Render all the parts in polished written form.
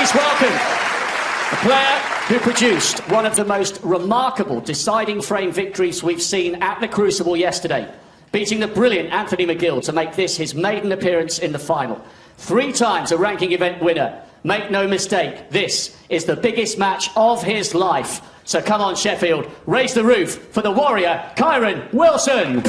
Please welcome a player who produced one of the most remarkable deciding frame victories we've seen at the Crucible yesterday, beating the brilliant Anthony McGill to make this his maiden appearance in the final. 3 times a ranking event winner. Make no mistake, this is the biggest match of his life. So come on, Sheffield, raise the roof for the warrior, Kyren Wilson.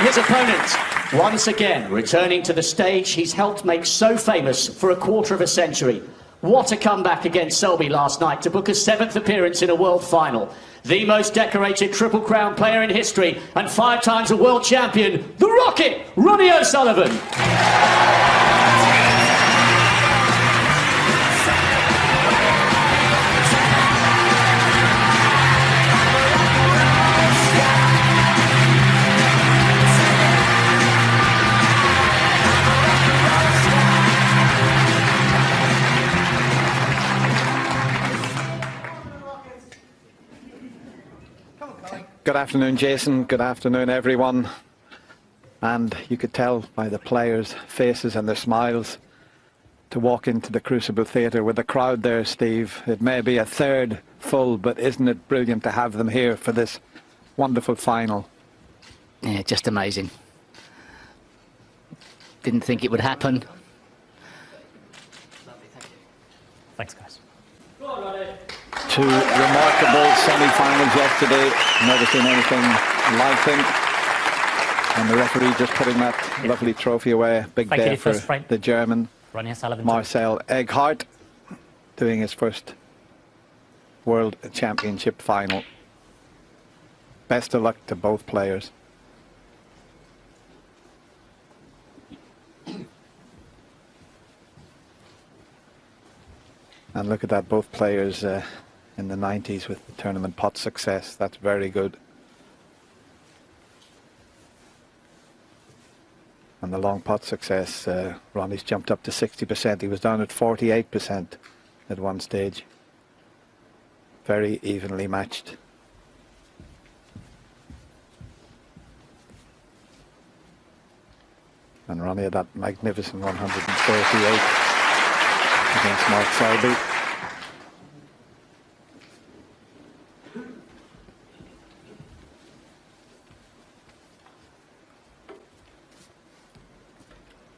His opponent, once again, returning to the stage he's helped make so famous for a quarter of a century. What a comeback against Selby last night to book a 7th appearance in a world final. The most decorated Triple Crown player in history and 5 times a world champion, the Rocket, Ronnie O'Sullivan. Good afternoon, Jason. Good afternoon, everyone. And you could tell by the players' faces and their smiles to walk into the Crucible Theatre with the crowd there, Steve. It may be a third full, but isn't it brilliant to have them here for this wonderful final? Yeah, just amazing. Didn't think it would happen. Lovely, thank you. Thanks, guys. Go on, Ronnie. 2 remarkable semi-finals yesterday. Never seen anything like them. And the referee just putting that lovely trophy away. Big day for the German, RonnieO'Sullivan. Marcel Egghardt, doing his first World Championship final. Best of luck to both players. And look at that, both players in the 90s with the tournament pot success. That's very good. And the long pot success, Ronnie's jumped up to 60%. He was down at 48% at one stage. Very evenly matched. And Ronnie had that magnificent 138 against Mark Selby.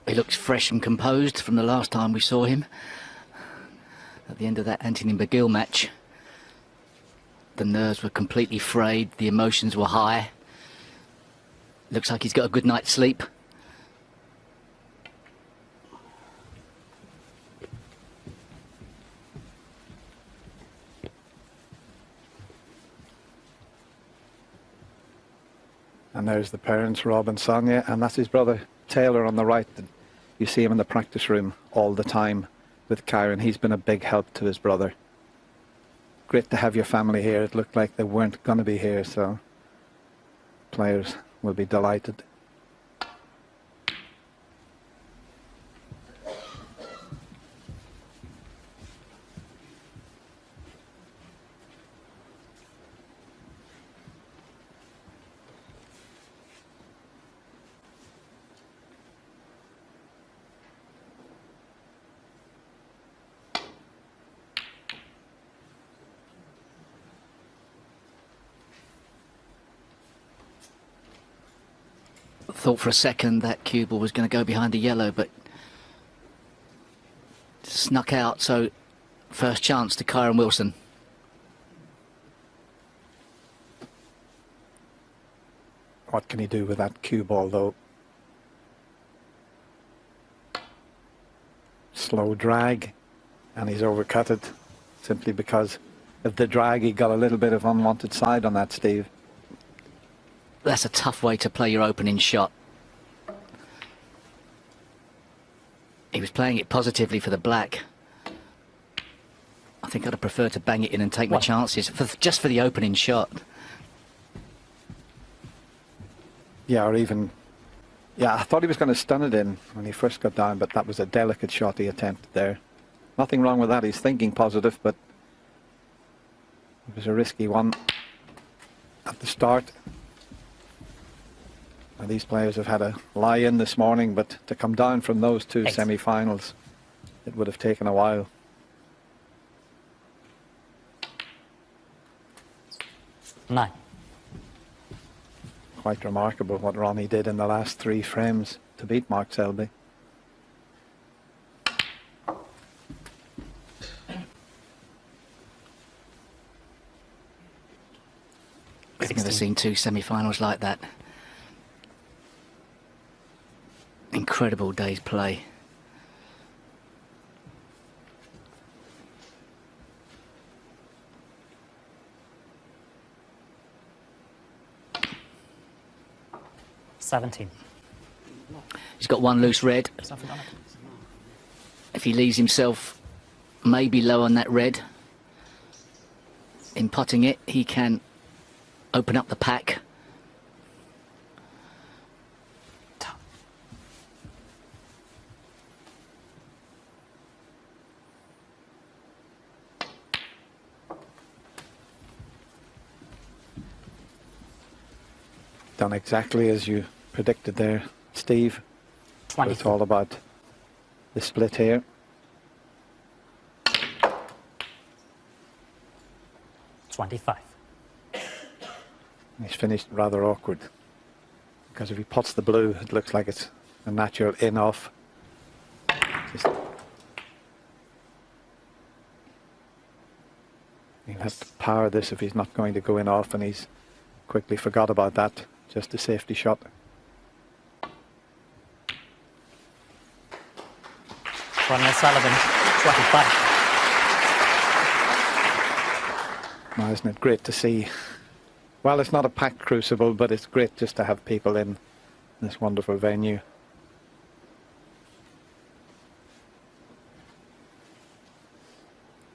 He looks fresh and composed from the last time we saw him. At the end of that Anthony McGill match, the nerves were completely frayed, the emotions were high. Looks like he's got a good night's sleep. And there's the parents, Rob and Sonia, and that's his brother Taylor on the right. You see him in the practice room all the time with Kyren. He's been a big help to his brother. Great to have your family here. It looked like they weren't going to be here, so players will be delighted. Thought for a second that cue ball was going to go behind the yellow, but snuck out. So first chance to Kyren Wilson. What can he do with that cue ball, though? Slow drag, and he's overcut it simply because of the drag. He got a little bit of unwanted side on that, Steve. That's a tough way to play your opening shot. He was playing it positively for the black. I think I'd have preferred to bang it in and take my chances, just for the opening shot. Yeah, or even Yeah, I thought he was going to stun it in when he first got down, but that was a delicate shot he attempted there. Nothing wrong with that. He's thinking positive, but it was a risky one at the start. Now, these players have had a lie-in this morning, but to come down from those two semi-finals, it would have taken a while. Nine. Quite remarkable what Ronnie did in the last 3 frames to beat Mark Selby. I've never seen 2 semi-finals like that. Incredible day's play. He's got 1 loose red. If he leaves himself maybe low on that red, in potting it, he can open up the pack. Done exactly as you predicted there, Steve. It's all about the split here. He's finished rather awkward, because if he pots the blue, it looks like it's a natural in-off. He'll have to power this if he's not going to go in off, and he's quickly forgot about that. Just a safety shot. RonnieO'Sullivan, 25. Now, isn't it great to see? Well, it's not a packed crucible, but it's great just to have people in this wonderful venue.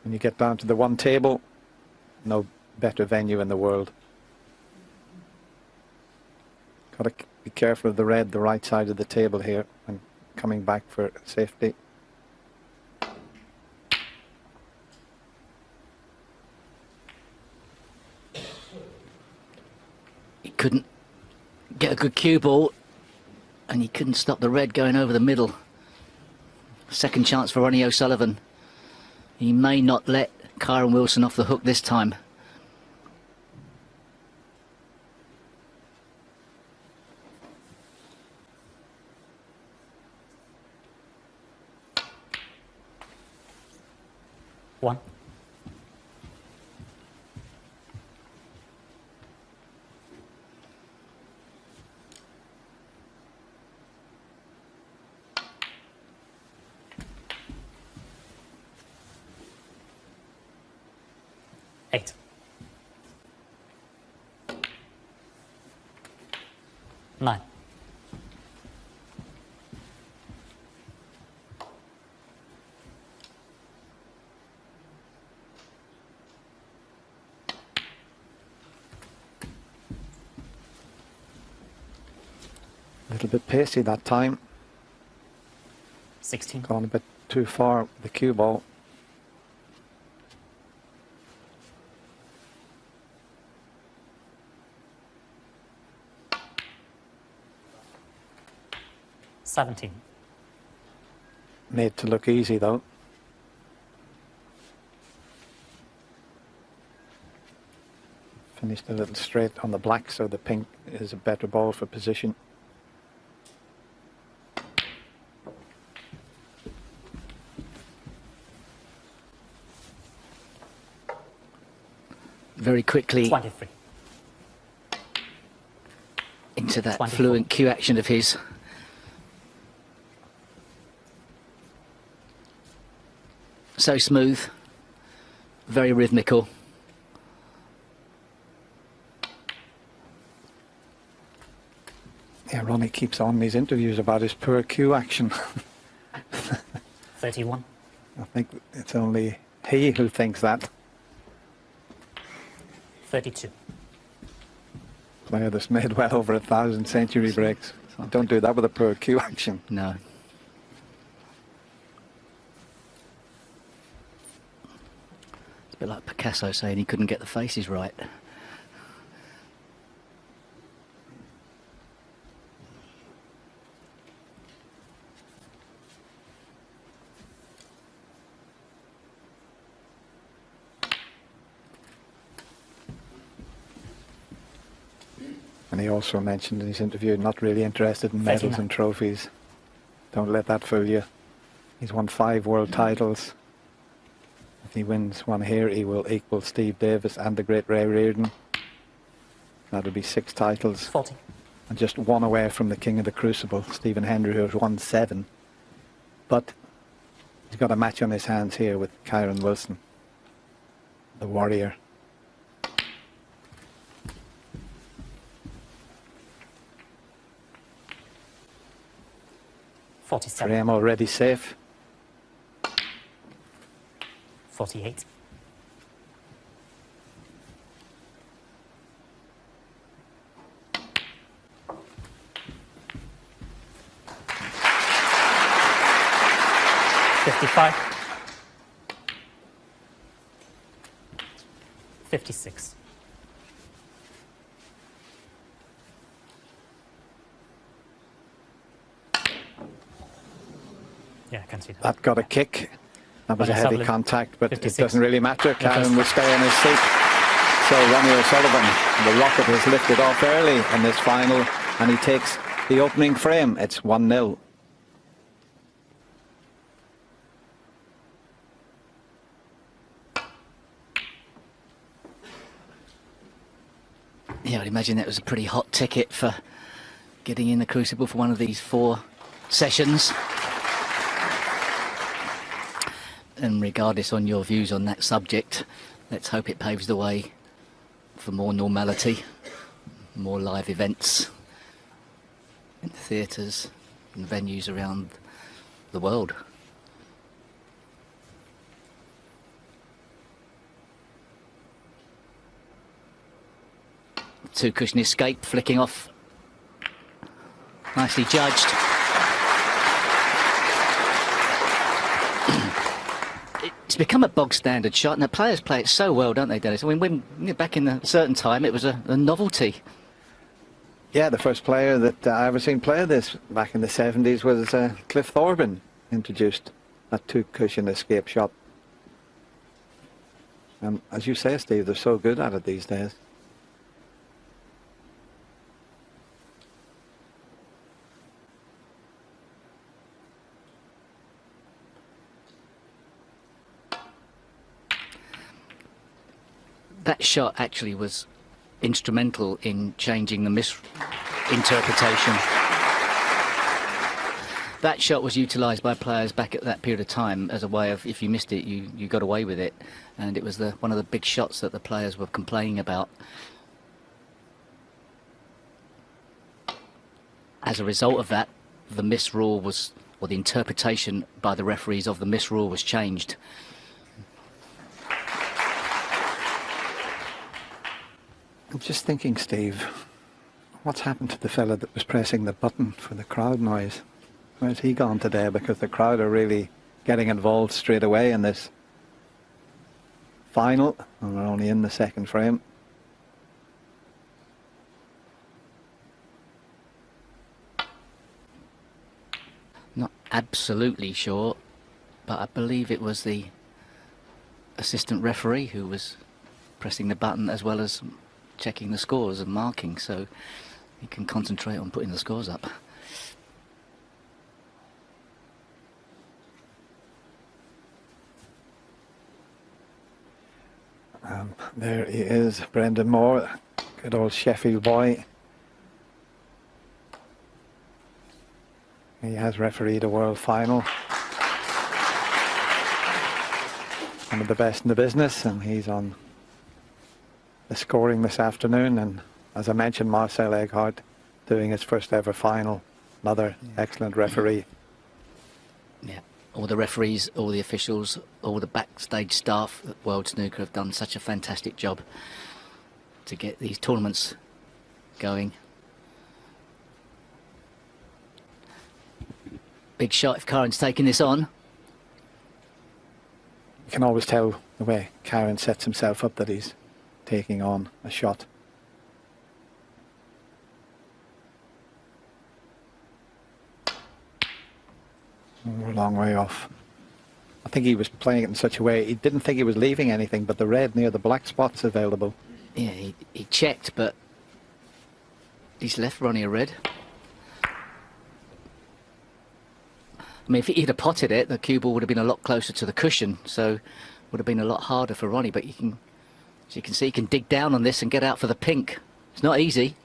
When you get down to the one table, no better venue in the world. Got to be careful of the red, the right side of the table here, and coming back for safety. He couldn't get a good cue ball, and he couldn't stop the red going over the middle. Second chance for RonnieO'Sullivan. He may not let Kyren Wilson off the hook this time. One. Eight. Nine. A little bit pacey that time. 16. Gone a bit too far with the cue ball. Made to look easy though. Finished a little straight on the black, so the pink is a better ball for position. Very quickly 23. into that 24. fluent cue action of his. So smooth, very rhythmical. Yeah, Ronnie keeps on these interviews about his poor cue action. 31. I think it's only he who thinks that. 32. Player that's made well over 1,000 century breaks. Don't do that with a poor cue action. No. It's a bit like Picasso saying he couldn't get the faces right. And he also mentioned in his interview, not really interested in medals 39. and trophies. Don't let that fool you. He's won 5 world titles. If he wins one here, he will equal Steve Davis and the great Ray Reardon. That'll be 6 titles. 40. And just 1 away from the king of the crucible, Stephen Hendry, who has won 7. But he's got a match on his hands here with Kyren Wilson, the warrior. 47. Graham already safe. 48. 55. 56. Yeah, I can see that. That got a kick. That was a heavy O'Sullivan, contact, but 56. it doesn't really matter. Kyren will stay in his seat. So Ronnie O'Sullivan, the rocket has lifted off early in this final, and he takes the opening frame. It's 1-0. Yeah, I'd imagine that was a pretty hot ticket for getting in the Crucible for one of these 4 sessions. And regardless on your views on that subject, let's hope it paves the way for more normality, more live events in theatres and venues around the world. Two-cushion escape, flicking off. Nicely judged. It's become a bog-standard shot, and the players play it so well, don't they, Dennis? I mean, when back in a certain time, it was a novelty. Yeah, the first player that I ever seen play this back in the 70s was Cliff Thorburn, introduced that two-cushion escape shot. And as you say, Steve, they're so good at it these days. That shot actually was instrumental in changing the misinterpretation. That shot was utilised by players back at that period of time as a way of, if you missed it, you got away with it. And it was one of the big shots that the players were complaining about. As a result of that, the miss rule was, or the interpretation by the referees of the miss rule was changed. I'm just thinking, Steve, what's happened to the fella that was pressing the button for the crowd noise? Where's he gone today? Because the crowd are really getting involved straight away in this final, and we're only in the second frame. Not absolutely sure, but I believe it was the assistant referee who was pressing the button as well as checking the scores and marking, so he can concentrate on putting the scores up. There he is, Brendan Moore, good old Sheffield boy. He has refereed a world final. One of the best in the business, and he's on the scoring this afternoon. And as I mentioned, Marcel Egghardt doing his first ever final. Another excellent referee. Yeah, all the referees, all the officials, all the backstage staff at World Snooker have done such a fantastic job to get these tournaments going. Big shot if Kyren's taking this on. You can always tell the way Kyren sets himself up that he's taking on a shot. We're a long way off. I think he was playing it in such a way, he didn't think he was leaving anything but the red near the black spots available. Yeah, he checked, but he's left Ronnie a red. I mean, if he'd have potted it, the cue ball would have been a lot closer to the cushion, so would have been a lot harder for Ronnie. But you can, as you can see, he can dig down on this and get out for the pink. It's not easy.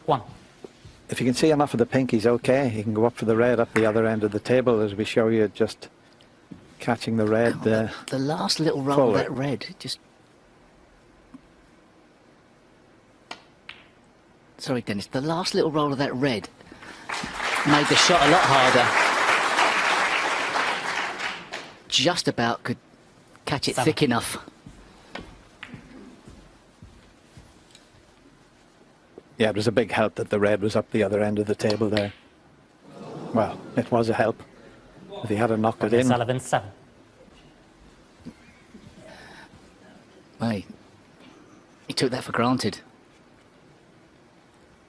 One. If you can see enough of the pink, he's okay. He can go up for the red up the other end of the table, as we show you, just catching the red. The last little roll of that red, just... Sorry, Dennis, the last little roll of that red made the shot a lot harder. Just about could catch it thick enough. Yeah, it was a big help that the red was up the other end of the table there. Well, it was a help. If he had to knock it in. O'Sullivan 7. Well, he took that for granted.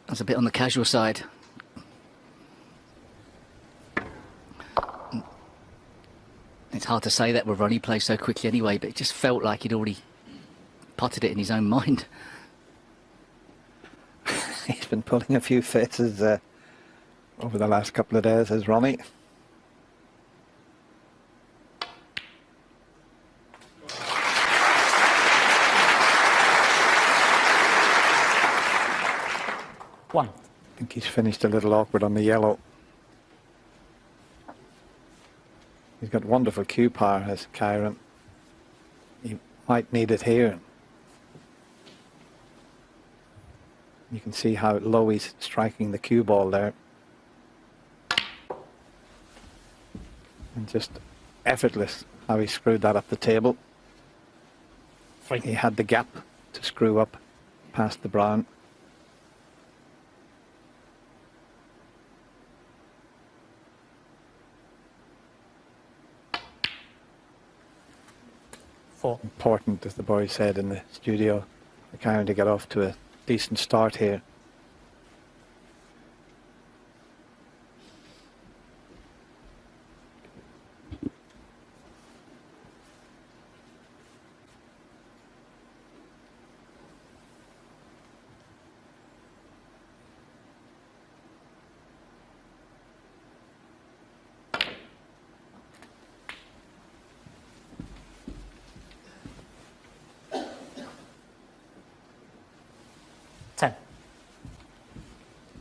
That's a bit on the casual side. It's hard to say that with Ronnie plays so quickly anyway, but it just felt like he'd already potted it in his own mind. He's been pulling a few faces over the last couple of days, has Ronnie. One. I think he's finished a little awkward on the yellow. He's got wonderful cue power, has Kyren. He might need it here. You can see how low he's striking the cue ball there. And just effortless how he screwed that up the table. 3. He had the gap to screw up past the brown. Important, as the boys said in the studio, for Kyren to get off to a decent start here.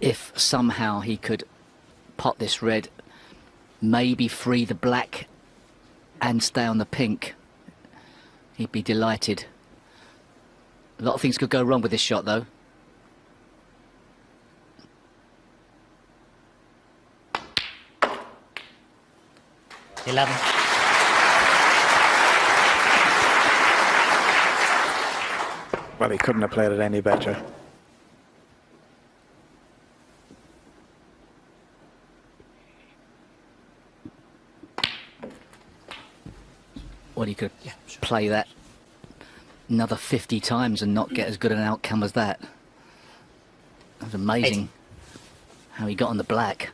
If somehow he could pot this red, maybe free the black and stay on the pink, he'd be delighted. A lot of things could go wrong with this shot though. $11. Well, he couldn't have played it any better. Well, he could play that another 50 times and not get as good an outcome as that. That was amazing how he got on the black.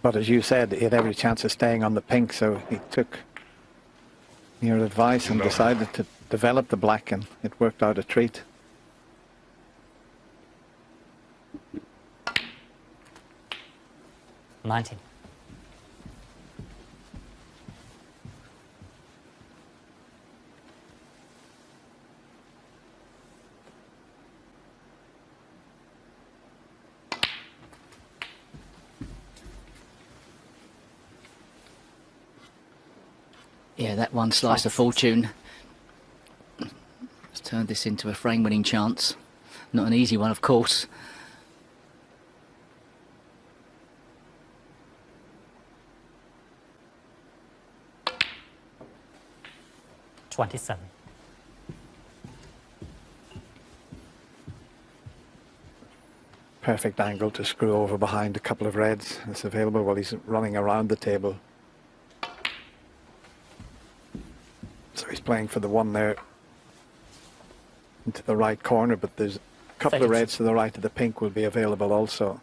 But as you said, he had every chance of staying on the pink, so he took your advice and decided to develop the black, and it worked out a treat. $19. Yeah, that one slice of fortune has turned this into a frame-winning chance. Not an easy one, of course. 27. Perfect angle to screw over behind a couple of reds that's available while he's running around the table. So he's playing for the one there into the right corner, but there's a couple of reds to the right of the pink will be available also.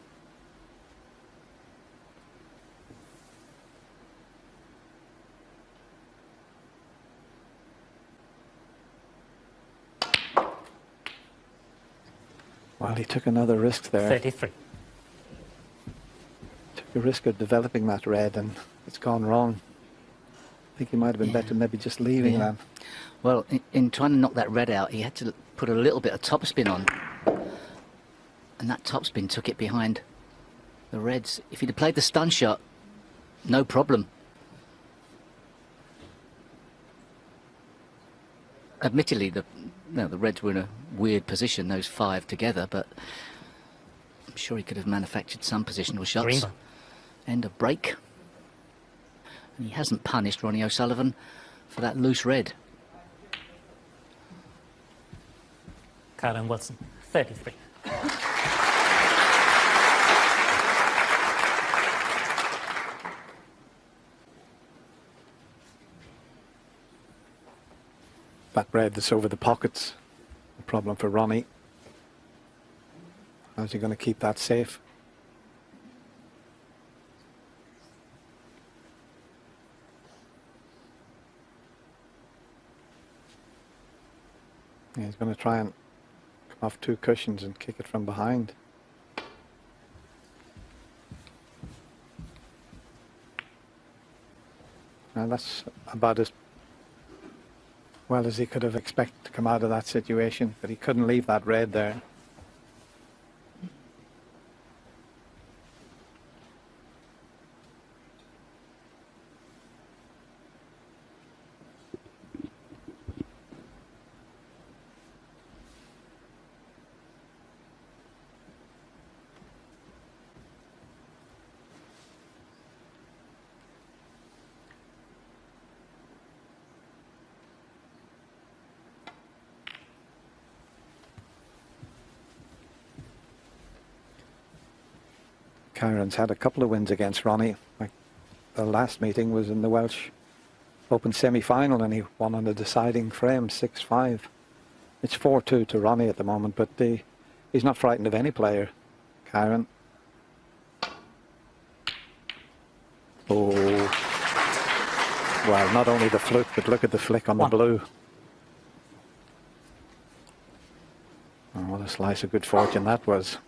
Well, he took another risk there. 33. Took a risk of developing that red and it's gone wrong. I think he might have been better maybe just leaving that. Well, in trying to knock that red out, he had to put a little bit of topspin on. And that topspin took it behind the reds. If he'd have played the stun shot, no problem. Admittedly, the reds were in a weird position, those 5 together, but I'm sure he could have manufactured some positional shots. Green. End of break. And he hasn't punished Ronnie O'Sullivan for that loose red. Kyren Wilson, 33. That red that's over the pockets, a problem for Ronnie. How's he going to keep that safe? Yeah, he's going to try and come off 2 cushions and kick it from behind. Now that's about as well as he could have expected to come out of that situation, but he couldn't leave that red there. Kyren's had a couple of wins against Ronnie. Like the last meeting was in the Welsh Open semi-final and he won on the deciding frame, 6-5. It's 4-2 to Ronnie at the moment, but he's not frightened of any player, Kyren. Oh, well, not only the fluke, but look at the flick on the blue. Oh, what a slice of good fortune that was.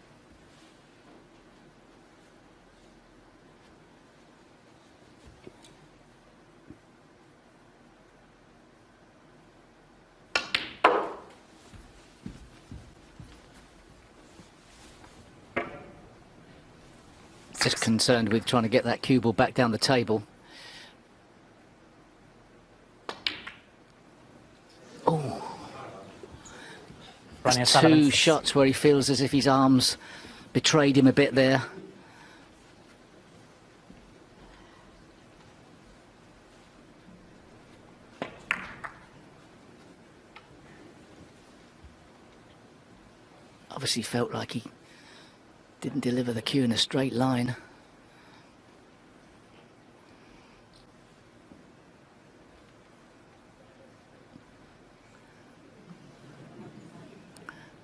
Just concerned with trying to get that cue ball back down the table. Oh, there's 2 shots where he feels as if his arms betrayed him a bit there. Obviously felt like he didn't deliver the cue in a straight line.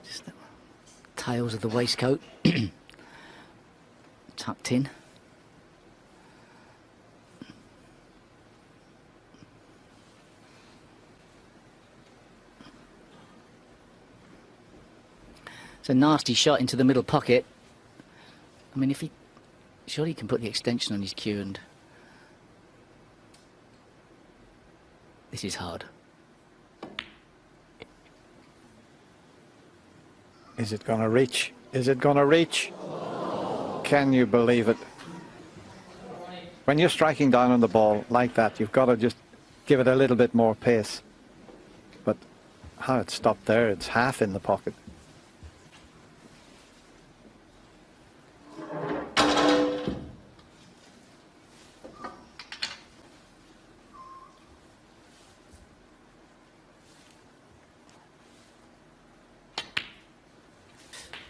Just the tails of the waistcoat tucked in. It's a nasty shot into the middle pocket. I mean, if he, surely he can put the extension on his cue, and this is hard. Is it going to reach? Is it going to reach? Can you believe it? When you're striking down on the ball like that, you've got to just give it a little bit more pace. But how it stopped there, it's half in the pocket.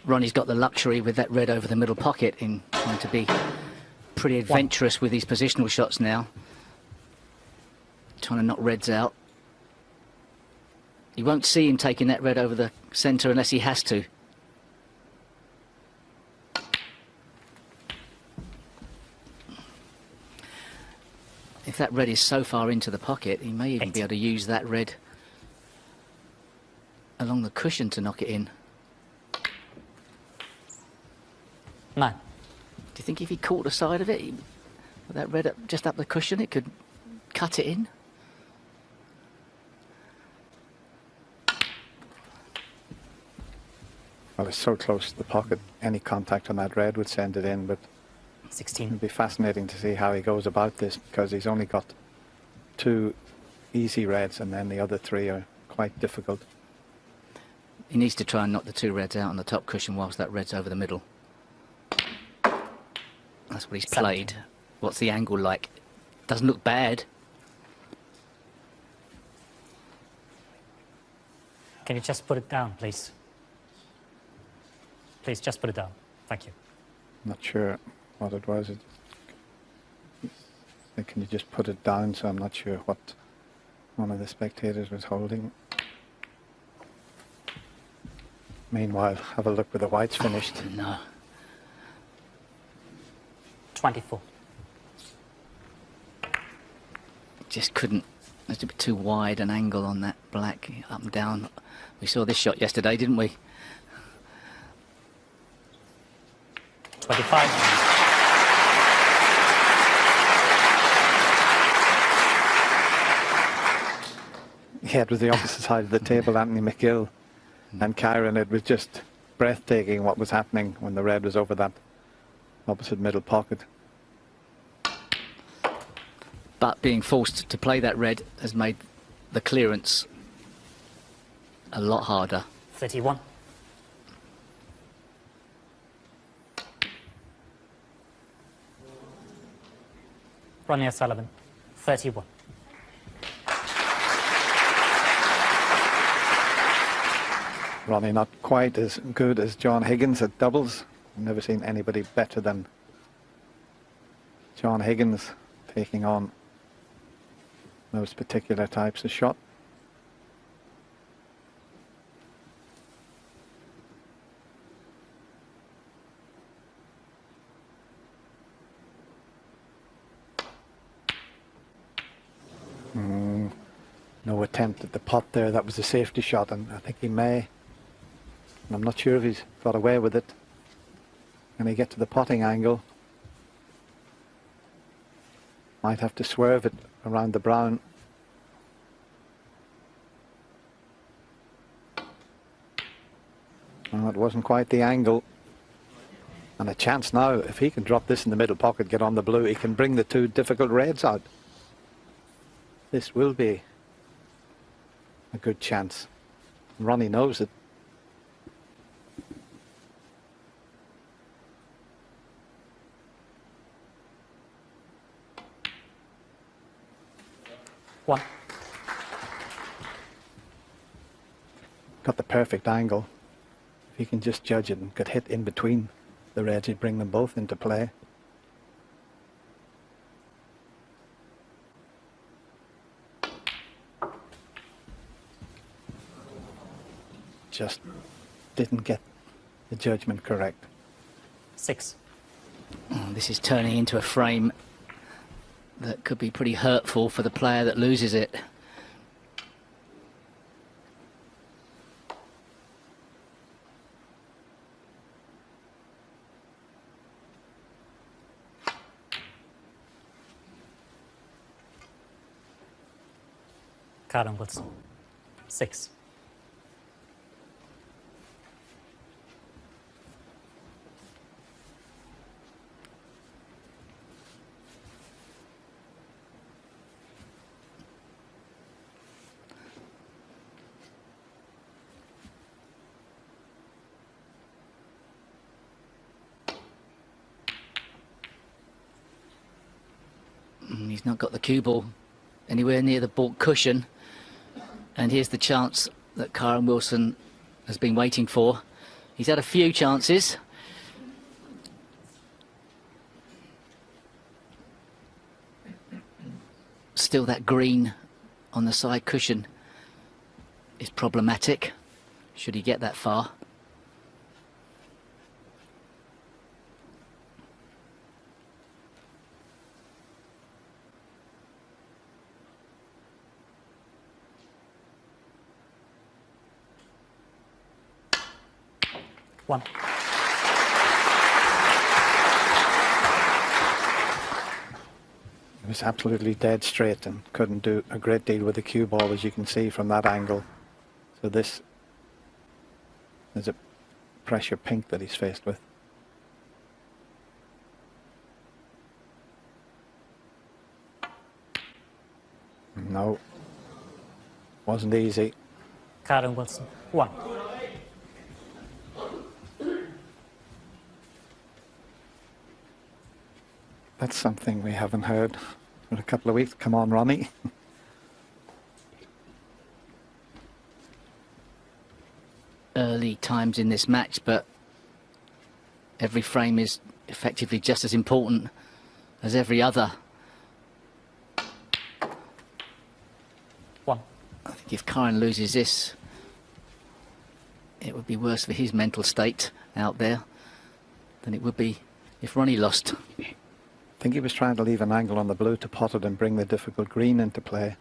Ronnie's got the luxury with that red over the middle pocket in trying to be pretty adventurous with his positional shots now. Trying to knock reds out. You won't see him taking that red over the centre unless he has to. If that red is so far into the pocket, he may even be able to use that red along the cushion to knock it in. 9. Do you think if he caught the side of it, with that red just up the cushion, it could cut it in? Well, it's so close to the pocket, any contact on that red would send it in, but 16. it'll be fascinating to see how he goes about this, because he's only got 2 easy reds and then the other 3 are quite difficult. He needs to try and knock the 2 reds out on the top cushion whilst that red's over the middle. That's what he's played. What's the angle like? Doesn't look bad. Can you just put it down, please? Please, just put it down. Thank you. Not sure what it was. Can you just put it down? So I'm not sure what one of the spectators was holding. Meanwhile, have a look where the white's finished. No. 24. Just couldn't. There's a bit too wide an angle on that black, up and down. We saw this shot yesterday, didn't we? 25. Yeah, it was the opposite side of the table, Anthony McGill and Kyren. It was just breathtaking what was happening when the red was over that opposite middle pocket. But being forced to play that red has made the clearance a lot harder. 31. RonnieO'Sullivan, 31. Ronnie not quite as good as John Higgins at doubles. I've never seen anybody better than John Higgins taking on those particular types of shot. No attempt at the pot there. That was a safety shot, and I think he may. And I'm not sure if he's got away with it. Can he get to the potting angle? Might have to swerve it around the brown. Well, it wasn't quite the angle. And a chance now, if he can drop this in the middle pocket, get on the blue, he can bring the 2 difficult reds out. This will be a good chance. Ronnie knows it. One. Got the perfect angle. If he can just judge it and get hit in between the reds, he'd bring them both into play. Just didn't get the judgment correct. 6. Oh, this is turning into a frame that could be pretty hurtful for the player that loses it. Kyren Wilson, 6. He's not got the cue ball anywhere near the ball cushion. And here's the chance that Kyren Wilson has been waiting for. He's had a few chances. Still, that green on the side cushion is problematic, should he get that far. One. It was absolutely dead straight and couldn't do a great deal with the cue ball, as you can see from that angle. So this is a pressure pink that he's faced with. No, wasn't easy. Kyren Wilson. 1. That's something we haven't heard for a couple of weeks. Come on, Ronnie. Early times in this match, but every frame is effectively just as important as every other. 1. I think if Kyren loses this, it would be worse for his mental state out there than it would be if Ronnie lost. I think he was trying to leave an angle on the blue to pot it and bring the difficult green into play.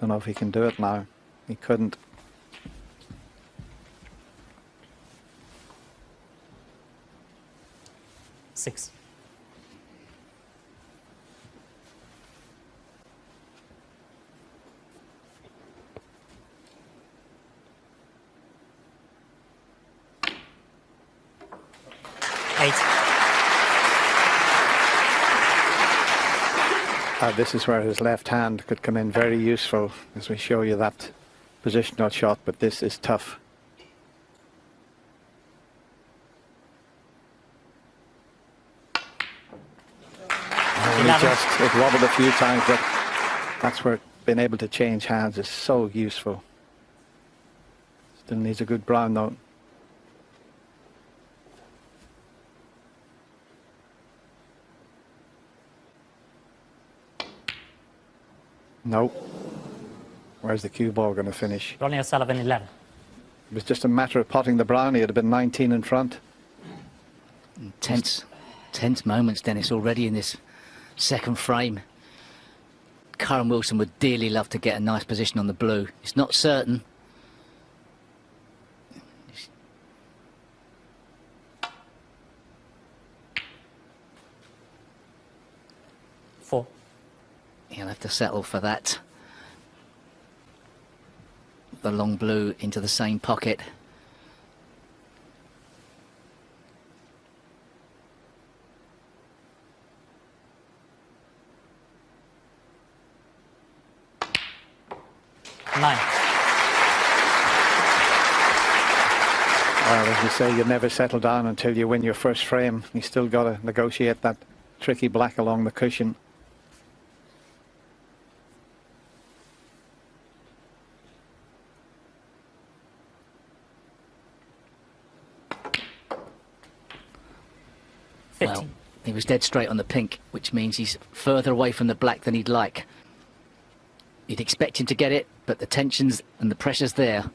Don't know if he can do it now. He couldn't. Six. Eight. This is where his left hand could come in very useful as we show you that positional shot, but this is tough. It wobbled a few times, but that's where being able to change hands is so useful. Still needs a good brown though. No. Where's the cue ball going to finish? RonnieO'Sullivan 11. It was just a matter of potting the brown. He had been 19 in front. Tense moments, Dennis, already in this second frame. Kyren Wilson would dearly love to get a nice position on the blue. It's not certain. Four. He'll have to settle for that. The long blue into the same pocket. Nine. Well, as you say, you never settle down until you win your first frame. You still got to negotiate that tricky black along the cushion. Well, he was dead straight on the pink, which means he's further away from the black than he'd like. You'd expect him to get it, but the tensions and the pressure's there.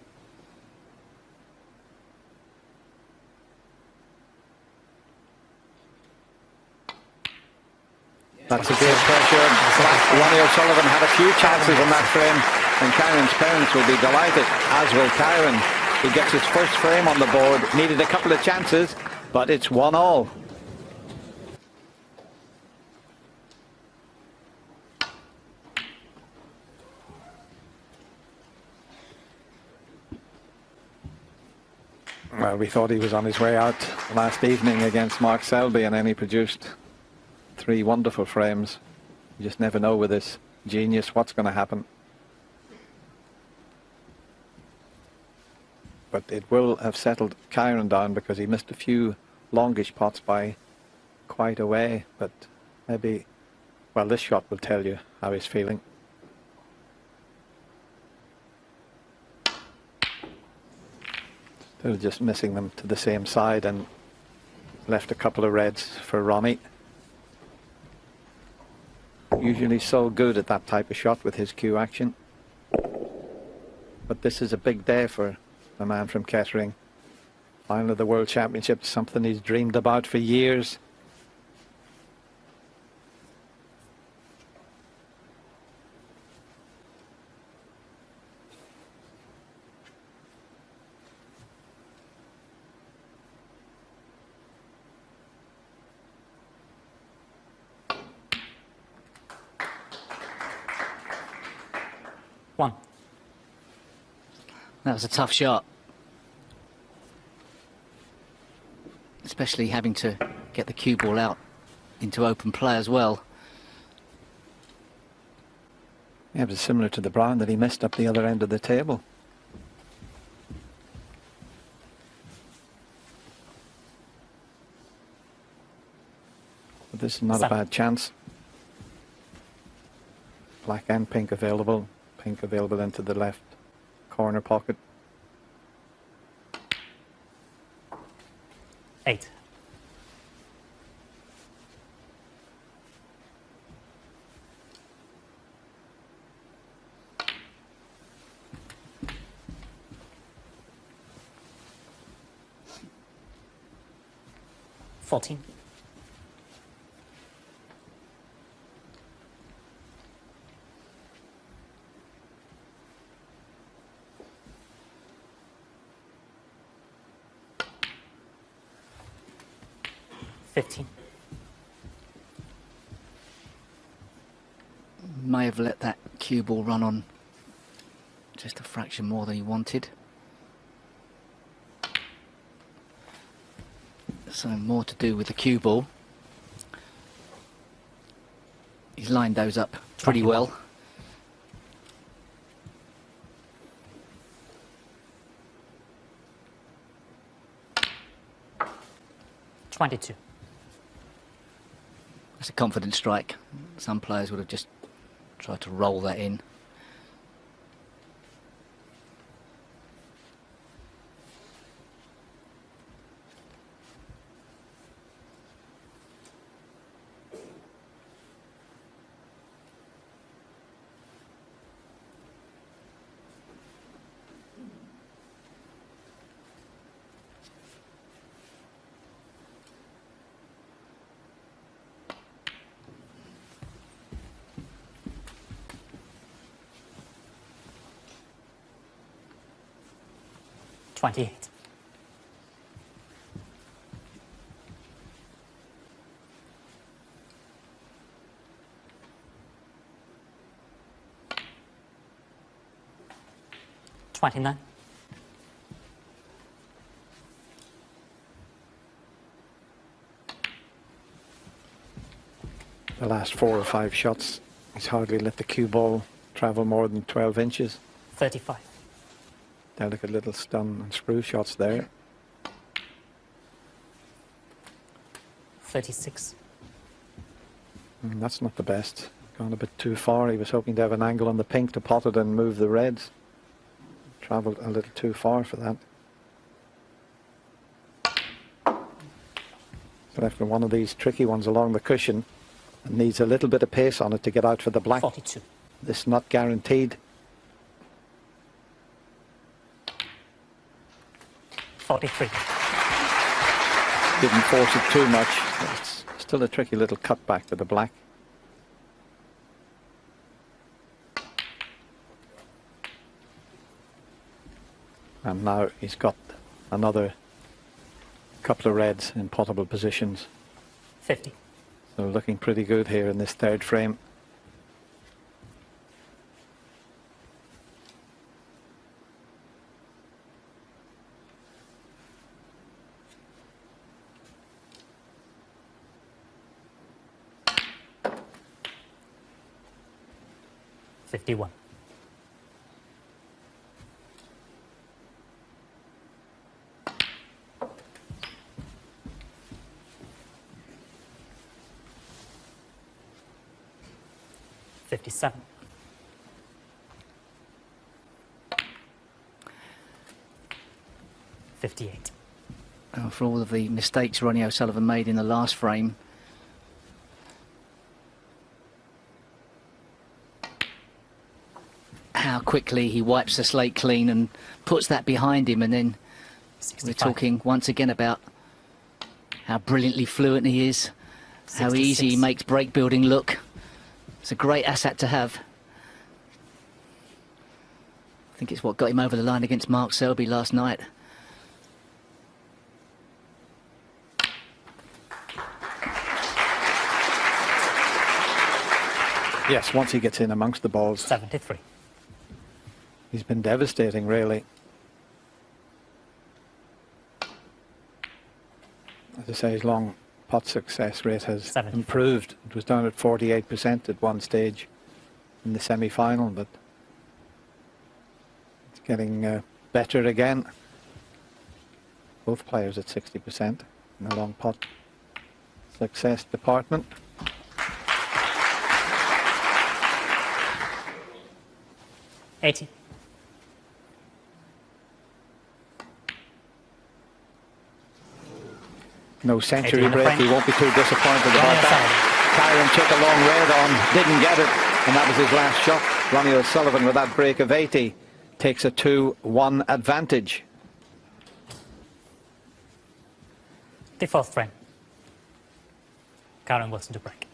That's a great pressure. RonnieO'Sullivan had a few chances in that frame, and Kyren's parents will be delighted, as will Kyren. He gets his first frame on the board, needed a couple of chances, but it's 1-all. Well, we thought he was on his way out last evening against Mark Selby, and then he produced 3 wonderful frames. You just never know with this genius what's going to happen. But it will have settled Kyren down because he missed a few longish pots by quite a way. But maybe, well, this shot will tell you how he's feeling. Still just missing them to the same side and left a couple of reds for Ronnie. Usually so good at that type of shot with his cue action. But this is a big day for the man from Kettering. Final of the World Championship, something he's dreamed about for years. One. That was a tough shot. Especially having to get the cue ball out into open play as well. Yeah, it was similar to the brown that he missed up the other end of the table. But this is not a bad chance. Black and pink available. Pink available into the left corner pocket. 8. $14. $15. May have let that cue ball run on just a fraction more than he wanted. So more to do with the cue ball. He's lined those up pretty well. $22. That's a confident strike. Some players would have just tried to roll that in. $28. $29. The last 4 or 5 shots, he's hardly let the cue ball travel more than 12 inches. 35. Delicate little stun and screw shots there. 36. That's not the best. Gone a bit too far. He was hoping to have an angle on the pink to pot it and move the reds. Travelled a little too far for that. So after one of these tricky ones along the cushion, and needs a little bit of pace on it to get out for the black. 42. This is not guaranteed. 43. Didn't force it too much. It's still a tricky little cutback for the black. And now he's got another couple of reds in potable positions. 50. So looking pretty good here in this third frame. $51. $57. 58. For all of the mistakes Ronnie O'Sullivan made in the last frame, how quickly he wipes the slate clean and puts that behind him, and then 65. we're talking once again about how brilliantly fluent he is, how 66. easy he makes break building look. It's a great asset to have. I think it's what got him over the line against Mark Selby last night. Yes, once he gets in amongst the balls, 73. he's been devastating, really. As I say, his long pot success rate has 74. improved. It was down at 48% at one stage in the semi-final, but it's getting better again. Both players at 60% in the long pot success department. $80. No century 80 in the break, frame. he won't be too disappointed about that. Kyren took a long red on, didn't get it, and that was his last shot. Ronnie O'Sullivan, with that break of 80, takes a 2-1 advantage. The fourth frame. Kyren Wilson to break.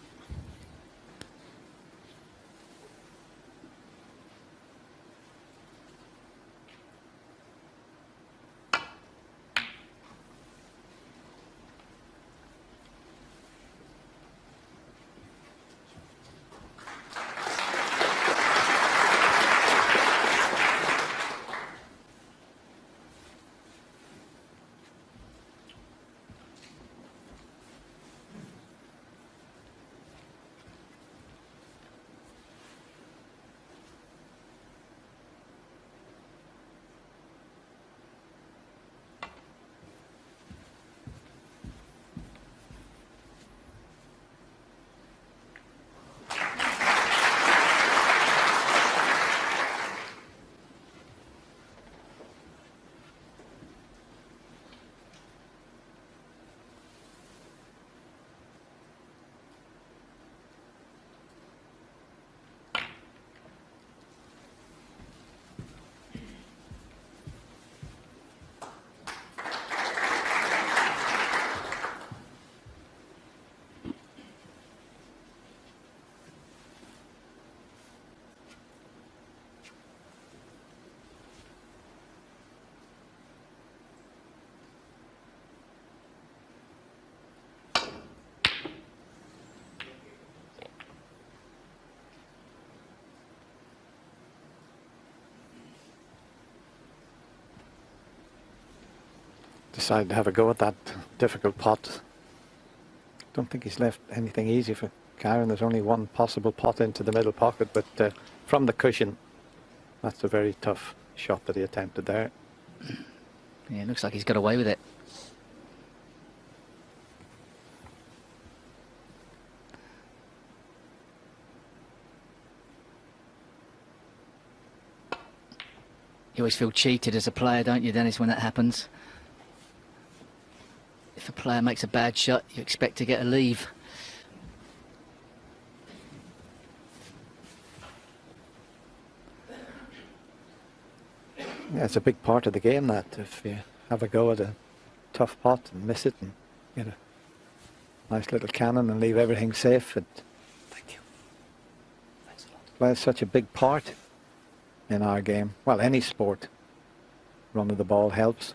Decided to have a go at that difficult pot. Don't think he's left anything easy for Kyren. There's only one possible pot into the middle pocket, but from the cushion, that's a very tough shot that he attempted there. Yeah, it looks like he's got away with it. You always feel cheated as a player, don't you, Dennis, when that happens? If a player makes a bad shot, you expect to get a leave. Yeah, it's a big part of the game, that if you have a go at a tough pot and miss it and get a nice little cannon and leave everything safe, it Thank you. Thanks a lot. plays such a big part in our game. Well, any sport, run of the ball helps.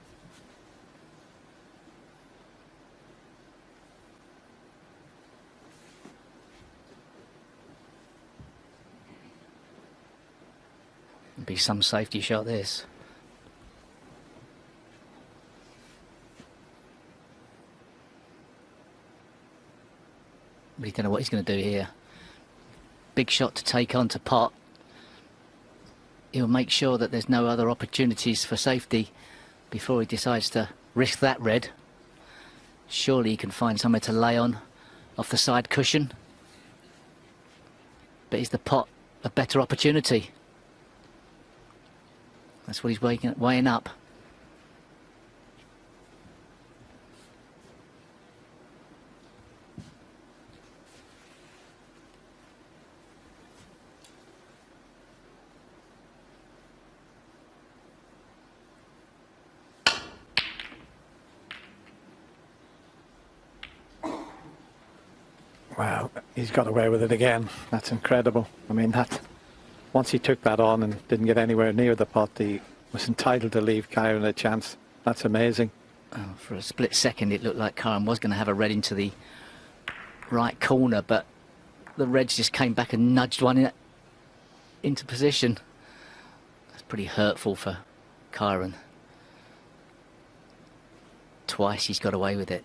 Be some safety shot, this. But you don't know what he's going to do here. Big shot to take on to pot. He'll make sure that there's no other opportunities for safety before he decides to risk that red. Surely he can find somewhere to lay on off the side cushion. But is the pot a better opportunity? That's what he's weighing up. Wow, he's got away with it again. That's incredible. I mean, that once he took that on and didn't get anywhere near the pot, he was entitled to leave Kyren a chance. That's amazing. Oh, for a split second, it looked like Kyren was going to have a red into the right corner, but the reds just came back and nudged one into position. That's pretty hurtful for Kyren. Twice he's got away with it.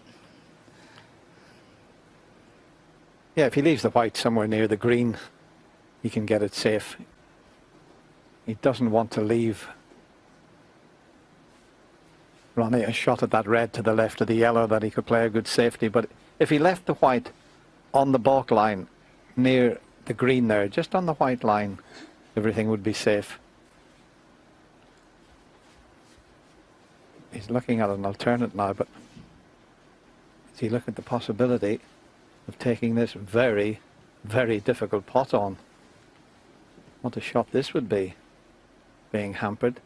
Yeah, if he leaves the white somewhere near the green, he can get it safe. He doesn't want to leave Ronnie a shot at that red to the left of the yellow that he could play a good safety. But if he left the white on the baulk line near the green there, just on the white line, everything would be safe. He's looking at an alternate now, but does he look at the possibility of taking this very, very difficult pot on? What a shot this would be, being hampered.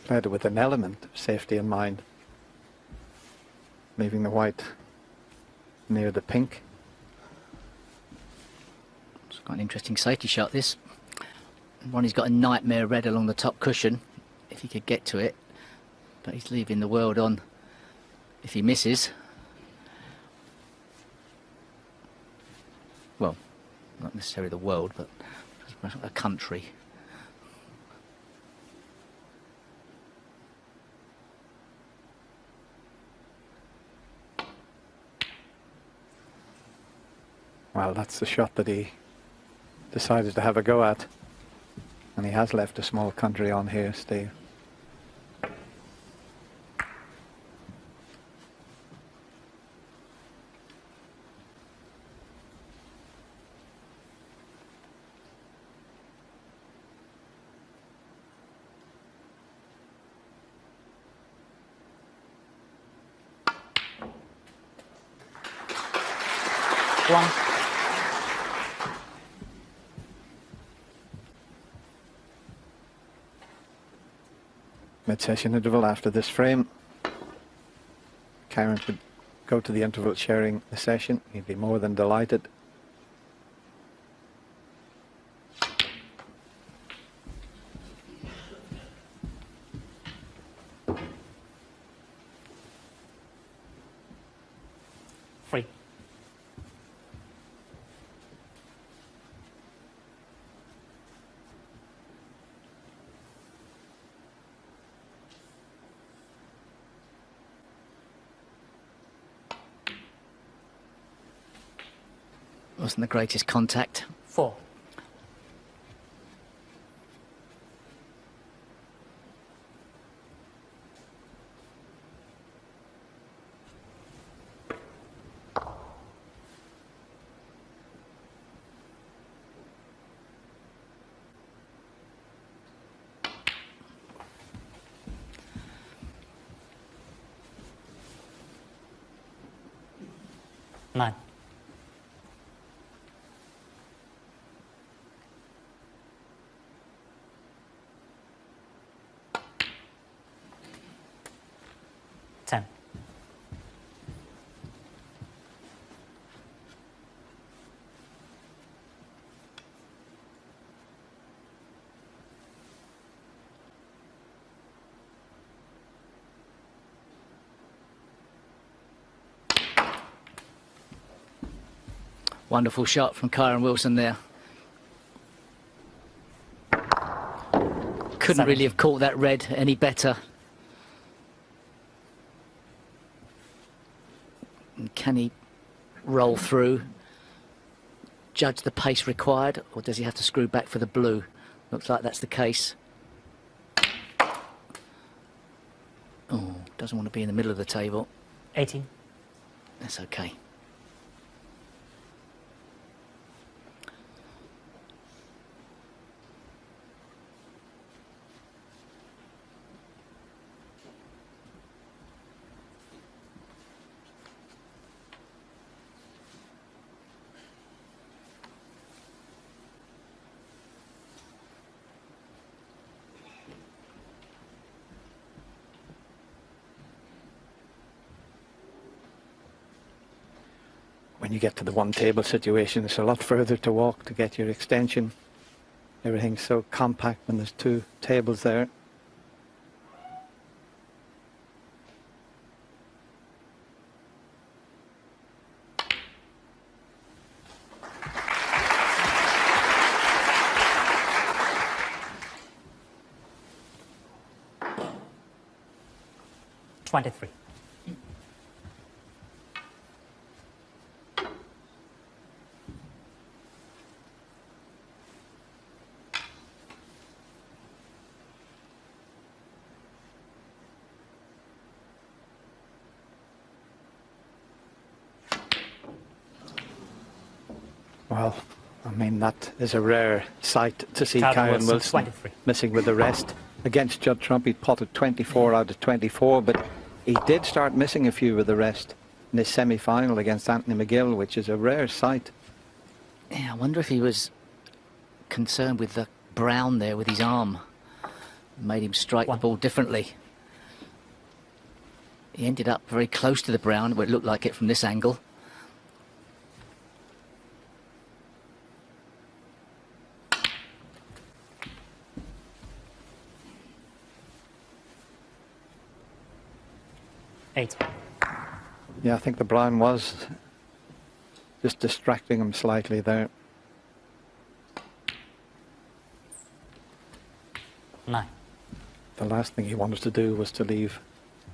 Played it with an element of safety in mind, leaving the white near the pink. It's quite an interesting safety shot, this. Ronnie's got a nightmare red along the top cushion, if he could get to it, but he's leaving the world on if he misses. Well, not necessarily the world, but a country. Well, that's the shot that he decided to have a go at. And he has left a small country on here, Steve. One. Mid-session interval after this frame. Kyren could go to the interval sharing the session. He'd be more than delighted. Free. Wasn't the greatest contact. 4. Nine. Ten. Wonderful shot from Kyren Wilson there. Couldn't really have caught that red any better. And can he roll through, judge the pace required, or does he have to screw back for the blue? Looks like that's the case. Oh, doesn't want to be in the middle of the table. 18. That's okay. when you get to the one table situation, it's a lot further to walk to get your extension. Everything's so compact when there's two tables there. $23. Well, I mean, that is a rare sight to see Kyren Kyren Wilson, Wilson 23. missing with the rest. Against Judd Trump, he potted 24 out of 24, but he did start missing a few with the rest in his semi-final against Anthony McGill, which is a rare sight. Yeah, I wonder if he was concerned with the brown there with his arm. Made him strike the ball differently. He ended up very close to the brown, but it looked like it from this angle. $8. Yeah, I think the brown was just distracting him slightly there. 9. The last thing he wanted to do was to leave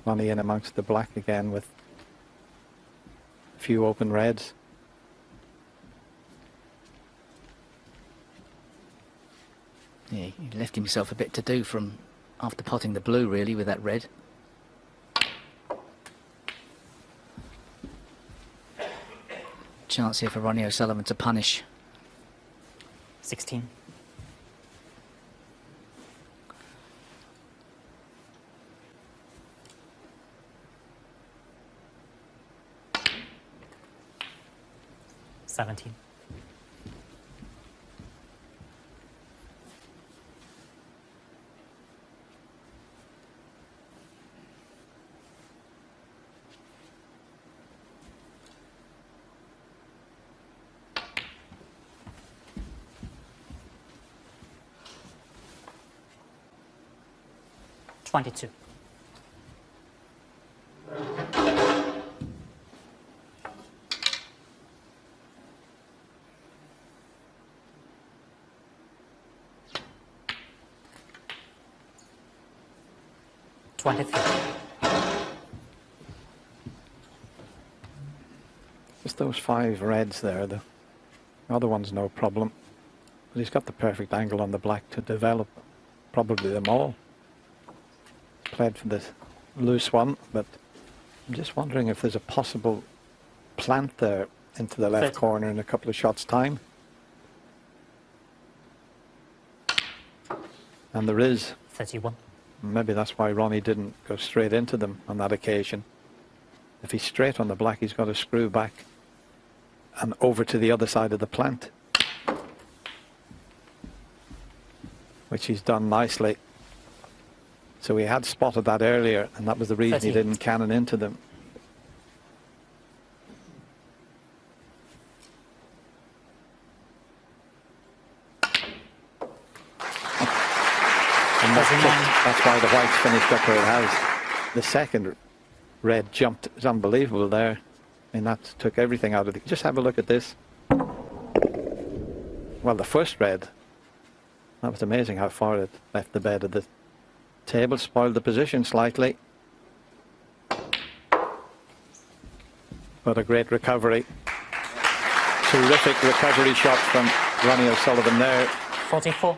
Ronnie in amongst the black again with a few open reds. Yeah, he left himself a bit to do from after potting the blue, really, with that red. Chance here for Ronnie O'Sullivan to punish. 16. $17. $22. $23. Just those 5 reds there. The other one's no problem. But he's got the perfect angle on the black to develop probably them all. Played for the loose one, but I'm just wondering if there's a possible plant there into the left corner in a couple of shots' time. And there is. 31. Maybe that's why Ronnie didn't go straight into them on that occasion. If he's straight on the black, he's got to screw back and over to the other side of the plant, which he's done nicely. So he had spotted that earlier, and that was the reason he didn't cannon into them. And that's why the white's finished up where it has. The second red jumped. It's unbelievable there. I mean, that took everything out of it. Just have a look at this. Well, the first red, that was amazing how far it left the bed of the table, spoiled the position slightly. But a great recovery. Terrific recovery shot from Ronnie O'Sullivan there. 44.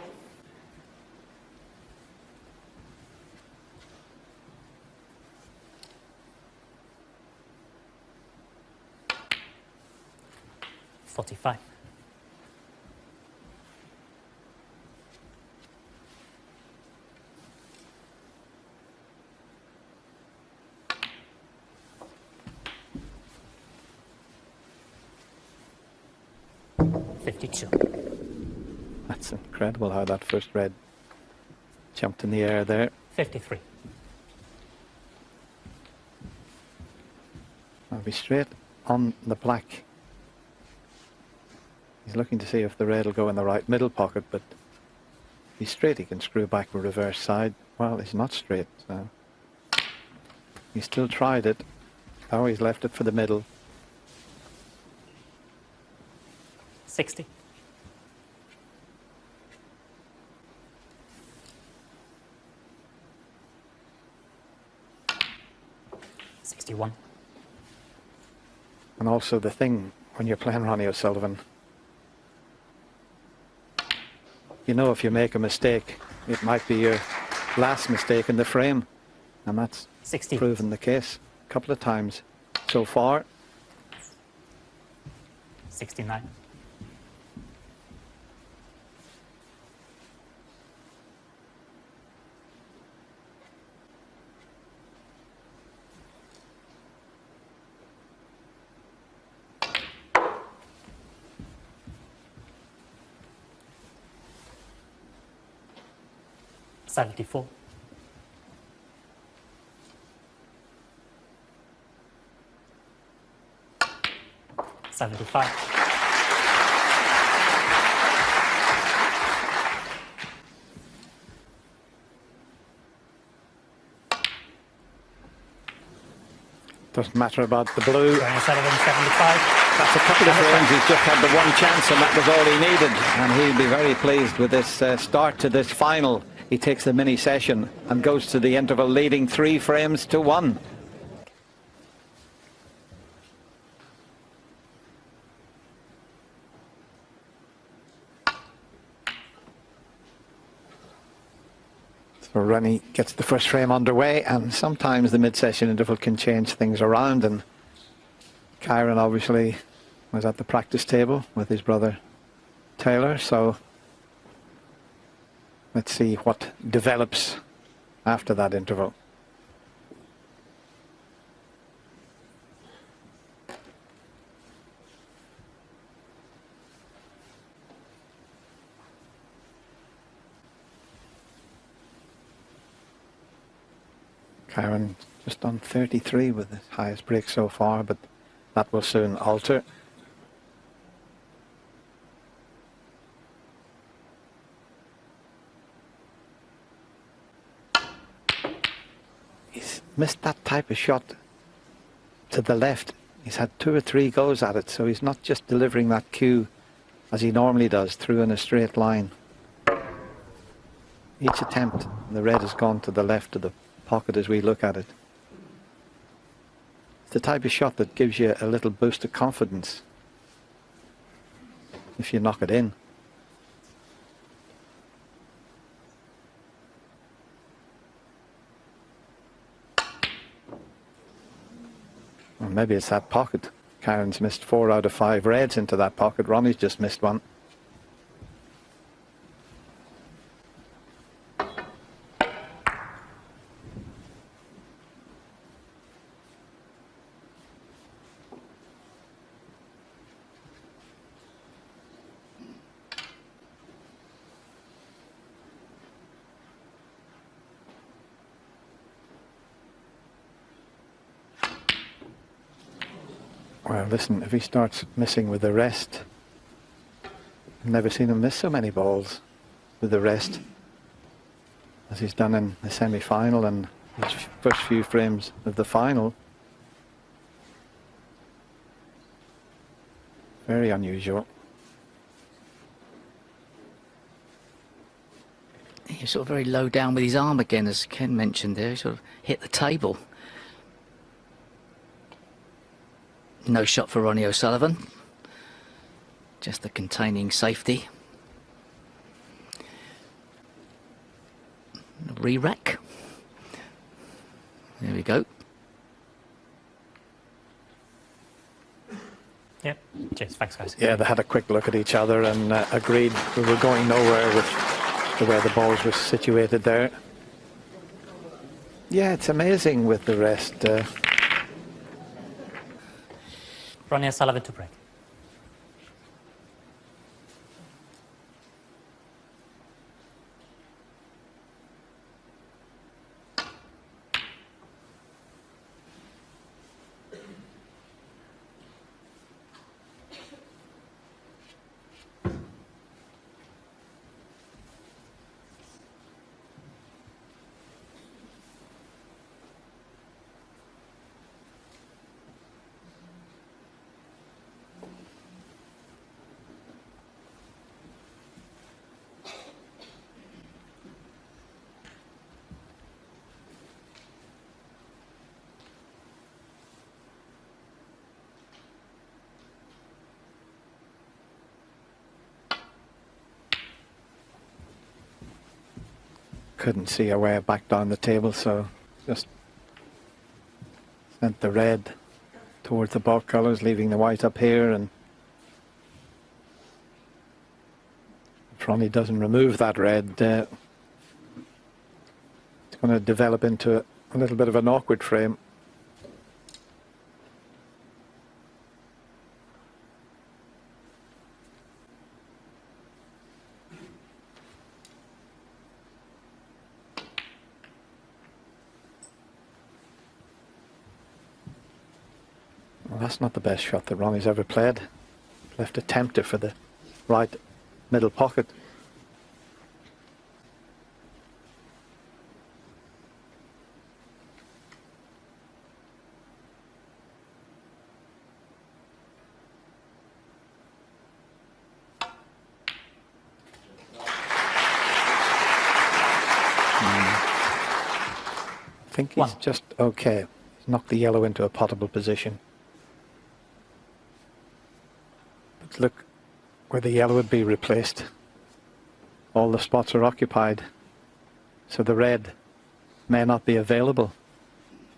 $45. That's incredible how that first red jumped in the air there. 53. I'll be straight on the black He's looking to see if the red will go in the right middle pocket, but if he's straight, he can screw back the reverse side. Well, he's not straight, so he still tried it. Oh, he's left it for the middle. 60. $61. And also the thing when you're playing Ronnie O'Sullivan, you know if you make a mistake, it might be your last mistake in the frame. And that's 60. proven the case a couple of times so far. 69. $74. 75. Doesn't matter about the blue. Ronnie O'Sullivan, 75. That's a couple of frames. He's just had the one chance and that was all he needed. And he'll be very pleased with this start to this final. He takes the mini session and goes to the interval leading 3 frames to 1. So Ronnie gets the first frame underway, and sometimes the mid-session interval can change things around, and Kyren obviously was at the practice table with his brother Taylor, so let's see what develops after that interval. Kyren just on 33 with his highest break so far, but that will soon alter. He's missed that type of shot to the left. He's had 2 or 3 goes at it, so he's not just delivering that cue as he normally does through in a straight line. Each attempt, the red has gone to the left of the pocket as we look at it. It's the type of shot that gives you a little boost of confidence if you knock it in. Or maybe it's that pocket. Kyren's missed 4 out of 5 reds into that pocket. Ronnie's just missed one. Well, listen, if he starts missing with the rest, I've never seen him miss so many balls with the rest as he's done in the semi-final and his first few frames of the final. Very unusual. He's sort of very low down with his arm again, as Ken mentioned there. He sort of hit the table. No shot for Ronnie O'Sullivan. Just the containing safety. Re-rack. There we go. Yep. Cheers. Thanks, guys. Yeah, they had a quick look at each other and agreed we were going nowhere with the way the balls were situated there. Yeah, it's amazing with the rest. Ronnie O'Sullivan to break. couldn't see a way back down the table, so just sent the red towards the baulk colours, leaving the white up here. And if Ronnie doesn't remove that red, it's going to develop into a little bit of an awkward frame. Well, that's not the best shot that Ronnie's ever played. Left a tempter for the right middle pocket. I think he's just okay. He's knocked the yellow into a potable position. But look where the yellow would be replaced. All the spots are occupied. So the red may not be available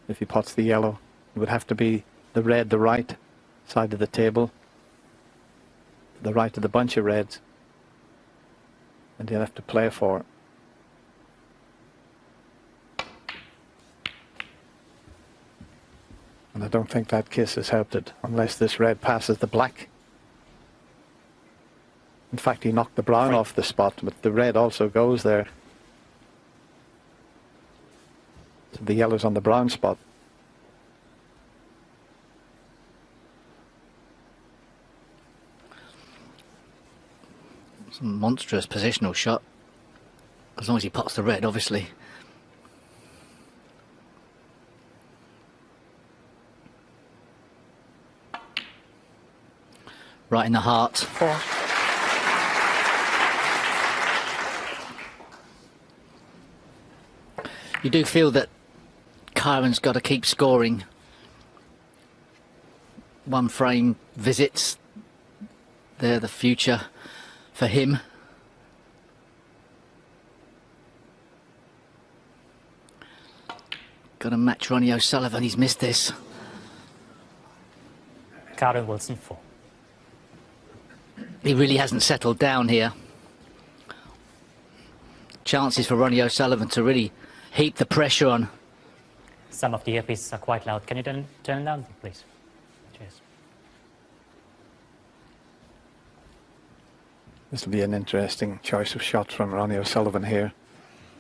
if he pots the yellow. It would have to be the red, the right side of the table, the right of the bunch of reds. And he'll have to play for it. And I don't think that kiss has helped it, unless this red passes the black. In fact, he knocked the brown off the spot, but the red also goes there. So the yellow's on the brown spot. It's a monstrous positional shot, as long as he pots the red, obviously. Right in the heart. 4. You do feel that Kyren's got to keep scoring. One frame visits. They're the future for him. Got to match Ronnie O'Sullivan. He's missed this. Kyren Wilson 4. He really hasn't settled down here. Chances for Ronnie O'Sullivan to really heap the pressure on. Some of the earpieces are quite loud. Can you turn them down, please? Cheers. This will be an interesting choice of shots from Ronnie O'Sullivan here.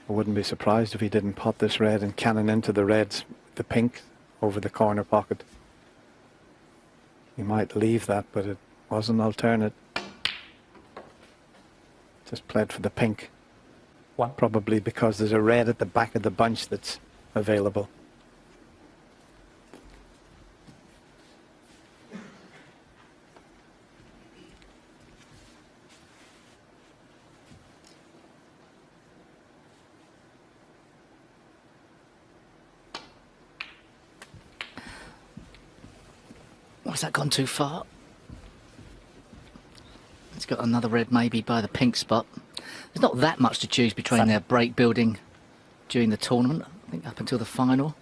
I wouldn't be surprised if he didn't pot this red and cannon into the reds, the pink over the corner pocket. He might leave that, but it was an alternate. Just played for the pink. 1. Probably because there's a red at the back of the bunch that's available. Has that gone too far? It's got another red maybe by the pink spot. There's not that much to choose between their break building during the tournament, I think up until the final.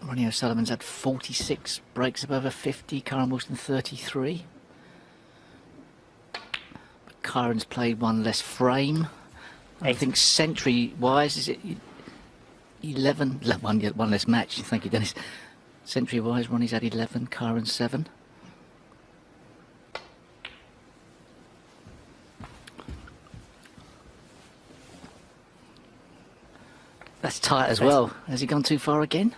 Ronnie O'Sullivan's had 46 breaks above a 50, Kyren Wilson 33. But Kyren's played one less frame. I think century-wise, is it 11? One less match, thank you, Dennis. Century-wise, Ronnie's had 11, Kyren 7. That's tight as well. Has he gone too far again?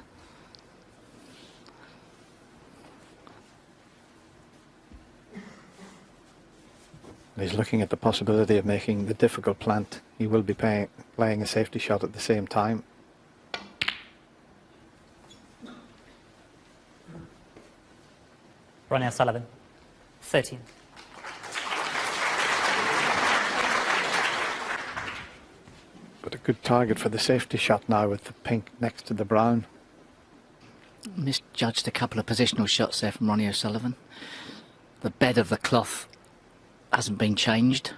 He's looking at the possibility of making the difficult plant. He will be playing a safety shot at the same time. Ronnie O'Sullivan 13. But a good target for the safety shot now with the pink next to the brown. Misjudged a couple of positional shots there from Ronnie O'Sullivan. The bed of the cloth hasn't been changed.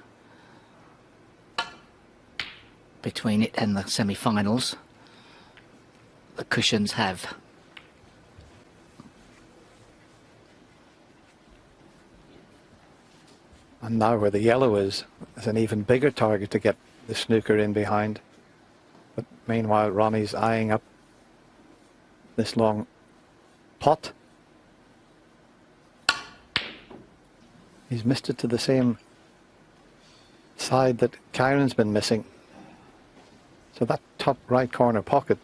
between it and the semi-finals. The cushions have. And now where the yellow is an even bigger target to get the snooker in behind. But meanwhile, Ronnie's eyeing up this long pot. He's missed it to the same side that Kyren's been missing. So that top right corner pocket,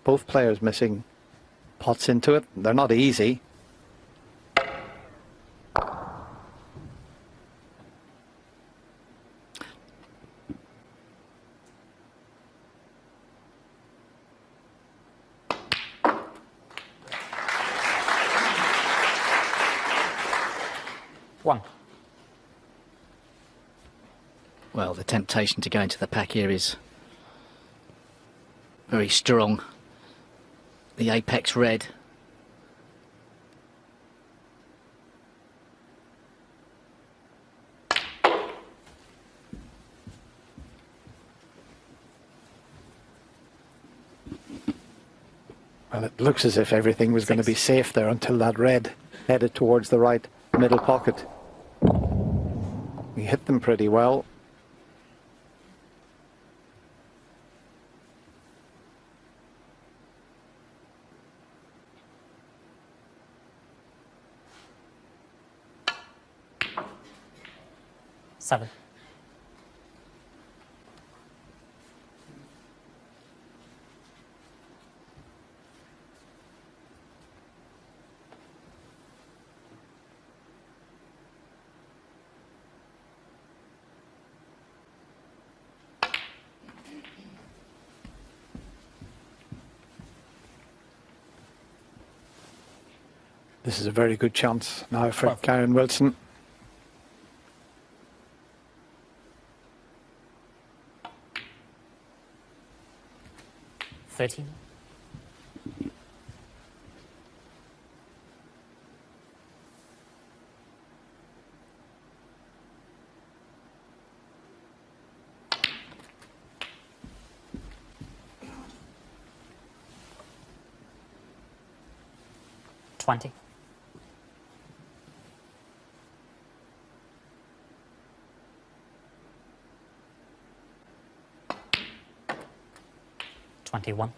both players missing pots into it. They're not easy. One. Well, the temptation to go into the pack here is very strong. The apex red. Well, it looks as if everything was going to be safe there until that red headed towards the right middle pocket. We hit them pretty well. Seven. This is a very good chance now for 12. Kyren Wilson. Thirteen. Twenty. 21.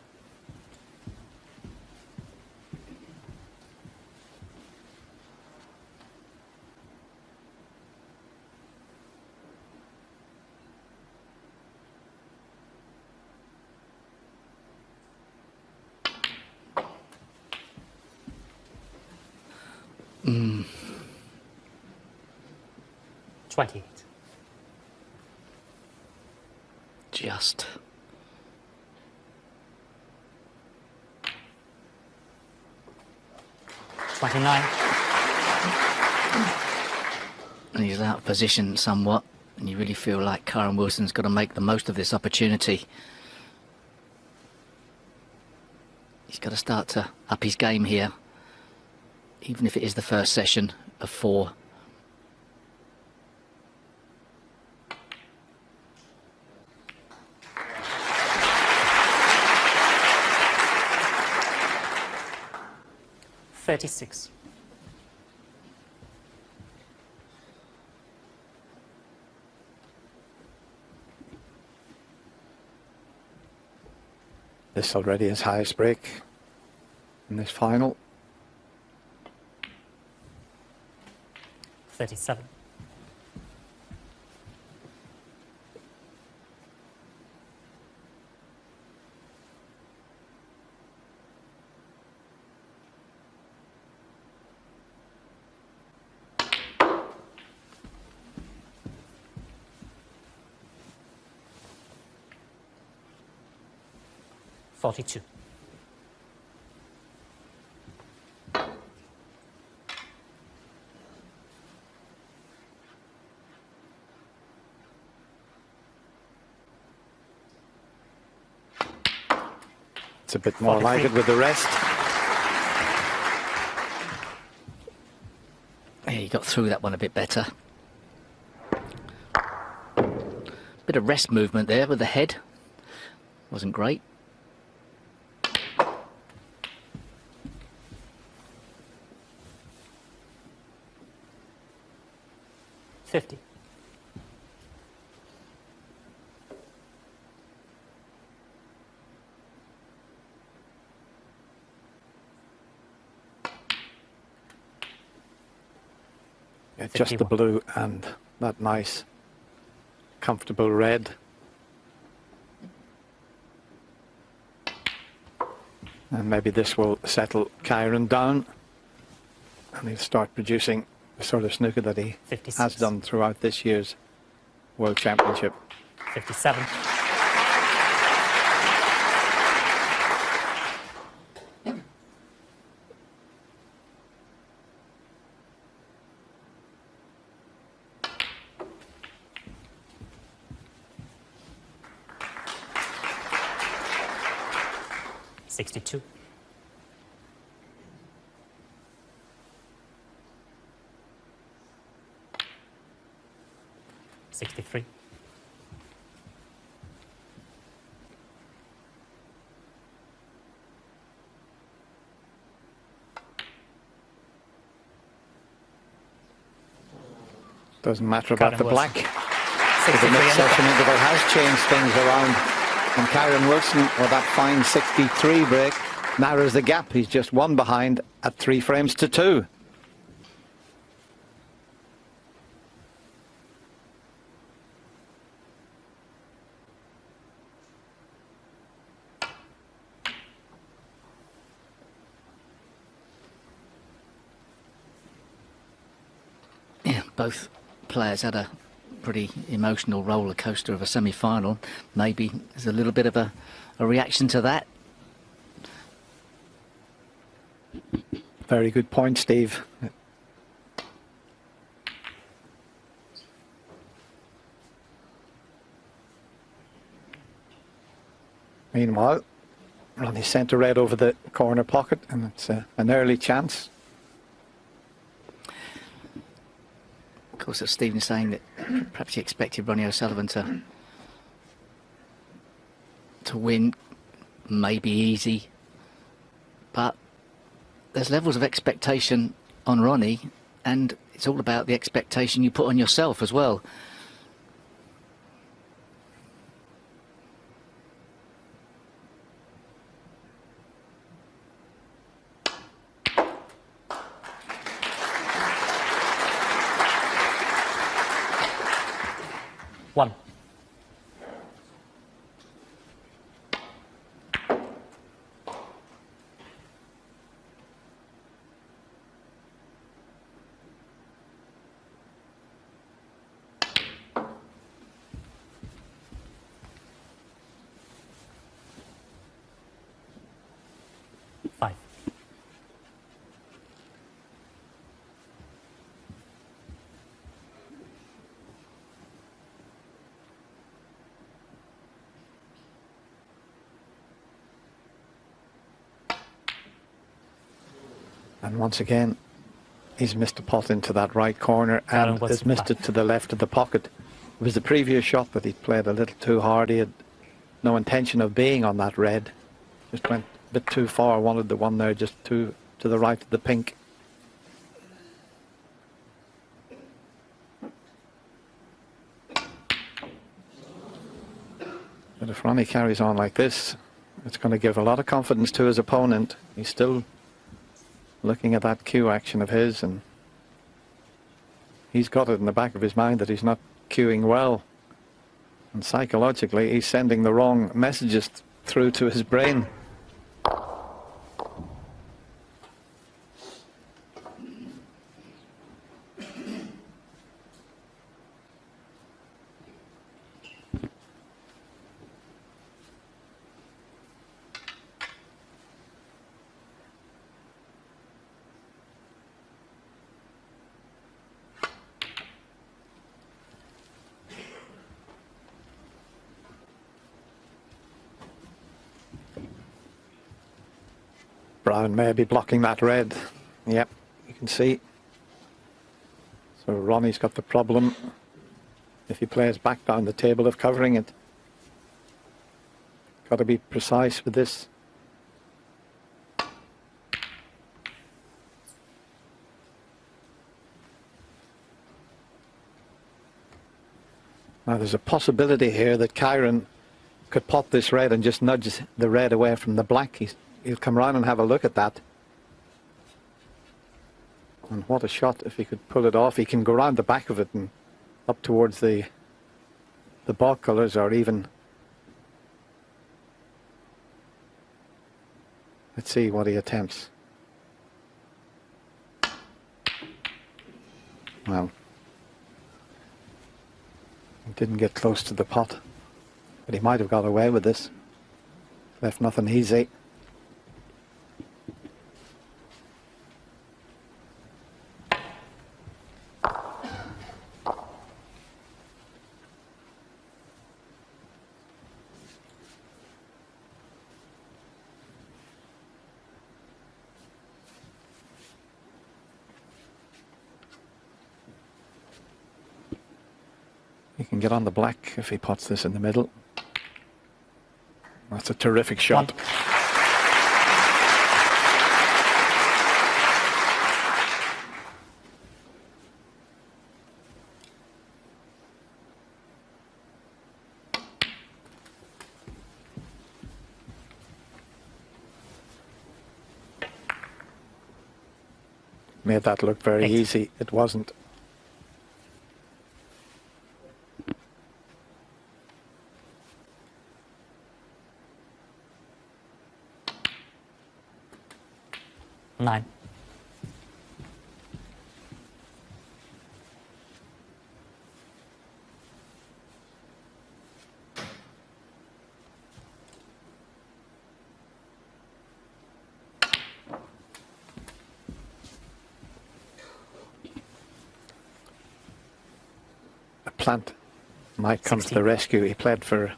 Mm. 28. Just. 29. And he's out of position somewhat, and you really feel like Kyren Wilson's got to make the most of this opportunity. He's got to start to up his game here, even if it is the first session of 4. $36. This already is highest break in this final. 37. $42. It's a bit more 43. like it with the rest. Yeah, he got through that one a bit better. Bit of rest movement there with the head. wasn't great. $50. Yeah, just the blue and that nice, comfortable red. And maybe this will settle Kyren down and he'll start producing the sort of snooker that he 56. has done throughout this year's World Championship. 57. $62. $63. Doesn't matter about the black. The 63 mid-session interval has changed things around. And Kyren Wilson, with that fine 63 break, narrows the gap. He's just one behind at 3 frames to 2. Yeah, both players had a pretty emotional roller coaster of a semi-final. Maybe there's a little bit of a reaction to that. Very good point, Steve. Meanwhile, Ronnie sent a red over the corner pocket, and it's an early chance. Of course, as Stephen's saying that perhaps he expected Ronnie O'Sullivan to win, maybe easy, but there's levels of expectation on Ronnie, and it's all about the expectation you put on yourself as well. One. Five. And once again, he's missed a pot into that right corner and has missed it to the left of the pocket. It was the previous shot that he played a little too hard. He had no intention of being on that red. Just went a bit too far, wanted the one there just to the right of the pink. But if Ronnie carries on like this, it's going to give a lot of confidence to his opponent. He's still looking at that cue action of his, and he's got it in the back of his mind that he's not cueing well, and psychologically he's sending the wrong messages through to his brain. Brown may be blocking that red. Yep, you can see. So Ronnie's got the problem, if he plays back down the table, of covering it. got to be precise with this. Now there's a possibility here that Kyren could pop this red and just nudge the red away from the black. He'll come round and have a look at that. And what a shot if he could pull it off. He can go round the back of it and up towards the ball colours, or even... Let's see what he attempts. Well, he didn't get close to the pot, but he might have got away with this. Left nothing easy. He can get on the black if he pots this in the middle. That's a terrific shot. Made that look very easy. It wasn't. Nine. Plant might come 16. to the rescue. He played for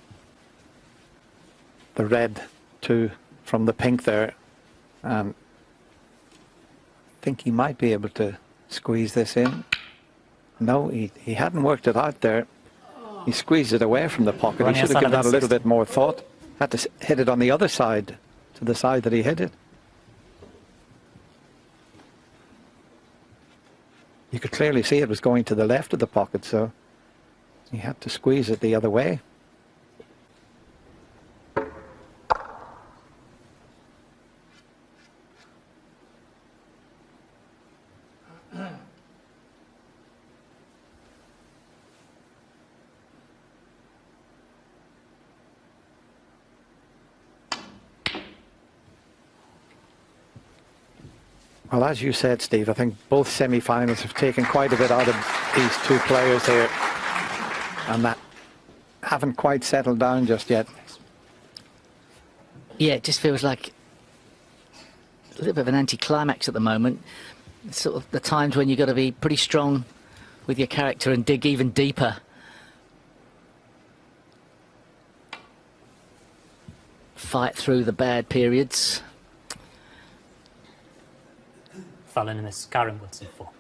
the red two from the pink there, and I think he might be able to squeeze this in. No, he hadn't worked it out there. He squeezed it away from the pocket. He should have given that a little bit more thought. Had to hit it on the other side, to the side that he hit it. You could clearly see it was going to the left of the pocket, so he had to squeeze it the other way. Well, as you said, Steve, I think both semi-finals have taken quite a bit out of these two players here, and that haven't quite settled down just yet. Yeah, it just feels like a little bit of an anticlimax at the moment. It's sort of the times when you've got to be pretty strong with your character and dig even deeper. Fight through the bad periods. Fallen in this Kyren Woodson 4.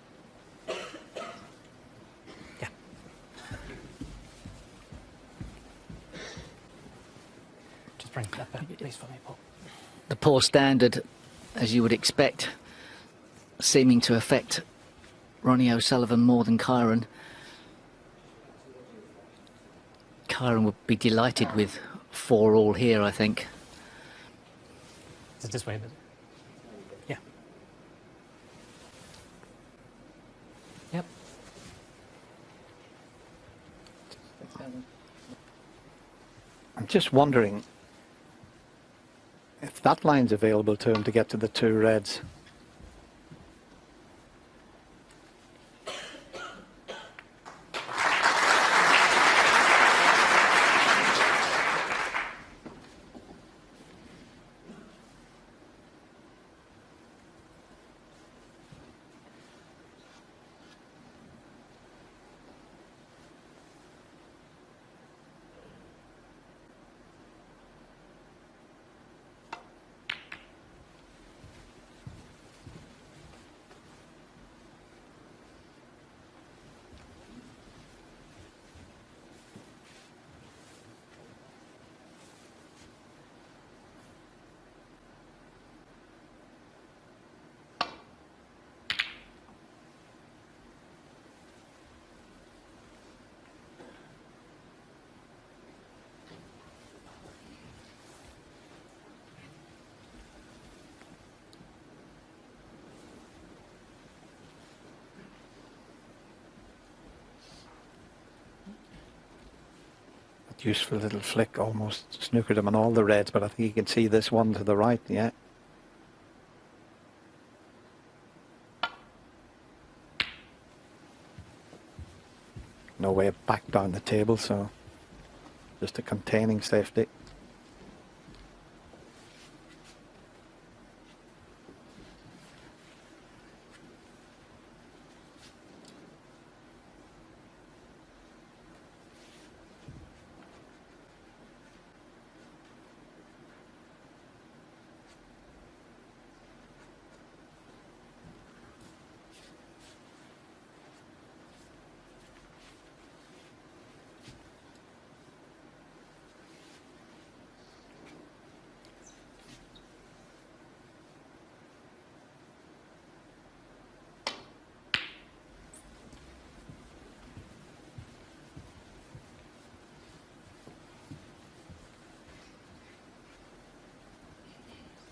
Yeah. Just bring that back, please, for me, Paul. The poor standard, as you would expect, seeming to affect Ronnie O'Sullivan more than Kyren. Kyren would be delighted with 4-all here, I think. Is it this way, but yeah. Yep. I'm just wondering if that line's available to him to get to the two reds. useful little flick, almost snookered him on all the reds, but I think you can see this one to the right, yeah. No way back down the table, so just a containing safety.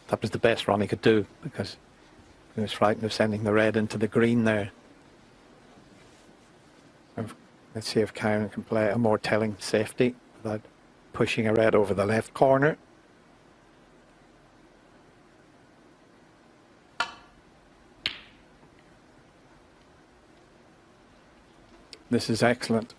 That was the best Ronnie could do, because he was frightened of sending the red into the green there. Let's see if Kyren can play a more telling safety without pushing a red over the left corner. This is excellent.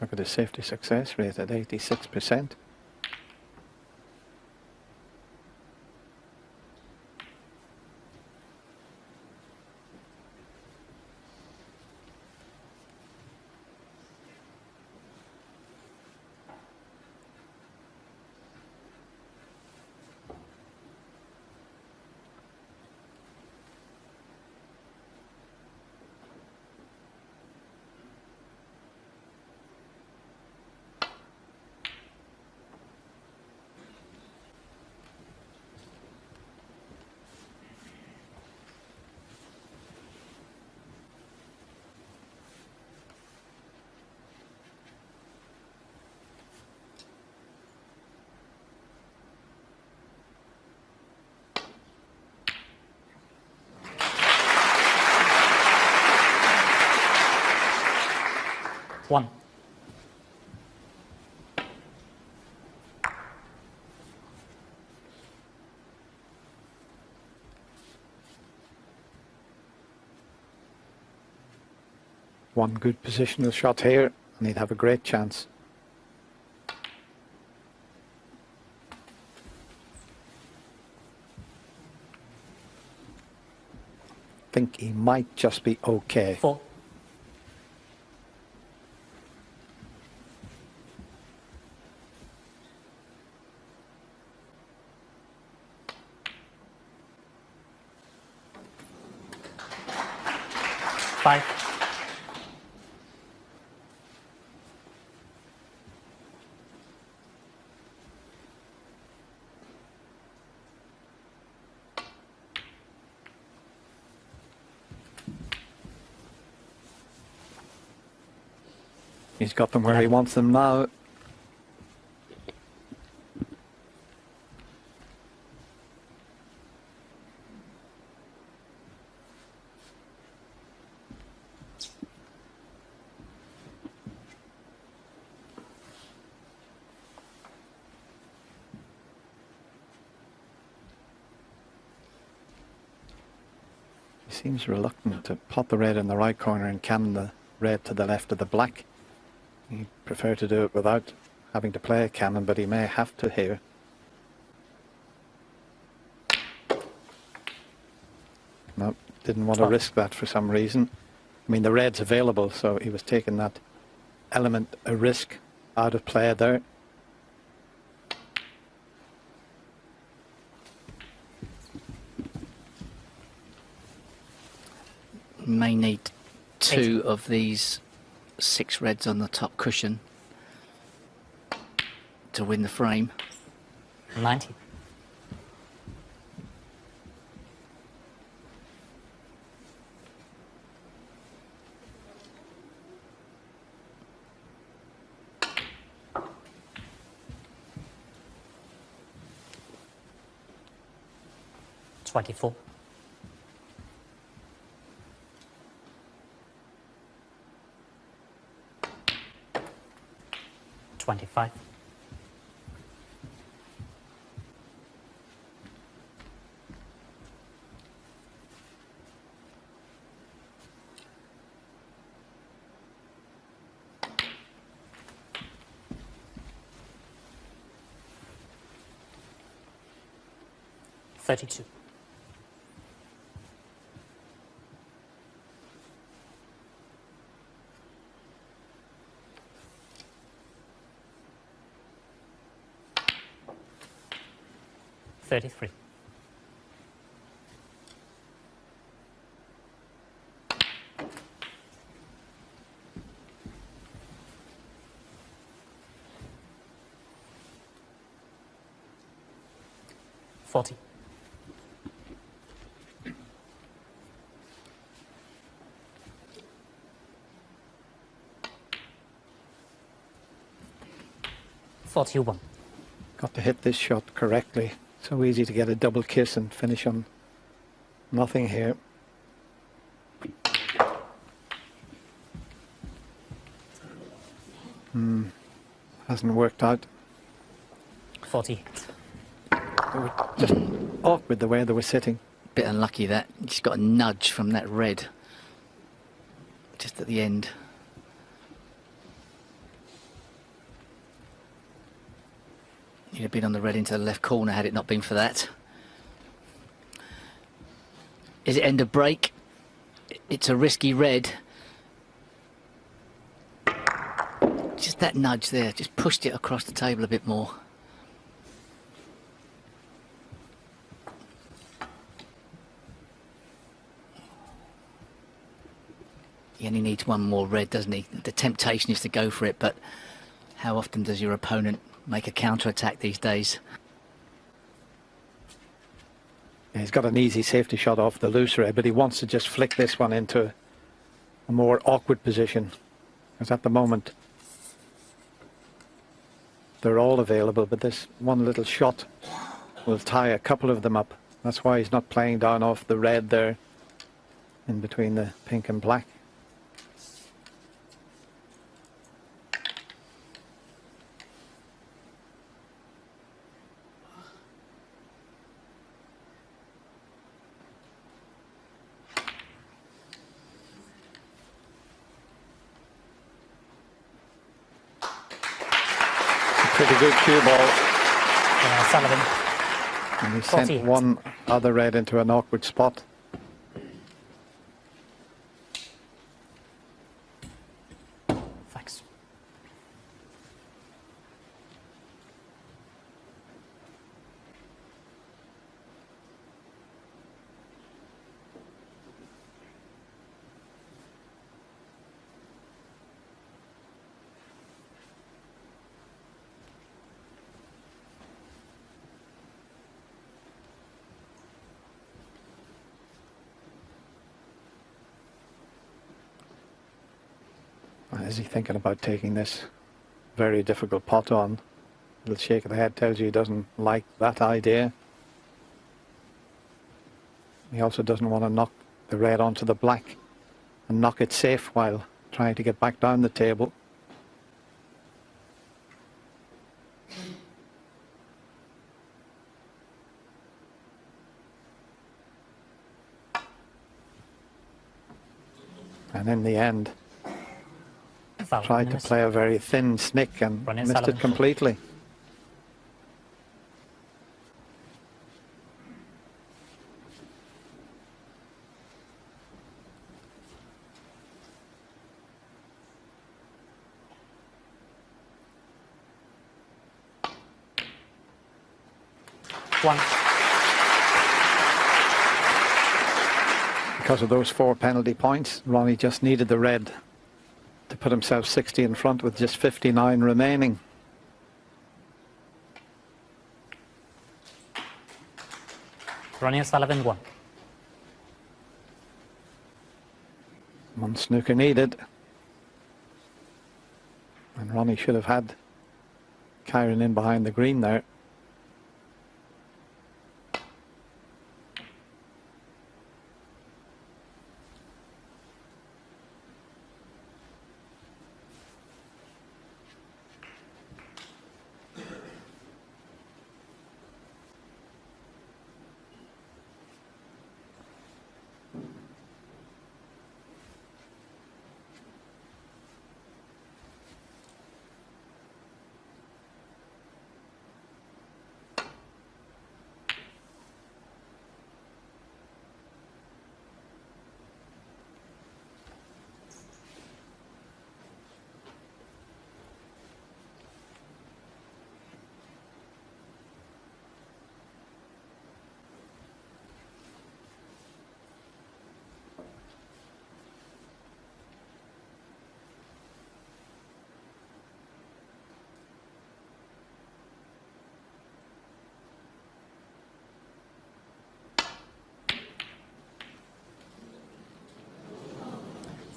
Look at his safety success rate at 86%. One. One good positional shot here, and he'd have a great chance. Think he might just be okay. Four. Five. He's got them where he wants them now. He seems reluctant to pot the red in the right corner and cannon the red to the left of the black. He'd prefer to do it without having to play a cannon, but he may have to here. No, didn't want to risk that for some reason. I mean, the red's available, so he was taking that element, a risk, out of play there. May need two of these 6 reds on the top cushion to win the frame. 90. 24. 25. 32. 33. 40. 41. Got to hit this shot correctly. So easy to get a double kiss and finish on nothing here. Hasn't worked out. 48. They were just awkward the way they were sitting. Bit unlucky that. Just got a nudge from that red. Just at the end. He'd have been on the red into the left corner had it not been for that. Is it end of break? It's a risky red. Just that nudge there, just pushed it across the table a bit more. He only needs one more red, doesn't he? The temptation is to go for it, but how often does your opponent make a counter-attack these days? Yeah, he's got an easy safety shot off the loose red, but he wants to just flick this one into a more awkward position. Because at the moment, they're all available, but this one little shot will tie a couple of them up. That's why he's not playing down off the red there in between the pink and black. Pretty good cue ball. Sullivan. And he 48. sent one other red into an awkward spot. Thanks. Is he thinking about taking this very difficult pot on? A little shake of the head tells you he doesn't like that idea. He also doesn't want to knock the red onto the black and knock it safe while trying to get back down the table. And in the end, tried to play a very thin snick and missed it completely. One. Because of those 4 penalty points, Ronnie just needed the red to put himself 60 in front with just 59 remaining. RonnieO'Sullivan 1. One snooker needed. And Ronnie should have had Kyren in behind the green there.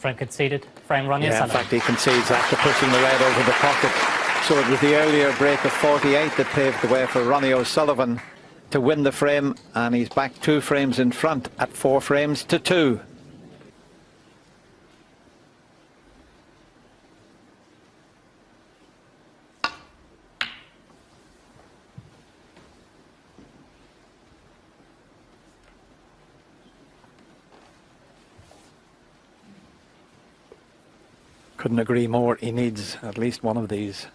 Frame conceded. Frame Ronnie Yeah, in O'Sullivan. fact, he concedes after pushing the red over the pocket. So it was the earlier break of 48 that paved the way for Ronnie O'Sullivan to win the frame, and he's back 2 frames in front at 4 frames to 2. Couldn't agree more. He needs at least one of these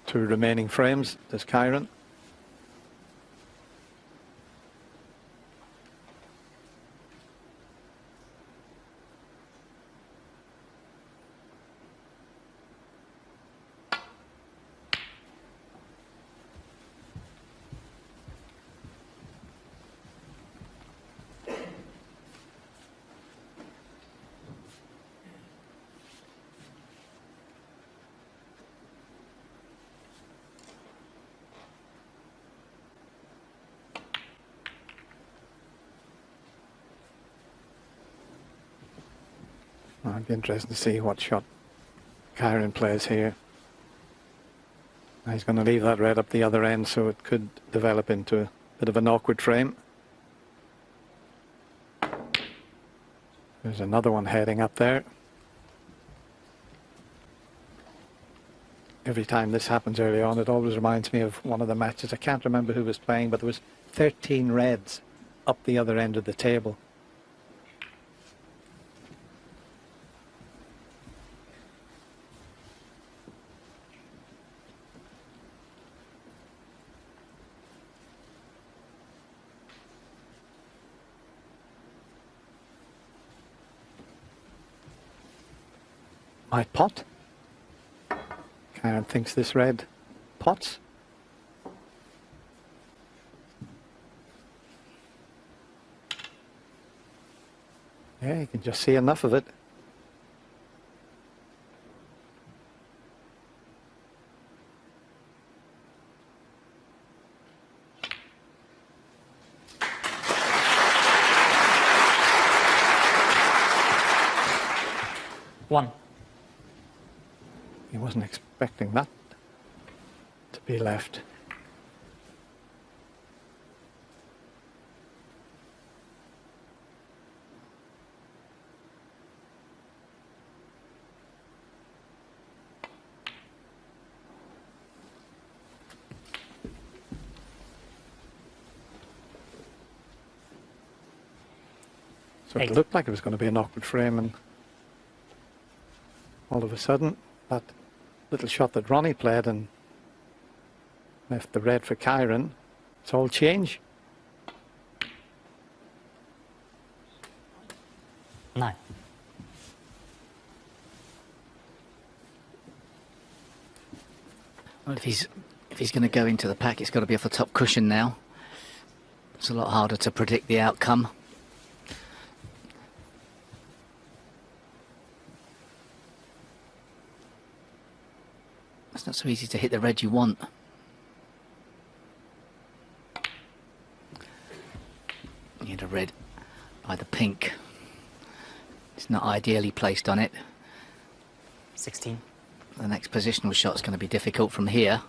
2 remaining frames. Does Kyren? It'd be interesting to see what shot Kyren plays here. He's going to leave that red up the other end, so it could develop into a bit of an awkward frame. There's another one heading up there. Every time this happens early on, it always reminds me of one of the matches. I can't remember who was playing, but there was 13 reds up the other end of the table. Might pot. Kyren thinks this red pots. Yeah, you can just see enough of it. One. He wasn't expecting that to be left. So it looked like it was going to be an awkward frame, and all of a sudden that little shot that Ronnie played and left the red for Kyren, it's all change. 9. Well, if he's going to go into the pack, it's got to be off the top cushion now. It's a lot harder to predict the outcome. It's not so easy to hit the red you want. You hit a red by the pink. It's not ideally placed on it. 16. The next positional shot is going to be difficult from here.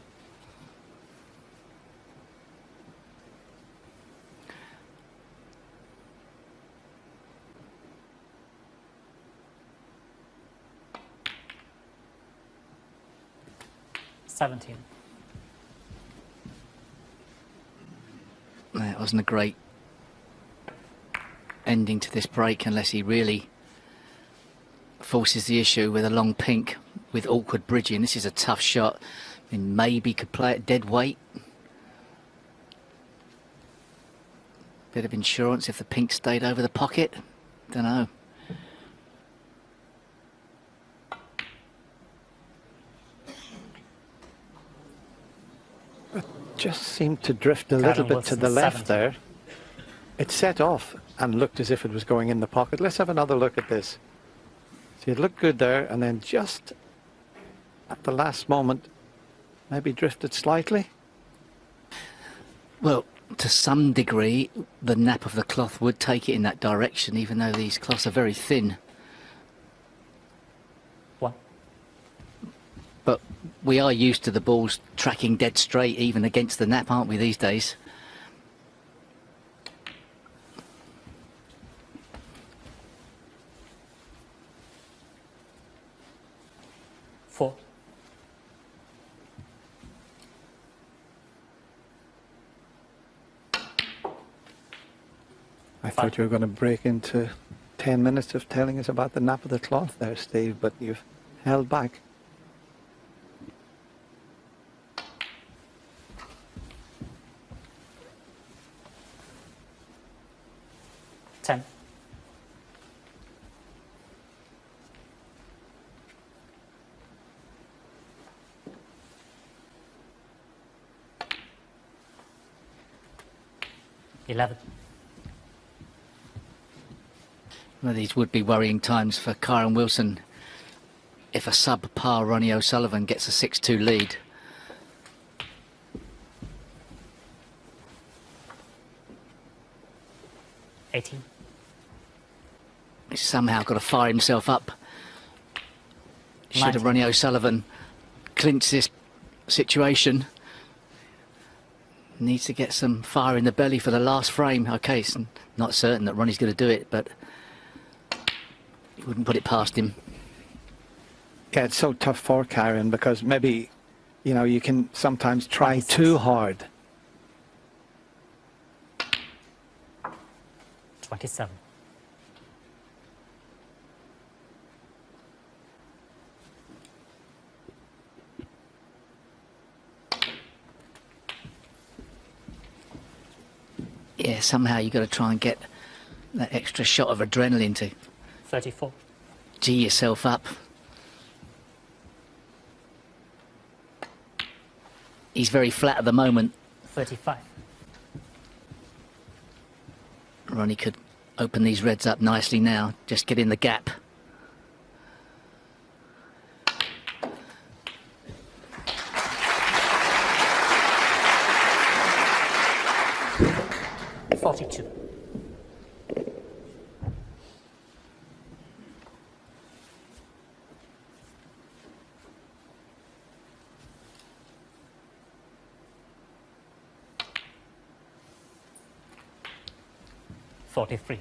It wasn't a great ending to this break unless he really forces the issue with a long pink with awkward bridging. This is a tough shot. I mean, maybe could play it dead weight. Bit of insurance if the pink stayed over the pocket. Don't know. Just seemed to drift a little bit to the left there. It set off and looked as if it was going in the pocket. Let's have another look at this. See, it looked good there, and then just at the last moment, maybe drifted slightly. Well, to some degree, the nap of the cloth would take it in that direction, even though these cloths are very thin. we are used to the balls tracking dead straight, even against the nap, aren't we, these days? Four. I thought you were going to break into 10 minutes of telling us about the nap of the cloth there, Steve, but you've held back. Ten. $11. One of these would be worrying times for Kyren Wilson if a subpar Ronnie O'Sullivan gets a 6-2 lead. $18. He's somehow got to fire himself up. Should have 19. Ronnie O'Sullivan clinched this situation. Needs to get some fire in the belly for the last frame. Okay, it's not certain that Ronnie's going to do it, but he wouldn't put it past him. Yeah, it's so tough for Kyren because maybe, you know, you can sometimes try 26. too hard. 27. Yeah, somehow you've got to try and get that extra shot of adrenaline to 34. G yourself up. He's very flat at the moment. 35. Ronnie could open these reds up nicely now. Just get in the gap. $42. $43.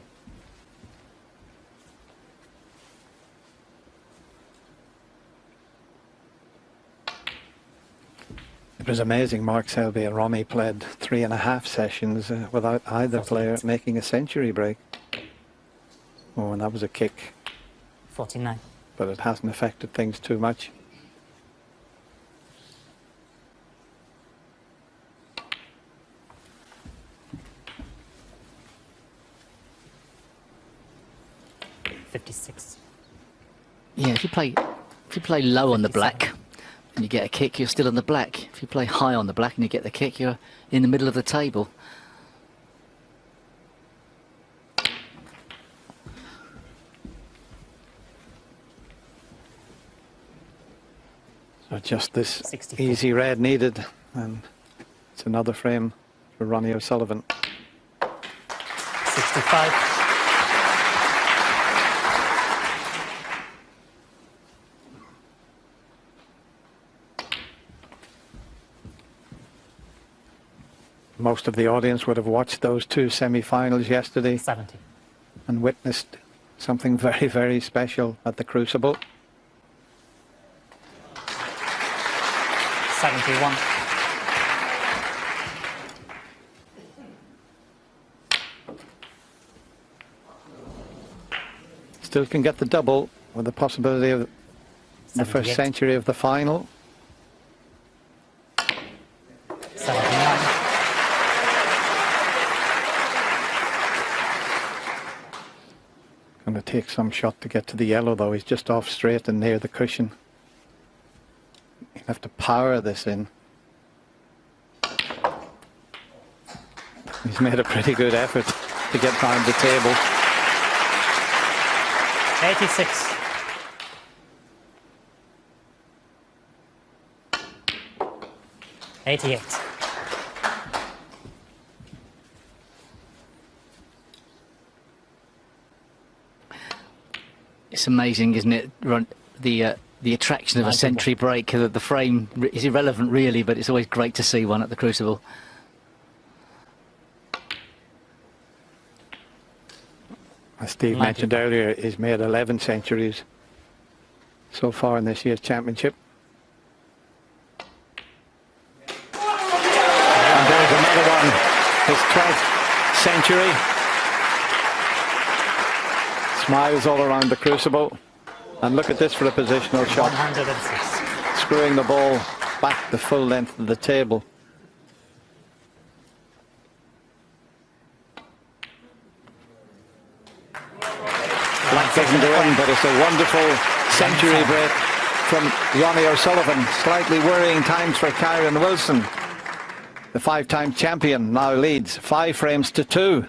It was amazing. Mark Selby and Ronnie played 3.5 sessions without either player making a century break. Oh, and that was a kick, 49. but it hasn't affected things too much. $56. Yeah, if you play low on the black and you get a kick, you're still on the black. If you play high on the black and you get the kick, you're in the middle of the table. So just this 64. easy red needed, and it's another frame for Ronnie O'Sullivan. 65. Most of the audience would have watched those two semi-finals yesterday 70. and witnessed something very, very special at the Crucible. 71. Still can get the double with the possibility of the first 78. century of the final. 79. Going to take some shot to get to the yellow, though. He's just off straight and near the cushion. He'll have to power this in. He's made a pretty good effort to get round the table. 86. $88. It's amazing, isn't it? the attraction of a 90 century break. The frame is irrelevant really, but it's always great to see one at the Crucible. As Steve mentioned earlier, he's made 11 centuries so far in this year's championship. And there's another one, his 12th century. Smiles all around the Crucible. And look at this for a positional shot. 106. Screwing the ball back the full length of the table. Black doesn't go in, but it's a wonderful century break from RonnieO'Sullivan. Slightly worrying times for Kyren Wilson. The 5-time champion now leads 5 frames to 2.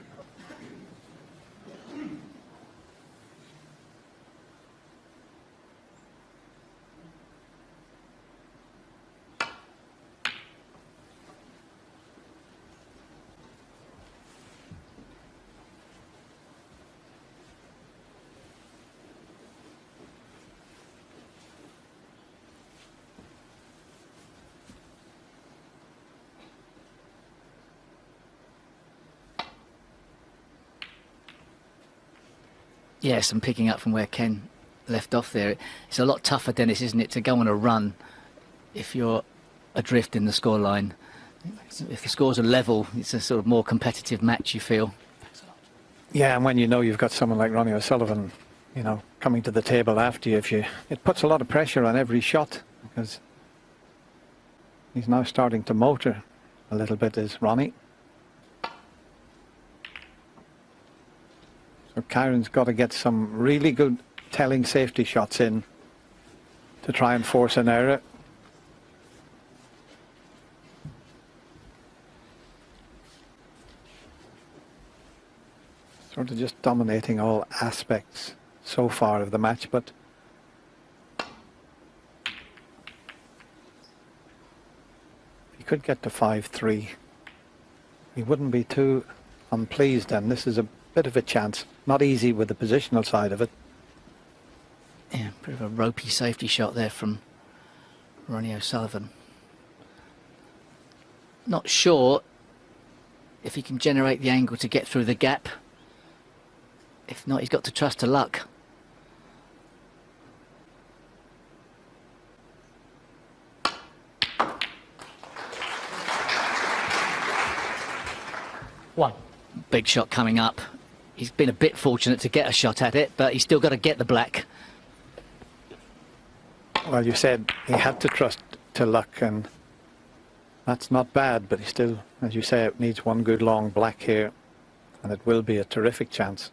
Yes, and picking up from where Ken left off there, it's a lot tougher, Dennis, isn't it, to go on a run if you're adrift in the scoreline. If the scores are level, it's a sort of more competitive match, you feel. Yeah, and when you know you've got someone like RonnieO'Sullivan, you know, coming to the table after you, it puts a lot of pressure on every shot, because he's now starting to motor a little bit, is Ronnie. So Kyren's got to get some really good telling safety shots in to try and force an error. Sort of just dominating all aspects so far of the match, but if he could get to 5-3, he wouldn't be too unpleased, and this is a bit of a chance. Not easy with the positional side of it. Yeah, bit of a ropey safety shot there from RonnieO'Sullivan. Not sure if he can generate the angle to get through the gap. If not, he's got to trust to luck. One. Big shot coming up. He's been a bit fortunate to get a shot at it, but he's still got to get the black. Well, you said he had to trust to luck, and that's not bad, but he still, as you say, it needs one good long black here, and it will be a terrific chance.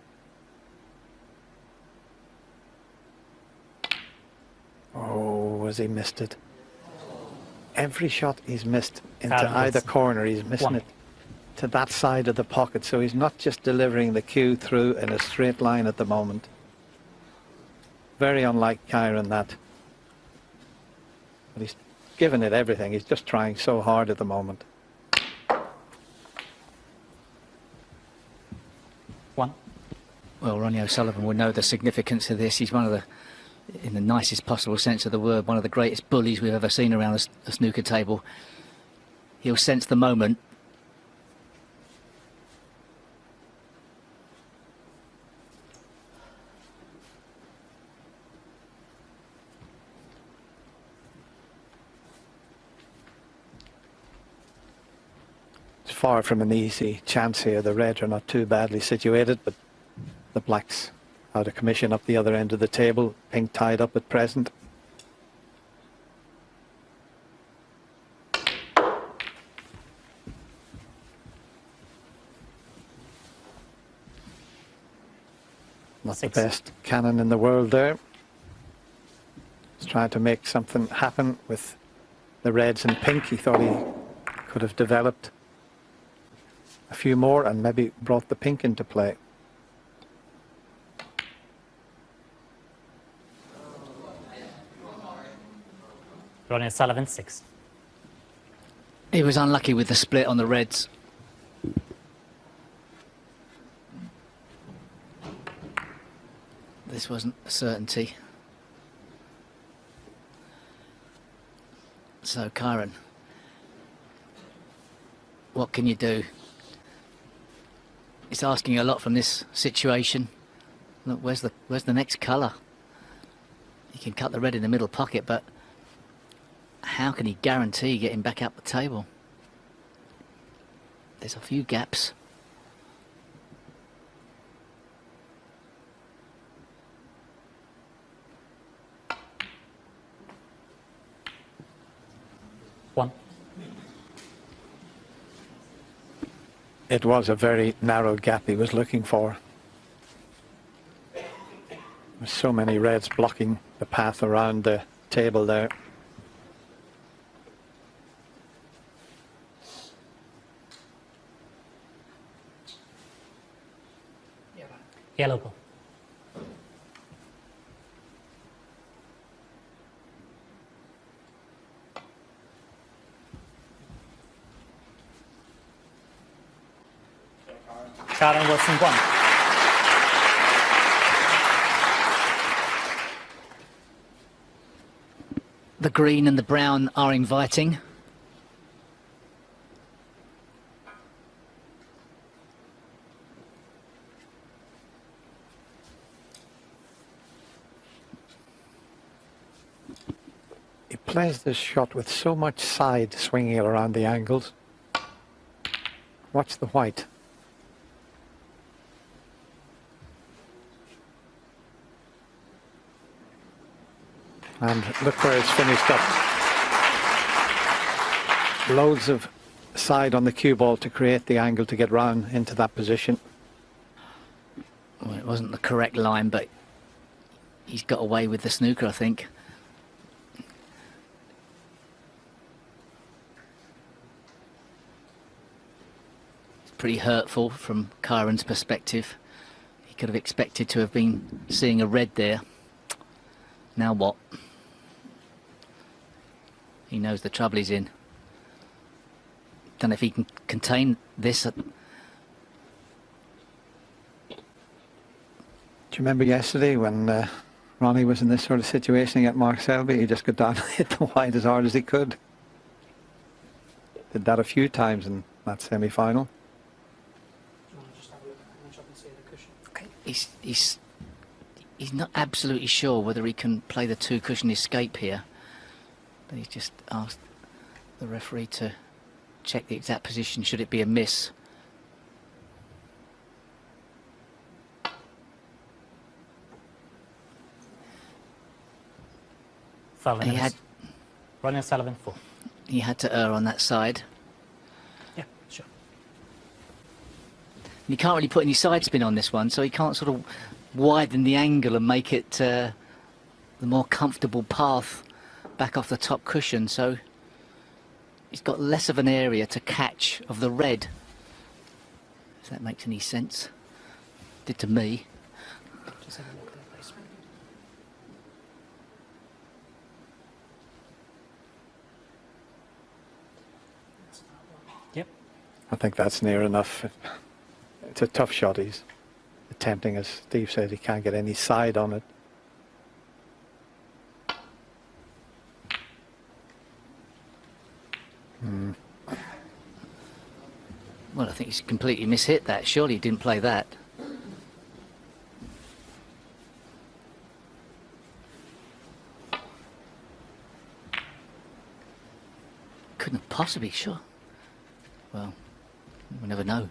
Oh, has he missed it? Every shot he's missed into either corner, he's missing it to that side of the pocket, so he's not just delivering the cue through in a straight line at the moment. Very unlike Kyren, that. But he's given it everything. He's just trying so hard at the moment. One. Well, RonnieO'Sullivan will know the significance of this. He's one of the, in the nicest possible sense of the word, one of the greatest bullies we've ever seen around a snooker table. He'll sense the moment. Far from an easy chance here. The Reds are not too badly situated, but the Blacks out of commission up the other end of the table. Pink tied up at present. Not the best cannon in the world there. He's trying to make something happen with the Reds and Pink. He thought he could have developed a few more and maybe brought the Pink into play. RonnieO'Sullivan 6. He was unlucky with the split on the Reds. This wasn't a certainty. So, Kyren, what can you do? It's asking a lot from this situation. Look, where's the next colour? He can cut the red in the middle pocket, but how can he guarantee getting back up the table? There's a few gaps. One. It was a very narrow gap he was looking for. There's so many reds blocking the path around the table there. Yellow ball. Kyren was in one. The green and the brown are inviting. He plays this shot with so much side swinging around the angles. Watch the white. And look where it's finished up. Loads of side on the cue ball to create the angle to get round into that position. Well, it wasn't the correct line, but he's got away with the snooker, I think. It's pretty hurtful from Kyren's perspective. He could have expected to have been seeing a red there. Now what? He knows the trouble he's in. Don't know if he can contain this. Do you remember yesterday when Ronnie was in this sort of situation at Mark Selby? He just got down and hit the white as hard as he could. Did that a few times in that semi-final. Okay. He's not absolutely sure whether he can play the two cushion escape here. But he's just asked the referee to check the exact position should it be a miss. Sullivan. He had RonnieO'Sullivan 4. he had to err on that side. Yeah, sure. And he can't really put any side spin on this one, so he can't sort of widen the angle and make it the more comfortable path back off the top cushion, so he's got less of an area to catch of the red, if that makes any sense. Did to me. Just have a look there, please. Yep. I think that's near enough. It's a tough shot. He's attempting, as Steve said, he can't get any side on it. Well, I think he's completely mishit that. Surely he didn't play that. Couldn't have possibly, sure. Well, we'll never know.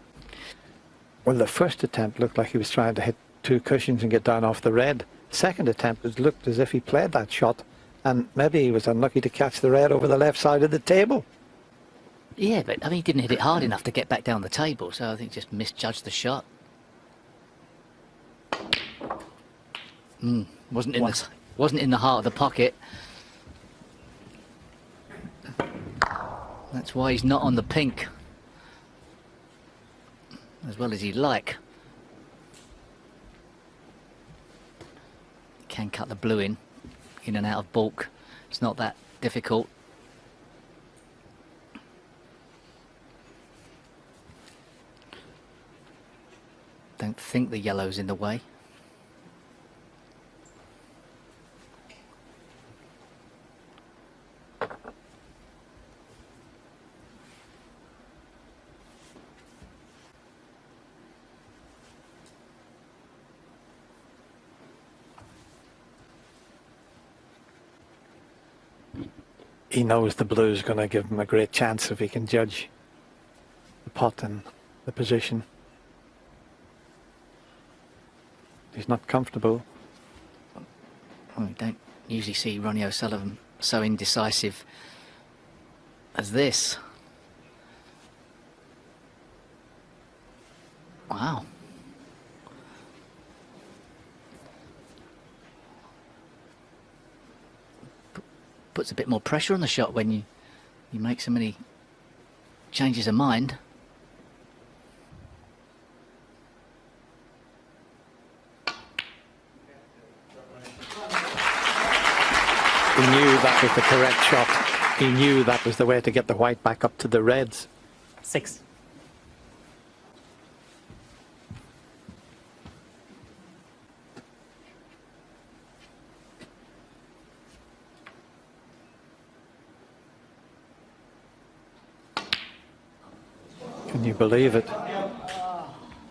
Well, the first attempt looked like he was trying to hit two cushions and get down off the red. Second attempt, it looked as if he played that shot, and maybe he was unlucky to catch the red over the left side of the table. Yeah, but I mean, he didn't hit it hard enough to get back down the table, so I think just misjudged the shot. Wasn't in the heart of the pocket. That's why he's not on the pink as well as he'd like. He can cut the blue in and out of baulk. It's not that difficult. Don't think the yellow's in the way. he knows the blue's going to give him a great chance if he can judge the pot and the position. He's not comfortable. Well, we don't usually see Ronnie O'Sullivan so indecisive as this. Wow. Puts a bit more pressure on the shot when you make so many changes of mind. He knew that was the correct shot. He knew that was the way to get the white back up to the reds. 6. Can you believe it?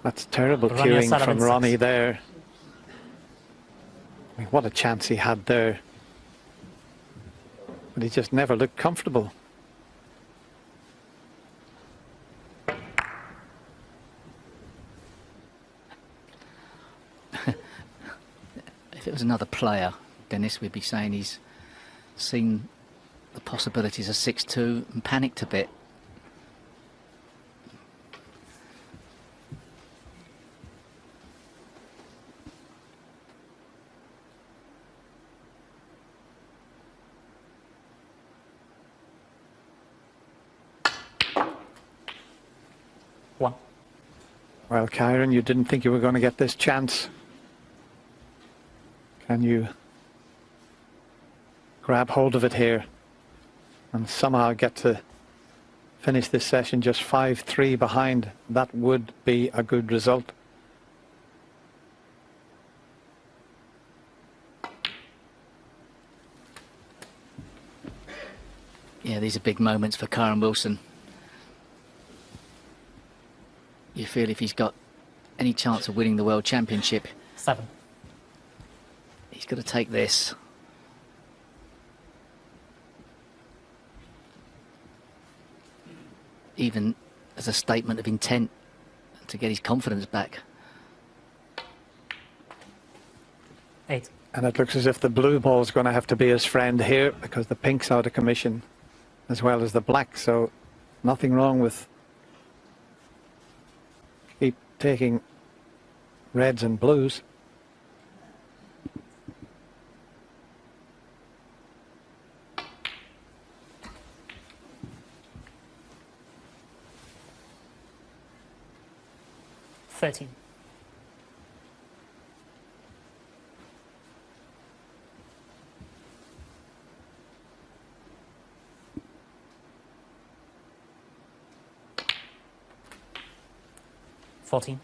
That's terrible Ronnie cueing O'Sullivan from Ronnie 6. there. I mean, what a chance he had there. But he just never looked comfortable. If it was another player, Dennis, we'd be saying he's seen the possibilities of 6-2 and panicked a bit. Well, Kyren, you didn't think you were going to get this chance. Can you grab hold of it here and somehow get to finish this session just 5-3 behind? That would be a good result. Yeah, these are big moments for Kyren Wilson. You feel if he's got any chance of winning the World Championship, 7. he's got to take this. Even as a statement of intent to get his confidence back. 8. And it looks as if the blue ball is going to have to be his friend here because the pink's out of commission as well as the black. So nothing wrong with keep taking reds and blues. $13. $14.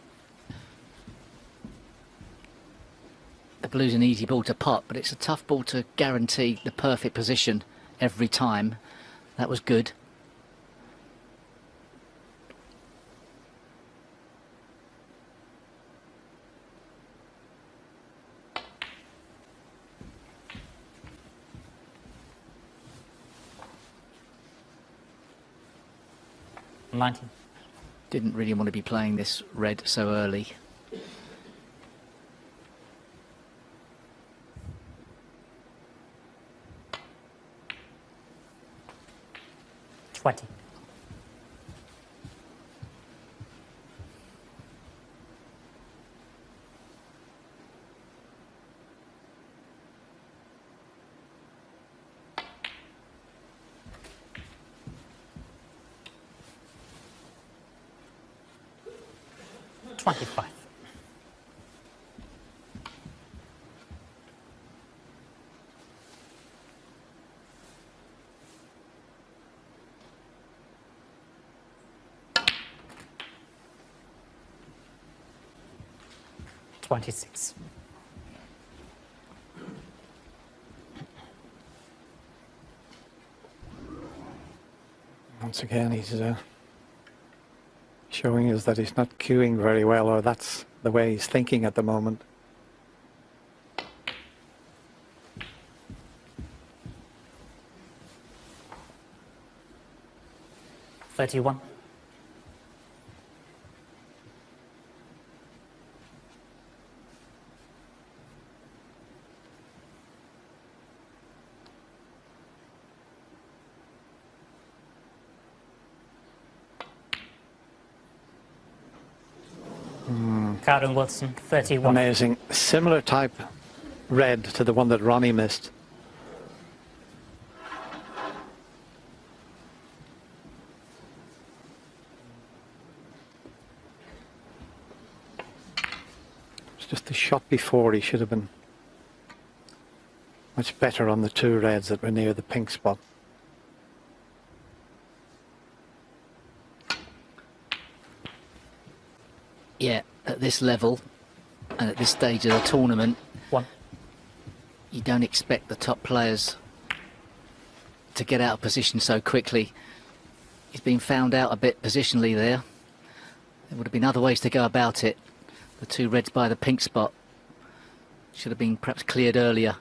The blue's an easy ball to pot, but it's a tough ball to guarantee the perfect position every time. That was good. $19. Didn't really want to be playing this red so early. $20. $25. $26. Once again, he's showing us that he's not cueing very well, or that's the way he's thinking at the moment. 31. Kyren Wilson, 31. Amazing. Similar type red to the one that Ronnie missed. It's just the shot before, he should have been much better on the two reds that were near the pink spot. Yeah, at this level and at this stage of the tournament, 1. you don't expect the top players to get out of position so quickly. He's been found out a bit positionally there. There would have been other ways to go about it. The two reds by the pink spot should have been perhaps cleared earlier.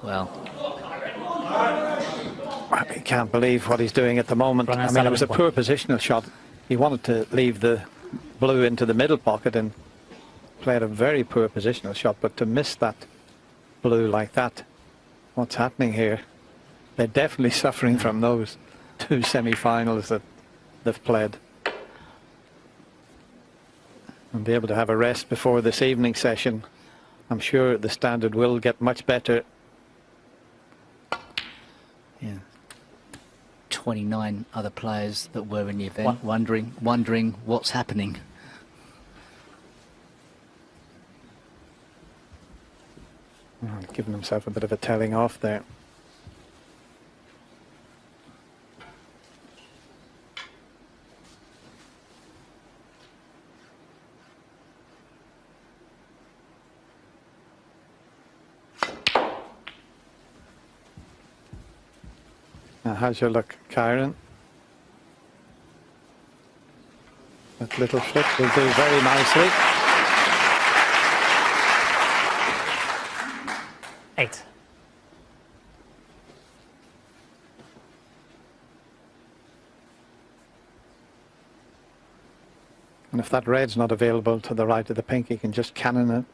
Well, I can't believe what he's doing at the moment. I mean, it was a poor positional shot. He wanted to leave the blue into the middle pocket and played a very poor positional shot, but to miss that blue like that, what's happening here? They're definitely suffering from those two semi-finals that they've played. And be able to have a rest before this evening session. I'm sure the standard will get much better. yeah. 29 other players that were in the event wondering what's happening. Giving himself a bit of a telling off there. Now, how's your luck, Kyren? That little flip will do very nicely. 8. And if that red's not available to the right of the pink, he can just cannon it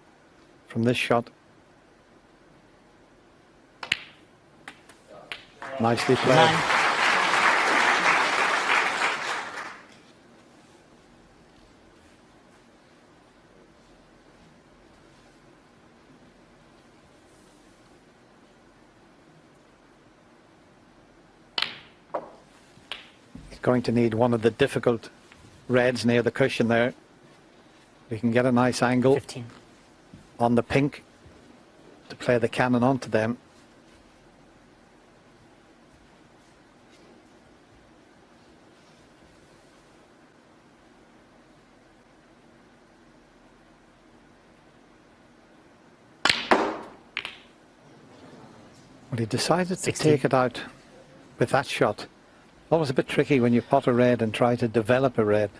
from this shot. Nicely played. 9. He's going to need one of the difficult reds near the cushion there. We can get a nice angle 15. on the pink to play the cannon onto them. Well, he decided to 16. take it out with that shot. Always a bit tricky when you pot a red and try to develop a red.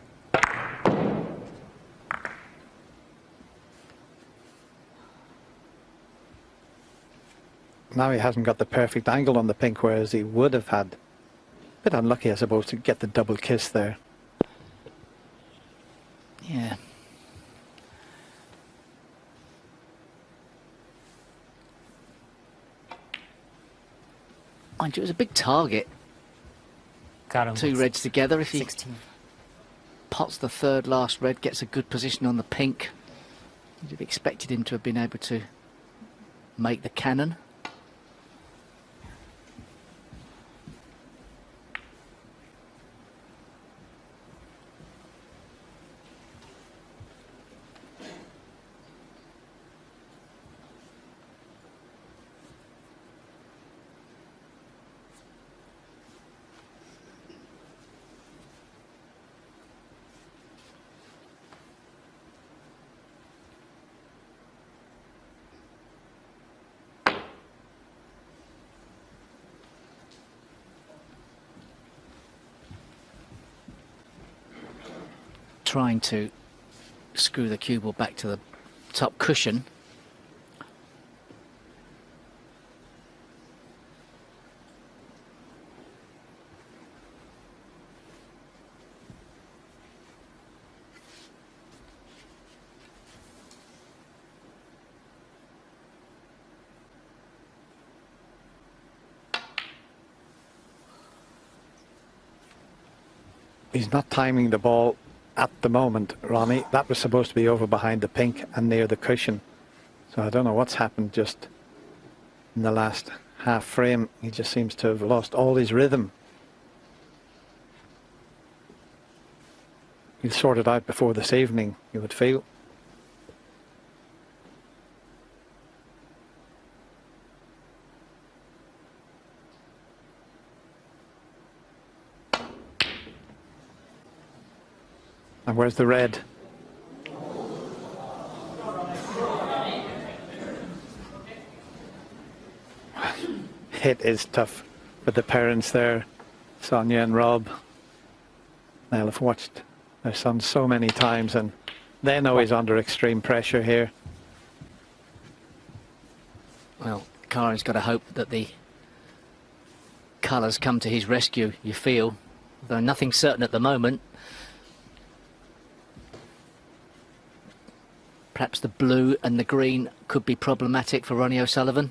Now he hasn't got the perfect angle on the pink, whereas he would have had. A bit unlucky, I suppose, to get the double kiss there. Yeah. Mind you, it was a big target. Kyren Two Wilson, reds together. If he 16. pots the third last red, gets a good position on the pink, you'd have expected him to have been able to make the cannon. Trying to screw the cue ball back to the top cushion. He's not timing the ball at the moment, Ronnie. That was supposed to be over behind the pink and near the cushion. So I don't know what's happened just in the last half frame. He just seems to have lost all his rhythm. He'll sort it out before this evening, you would feel. And where's the red? Hit is tough for the parents there, Sonia and Rob. They'll have watched their son so many times and they know he's under extreme pressure here. Well, Kyren's got to hope that the colours come to his rescue, you feel, though nothing's certain at the moment. Perhaps the blue and the green could be problematic for Ronnie O'Sullivan.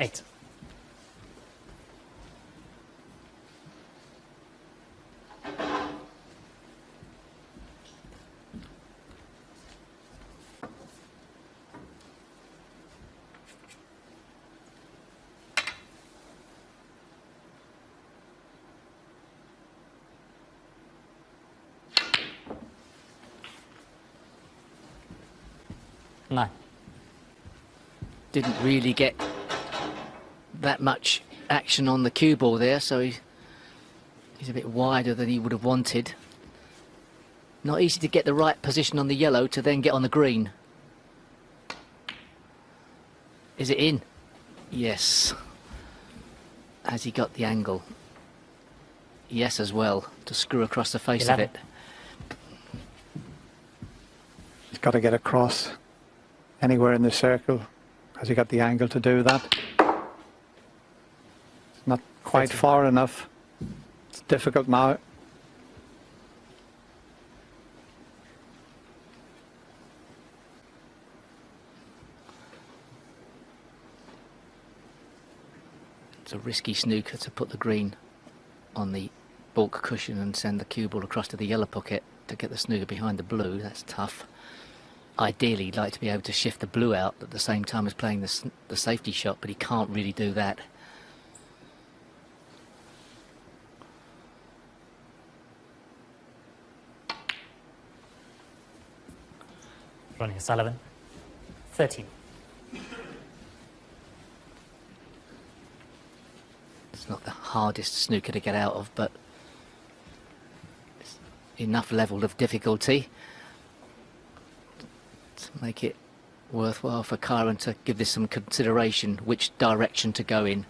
Eight. Nine. Didn't really get that much action on the cue ball there, so he's a bit wider than he would have wanted. Not easy to get the right position on the yellow to then get on the green. Is it in? Yes. Has he got the angle? Yes, as well, to screw across the face 11. of it. He's got to get across anywhere in the circle. Has he got the angle to do that? It's not quite 13. far enough. It's difficult now. It's a risky snooker to put the green on the balk cushion and send the cue ball across to the yellow pocket to get the snooker behind the blue. That's tough. Ideally, he'd like to be able to shift the blue out at the same time as playing the safety shot, but he can't really do that. Ronnie O'Sullivan. 13. It's not the hardest snooker to get out of, but it's enough level of difficulty to make it worthwhile for Kyren to give this some consideration, which direction to go in,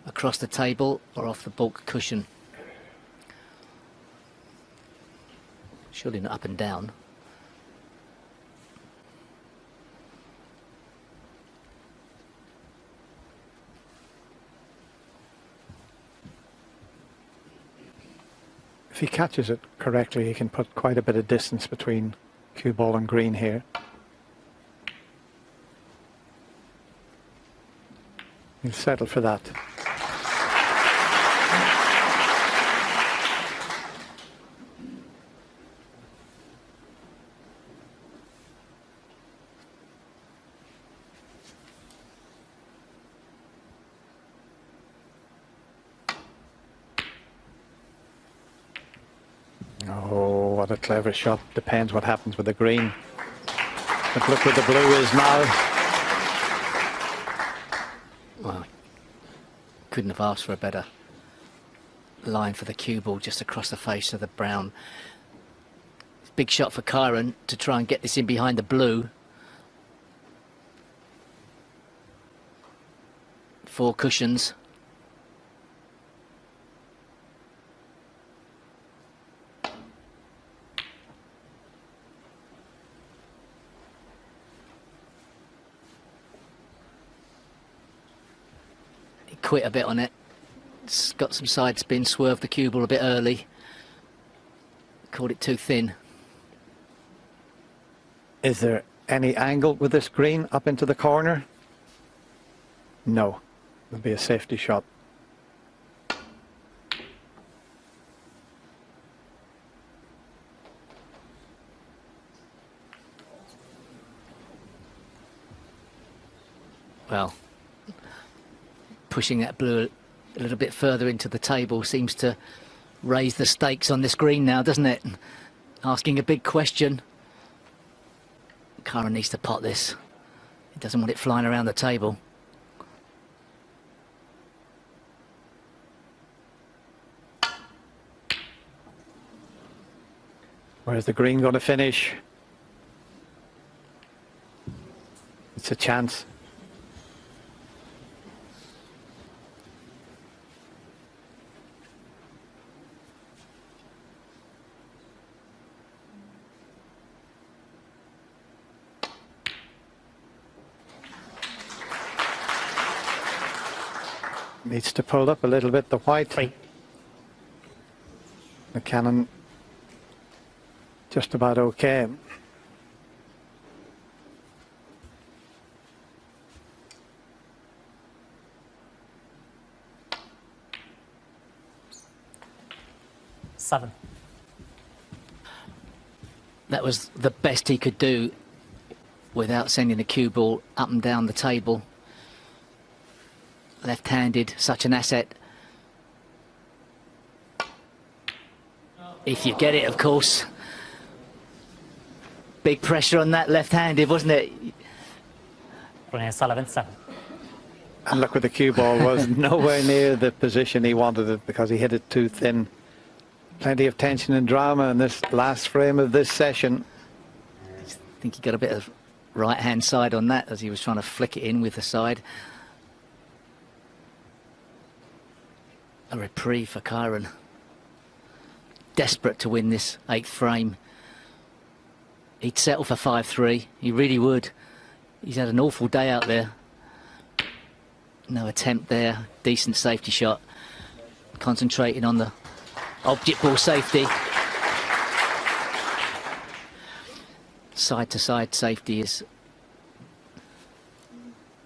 across the table or off the balk cushion. Surely not up and down. If he catches it correctly, he can put quite a bit of distance between cue ball and green here. He'll settle for that. Oh, what a clever shot. Depends what happens with the green. But look where the blue is now. Well, couldn't have asked for a better line for the cue ball just across the face of the brown. Big shot for Kyren to try and get this in behind the blue. 4 cushions. Quit a bit on it. It's got some side spin, swerved the cue ball a bit early. Caught it too thin. Is there any angle with this green up into the corner? No. It'll be a safety shot. Well, pushing that blue a little bit further into the table seems to raise the stakes on this green now, doesn't it? Asking a big question. Kyren needs to pot this. He doesn't want it flying around the table. Where's the green going to finish? It's a chance. Needs to pull up a little bit, the white. Three. The cannon just about okay. Seven. That was the best he could do without sending the cue ball up and down the table. Left-handed, such an asset. If you get it, of course. Big pressure on that left-handed, wasn't it? RonnieO'Sullivan, 7. And look where the cue ball was. Nowhere near the position he wanted it because he hit it too thin. Plenty of tension and drama in this last frame of this session. I think he got a bit of right-hand side on that as he was trying to flick it in with the side. A reprieve for Kyren. Desperate to win this 8th frame. He'd settle for 5-3. He really would. He's had an awful day out there. No attempt there. Decent safety shot. Concentrating on the object ball safety. Side to side safety is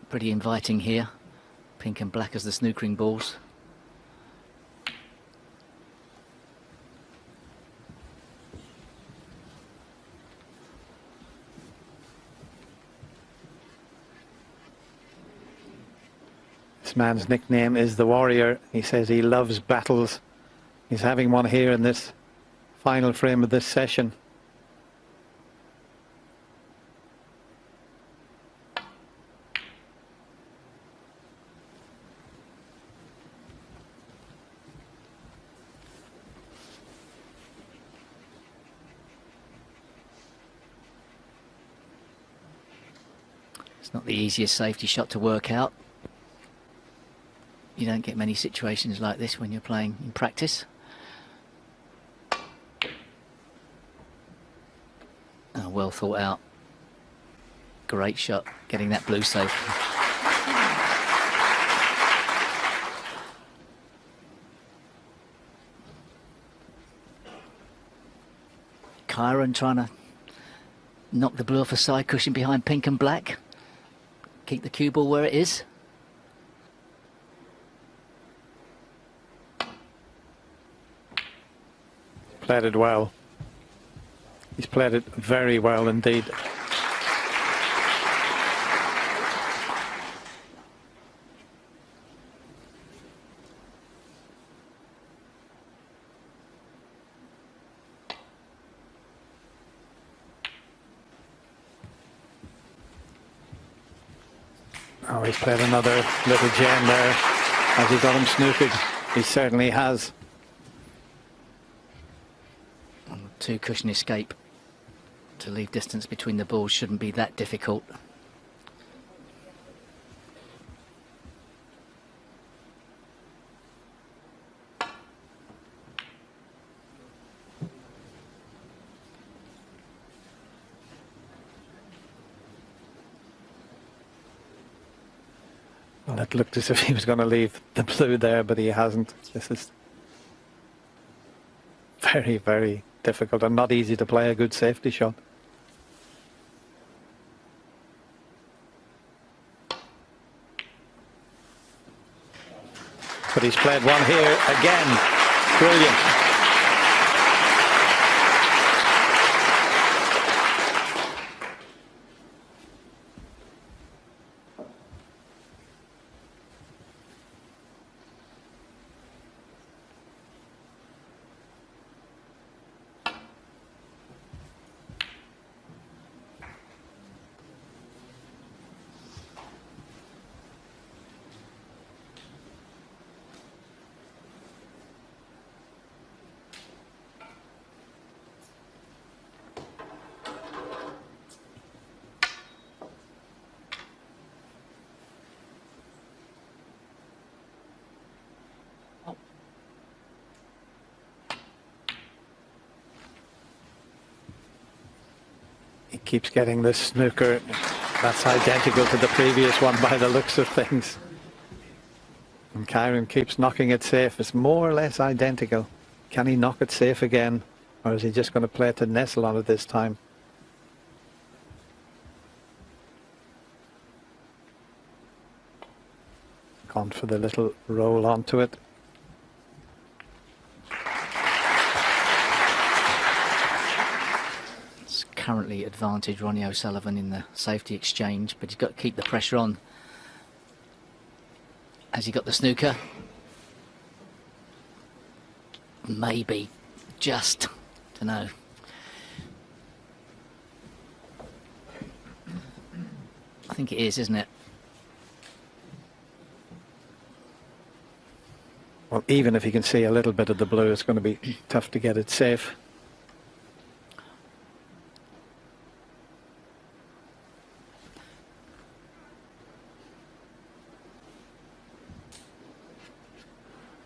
pretty inviting here. Pink and black as the snookering balls. This man's nickname is the Warrior. He says he loves battles. He's having one here in this final frame of this session. It's not the easiest safety shot to work out. You don't get many situations like this when you're playing in practice. Oh, well thought out. Great shot, getting that blue safe. Kyren trying to knock the blue off a side cushion behind pink and black. Keep the cue ball where it is. Played it well. He's played it very well indeed. Oh, he's played another little gem there as he got him snookered. He certainly has. Two cushion escape to leave distance between the balls shouldn't be that difficult. Well, it looked as if he was going to leave the blue there, but he hasn't. This is very, very difficult and not easy to play a good safety shot. but he's played one here again. Brilliant. He keeps getting this snooker that's identical to the previous one by the looks of things. And Kyren keeps knocking it safe. It's more or less identical. Can he knock it safe again? Or is he just going to play to nestle on it this time? Gone for the little roll onto it. Currently advantage Ronnie O'Sullivan in the safety exchange, but he's got to keep the pressure on. Has he got the snooker? Maybe. Just. Don't know. I think it is, isn't it? Well, even if he can see a little bit of the blue, it's going to be tough to get it safe.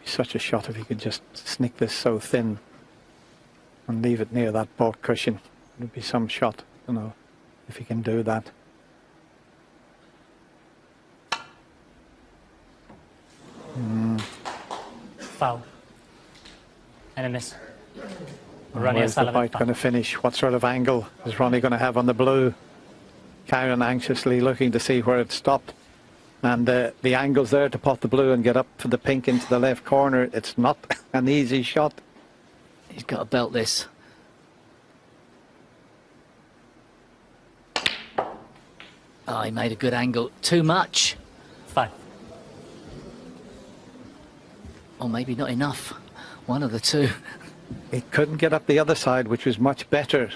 Such a shot if he could just sneak this so thin and leave it near that baulk cushion. It would be some shot, you know, if he can do that. Foul. And a miss. Ronnie Where's the white going to finish? What sort of angle is Ronnie going to have on the blue? Kyren anxiously looking to see where it stopped. And the angle's there to pot the blue and get up for the pink into the left corner. It's not an easy shot. He's got to belt this. Oh, he made a good angle. Too much. 5. Or maybe not enough. One of the two. He couldn't get up the other side, which was much better.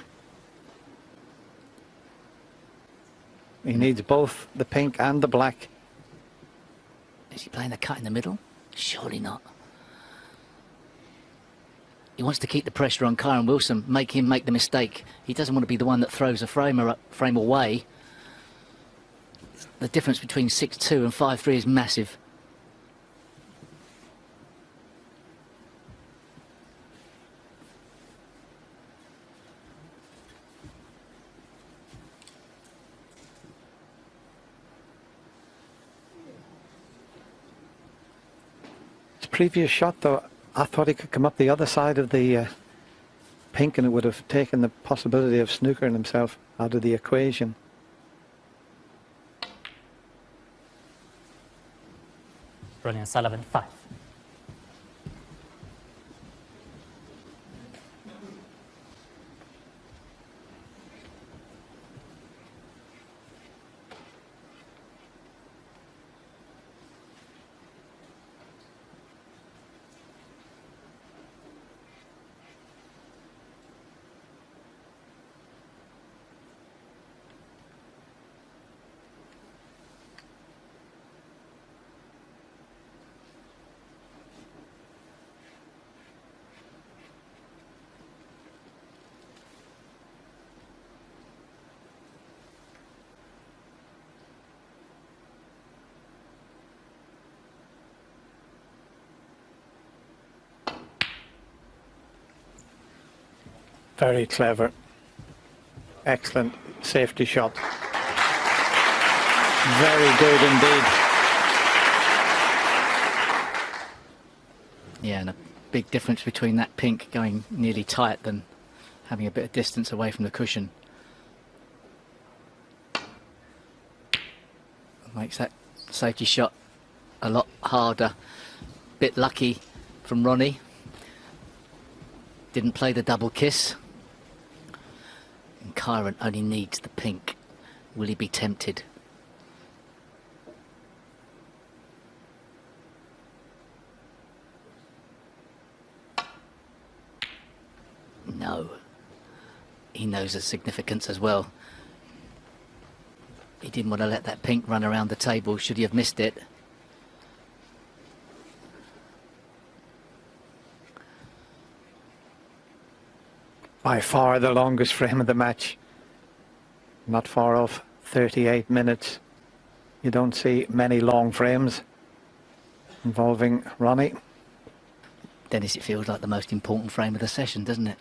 He needs both the pink and the black. Is he playing the cut in the middle? Surely not. He wants to keep the pressure on Kyren Wilson, make him make the mistake. He doesn't want to be the one that throws a frame away. The difference between 6-2 and 5-3 is massive. Previous shot though, I thought he could come up the other side of the pink and it would have taken the possibility of snookering himself out of the equation. Ronnie O'Sullivan, 5. Very clever. Excellent safety shot. Very good indeed. Yeah, and a big difference between that pink going nearly tight than having a bit of distance away from the cushion. Makes that safety shot a lot harder. bit lucky from Ronnie. Didn't play the double kiss. And Kyren only needs the pink. Will he be tempted? No. He knows the significance as well. He didn't want to let that pink run around the table should he have missed it. By far the longest frame of the match. Not far off 38 minutes. You don't see many long frames involving Ronnie. Dennis, it feels like the most important frame of the session, doesn't it?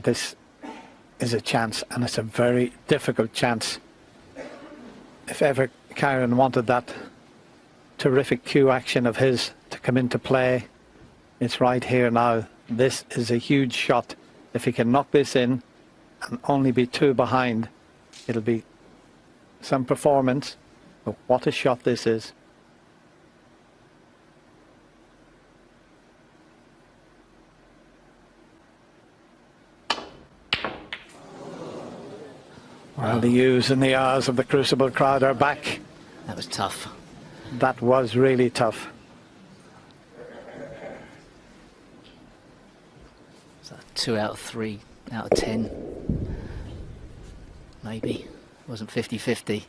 This is a chance, and it's a very difficult chance. If ever Kyren wanted that terrific cue action of his to come into play, it's right here now. This is a huge shot. If he can knock this in and only be 2 behind, it'll be some performance. But what a shot this is. Well, the oohs and the ahs of the Crucible crowd are back. That was tough. That was really tough. So 2 out of 3 out of 10. Maybe. It wasn't 50-50.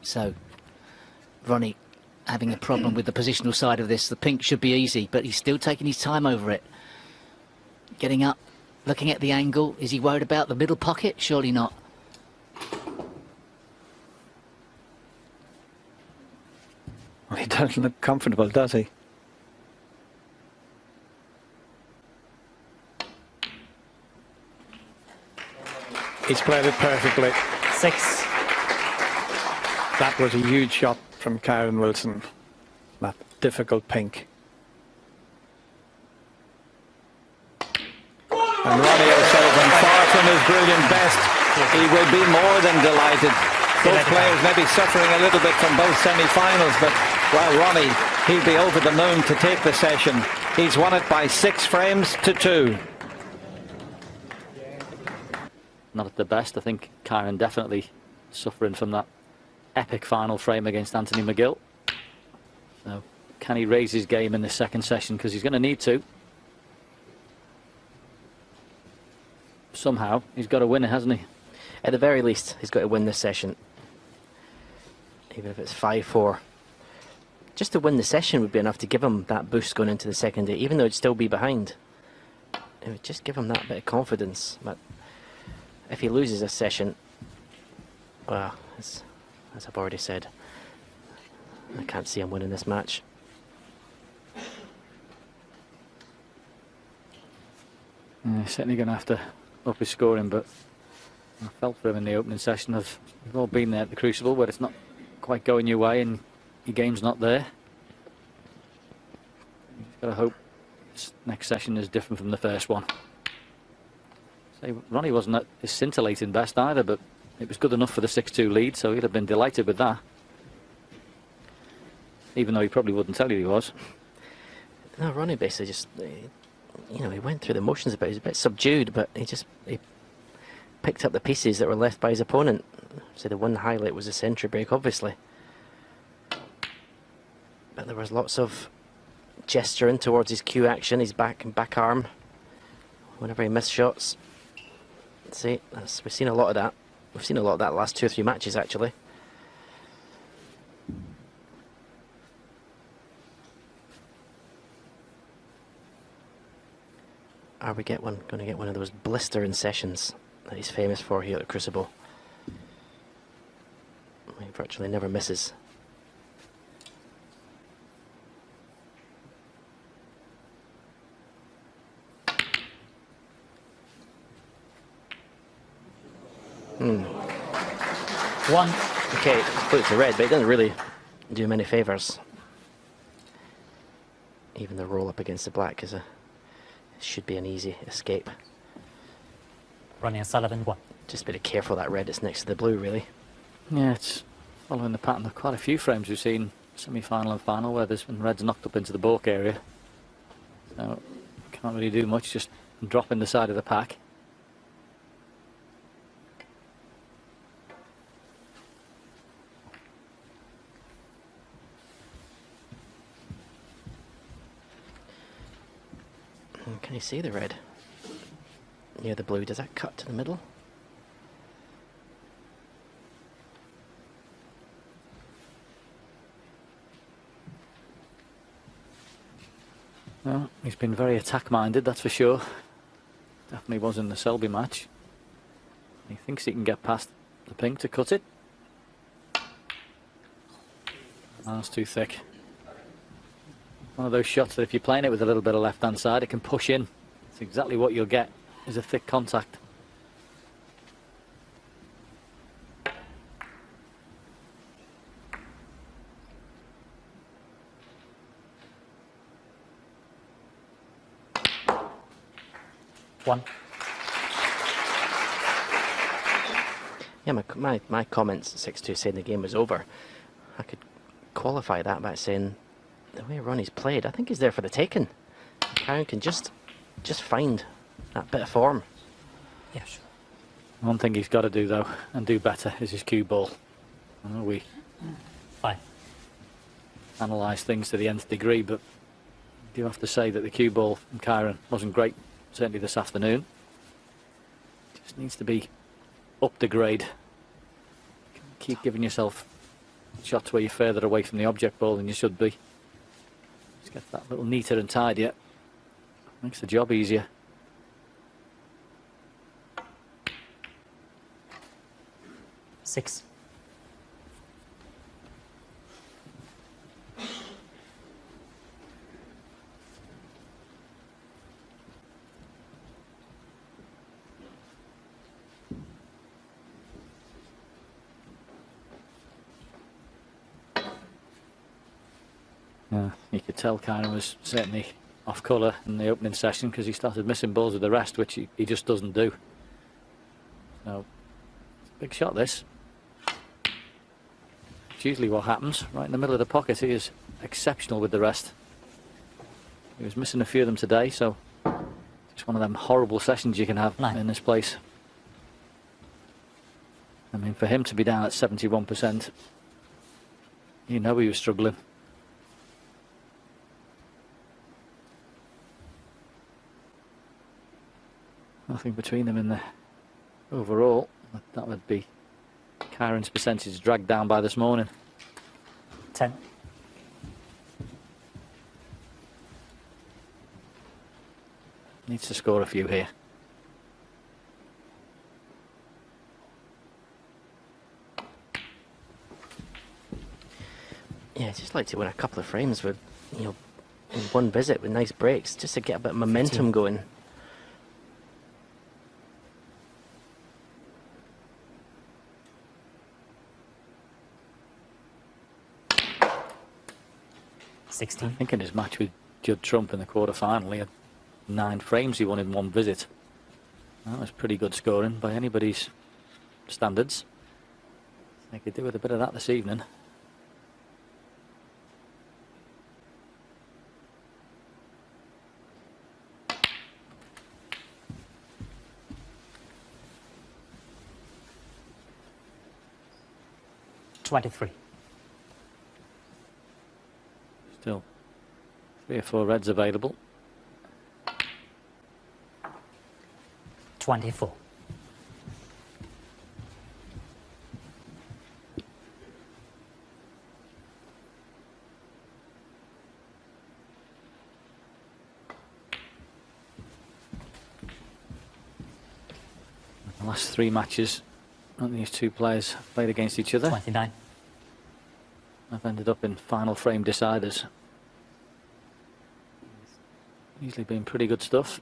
So, Ronnie having a problem with the positional side of this. The pink should be easy, but he's still taking his time over it. Getting up, looking at the angle. Is he worried about the middle pocket? Surely not. Well, he doesn't look comfortable, does he? He's played it perfectly. 6. That was a huge shot from Kyren Wilson. That difficult pink. And RonnieO'Sullivan, far from his brilliant best, he will be more than delighted. Both players maybe suffering a little bit from both semi-finals, but, well, Ronnie, he'll be over the moon to take the session. He's won it by 6 frames to 2. Not at the best. I think Kyren definitely suffering from that epic final frame against Anthony McGill. So, can he raise his game in the second session? Because he's going to need to. Somehow, he's got to win it, hasn't he? At the very least, he's got to win this session. Even if it's 5-4. Just to win the session would be enough to give him that boost going into the second day, even though he'd still be behind. It would just give him that bit of confidence. But if he loses this session, well, as I've already said, I can't see him winning this match. He's certainly going to have to up his scoring, but I felt for him in the opening session. We've all been there at the Crucible where it's not quite going your way and your game's not there. You've got to hope this next session is different from the first one. So Ronnie wasn't at his scintillating best either, but it was good enough for the 6-2 lead, so he'd have been delighted with that. Even though he probably wouldn't tell you he was. No, Ronnie basically just, you know, he went through the motions a bit. He was a bit subdued, but he picked up the pieces that were left by his opponent. So the one highlight was the century break, obviously. But there was lots of gesturing towards his cue action, his back arm, whenever he missed shots. See, we've seen a lot of that. We've seen a lot of that last 2 or 3 matches, actually. Are we going to get one of those blistering sessions that he's famous for here at the Crucible? He virtually never misses. 1. Okay, put it to red, but it doesn't really do many favours. Even the roll up against the black should be an easy escape. RonnieO'Sullivan 1. Just a bit of careful that red that's next to the blue, really. Yeah, it's following the pattern of quite a few frames we've seen, semi-final and final, where there's been reds knocked up into the balk area. So, can't really do much, just drop in the side of the pack. Can you see the red near the blue? Does that cut to the middle? Well, he's been very attack-minded, that's for sure. Definitely was in the Selby match. He thinks he can get past the pink to cut it. That's too thick. One of those shots that if you're playing it with a little bit of left-hand side, it can push in. It's exactly what you'll get, is a thick contact. One. Yeah, my comments at 6-2 saying the game was over, I could qualify that by saying the way Ronnie's played, I think he's there for the taking. Kyren can just find that bit of form. Yeah, sure. One thing he's got to do, though, and do better, is his cue ball. I know we 5. analyse things to the nth degree, but I do have to say that the cue ball from Kyren wasn't great, certainly this afternoon. Just needs to be up the grade. Keep giving yourself shots where you're further away from the object ball than you should be. Just get that little neater and tidier. Makes the job easier. Six. You could tell Kyren was certainly off colour in the opening session because he started missing balls with the rest, which he just doesn't do. So, big shot this. It's usually what happens. Right in the middle of the pocket, he is exceptional with the rest. He was missing a few of them today, so just one of them horrible sessions you can have in this place. I mean, for him to be down at 71%, you know he was struggling. Nothing between them in the overall. That would be Kyren's percentage dragged down by this morning. 10. Needs to score a few here. Yeah, I'd just like to win a couple of frames with, in one visit with nice breaks, just to get a bit of momentum going. I think in his match with Judd Trump in the quarter-final, he had 9 frames he won in one visit. That was pretty good scoring by anybody's standards. They could do with a bit of that this evening. $23. Still 3 or 4 reds available. 24. The last 3 matches, these two players have played against each other. 29. I've ended up in final frame deciders. Usually been pretty good stuff.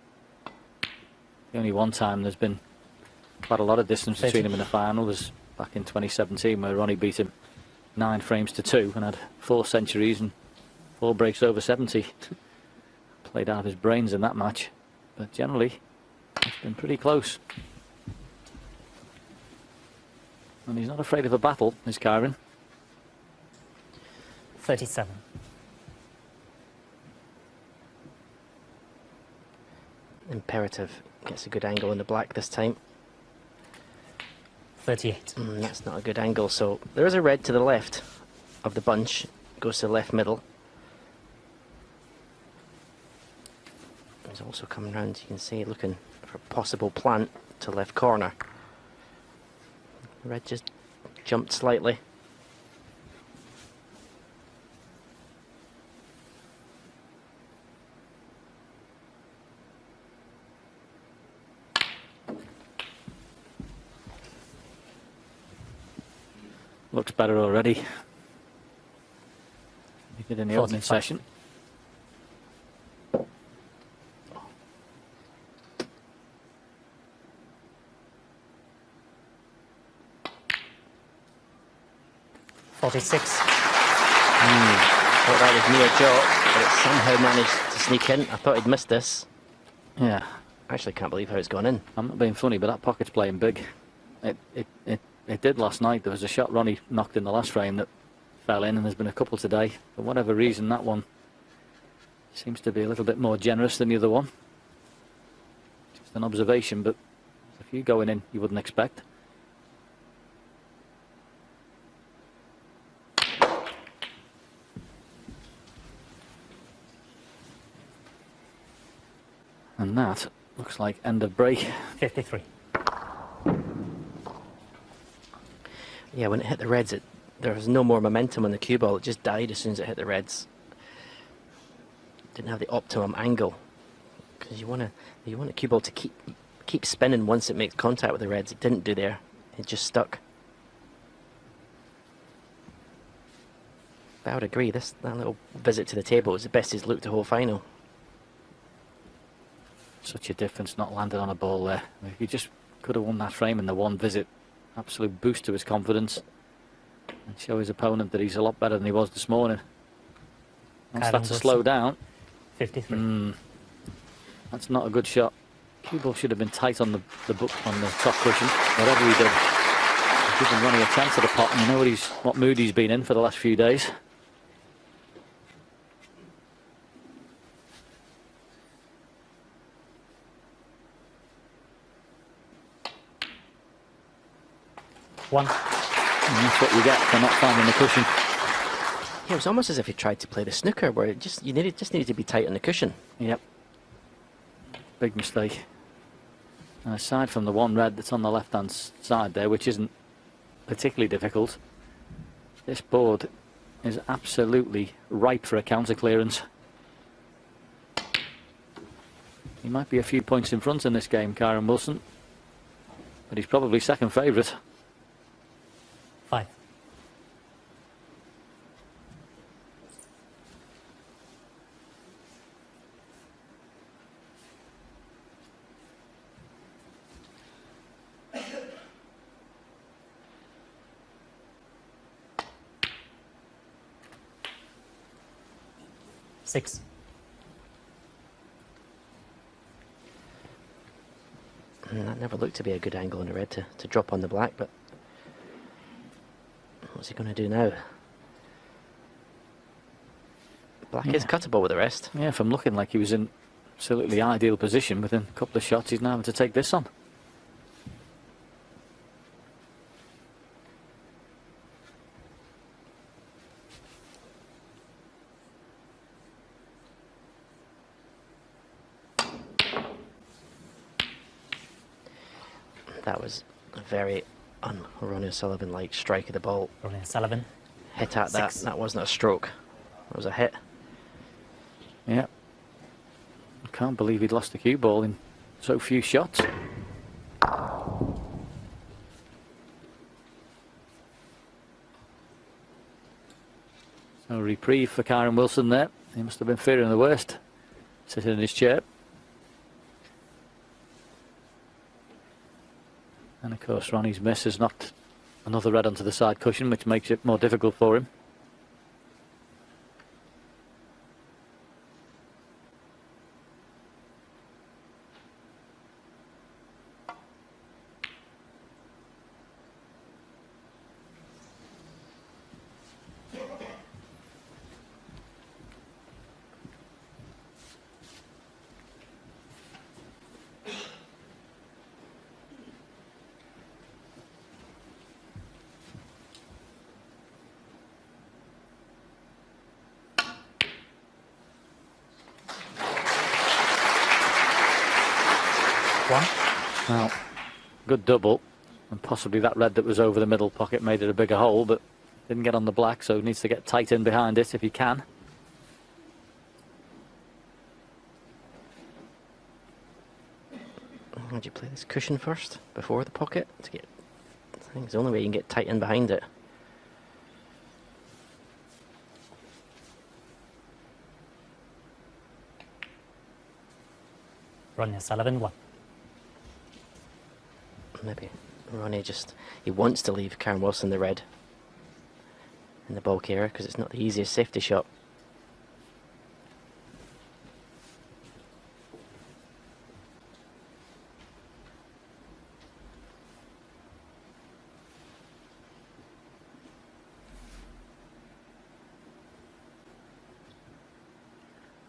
The only one time there's been quite a lot of distance between them in the final was back in 2017, where Ronnie beat him 9 frames to 2 and had 4 centuries and 4 breaks over 70. Played out of his brains in that match, but generally it's been pretty close. And he's not afraid of a battle, is Kyren. 37. Imperative gets a good angle in the black this time. 38. That's not a good angle, so there is a red to the left of the bunch. Goes to the left middle. He's also coming round, you can see, looking for a possible plant to left corner. Red just jumped slightly. Looks better already. He did in the opening 45. session. Thought that was near Joe, but it somehow managed to sneak in. I thought he'd missed this. Yeah. I actually can't believe how it's gone in. I'm not being funny, but that pocket's playing big. It did last night. There was a shot Ronnie knocked in the last frame that fell in, and there's been a couple today. For whatever reason, that one seems to be a little bit more generous than the other one. Just an observation, but there's a few going in you wouldn't expect. And that looks like end of break. 53. Yeah, when it hit the reds, there was no more momentum on the cue ball. It just died as soon as it hit the reds. Didn't have the optimum angle, because you want the cue ball to keep spinning once it makes contact with the reds. It didn't do there. It just stuck. But I would agree. That little visit to the table was the best he's looked the whole final. Such a difference not landing on a ball there. He just could have won that frame in the one visit. Absolute boost to his confidence. And show his opponent that he's a lot better than he was this morning. Wants that to slow down. 53. That's not a good shot. Cue ball should have been tight on the top cushion. Whatever he did, he's given Ronnie a chance at a pot, and you know what mood he's been in for the last few days. One. And that's what you get for not finding the cushion. Yeah, it was almost as if he tried to play the snooker, where it just needed to be tight on the cushion. Yep. Big mistake. And aside from the one red that's on the left-hand side there, which isn't particularly difficult, this board is absolutely ripe for a counter clearance. He might be a few points in front in this game, Kyren Wilson, but he's probably second favourite. 5. Six. That never looked to be a good angle on the red to drop on the black, but what's he going to do now? Black is cuttable with the rest. Yeah, from looking like he was in absolutely ideal position within a couple of shots, he's now having to take this on. That was a very un-RonnieO'Sullivan-like strike of the ball. RonnieO'Sullivan. Hit at that. 6. That wasn't a stroke. It was a hit. Yeah. I can't believe he'd lost the cue ball in so few shots. So a reprieve for Kyren Wilson there. He must have been fearing the worst, sitting in his chair. And of course Ronnie's miss has knocked Another red onto the side cushion, which makes it more difficult for him. Well, good double, and possibly that red that was over the middle pocket made it a bigger hole, but didn't get on the black, so needs to get tight in behind it if he can. Would you play this cushion first before the pocket to get? I think it's the only way you can get tight in behind it. RonnieO'Sullivan 1. Maybe Ronnie he wants to leave Kyren Wilson the red in the bulk area because it's not the easiest safety shot.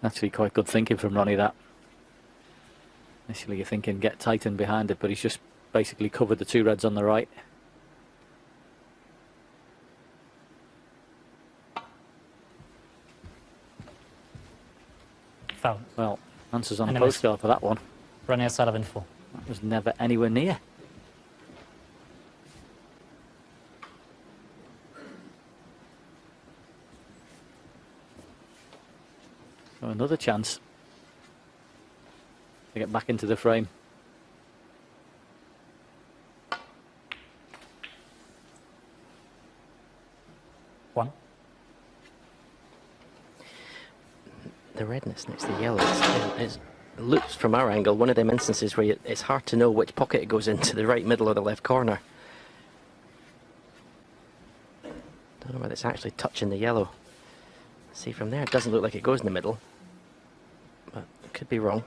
Actually quite good thinking from Ronnie, that. Initially you're thinking get tight in behind it, but he's just basically covered the two reds on the right. Foul. Well, answers on And a a miss. postcard for that one. RonnieO'Sullivan 4. That was never anywhere near. So another chance to get back into the frame. One. The redness next to the yellow it looks from our angle one of them instances where it's hard to know which pocket it goes into, the right, middle or the left corner. Don't know whether it's actually touching the yellow. See, from there it doesn't look like it goes in the middle, but it could be wrong.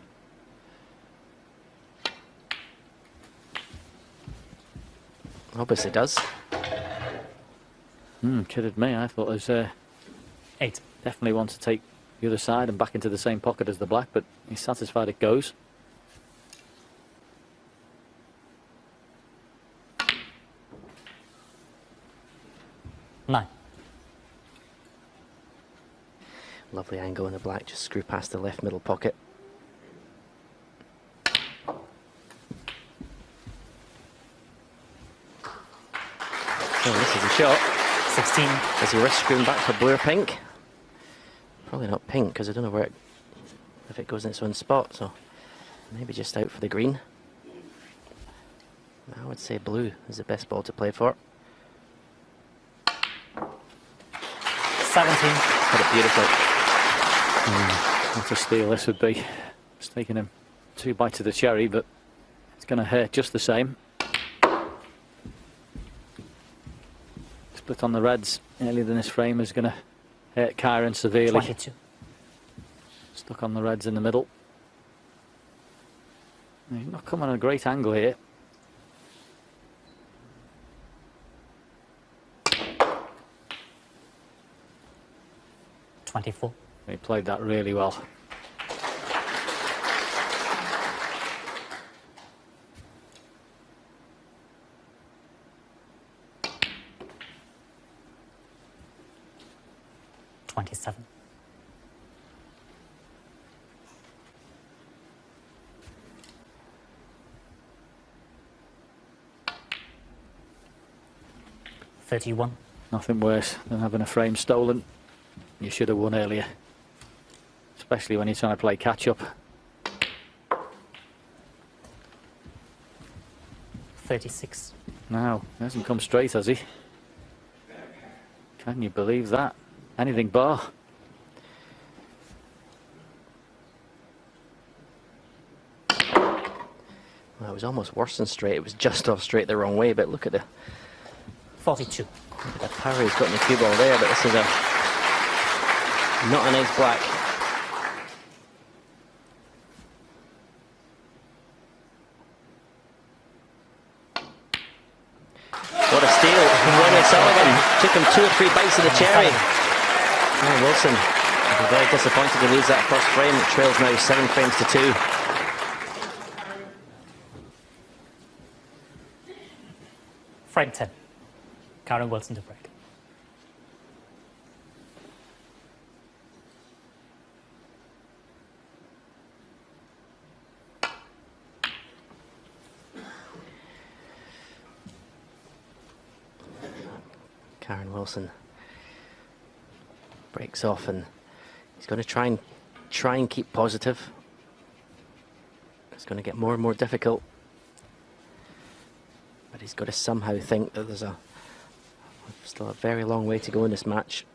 Obviously does. Kidded me. I thought it was 8. definitely wants to take the other side and back into the same pocket as the black, but he's satisfied it goes. Nine. Lovely angle in the black, just screw past the left middle pocket. So this is a shot. 16. Is he risk screwing back for blue or pink? Probably not pink, because I don't know if it goes in its own spot, so maybe just out for the green. I would say blue is the best ball to play for. 17. Hit it beautifully. What a steal this would be. It's taken him 2 bites of the cherry, but it's going to hurt just the same. Split on the reds earlier than this frame is going to hurt Kyren severely. 22. Stuck on the reds in the middle. He's not coming at a great angle here. $24. He played that really well. $27. $31. Nothing worse than having a frame stolen. You should have won earlier. Especially when you're trying to play catch up. 36. No, he hasn't come straight, has he? Can you believe that? Anything bar. Well, it was almost worse than straight. It was just off straight the wrong way, but look at the 42. The power he's got in the cue ball there, but this is not a nice black. What a steal from RonnieO'Sullivan. Took him 2 or 3 bites of the cherry. Oh, Wilson will be very disappointed to lose that first frame. It trails now 7 frames to 2. Frame 10. Kyren Wilson to break. Kyren Wilson breaks off, and he's going to try and keep positive. It's going to get more and more difficult, but he's got to somehow think that there's still a very long way to go in this match.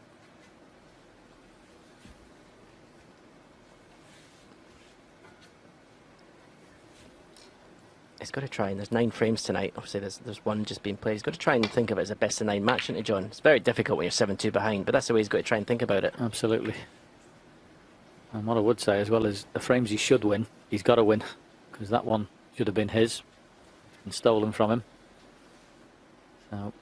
He's got to try, and there's 9 frames tonight. Obviously, there's one just being played. He's got to try and think of it as a best of 9 match, isn't it, John? It's very difficult when you're 7-2 behind, but that's the way he's got to try and think about it. Absolutely. And what I would say as well is the frames he should win, he's got to win, because that one should have been his and stolen from him. So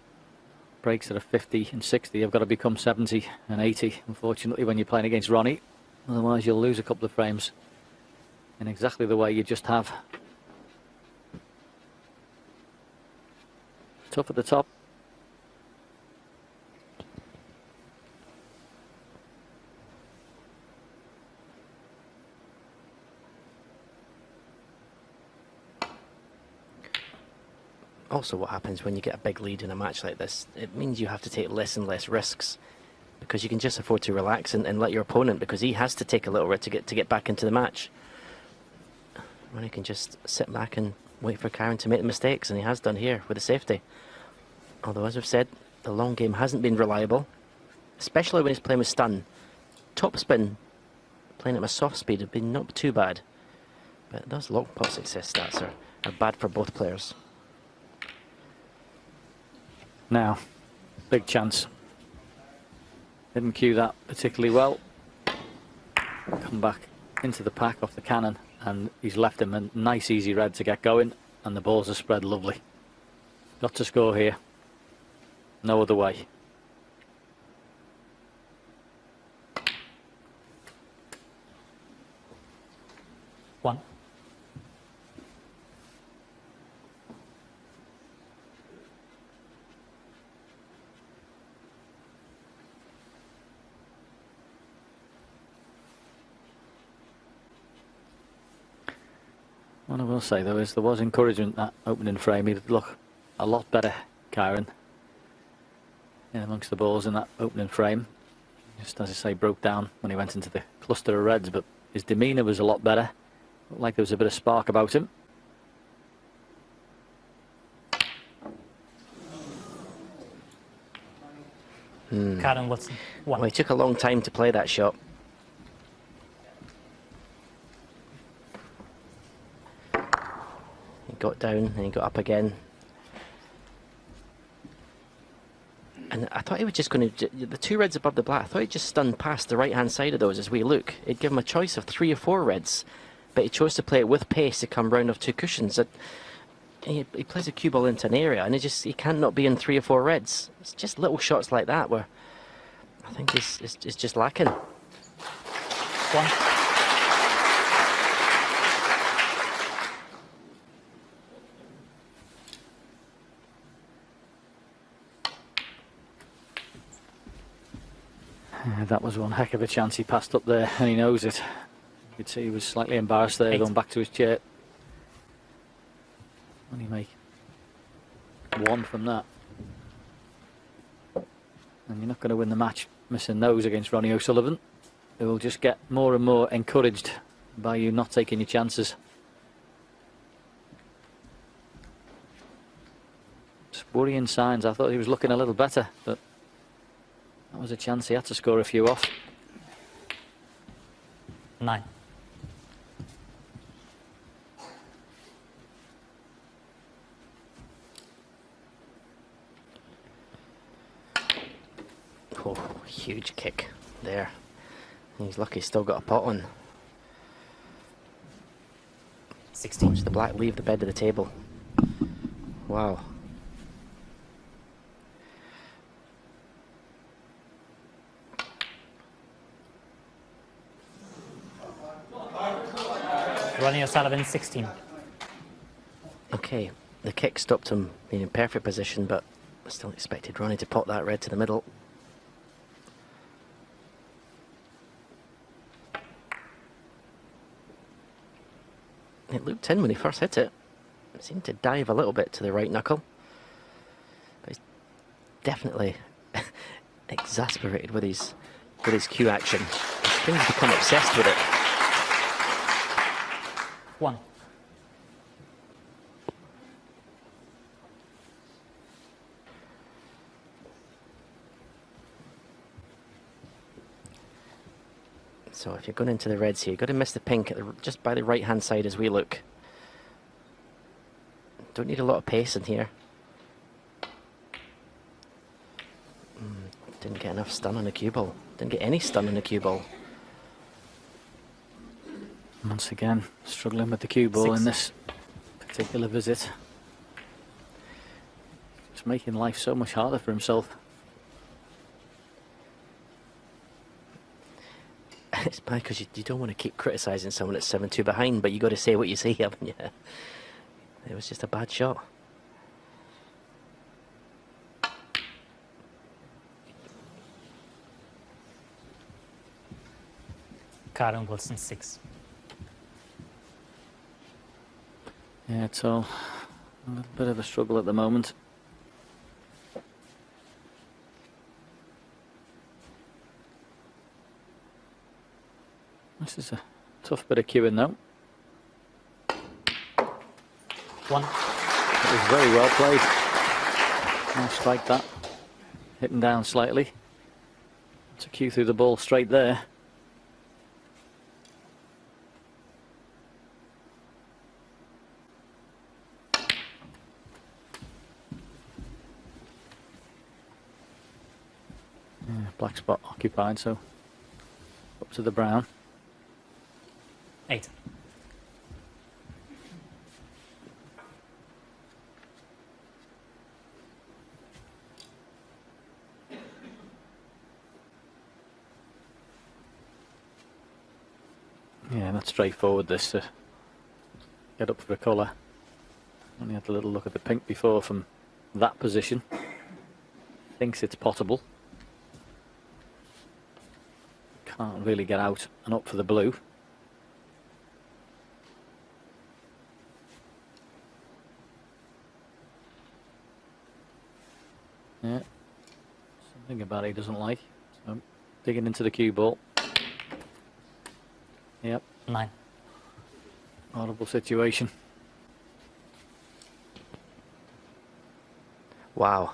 breaks that are 50 and 60 have got to become 70 and 80, unfortunately, when you're playing against Ronnie. Otherwise, you'll lose a couple of frames in exactly the way you just have. Tough at the top. Also, what happens when you get a big lead in a match like this, it means you have to take less and less risks, because you can just afford to relax and let your opponent, because he has to take a little risk to get back into the match. Ronnie can just sit back and wait for Kyren to make the mistakes, and he has done here with the safety. Although, as I've said, the long game hasn't been reliable, especially when he's playing with stun. Top spin, playing at a soft speed, have been not too bad, but those long pot success stats are bad for both players. Now, big chance. Didn't cue that particularly well. Come back into the pack off the cannon, and he's left him a nice easy red to get going, and the balls are spread lovely. Got to score here. No other way. One. What I will say though is there was encouragement that opening frame. He did look a lot better, Kyren, in amongst the balls in that opening frame. Just as I say, broke down when he went into the cluster of reds, but his demeanour was a lot better. Looked like there was a bit of spark about him. Kyren Wilson. One. Well, he took a long time to play that shot. He got down and he got up again. And I thought he was just going to, the 2 reds above the black, I thought he'd just stun past the right-hand side of those as we look. It'd give him a choice of 3 or 4 reds, but he chose to play it with pace to come round off 2 cushions. He plays a cue ball into an area, and he can't not be in 3 or 4 reds. It's just little shots like that where I think it's just lacking. One. That was one heck of a chance he passed up there, and he knows it. You could see he was slightly embarrassed there, going back to his chair. Only make 1 from that. And you're not going to win the match missing those against RonnieO'Sullivan, who will just get more and more encouraged by you not taking your chances. Just worrying signs. I thought he was looking a little better, but that was a chance he had to score a few off. 9. Huge kick there. He's lucky he's still got a pot on. 16. Watch the black leave the bed of the table. Wow. RonnieO'Sullivan, 16. Okay, the kick stopped him being in perfect position, but I still expected Ronnie to pop that red to the middle. It looked in when he first hit it. It seemed to dive a little bit to the right knuckle. But he's definitely exasperated with his cue action. He's become obsessed with it. 1. So if you're going into the reds here, you've got to miss the pink at just by the right-hand side as we look. Don't need a lot of pace in here. Didn't get enough stun on the cue ball. Didn't get any stun on the cue ball. Once again, struggling with the cue ball 6. in this particular visit. It's making life so much harder for himself. It's bad because you don't want to keep criticising someone that's 7-2 behind, but you got to say what you say, haven't you? It was just a bad shot. Kyren Wilson, 6. Yeah, it's all a little bit of a struggle at the moment. This is a tough bit of cueing though. 1. It was very well played. Nice strike that. Hitting down slightly. To cue through the ball straight there. Yeah, black spot occupied, so up to the brown. 8. Yeah, that's straightforward, this to get up for a colour. Only had a little look at the pink before from that position. Thinks it's potable. Can't really get out and up for the blue. Yeah, something about it he doesn't like. So digging into the cue ball. Yep. 9. Horrible situation. Wow.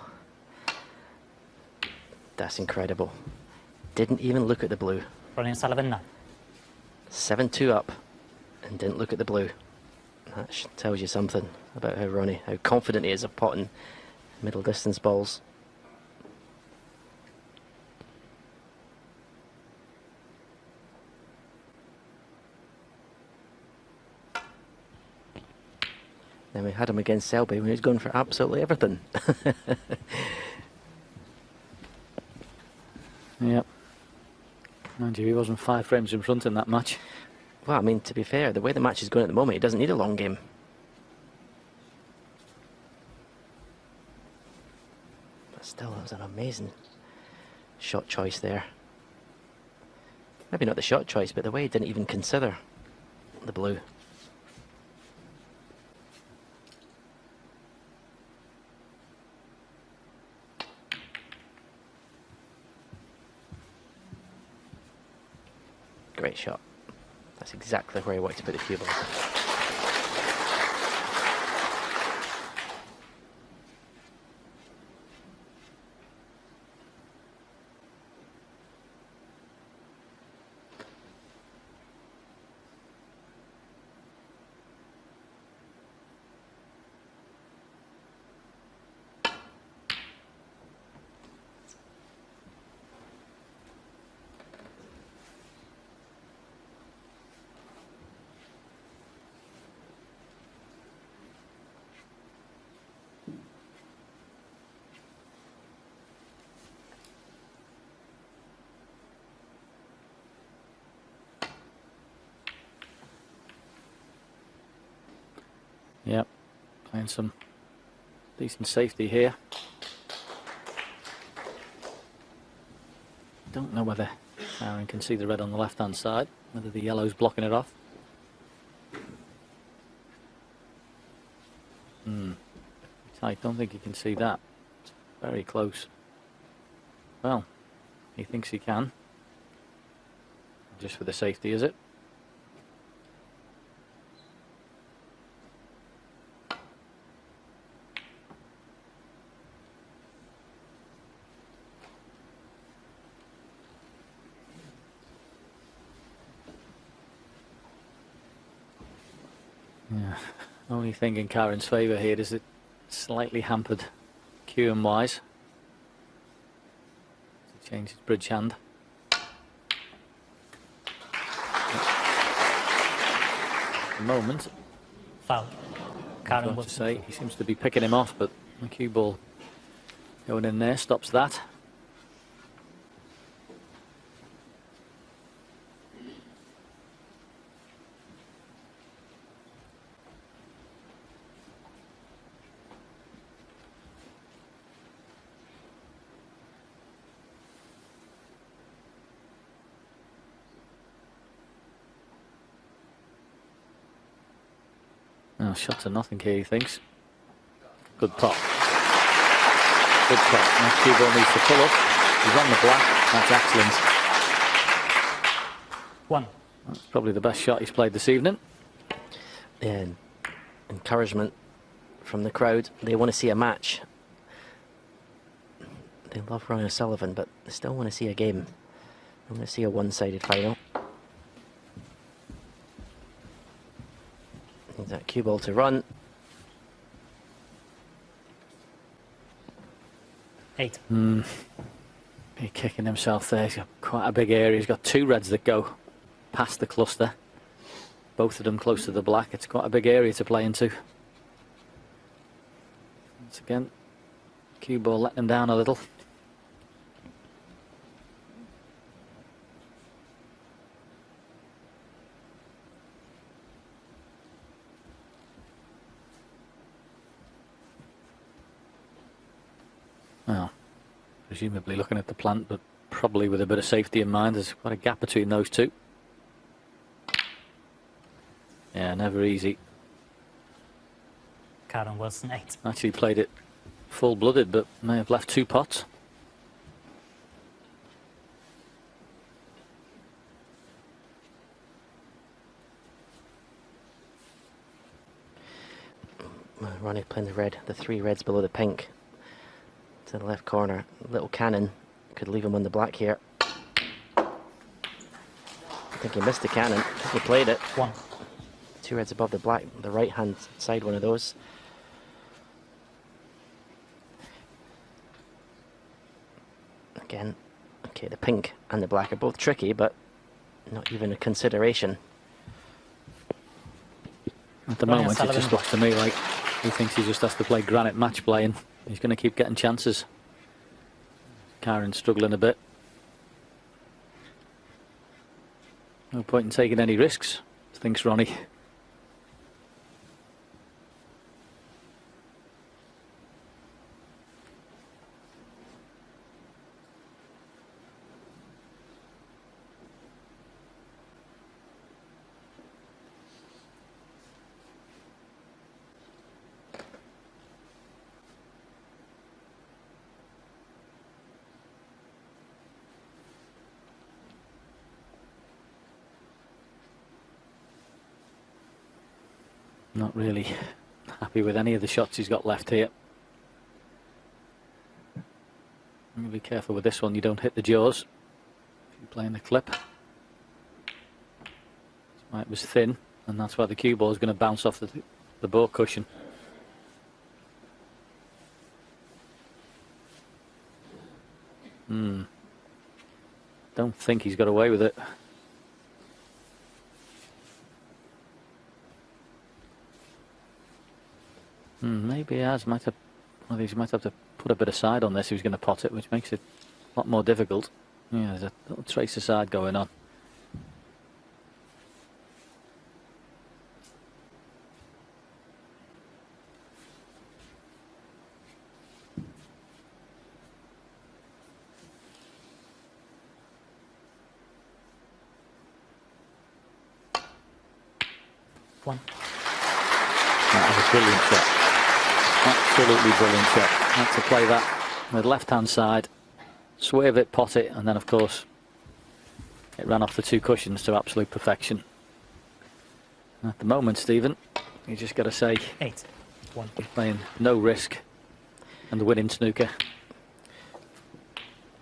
That's incredible. Didn't even look at the blue. RonnieO'Sullivan, 9. 7-2 up and didn't look at the blue. That tells you something about how Ronnie, how confident he is of potting middle distance balls. Then we had him against Selby when he was going for absolutely everything. Yep. Mind you, he wasn't 5 frames in front in that match. Well, I mean, to be fair, the way the match is going at the moment, he doesn't need a long game. But still, that was an amazing shot choice there. Maybe not the shot choice, but the way he didn't even consider the blue. Great shot. That's exactly where he wanted to put the cue ball. Yep, playing some decent safety here. Don't know whether Kyren can see the red on the left-hand side, whether the yellow's blocking it off. I don't think he can see that. It's very close. Well, he thinks he can. Just for the safety, is it? Yeah. Only thing in Kyren's favour here is it slightly hampered Kyren wise. To change his bridge hand. At the moment, Foul. Kyren to will say he seems to be picking him off, but the cue ball going in there stops that. Oh, shot to nothing here, he thinks. Good pot. Good pot. Now cue ball needs to pull up. He's on the black. That's excellent. 1. That's probably the best shot he's played this evening. And encouragement from the crowd. They want to see a match. They love RonnieO'Sullivan, but they still want to see a game. They want to see a one-sided final. Needs that cue ball to run. 8. He's kicking himself there. He's got quite a big area. He's got 2 reds that go past the cluster. Both of them close to the black. It's quite a big area to play into. Once again, cue ball letting him down a little. Well, presumably looking at the plant, but probably with a bit of safety in mind. There's quite a gap between those two. Yeah, never easy. Kyren Wilson 8. Actually played it full-blooded, but may have left 2 pots. Ronnie playing the red, the 3 reds below the pink. To the left corner. Little cannon could leave him on the black here. I think he missed the cannon. I think he played it. 1. 2 reds above the black, the right hand side one of those. Again, okay, the pink and the black are both tricky, but not even a consideration. At the moment, it just looks to me like he thinks he just has to play granite match play, and he's going to keep getting chances. Kyren's struggling a bit. No point in taking any risks, thinks Ronnie. Not really happy with any of the shots he's got left here. Be careful with this one, you don't hit the jaws if you're playing the clip. That's why it was thin, and that's why the cue ball is going to bounce off the ball cushion. Don't think he's got away with it. Maybe he has. Might have. Well, he might have to put a bit of side on this if he's going to pot it, which makes it a lot more difficult. Yeah, there's a little trace of side going on. 1. That was a brilliant shot. Absolutely brilliant shot. Had to play that with left-hand side, swerve it, pot it, and then of course it ran off the 2 cushions to absolute perfection. At the moment, Stephen, you just got to say 8. 1. you're playing no risk and winning snooker.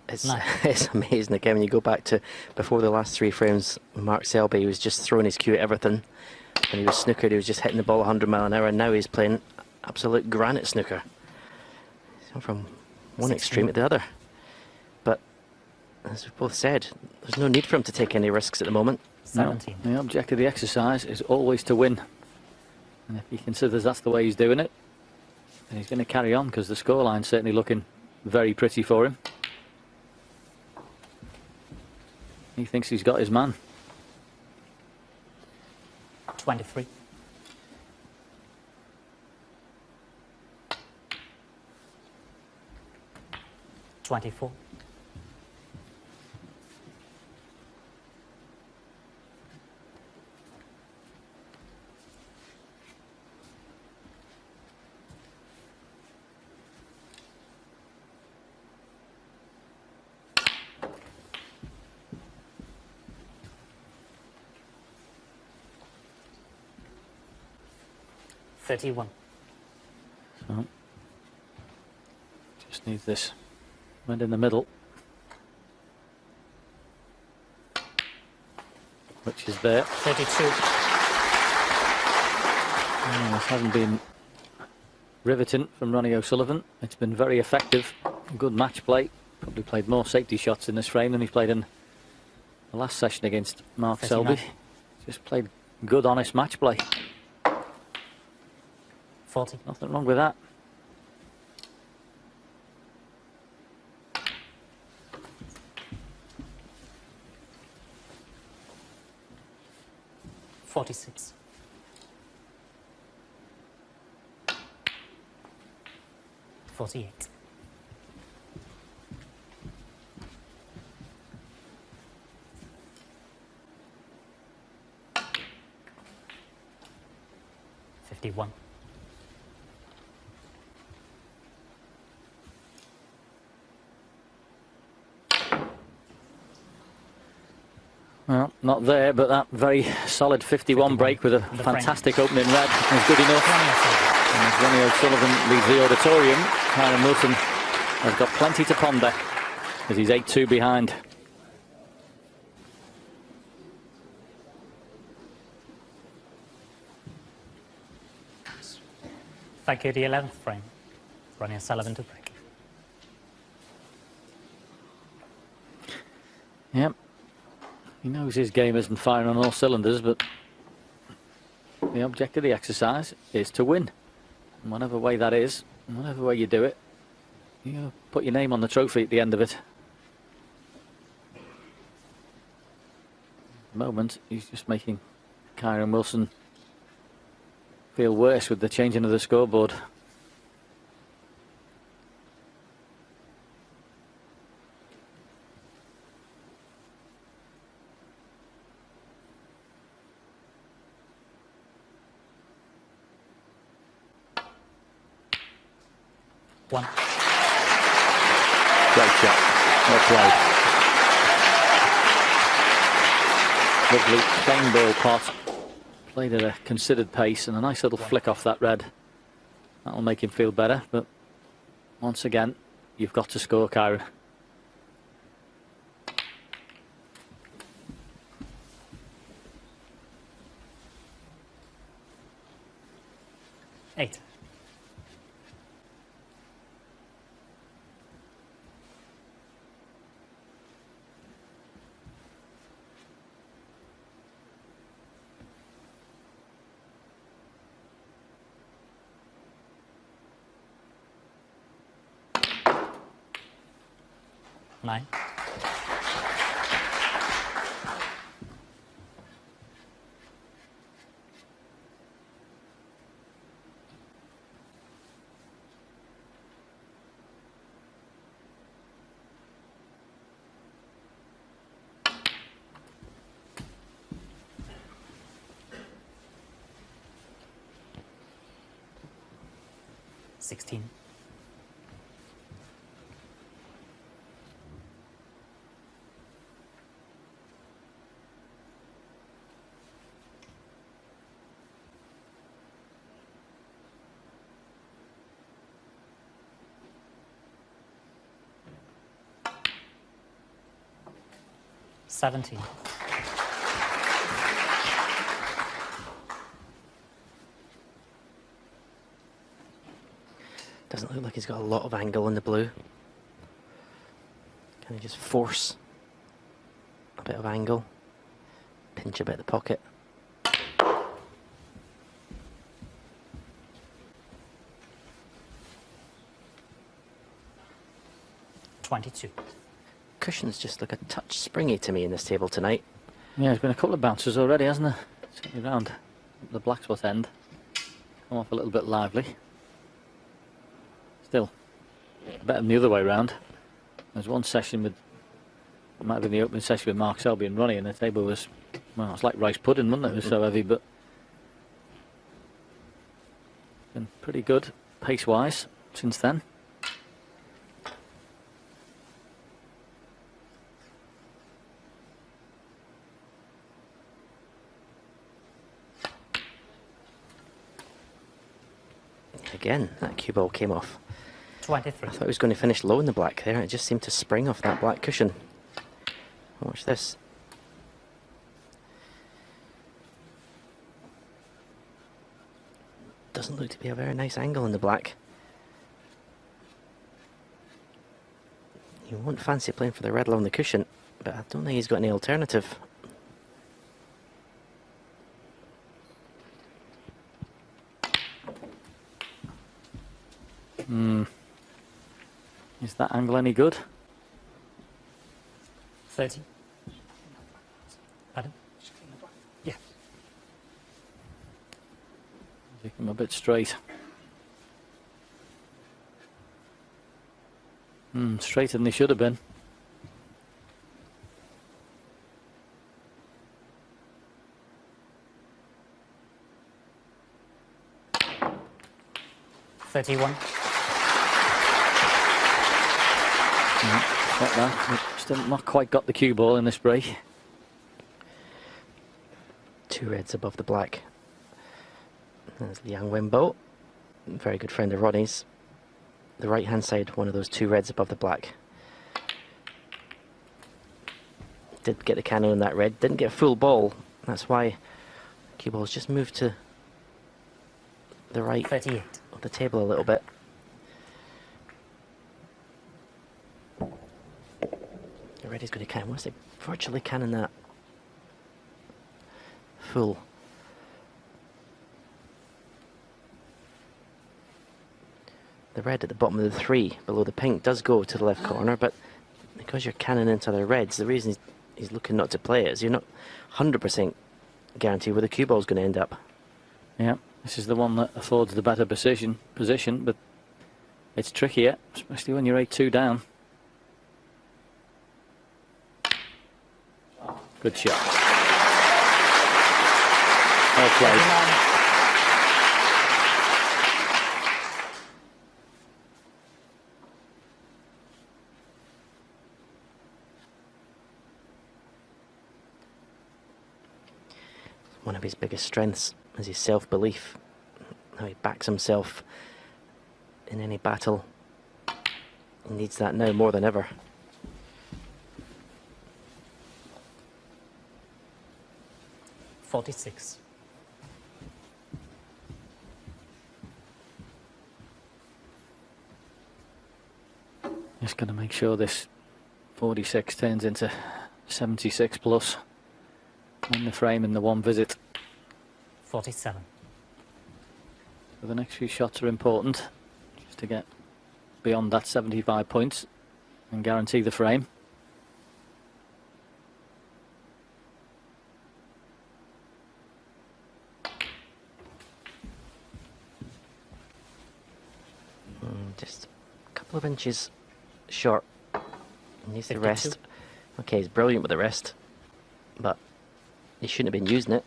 It's, Nice. it's amazing again when you go back to before the last 3 frames. Mark Selby, he was just throwing his cue at everything. When he was snookered, he was just hitting the ball 100 mile an hour, and now he's playing absolute granite snooker. He's gone from one 16. extreme to the other. But as we've both said, there's no need for him to take any risks at the moment. 17. No, the object of the exercise is always to win. And if he considers that's the way he's doing it, then he's going to carry on, because the scoreline's certainly looking very pretty for him. He thinks he's got his man. 23. 24. 31. So, just needs this wind in the middle, which is there. 32. This hasn't been riveting from Ronnie O'Sullivan. It's been very effective, good match play. Probably played more safety shots in this frame than he's played in the last session against Mark 39. Selby. Just played good, honest match play. 40. Nothing wrong with that. 46. 48. 51. 'Well, not there, but that very solid 51 break with a The fantastic opening red is good enough. Ronnie And as Ronnie O'Sullivan leaves the auditorium, Kyren Wilson has got plenty to ponder as he's 8-2 behind. Thank you, the 11th frame. Ronnie O'Sullivan to break. Yep. He knows his game isn't firing on all cylinders, but the object of the exercise is to win. And whatever way that is, and whatever way you do it, you put your name on the trophy at the end of it. At the moment, he's just making Kyren Wilson feel worse with the changing of the scoreboard. One. Great shot. Well played. Lovely plain ball pot. Played at a considered pace and a nice little flick off that red. That'll make him feel better, but once again, you've got to score, Kyren. Eight. 9. 16. Seventeen. Doesn't look like he's got a lot of angle in the blue. Can he just force a bit of angle? Pinch a bit of the pocket. $22. Cushions just look a touch springy to me in this table tonight. Yeah, there's been a couple of bounces already, hasn't there? Certainly round the black spot end. Come off a little bit lively. Still, better than the other way round. There's one session with, it might have been the opening session with Mark Selby and Ronnie, and the table was, well, it's like rice pudding, wasn't it? It was so heavy, but been pretty good pace-wise since then. Again, that cue ball came off. 23. I thought he was going to finish low in the black there. It just seemed to spring off that black cushion. Watch this. Doesn't look to be a very nice angle in the black. You won't fancy playing for the red along the cushion, but I don't think he's got any alternative. Is that angle any good? 30. Pardon? Yeah. Take him a bit straight. Straighter than they should have been. $31. Got that. Still not quite got the cue ball in this break. Two reds above the black. There's Liang Wenbo, very good friend of Ronnie's. The right hand side, one of those two reds above the black. Did get the cannon on that red, didn't get a full ball. That's why cue ball's just moved to the right 38. of the table a little bit. The red is going to cannon. What's it? Virtually cannon that full. The red at the bottom of the three below the pink does go to the left corner, but because you're cannon into the reds, the reason he's looking not to play it is you're not 100% guaranteed where the cue ball's going to end up. Yeah, this is the one that affords the better position, but it's trickier, especially when you're 8-2 down. Good shot. Well played. One of his biggest strengths is his self-belief, how he backs himself in any battle. He needs that now more than ever. $46. Just going to make sure this 46 turns into 76 plus. In the frame in the one visit. 47. So the next few shots are important, just to get beyond that 75 points and guarantee the frame. Just a couple of inches short. He needs the 52. rest. Okay, he's brilliant with the rest, but he shouldn't have been using it.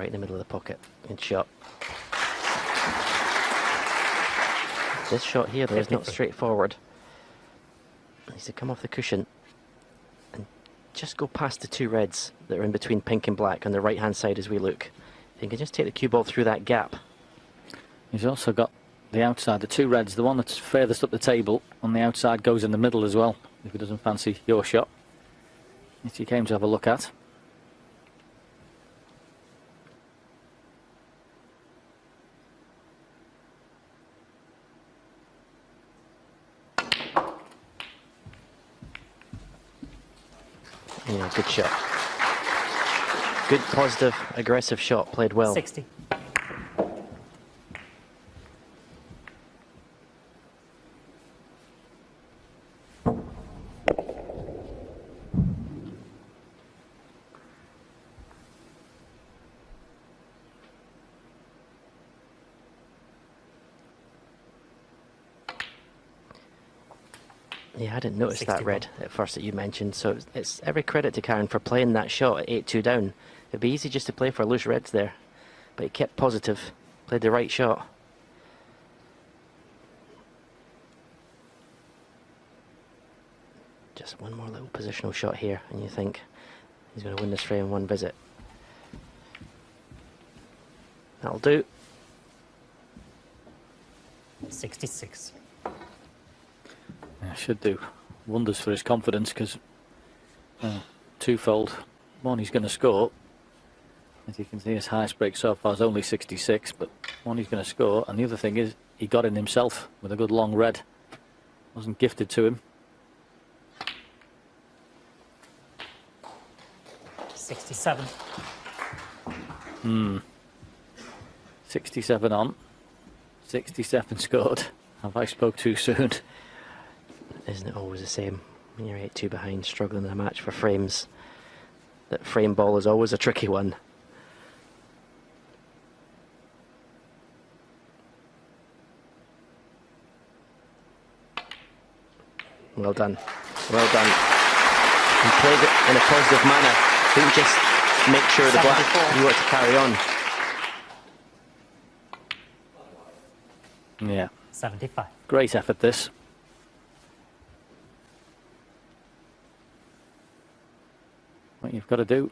right in the middle of the pocket. Good shot. This shot here, though, is not straightforward. It needs to come off the cushion and just go past the two reds that are in between pink and black on the right-hand side as we look. If you can just take the cue ball through that gap. He's also got the outside, the two reds, the one that's furthest up the table on the outside goes in the middle as well, if he doesn't fancy your shot, which he came to have a look at. Yeah, good shot. Good, positive, aggressive shot, played well. 60. Yeah, I didn't notice 61. that red at first that you mentioned, so it's every credit to Kyren for playing that shot at 8-2 down. It'd be easy just to play for loose reds there, but he kept positive, played the right shot. Just one more little positional shot here, and you think he's going to win this frame in one visit. That'll do. 66. Yeah, should do wonders for his confidence, because twofold. One, he's going to score. As you can see, his highest break so far is only 66, but one, he's going to score, and the other thing is he got in himself with a good long red. Wasn't gifted to him. 67. 67 on, 67 scored. Have I spoke too soon? Isn't it always the same when you're 8-2 behind, struggling in a match for frames? That frame ball is always a tricky one. Well done. Well done. And played it in a positive manner. Didn't just make sure the black, 74. you want to carry on. Yeah, 75. great effort this. What you've got to do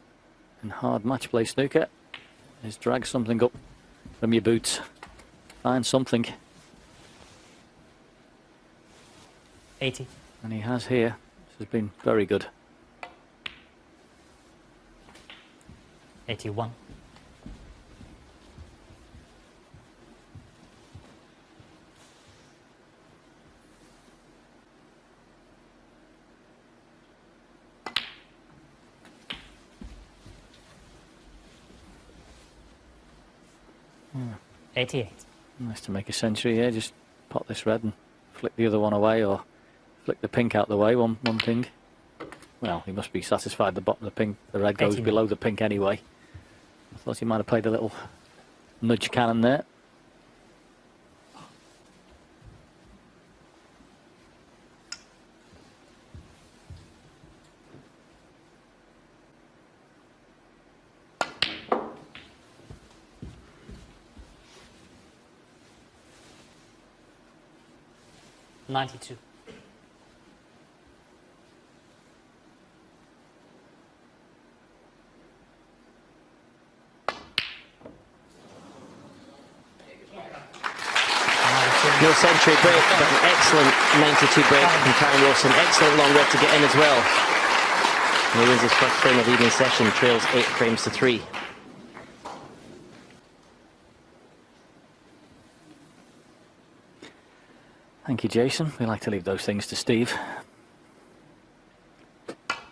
in hard match play snooker is drag something up from your boots. Find something. 80. And he has here. This has been very good. 81. Hmm. 88. Nice to make a century here. Just pot this red and flick the other one away, or flick the pink out the way. One thing. Well, he must be satisfied the bottom of the pink. The red goes 89. below the pink anyway. I thought he might have played a little nudge cannon there. $92. No century break, but an excellent 92 break from Kyren Wilson. Excellent long red to get in as well. And he wins his first frame of the evening session, trails 8 frames to 3. Thank you, Jason. We like to leave those things to Steve,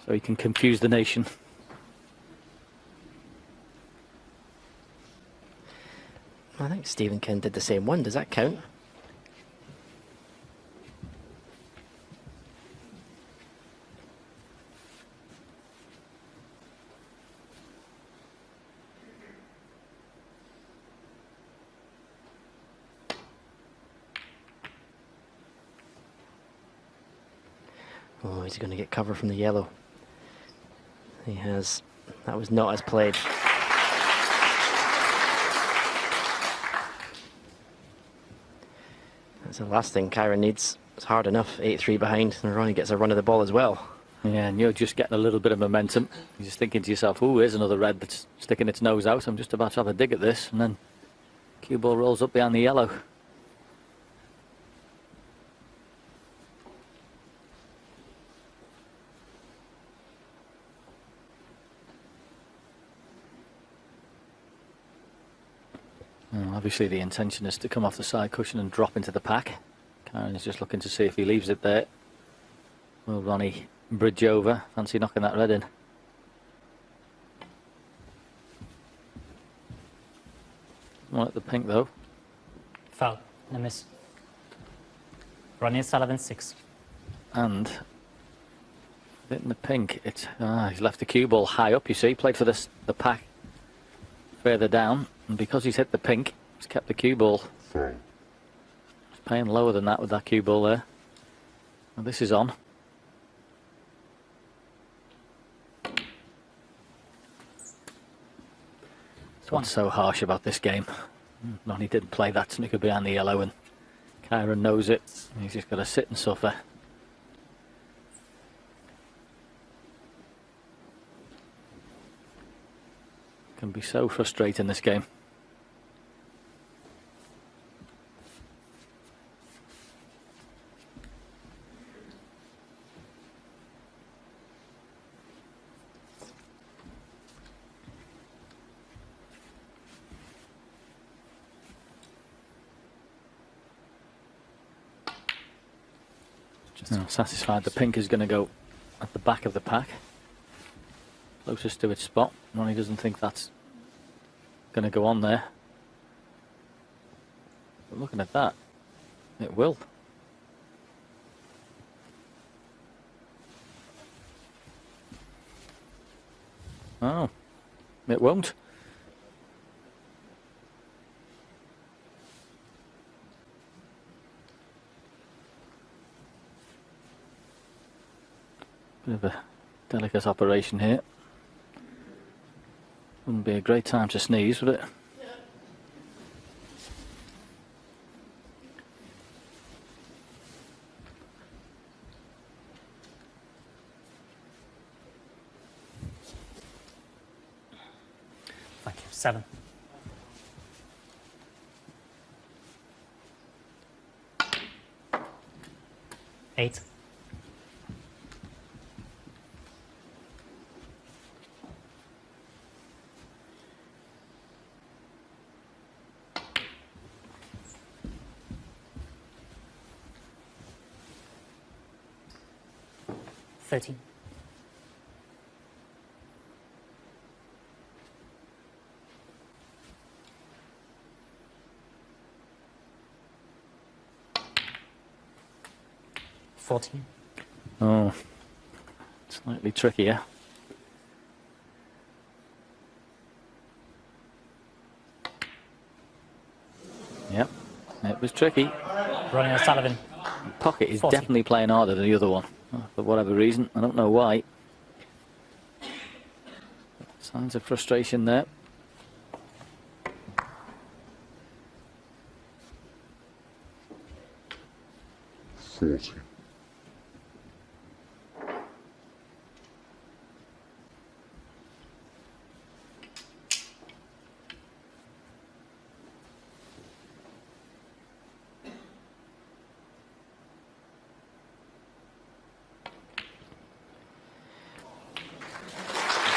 so he can confuse the nation. I think Stephen Ken did the same one. Does that count? Oh, he's going to get cover from the yellow. He has. That was not as played. That's the last thing Kyren needs. It's hard enough, 8-3 behind, and Ronnie gets a run of the ball as well. Yeah, and you're just getting a little bit of momentum. You're just thinking to yourself, oh, here's another red that's sticking its nose out. I'm just about to have a dig at this. And then cue ball rolls up behind the yellow. Well, obviously the intention is to come off the side cushion and drop into the pack. Kyren is just looking to see if he leaves it there. Will Ronnie bridge over? Fancy knocking that red in. One at the pink though. Foul. And a miss. RonnieO'Sullivan 6. And hitting the pink, it's he's left the cue ball high up, you see, played for the pack further down, and because he's hit the pink, he's kept the cue ball. He's playing lower than that with that cue ball there. And this is on. What's so harsh about this game? Ronnie didn't play that snooker behind the yellow, and Kyren knows it. He's just got to sit and suffer. Can be so frustrating, this game. Satisfied the pink is going to go at the back of the pack, closest to its spot. Ronnie doesn't think that's going to go on there, but looking at that, it will. Oh, it won't. Bit of a delicate operation here. Wouldn't be a great time to sneeze, would it? Thank you. 7. Eight. $13. $14. Oh, slightly trickier. Yep, it was tricky. RonnieO'Sullivan. Pocket is 40. definitely playing harder than the other one, for whatever reason. I don't know why. Signs of frustration there.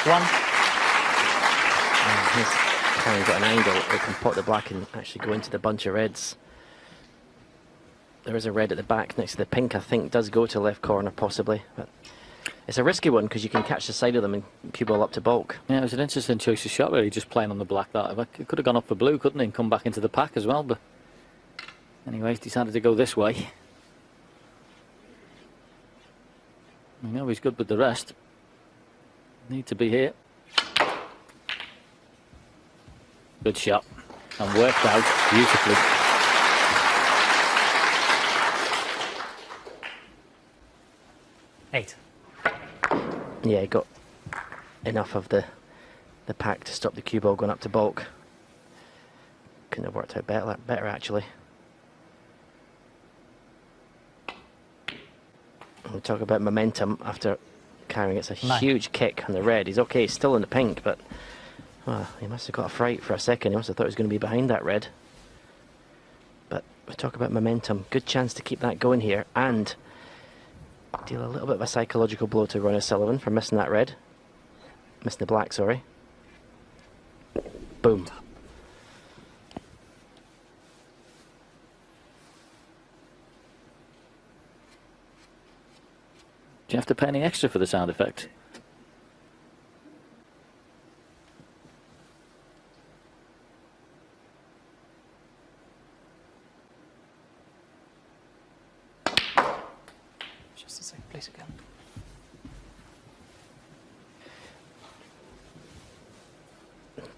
One. He's kind of got an angle that can pot the black and actually go into the bunch of reds. There is a red at the back next to the pink, I think, does go to left corner possibly. But it's a risky one because you can catch the side of them and cue ball up to bulk. Yeah, it was an interesting choice of shot, really, just playing on the black. That it could have gone up for blue, couldn't it, and come back into the pack as well. But anyway, he's decided to go this way. I know he's good with the rest. Need to be here. Good shot, and worked out beautifully. Eight. Yeah, he got enough of the pack to stop the cue ball going up to bulk. Couldn't have worked out better actually. We talk about momentum after Kyren gets a 9. huge kick on the red. He's okay, he's still in the pink, but well, he must have got a fright for a second. He must have thought he was going to be behind that red. But we talk about momentum. Good chance to keep that going here and deal a little bit of a psychological blow to RonnieO'Sullivan for missing that red. Missing the black, sorry. Boom. Do you have to pay any extra for the sound effect? Just a second, please, again.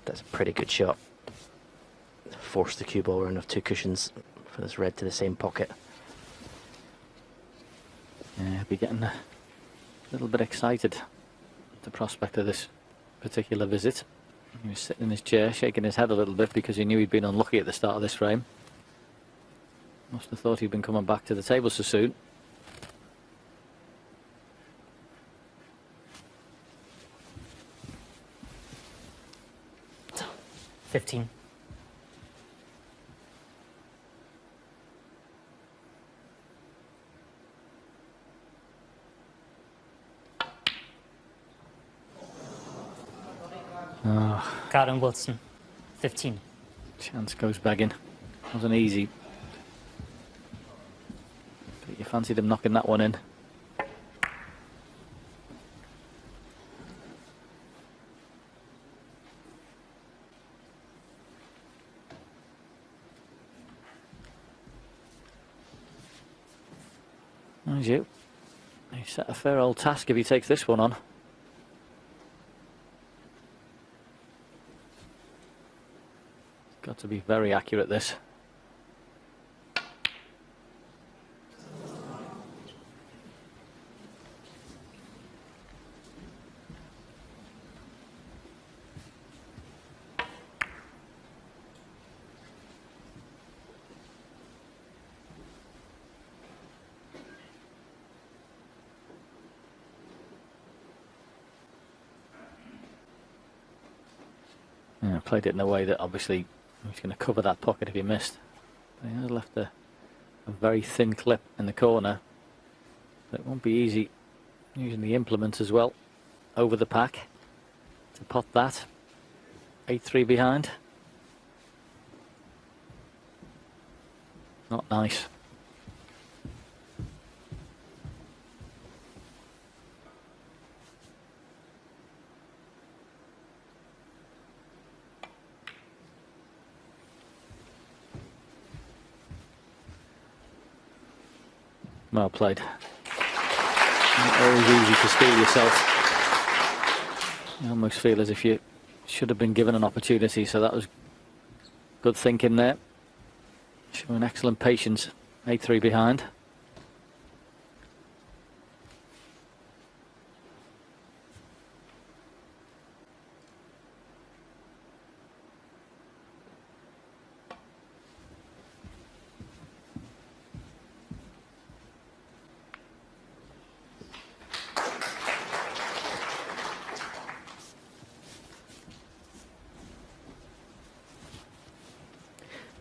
That's a pretty good shot. Force the cue ball around of 2 cushions for this red to the same pocket. Yeah, I'll be getting a little bit excited at the prospect of this particular visit. He was sitting in his chair, shaking his head a little bit because he knew he'd been unlucky at the start of this frame. Must have thought he'd been coming back to the table so soon. $15. Kyren Wilson, 15. Chance goes begging. Wasn't easy. But you fancied him knocking that one in. As you. He set a fair old task if he takes this one on. Got to be very accurate, this. Yeah, played it in a way that obviously he was going to cover that pocket if he missed. But he has left a very thin clip in the corner. But it won't be easy using the implement as well over the pack to pot that. 8-3 behind. Not nice. Well played. Not always easy to steal yourself. You almost feel as if you should have been given an opportunity, so that was good thinking there. Showing excellent patience. 8-3 behind.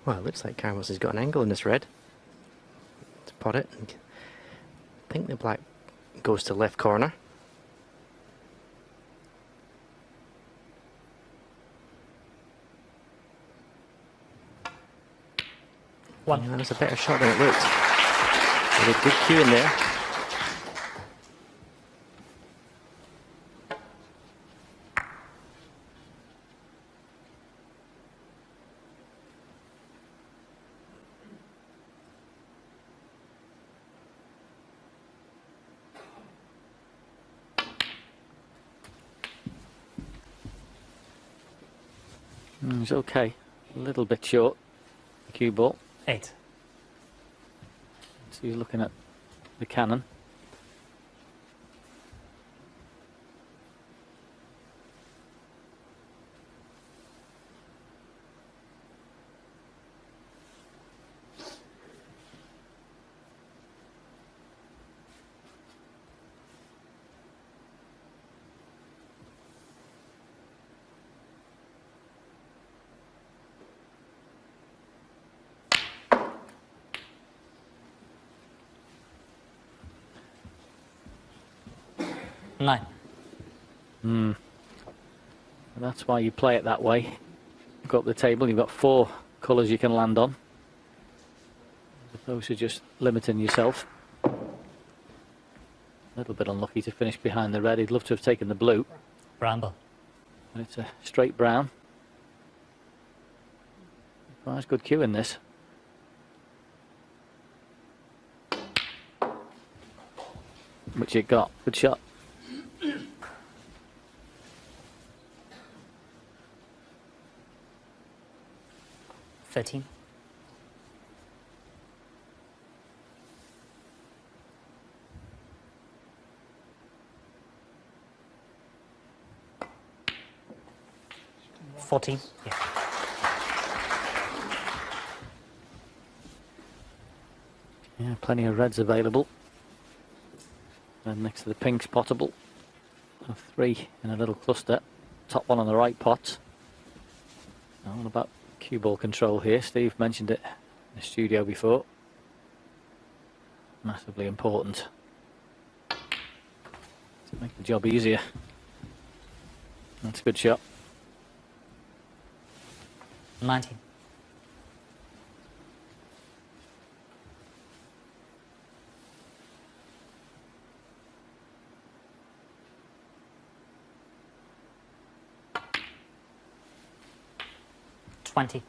Well, it looks like Kyren has got an angle in this red. Let's pot it. I think the black goes to left corner. One. Yeah, that was a better shot than it looked. With a good cue in there. It's okay. A little bit short. The cue ball. 8. So he's looking at the cannon. 9. That's why you play it that way. You've got the table, you've got 4 colours you can land on, as opposed to just limiting yourself. A little bit unlucky to finish behind the red. He'd love to have taken the blue. Bramble. And it's a straight brown. Well, that's good cue in this. Which it got. Good shot. $13. $14. Yeah. Yeah, plenty of reds available. And next to the pinks potable. 3 in a little cluster. Top one on the right pot. All about cue ball control here. Steve mentioned it in the studio before. Massively important to make the job easier. That's a good shot. 19. $20.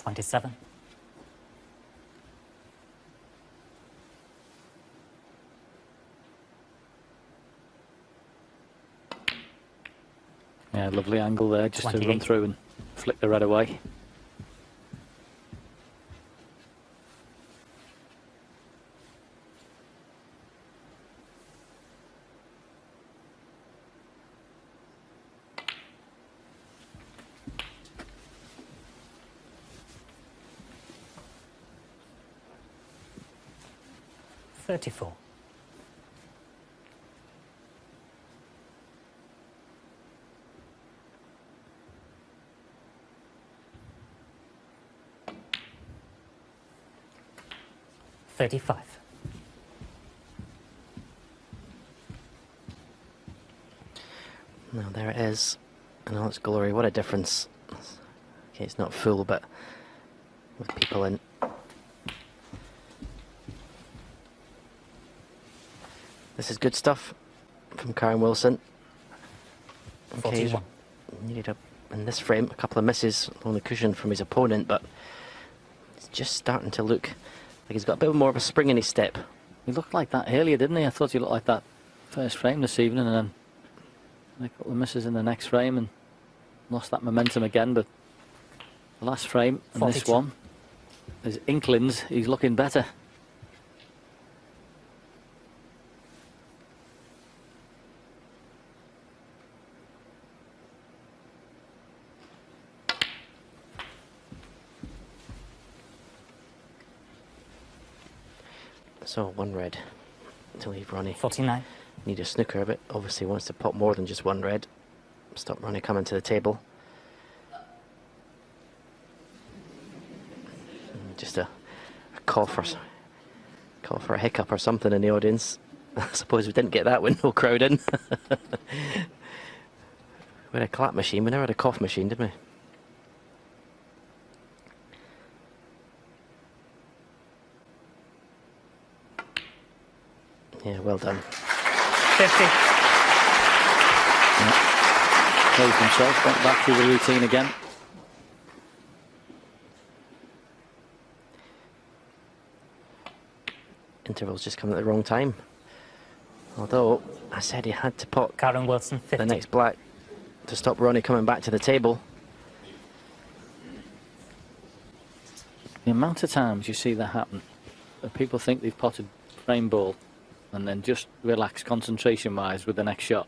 $27. Yeah, lovely angle there, just to 28. run through and flick the red away. $34. $35. Now there it is, in all its glory. What a difference. Okay, it's not full, but with people in. This is good stuff from Kyren Wilson. Okay, 41. needed in this frame a couple of misses on the cushion from his opponent, but it's just starting to look like he's got a bit more of a spring in his step. He looked like that earlier, didn't he? I thought he looked like that first frame this evening, and then a couple of misses in the next frame and lost that momentum again. But the last frame and this 42. one, there's inklings he's looking better. So one red to leave Ronnie. 49. Need a snooker, but obviously wants to pop more than just one red. Stop Ronnie coming to the table. Just a call for a hiccup or something in the audience. I suppose we didn't get that with no crowd in. We had a clap machine, we never had a cough machine, did we? Yeah, well done. 50. Closed himself, went back through the routine again. Interval's just come at the wrong time. Although, I said he had to pot Kyren Wilson, 50. the next black to stop Ronnie coming back to the table. The amount of times you see that happen, that people think they've potted frame ball and then just relax concentration-wise with the next shot,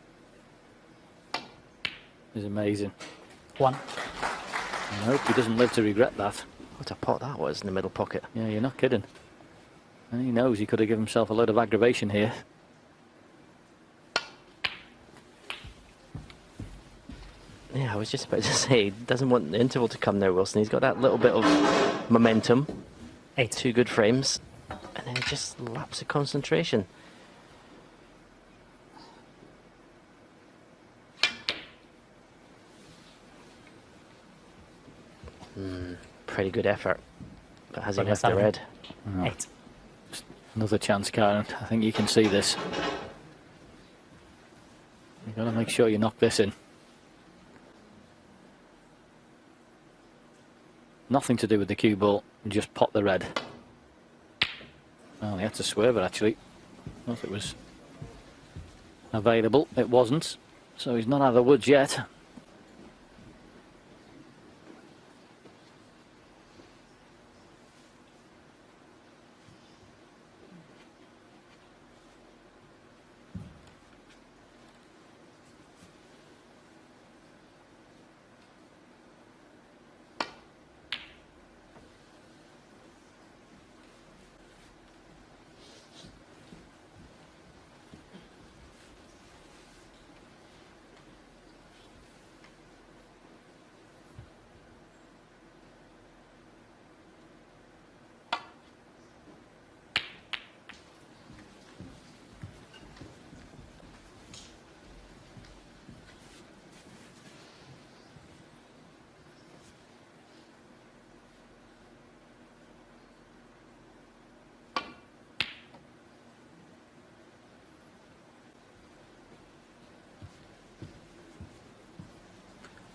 is amazing. 1. I hope he doesn't live to regret that. What a pot that was in the middle pocket. Yeah, you're not kidding. And he knows he could have given himself a load of aggravation here. Yeah, I was just about to say, he doesn't want the interval to come there, Wilson. He's got that little bit of momentum. 8. 2 good frames. And then just lapse of concentration. Pretty good effort. But has he left the red? 8. Another chance, Kyren. I think you can see this. You've got to make sure you knock this in. Nothing to do with the cue ball, just pot the red. Oh, he had to swerve it actually. I thought it was available. It wasn't. So he's not out of the woods yet.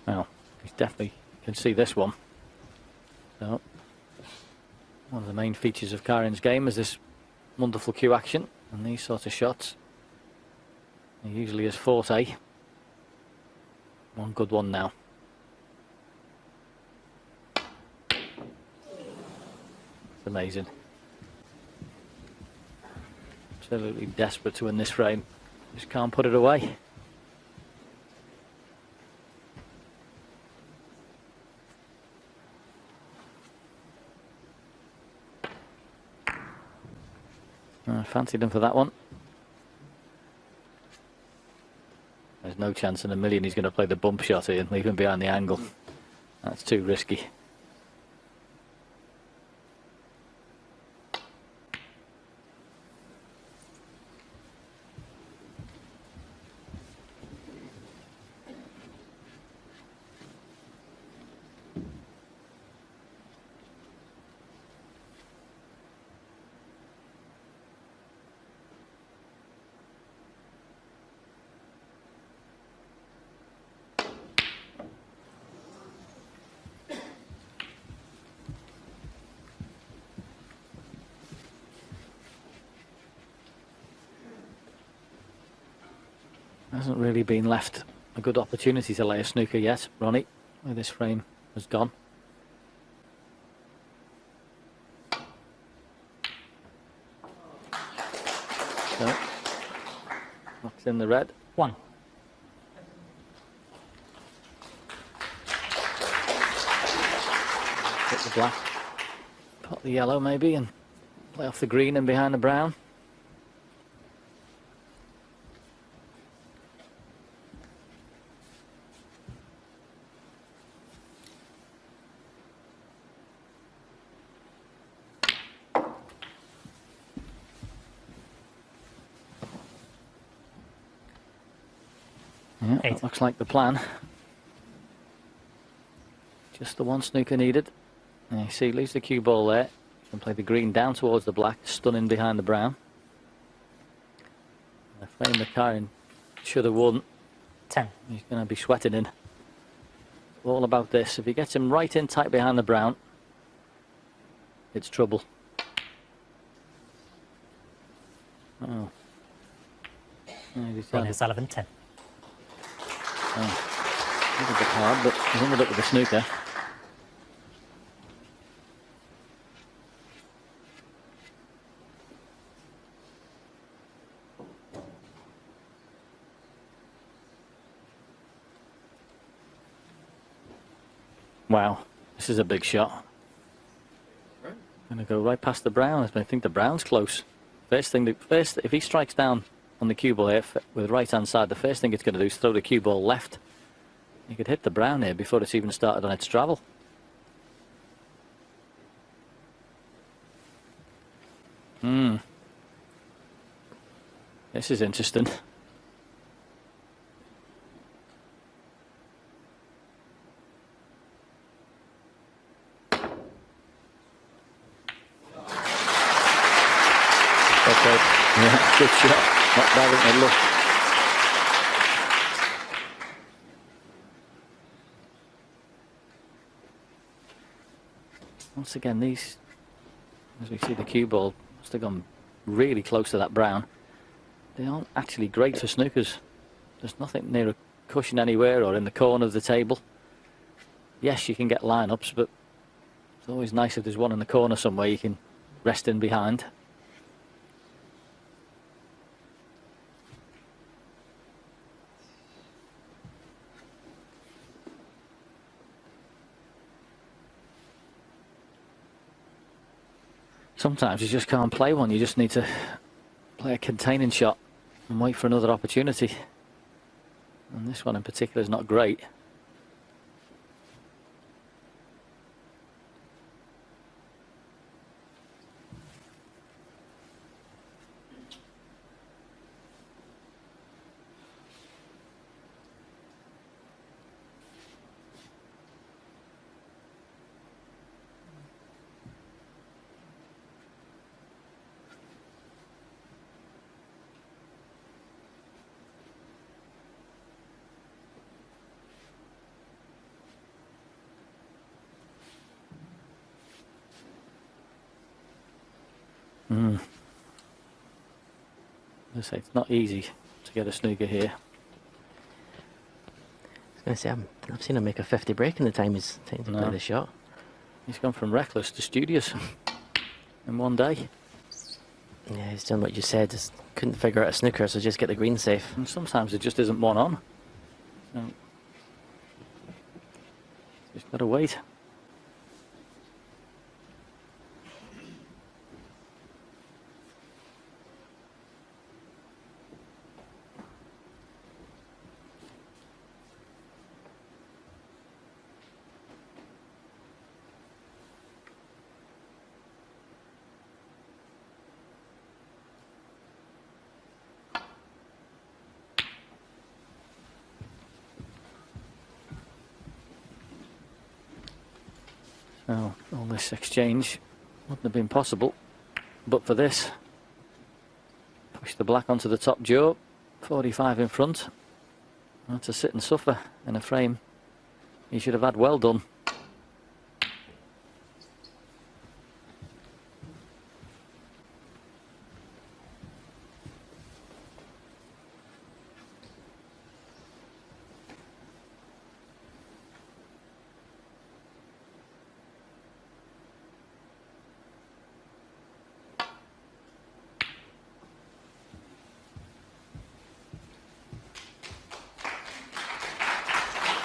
Well, you definitely can see this one. So, one of the main features of Kyren's game is this wonderful cue action and these sort of shots. He usually is forte. One good one now. It's amazing. Absolutely desperate to win this frame. Just can't put it away. I fancied him for that one. There's no chance in a million he's going to play the bump shot here and leave him behind the angle. That's too risky. Hasn't really been left a good opportunity to lay a snooker yet, Ronnie, where this frame has gone. So, knocks in the red. 1. Hit the black, pot the yellow maybe, and play off the green and behind the brown. Yeah, that looks like the plan. Just the one snooker needed. And you see, leaves the cue ball there. You can play the green down towards the black, stunning behind the brown. The frame that Kyren should have won. 10. He's going to be sweating in. All about this. If he gets him right in tight behind the brown, it's trouble. Oh. RonnieO'Sullivan 10. Oh, a little bit hard, but he's ended up with the snooker. Wow, this is a big shot. Going to go right past the brown. I think the brown's close. First, if he strikes down on the cue ball here with right hand side, the first thing it's going to do is throw the cue ball left. He could hit the brown here before it's even started on its travel. This is interesting. Okay. Yeah, good shot. Not bad in the look. Once again, these, as we see the cue ball, must have gone really close to that brown. They aren't actually great for snookers. There's nothing near a cushion anywhere or in the corner of the table. Yes, you can get lineups, but it's always nice if there's one in the corner somewhere you can rest in behind. Sometimes you just can't play one, you just need to play a containing shot and wait for another opportunity. And this one in particular is not great. As I say, it's not easy to get a snooker here. I was going to say, I've seen him make a 50 break in the time he's taken to play the shot. He's gone from reckless to studious in one day. Yeah, he's done what you said, just couldn't figure out a snooker, so just get the green safe. And sometimes there just isn't one on. So just got to wait. So all this exchange wouldn't have been possible but for this. Push the black onto the top jaw, 45 in front. And to sit and suffer in a frame he should have had well done.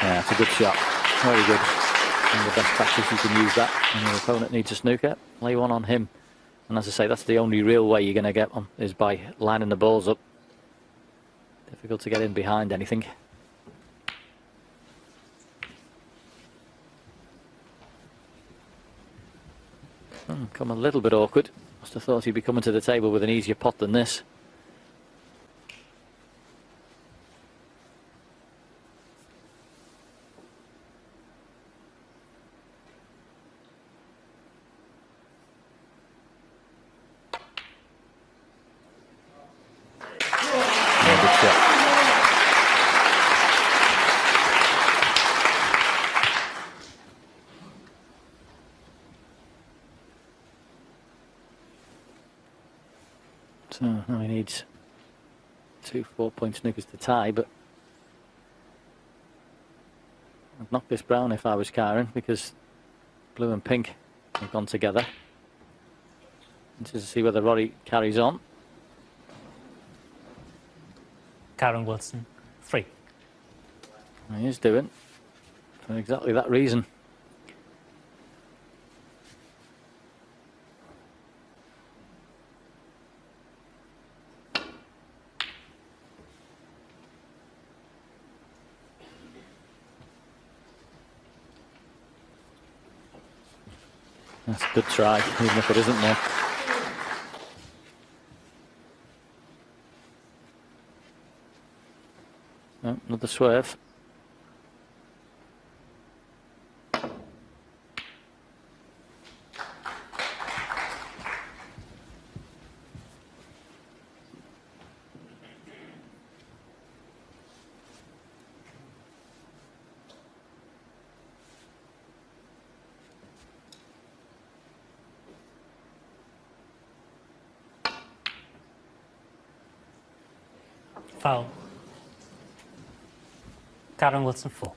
Yeah, it's a good shot. Very good. And the best practice you can use that when your opponent needs a snooker. Lay one on him. And as I say, that's the only real way you're going to get one, is by lining the balls up. Difficult to get in behind anything. Come a little bit awkward. Must have thought he'd be coming to the table with an easier pot than this. So now he needs 2 4-point snookers to tie, but I'd knock this brown if I was Kyren, because blue and pink have gone together. And to see whether Ronnie carries on. Kyren Wilson, 3. He is doing, for exactly that reason. That's a good try, even if it isn't there. Oh, another swerve. Foul. Kyren Wilson 4.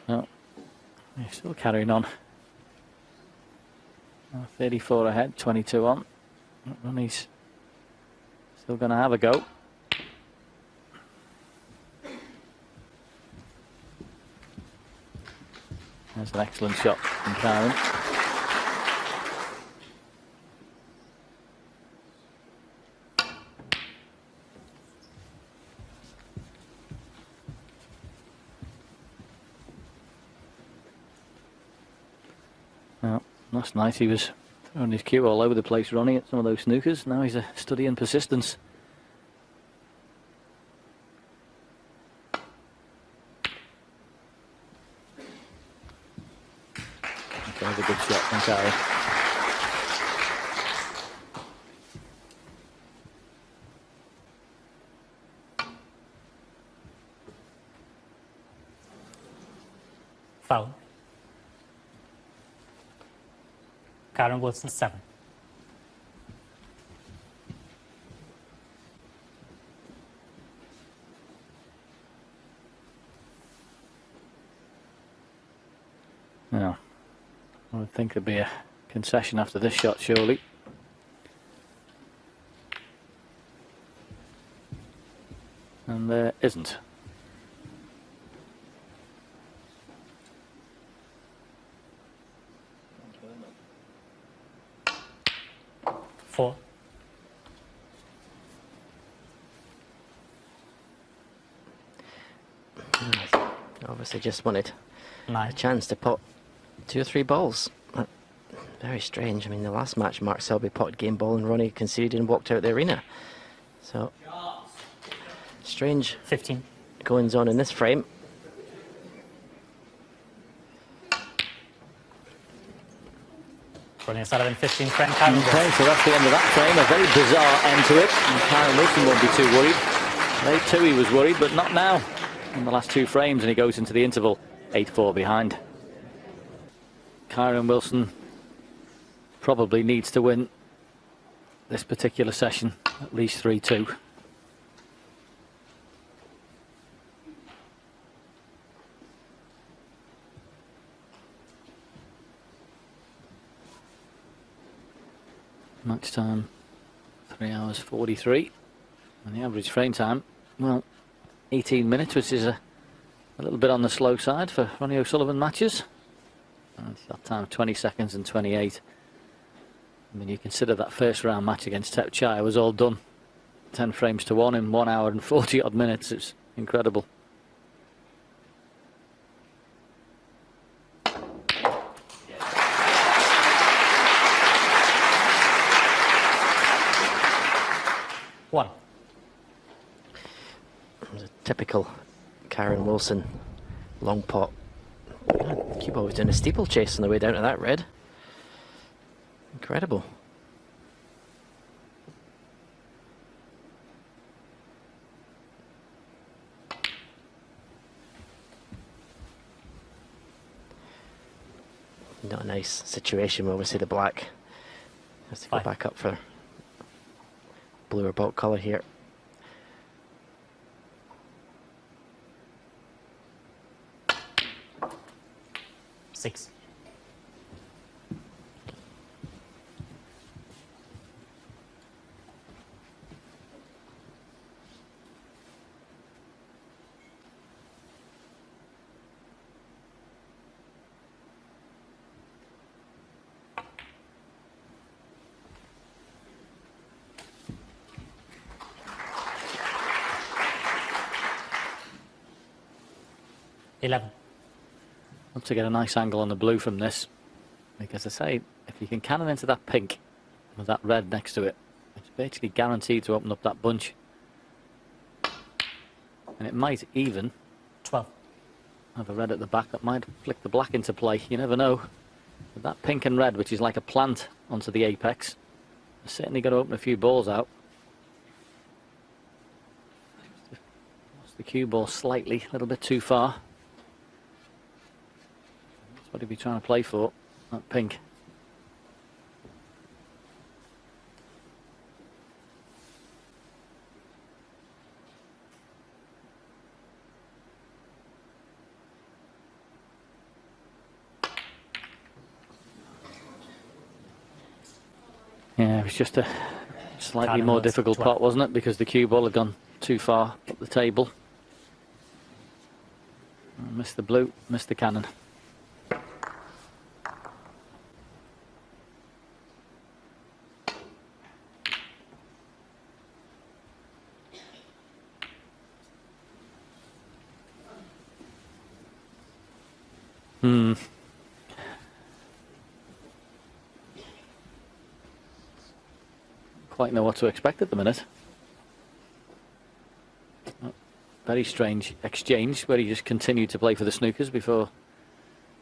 Oh, he's still carrying on. 34 ahead, 22 on. Ronnie's still going to have a go. That's an excellent shot from Kyren. Well, last night he was throwing his cue all over the place, Ronnie, at some of those snookers. Now he's studying persistence. Okay, that's a good shot from Kyren. Foul. Kyren Wilson 7. Now, I would think there'd be a concession after this shot, surely. And there isn't. Four. Obviously just wanted a 9. chance to pot 2 or 3 balls. Very strange. I mean, the last match, Mark Selby potted game ball and Ronnie conceded and walked out the arena. So, strange 15. goings on in this frame. RonnieO'Sullivan 15 frame. Kyren Wilson. Okay, so that's the end of that frame. A very bizarre end to it. And Kyren Wilson won't be too worried. They too, he was worried, but not now. In the last 2 frames, and he goes into the interval 8-4 behind. Kyren Wilson probably needs to win this particular session, at least 3-2. Match time 3 hours 43, and the average frame time, well, 18 minutes, which is a little bit on the slow side for Ronnie O'Sullivan matches. And that time 20 seconds and 28. I mean, you consider that first round match against Tepchai was all done 10 frames to 1 in 1 hour and 40 odd minutes. It's incredible. One. It was a typical Kyren Wilson long pot. Cue ball was doing a steeplechase on the way down to that red. Incredible. Not a nice situation where we see the black has to go back up for blue or bulk colour here. Six. $11. Love to get a nice angle on the blue from this, because I say, if you can cannon into that pink with that red next to it, it's basically guaranteed to open up that bunch. And it might even 12. have a red at the back that might flick the black into play. You never know. With that pink and red, which is like a plant onto the apex, it's certainly going to open a few balls out. Lost the cue ball slightly, a little bit too far. That's what he'd be trying to play for, that pink. Yeah, it was just a slightly more difficult pot, wasn't it? Because the cue ball had gone too far up the table. Missed the blue, missed the cannon. Quite know what to expect at the minute. Very strange exchange where he just continued to play for the snookers before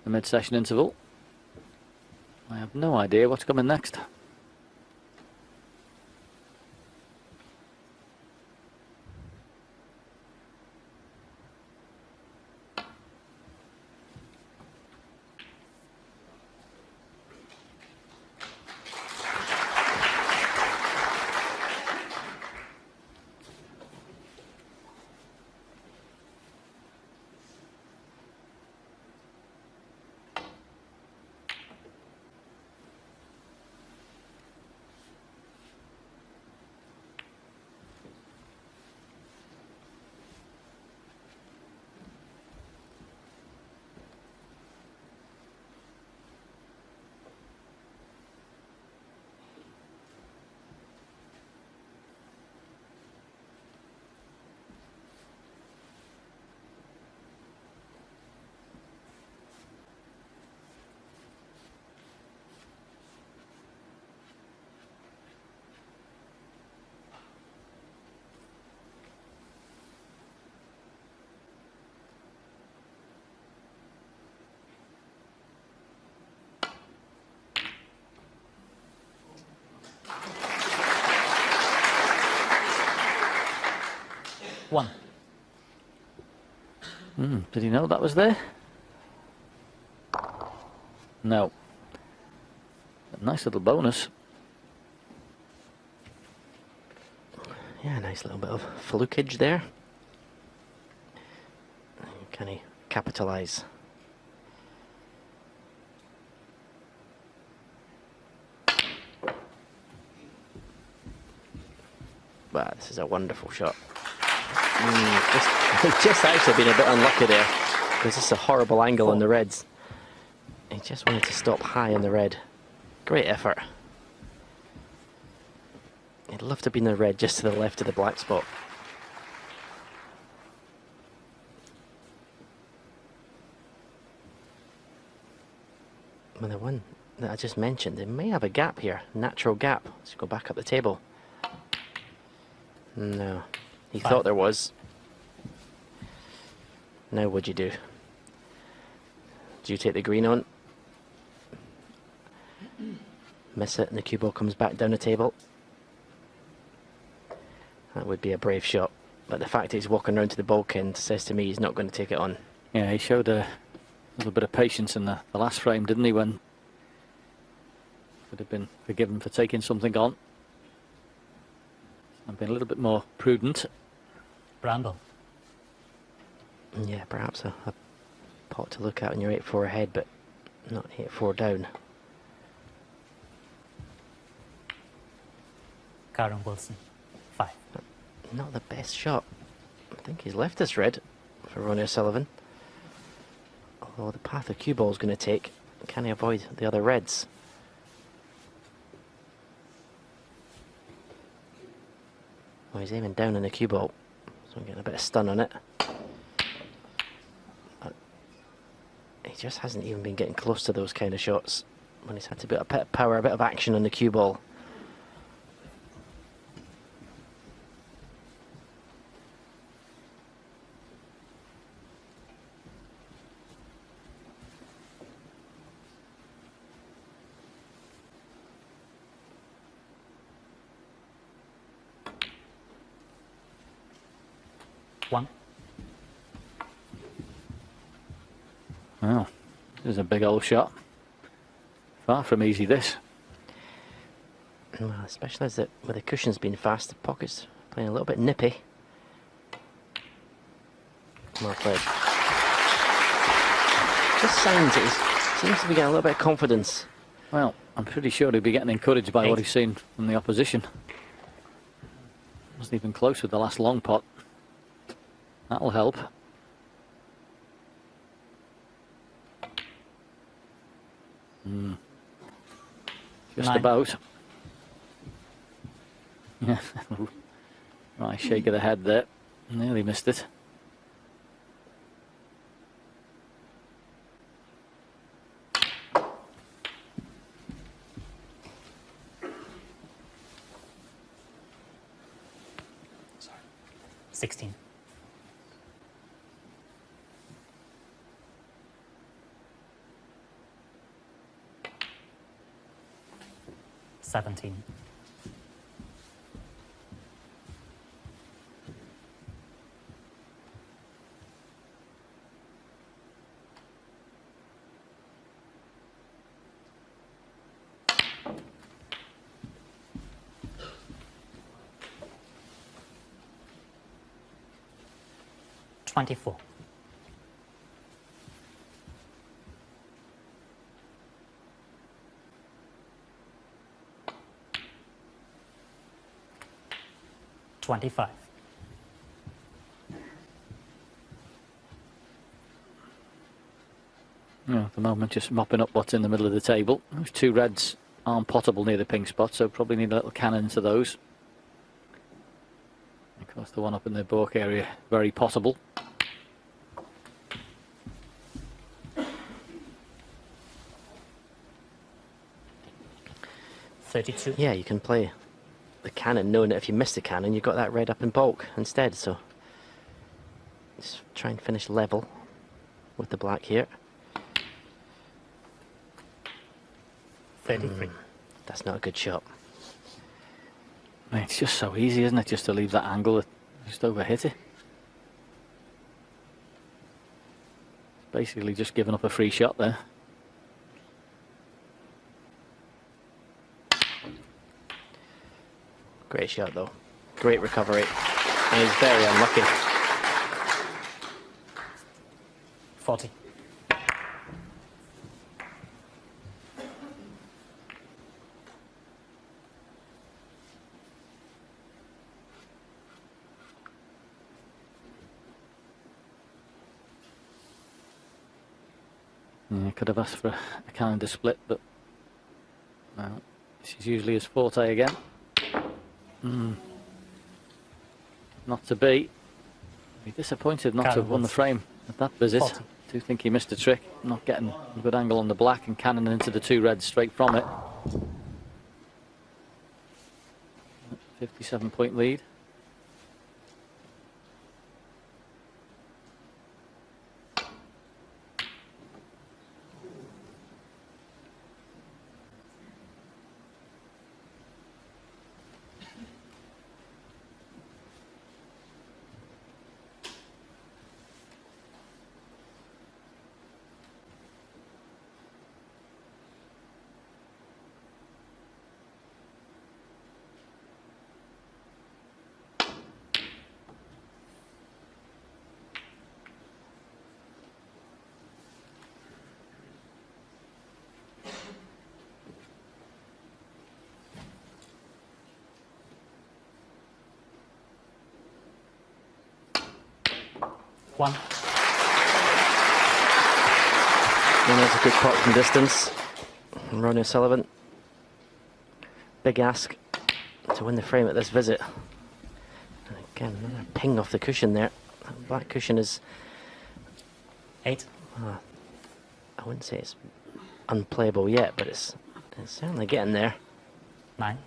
the mid-session interval. I have no idea what's coming next. One. Did he know that was there? No. A nice little bonus. Yeah, nice little bit of flukage there. Can he capitalise? Wow, this is a wonderful shot. Just actually been a bit unlucky there, because this is a horrible angle on the reds. He just wanted to stop high in the red. Great effort. He'd love to have been the red just to the left of the black spot. Well, the one that I just mentioned, it may have a gap here, natural gap. Let's go back up the table. No, he thought there was. Now what'd you do? Do you take the green on? Miss it and the cue ball comes back down the table. That would be a brave shot. But the fact that he's walking around to the bulkhead says to me he's not going to take it on. Yeah, he showed a little bit of patience in the last frame, didn't he, when could have been forgiven for taking something on. And been a little bit more prudent. Bramble. Yeah, perhaps a pot to look at when you're 8-4 ahead, but not 8-4 down. Kyren Wilson. 5. Not the best shot. I think he's left this red for RonnieO'Sullivan. Although the path the cue ball is going to take, can he avoid the other reds? Well, he's aiming down in the cue ball, so I'm getting a bit of stun on it. But he just hasn't even been getting close to those kind of shots when he's had to put a bit of power, a bit of action on the cue ball. One. Well, this is a big old shot. Far from easy, this. Well, especially as with the cushions being fast, the pockets playing a little bit nippy. Well played. Just signs it seems to be getting a little bit of confidence. Well, I'm pretty sure he'll be getting encouraged by what he's seen from the opposition. Wasn't even close with the last long pot. That'll help. Just 9. about. Yeah. Right, shake of the head there. Nearly missed it. Sorry. 16. Seventeen. $24. $25. Yeah, at the moment, just mopping up what's in the middle of the table. Those two reds aren't potable near the pink spot, so probably need a little cannon to those. Of course, the one up in the balk area, very potable. $32. Yeah, you can play the cannon knowing that if you miss the cannon, you've got that red up in bulk instead. So just try and finish level with the black here. 33. That's not a good shot. I mean, it's just so easy, isn't it, just to leave that angle that just overhit it. Basically just giving up a free shot there. Great shot though. Great recovery. And he's very unlucky. 40. Yeah, could have asked for a calendar split, but well, this is usually his forte again. Not to be. Be disappointed not to have won the frame at that visit. 40. I do think he missed a trick, not getting a good angle on the black and cannoning into the two reds straight from it. 57-point lead. One. And that's a good pot from distance. RonnieO'Sullivan. Big ask to win the frame at this visit. And again, another ping off the cushion there. That black cushion is 8. I wouldn't say it's unplayable yet, but it's certainly getting there. 9.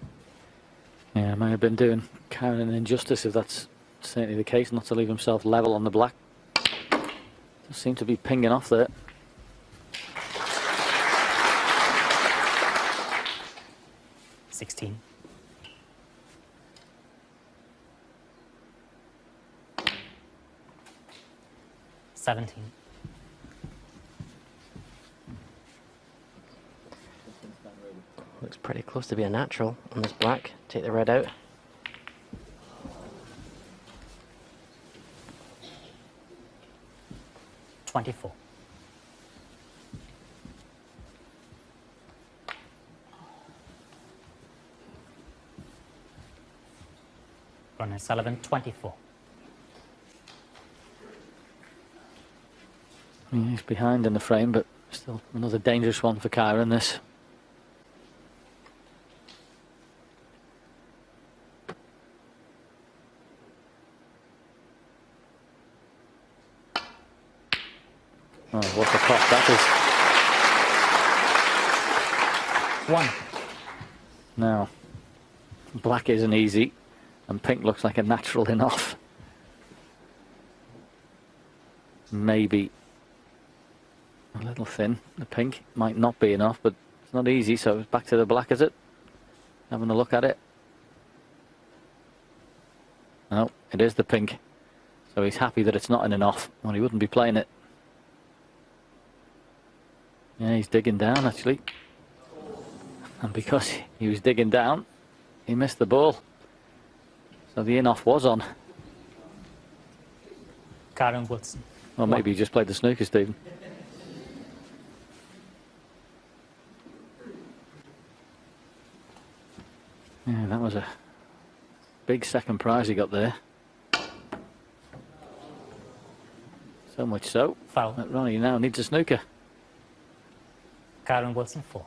Yeah, I may have been doing Kyren an injustice if that's certainly the case, not to leave himself level on the black. Does seem to be pinging off there. $16. $17. Looks pretty close to be a natural on this black. Take the red out. $24. RonnieO'Sullivan, 24. Yeah, he's behind in the frame, but still another dangerous one for Kyren, this. Oh, what a pop that is. 1. Now, black isn't easy, and pink looks like a natural in off. Maybe a little thin. The pink might not be enough, but it's not easy, so it's back to the black, is it? Having a look at it. No, it is the pink. So he's happy that it's not in an off, or he wouldn't be playing it. Yeah, he's digging down, actually. And because he was digging down, he missed the ball. So the in-off was on. Kyren Wilson. Or maybe he just played the snooker, Stephen. Yeah, that was a big second prize he got there. So much so Foul. that Ronnie now needs a snooker. Kyren Wilson, 4.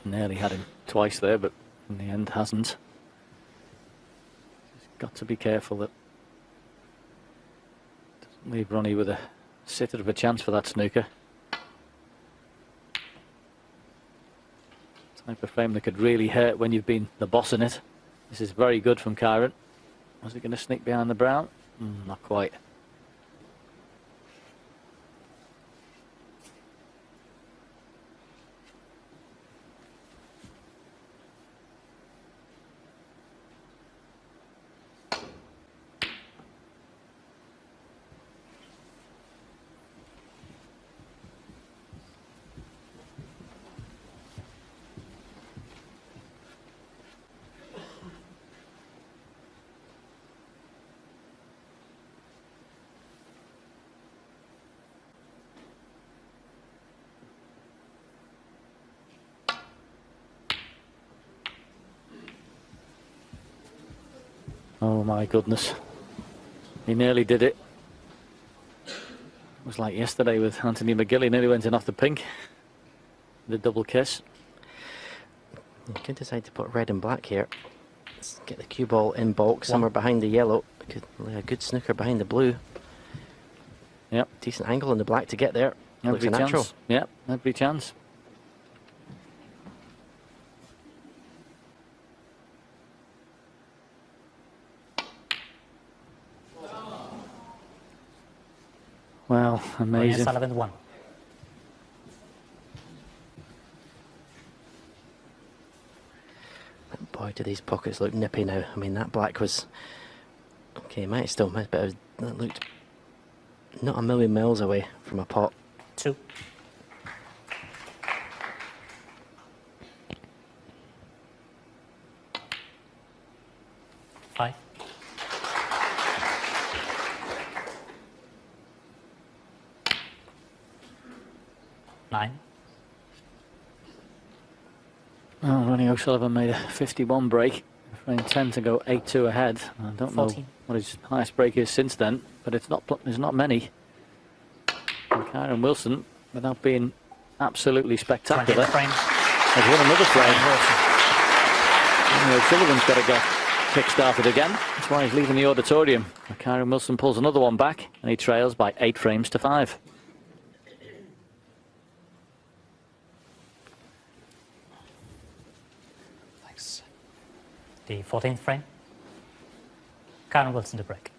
Nearly had him twice there, but in the end hasn't. Just got to be careful that doesn't leave Ronnie with a sitter of a chance for that snooker. Type of frame that could really hurt when you've been the boss in it. This is very good from Kyren. Was he going to sneak behind the brown? Not quite. Oh my goodness. He nearly did it. It was like yesterday with Anthony McGill. He nearly went in off the pink. The double kiss. You could decide to put red and black here. Let's get the cue ball in bulk somewhere behind the yellow. Could lay a good snooker behind the blue. Yep. Decent angle on the black to get there. Looks Every a natural. chance. Yep, every chance. Well, amazing. RonnieO'Sullivan, 1. Boy, do these pockets look nippy now. I mean, that black was Okay, he might still miss, but that looked not a million miles away from a pot. 2. 5. 9. Well, Ronnie O'Sullivan made a 51 break. Frame 10 to go 8-2 ahead. I don't 14. know what his highest break is since then, but there's not many. And Kyren Wilson, without being absolutely spectacular, 20th frame. has won another frame. O'Sullivan's got to get kick-started again. That's why he's leaving the auditorium. Kyren Wilson pulls another one back, and he trails by 8 frames to 5. Thanks. The 14th frame. Kyren Wilson to break.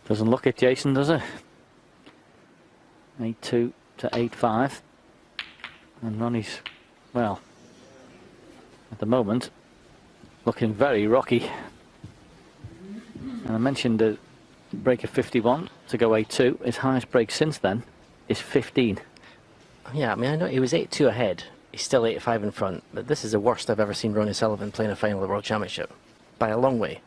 Doesn't look it, Jason, does it? 8-2 to 8-5. And Ronnie's, well, at the moment, looking very rocky. And I mentioned a break of 51 to go 8-2. His highest break since then is 15. Yeah, I mean, I know he was 8-2 ahead. He's still 8-5 in front, but this is the worst I've ever seen Ronnie O'Sullivan play in a final of the World Championship. By a long way.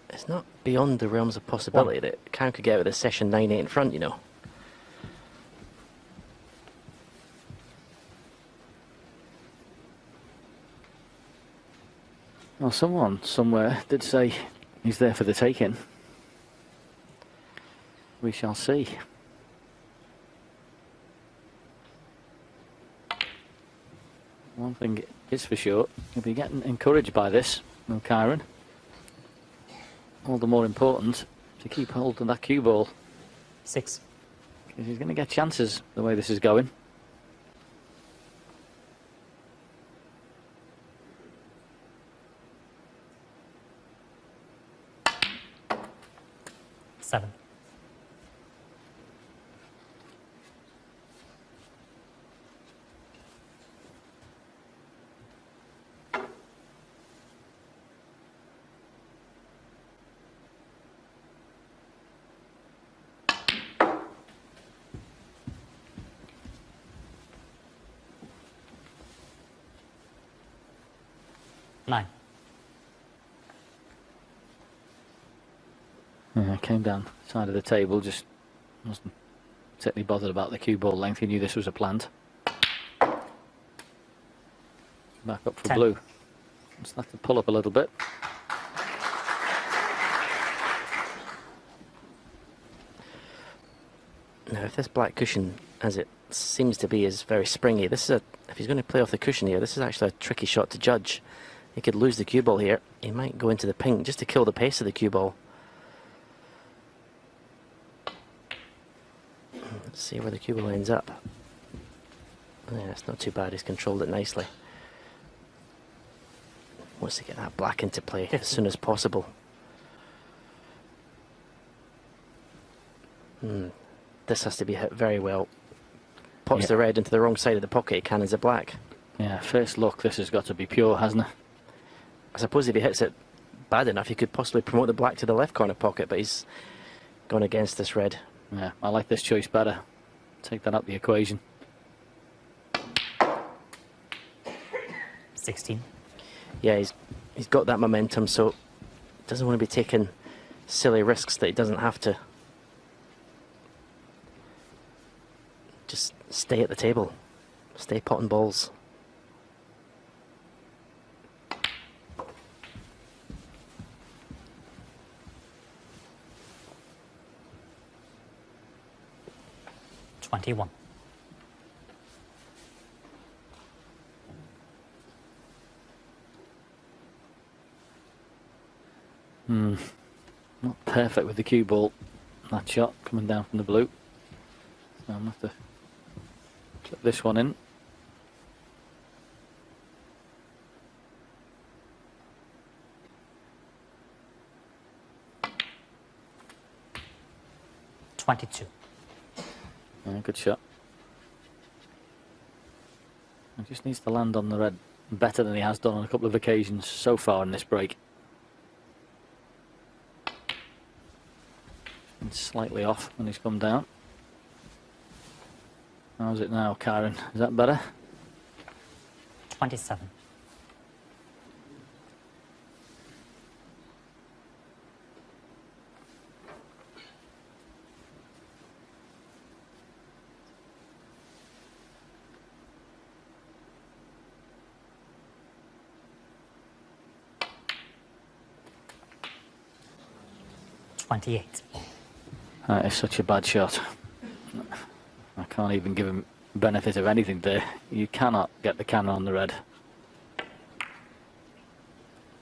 It's not beyond the realms of possibility that Kyren could get out of this session 9-8 in front, you know. Well, someone somewhere did say he's there for the taking. We shall see. One thing is for sure, he'll be getting encouraged by this, well, Kyren. All the more important to keep hold of that cue ball. 6. Because he's going to get chances the way this is going. Seven. Nine. Yeah, came down side of the table, just wasn't particularly bothered about the cue ball length. He knew this was a plant. Back up for 10. blue. Just have to pull up a little bit. Now, if this black cushion, as it seems to be, is very springy, this is if he's going to play off the cushion here, this is actually a tricky shot to judge. He could lose the cue ball here. He might go into the pink just to kill the pace of the cue ball. Let's see where the cue ball ends up. Yeah, it's not too bad. He's controlled it nicely. Wants to get that black into play as soon as possible. This has to be hit very well. Pots the red into the wrong side of the pocket, cannons the black. Yeah, first look, this has got to be pure, hasn't it? I suppose if he hits it bad enough, he could possibly promote the black to the left corner pocket, but he's gone against this red. Yeah, I like this choice better. Take that out the equation. 16. Yeah, he's got that momentum, so doesn't want to be taking silly risks that he doesn't have to. Just stay at the table. Stay potting balls. Not perfect with the cue ball. That shot coming down from the blue. So I'm going to have to clip this one in. Yeah, good shot. He just needs to land on the red better than he has done on a couple of occasions so far in this break. Been slightly off when he's come down. How's it now, Kyren? Is that better? 27. That is such a bad shot. I can't even give him benefit of anything there. You cannot get the camera on the red.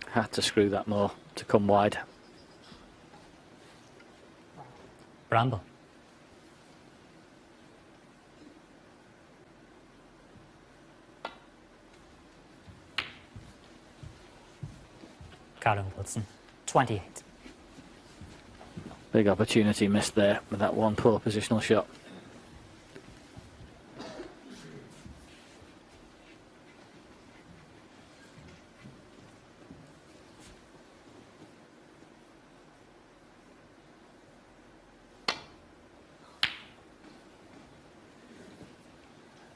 Had to screw that more to come wide. Bramble. Kyren Wilson, 28. Big opportunity missed there with that one poor positional shot.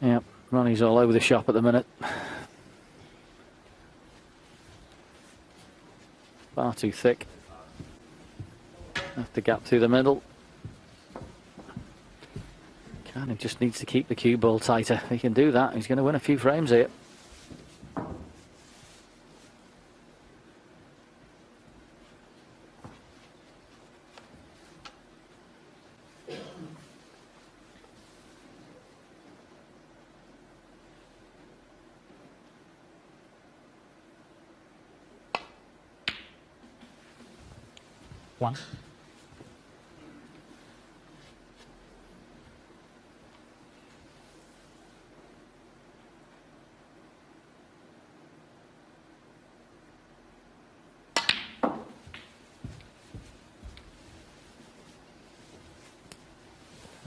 Yep, Ronnie's all over the shop at the minute. Far too thick. Have to gap through the middle. Kyren just needs to keep the cue ball tighter. If he can do that, he's going to win a few frames here. One.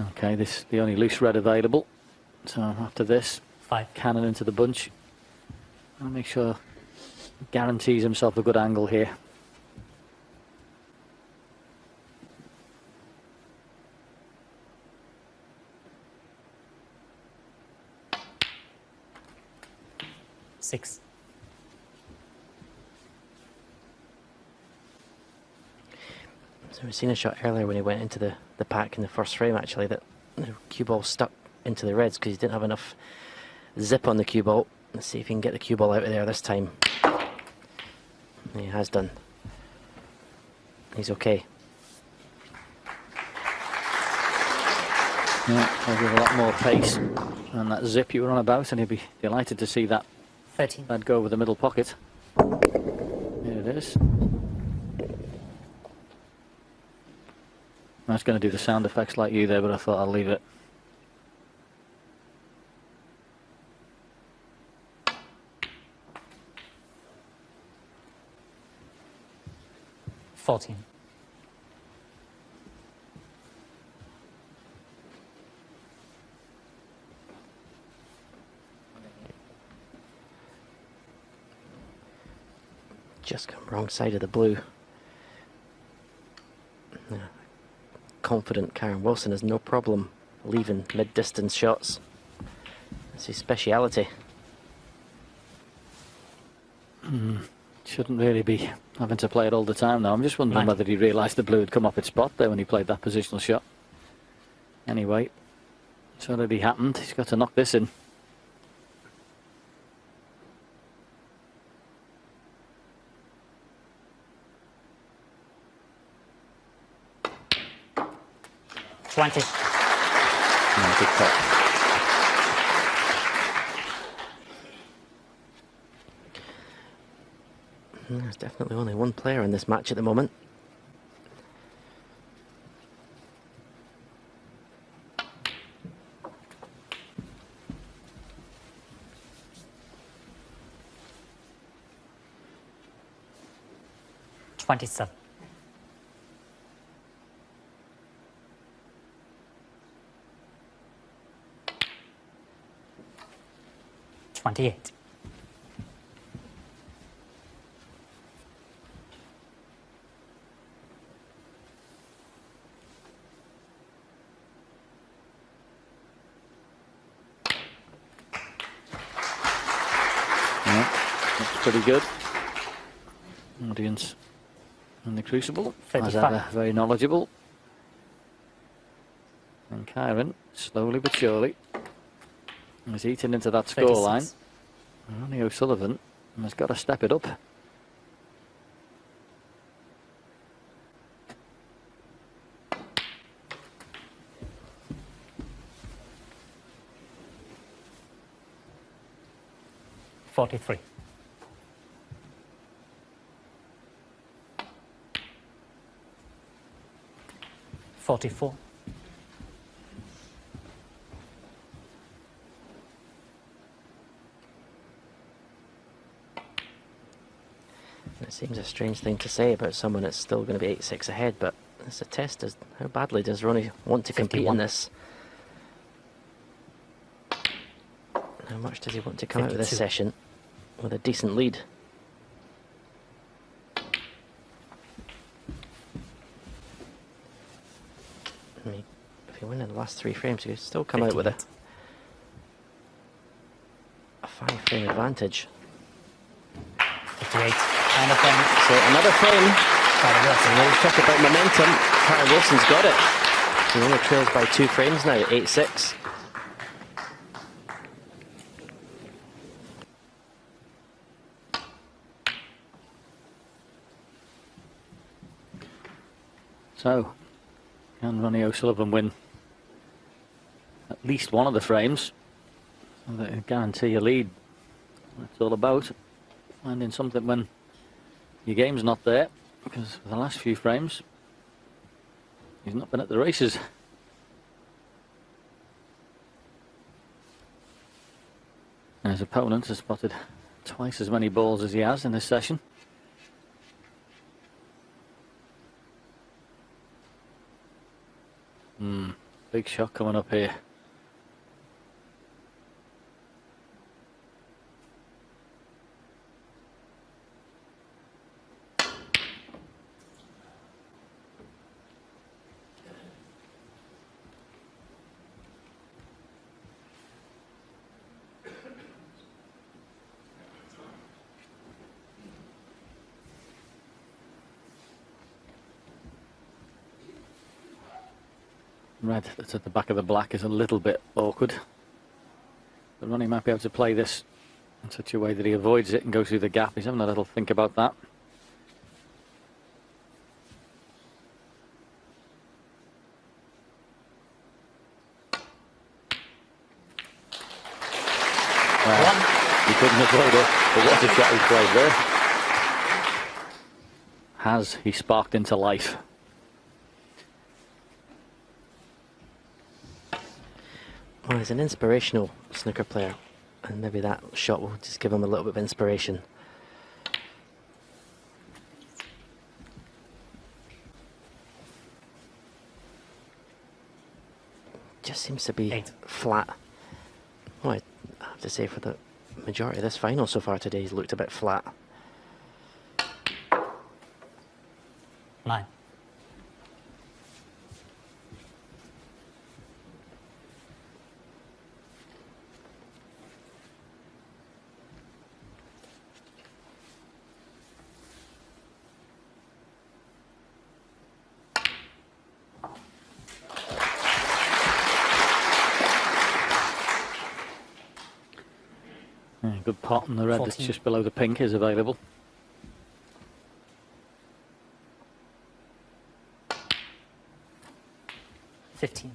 Okay, this is the only loose red available. So after this, 5. cannon into the bunch. I'll make sure he guarantees himself a good angle here. Six. So we've seen a shot earlier when he went into the pack in the first frame, actually, that the cue ball stuck into the reds because he didn't have enough zip on the cue ball. Let's see if he can get the cue ball out of there this time. He has done. He's okay. Yeah, he'll give a lot more pace and that zip you were on about, and he'll be delighted to see that 13. that'd go over the middle pocket. Here it is. I was going to do the sound effects like you there, but I thought I'll leave it. $14. Just come wrong side of the blue. Yeah. Confident Kyren Wilson has no problem leaving mid-distance shots. That's his speciality. Shouldn't really be having to play it all the time now. I'm just wondering whether he realised the blue had come off its spot there when he played that positional shot. Anyway, it's already happened. He's got to knock this in. $20. Yeah, good cut. There's definitely only one player in this match at the moment. $27. 28. That's pretty good. Audience in the Crucible, as 35. ever, very knowledgeable. And Kyren, slowly but surely, is eating into that scoreline. 36. RonnieO'Sullivan has got to step it up. $43. 44. It seems a strange thing to say about someone that's still going to be 8-6 ahead, but it's a test. How badly does Ronnie want to compete 51. in this? How much does he want to come out of this 52. session with a decent lead? I mean, if you win in the last 3 frames, you could still come out with a 5-frame advantage. 58. And again, So another frame. Kyren Wilson. And when we talk about momentum, Kyren Wilson's got it. He only trails by 2 frames now, 8-6. So, can RonnieO'Sullivan win at least one of the frames? So that will guarantee a lead. That's all about finding something when your game's not there, because for the last few frames, he's not been at the races. And his opponent has spotted twice as many balls as he has in this session. Big shot coming up here. Red that's at the back of the black is a little bit awkward. But Ronnie might be able to play this in such a way that he avoids it and goes through the gap. He's having a little think about that. Well, he couldn't avoid it, but what a shot he played there. Has he sparked into life? Well, he's an inspirational snooker player, and maybe that shot will just give him a little bit of inspiration. Just seems to be 8. flat. Well, I have to say for the majority of this final so far today, he's looked a bit flat. 9. Good pot, and the red 14. that's just below the pink is available. $15.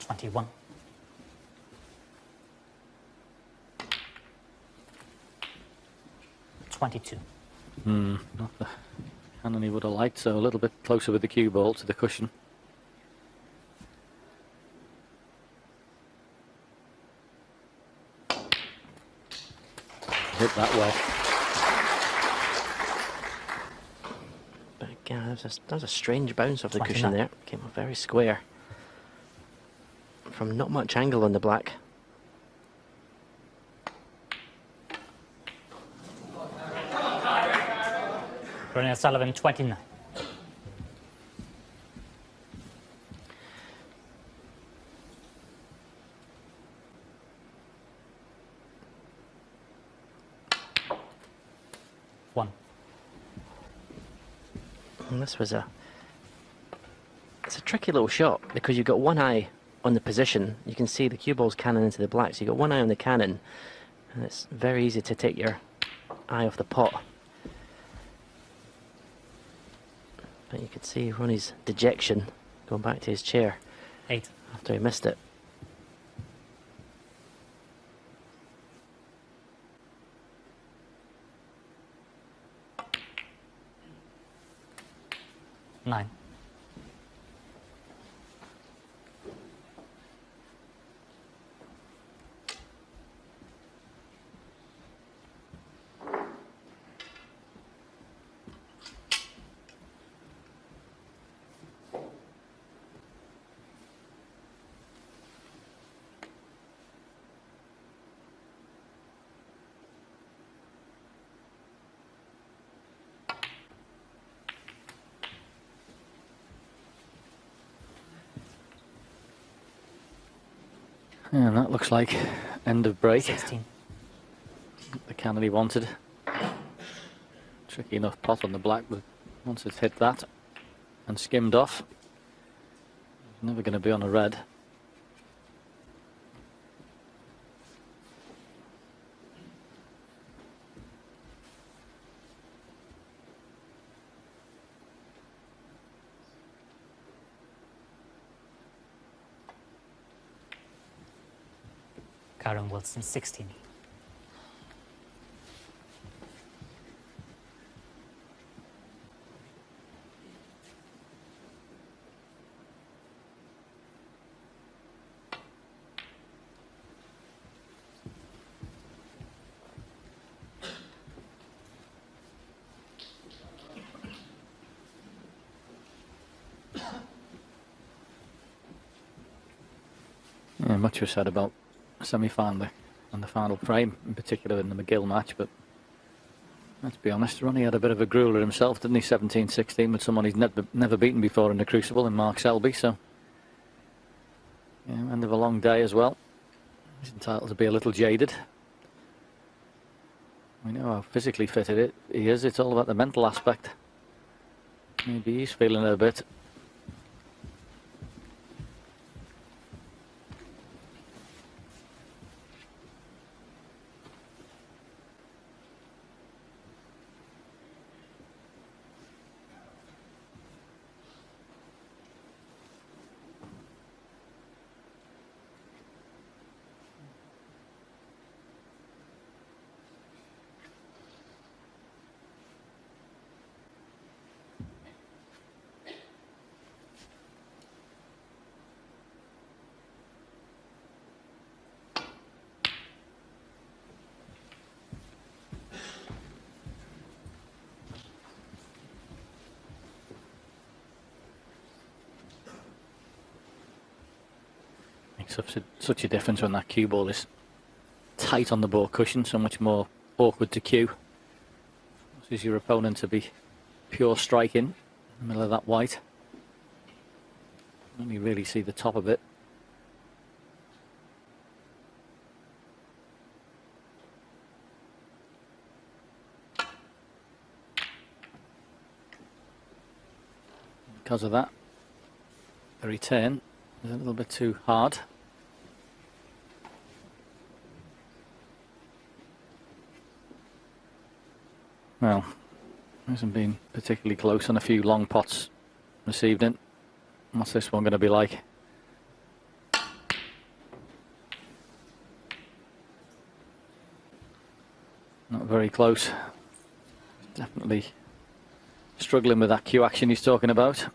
21. Not the cannon he would have liked, so a little bit closer with the cue ball to the cushion. Hit that well. But again, that was a strange bounce off the 29. cushion there. Came up very square. From not much angle on the black. RonnieO'Sullivan, 29. One. And this was it's a tricky little shot because you've got one eye on the position. You can see the cue ball's cannon into the black, so you've got one eye on the cannon, and it's very easy to take your eye off the pot. But you could see Ronnie's dejection going back to his chair 8. after he missed it. Nine. Yeah, and that looks like end of break. 16. The cannon he wanted. Tricky enough pot on the black, but once it's hit that and skimmed off, it's never going to be on a red. Kyren Wilson, 16. Yeah, much was said about semi-final and the final frame, in particular in the McGill match, but let's be honest, Ronnie had a bit of a grueler himself, didn't he? 17-16 with someone he's never beaten before in the Crucible, in Mark Selby, so yeah, end of a long day as well. He's entitled to be a little jaded. We know how physically fit he is. It's all about the mental aspect. Maybe he's feeling it a bit. Such a difference when that cue ball is tight on the ball cushion, so much more awkward to cue. Forces your opponent to be pure striking in the middle of that white. Only really see the top of it. Because of that, the return is a little bit too hard. Well, hasn't been particularly close on a few long pots this evening. What's this one going to be like? Not very close. Definitely struggling with that cue action he's talking about.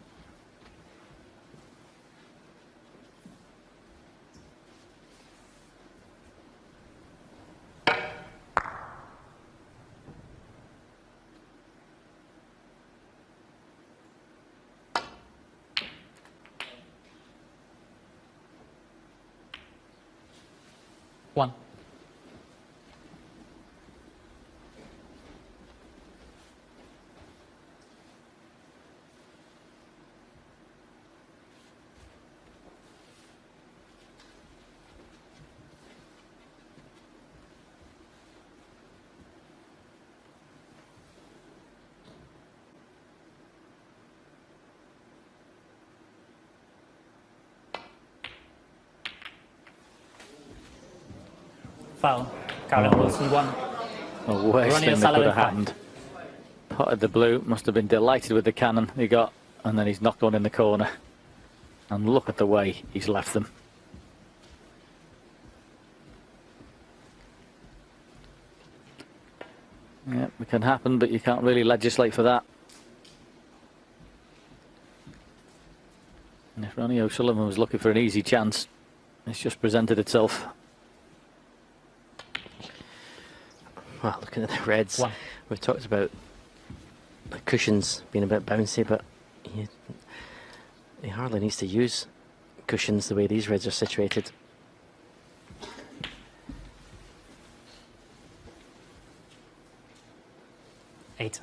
One. Foul. Kyren Wilson 1. The worst Ronnie thing that could O'Sullivan have happened. Potted the blue, must have been delighted with the cannon he got, and then he's knocked one in the corner. And look at the way he's left them. Yeah, it can happen, but you can't really legislate for that. And if Ronnie O'Sullivan was looking for an easy chance, it's just presented itself. Well, looking at the reds, One. we've talked about the cushions being a bit bouncy, but he hardly needs to use cushions the way these reds are situated. Eight.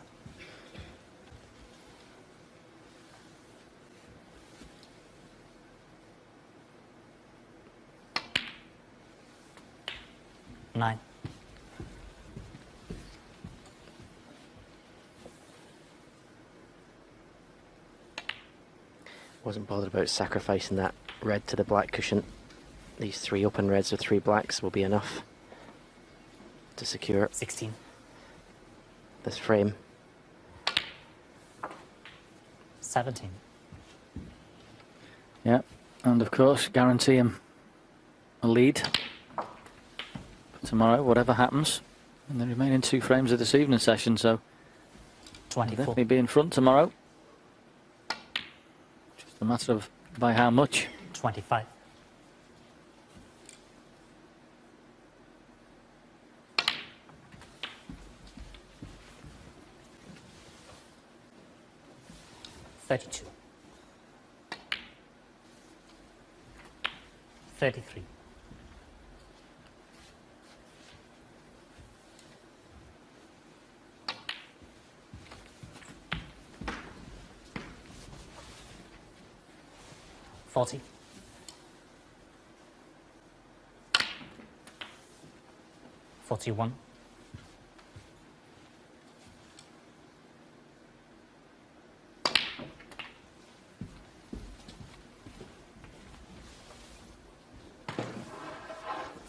Nine. Wasn't bothered about sacrificing that red to the black cushion. These 3 open reds with 3 blacks will be enough to secure 16. this frame. 17. Yeah, and of course guarantee him a lead for tomorrow, whatever happens in the remaining 2 frames of this evening session. So he'll 24. definitely be in front tomorrow. Just a matter of by how much. 25. $32. 33. 40. 41.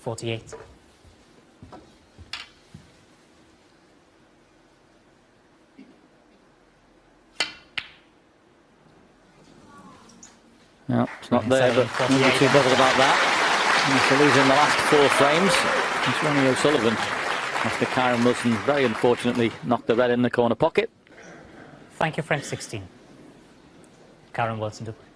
48. No, it's not there, but don't be too bothered about that. And after losing the last 4 frames, it's Ronnie O'Sullivan. After Kyren Wilson very unfortunately knocked the red in the corner pocket. Thank you, frame 16. Kyren Wilson to break.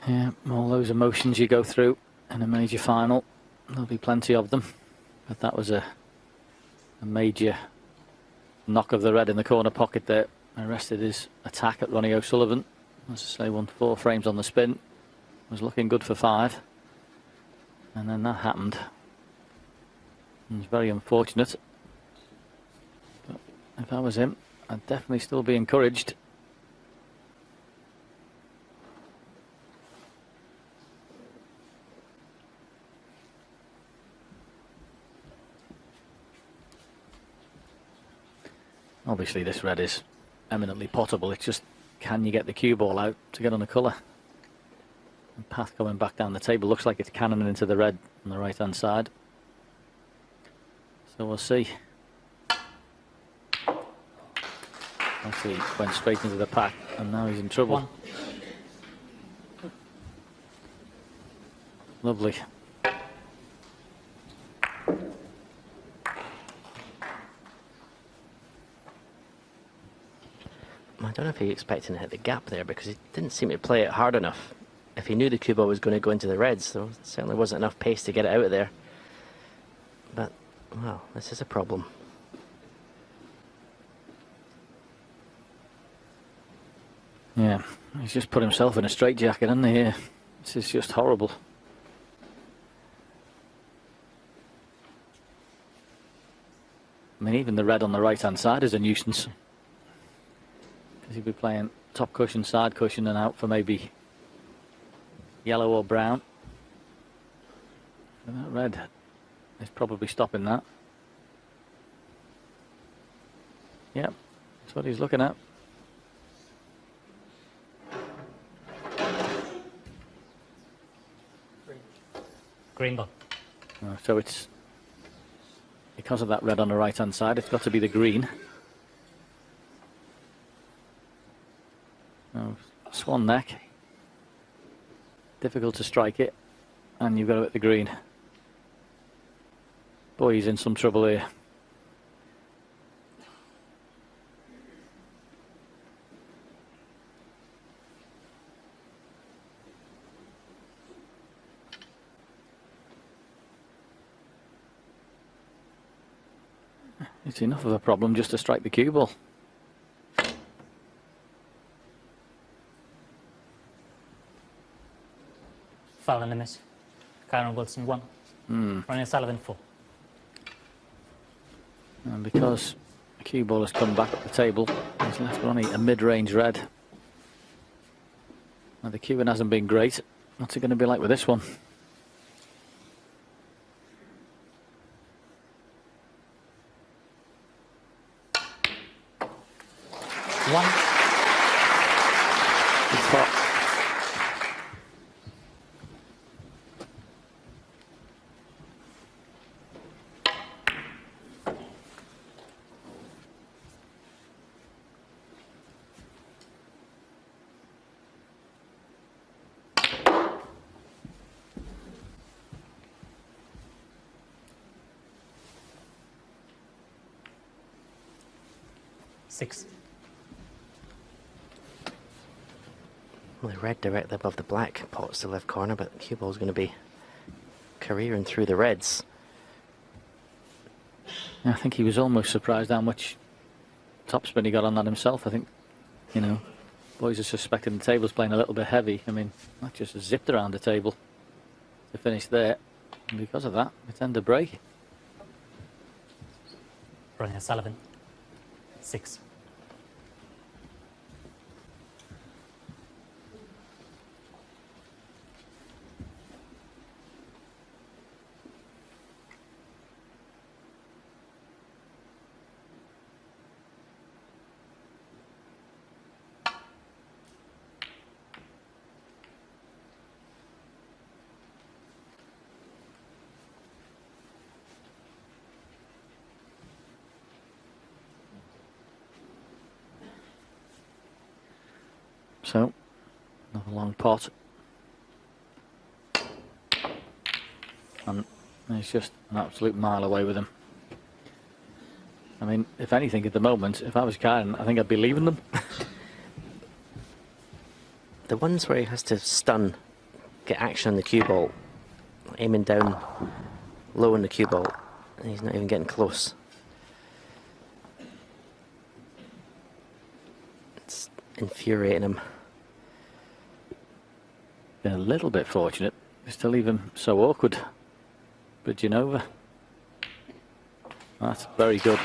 Yeah, all those emotions you go through in a major final, there'll be plenty of them. But that was a major knock of the red in the corner pocket there. Arrested his attack at Ronnie O'Sullivan. As I say, won 4 frames on the spin. Was looking good for 5. And then that happened. It was very unfortunate. But if I was him, I'd definitely still be encouraged. Obviously this red is eminently potable, it's just can you get the cue ball out to get on the colour? And path coming back down the table. Looks like it's cannoning into the red on the right-hand side. So we'll see. Actually went straight into the pack, and now he's in trouble. 1. Lovely. I don't know if he expected to hit the gap there, because he didn't seem to play it hard enough. If he knew the cue ball was going to go into the reds, there certainly wasn't enough pace to get it out of there. But, well, this is a problem. Yeah, he's just put himself in a straitjacket, hasn't he, here? This is just horrible. I mean, even the red on the right-hand side is a nuisance. Because he'd be playing top cushion, side cushion, and out for maybe yellow or brown. And that red is probably stopping that. Yep, that's what he's looking at. Green ball. So it's, because of that red on the right-hand side, it's got to be the green. Oh, swan neck. Difficult to strike it, and you've got to hit the green. Boy, he's in some trouble here. It's enough of a problem just to strike the cue ball. Foul and a miss. Kyren Wilson 1. RonnieO'Sullivan 4. And because the cue ball has come back at the table, he's left Ronnie a mid-range red. Now the cueing hasn't been great. What's it going to be like with this one? It's hot. Six. Well, the red directly above the black pots the left corner, but the cue ball's going to be careering through the reds. I think he was almost surprised how much topspin he got on that himself. I think, you know, boys are suspecting the table's playing a little bit heavy. I mean, that just zipped around the table to finish there. And because of that, it's end of break. RonnieO'Sullivan 6. So, another long pot. And he's just an absolute mile away with him. I mean, if anything, at the moment, if I was Kyren, I think I'd be leaving them. The ones where he has to stun, get action on the cue ball, aiming down low on the cue ball, and he's not even getting close. It's infuriating him. Been a little bit fortunate just to leave him so awkward. Bridging over. That's very good.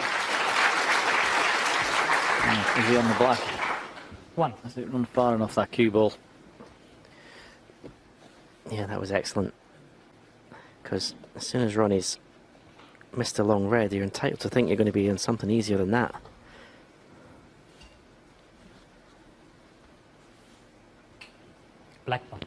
Is he on the black? 1. Has it run far enough, that cue ball? Yeah, that was excellent. Because as soon as Ronnie's missed a long red, you're entitled to think you're going to be in something easier than that. Black ball.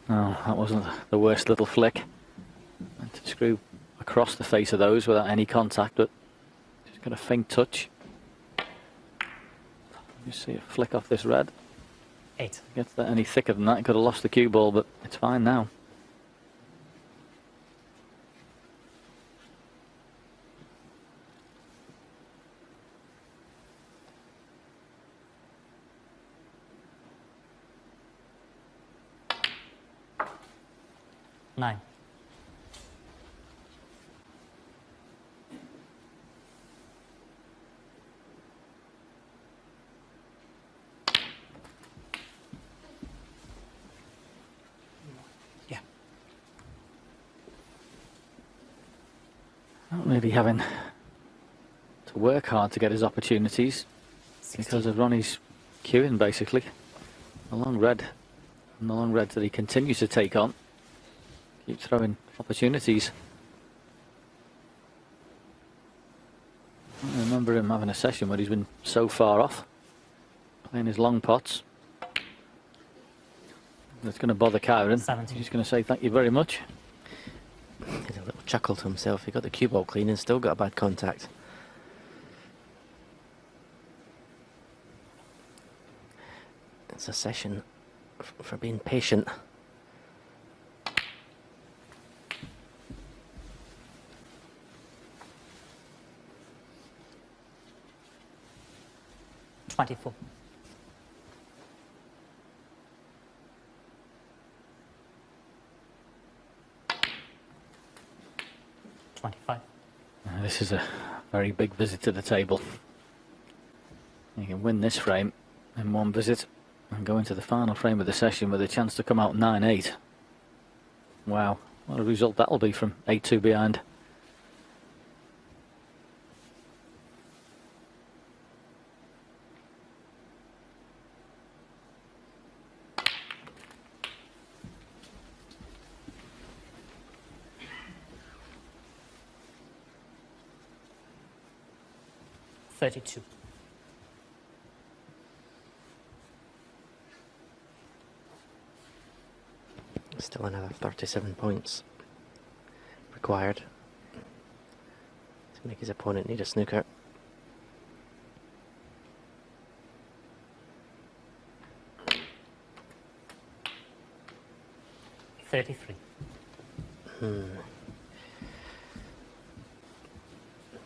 Oh, that wasn't the worst little flick. And to screw across the face of those without any contact, but just got a faint touch. You see a flick off this red. 8. Gets that any thicker than that, he could have lost the cue ball, but it's fine now. Nine. Yeah. Not really having to work hard to get his opportunities 16. because of Ronnie's cueing, basically. The long red, and the long reds that he continues to take on. Keep throwing opportunities. I remember him having a session where he's been so far off, playing his long pots. That's going to bother Kyren. 17. He's going to say thank you very much. He had a little chuckle to himself. He got the cue ball clean and still got a bad contact. It's a session for being patient. 24. This is a very big visit to the table. You can win this frame in one visit and go into the final frame of the session with a chance to come out 9-8. Wow, what a result that'll be from 8-2 behind. Still another 37 points required to make his opponent need a snooker.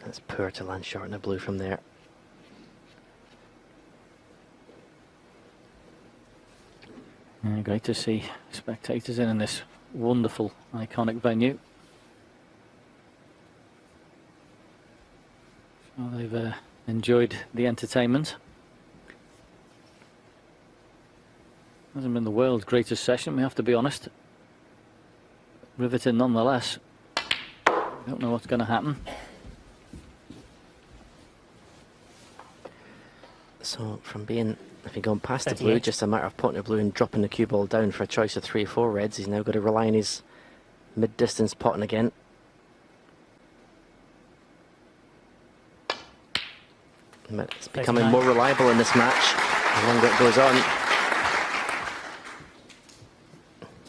That's poor to land short in the blue from there. Yeah, great to see spectators in this wonderful, iconic venue. So they've enjoyed the entertainment. Hasn't been the world's greatest session, we have to be honest. Riveting nonetheless. Don't know what's going to happen. So from being, if he'd gone past the blue, just a matter of putting the blue and dropping the cue ball down for a choice of 3 or 4 reds, he's now got to rely on his mid-distance potting again. But it's becoming more reliable in this match the longer it goes on.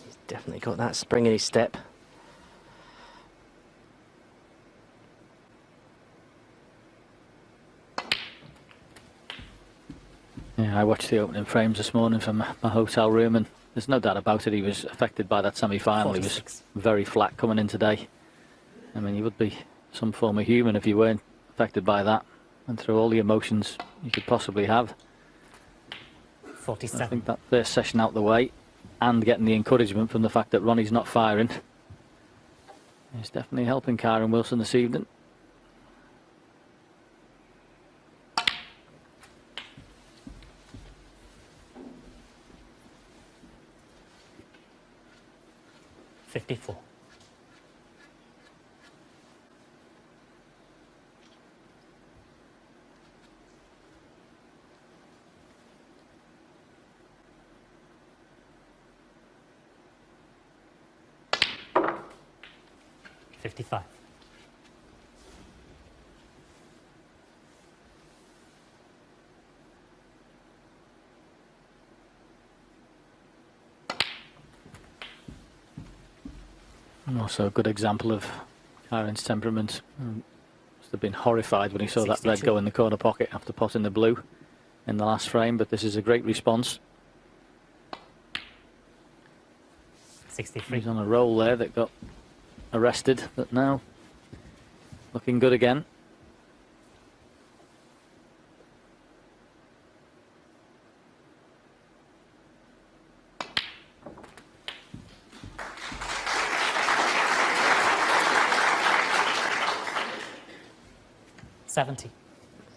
He's definitely got that spring in his step. Yeah, I watched the opening frames this morning from my hotel room, and there's no doubt about it, he was affected by that semi-final. He was very flat coming in today. I mean, you would be some form of human if you weren't affected by that, and through all the emotions you could possibly have. 47. I think that first session out the way, and getting the encouragement from the fact that Ronnie's not firing, is definitely helping Kyren Wilson this evening. 55. And also a good example of Kyren's temperament. Must have been horrified when he saw that red 62. go in the corner pocket after potting the blue in the last frame, but this is a great response. 63. He's on a roll there that got arrested, but now looking good again.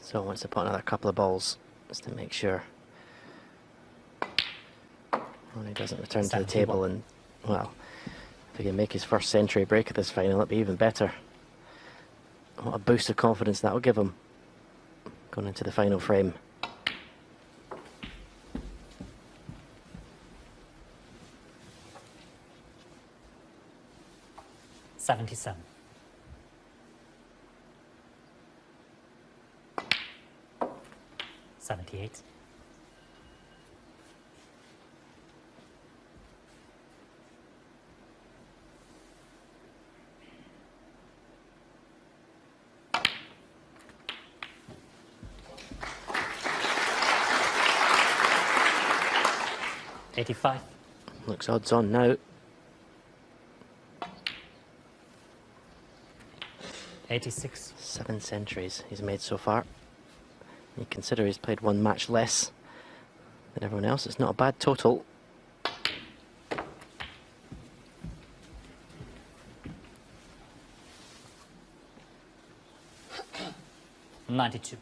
So wants to put another couple of balls just to make sure Ronnie doesn't return to the 71. table. And well, if he can make his first century break at this final, it'd be even better. What a boost of confidence that will give him going into the final frame. $77. 78. $85. Looks odds on now. 86. 7 centuries he's made so far. You consider he's played one match less than everyone else. It's not a bad total. $92.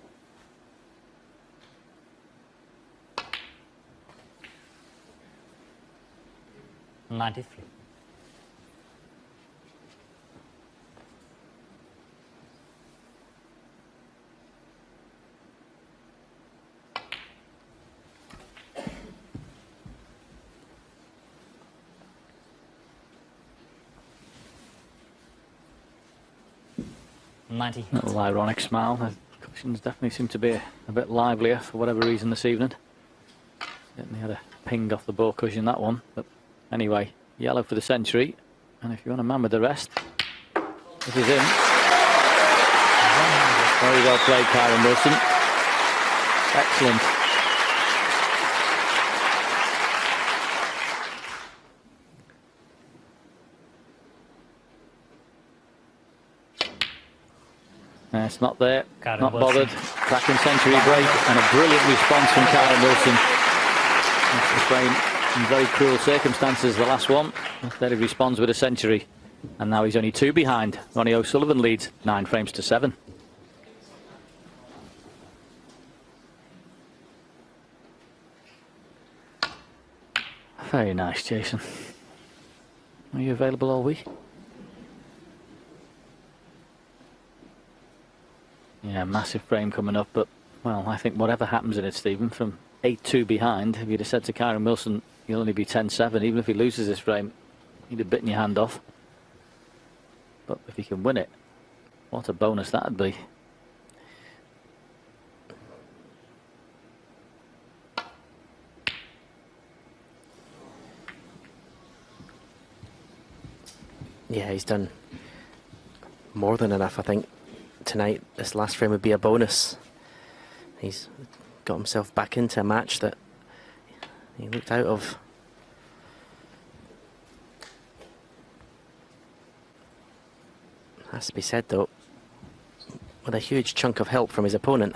93. Little ironic smile. The cushions definitely seem to be a bit livelier for whatever reason this evening. Certainly had a ping off the ball cushion, that one. But anyway, yellow for the century. And if you want a man with the rest, this is him. Very well played, Kyren Wilson. Excellent. It's not there, Kyren not Wilson. bothered. Cracking century break and a brilliant response from Kyren Wilson. That's the frame in very cruel circumstances, the last one. Instead he responds with a century. And now he's only 2 behind. Ronnie O'Sullivan leads 9 frames to 7. Very nice, Jason. Are you available all week? Yeah, massive frame coming up, but, well, I think whatever happens in it, Stephen, from 8-2 behind, if you'd have said to Kyren Wilson, you'll only be 10-7, even if he loses this frame, you'd have bitten your hand off. But if he can win it, what a bonus that'd be. Yeah, he's done more than enough, I think. Tonight, this last frame would be a bonus. He's got himself back into a match that he looked out of. Has to be said, though, with a huge chunk of help from his opponent.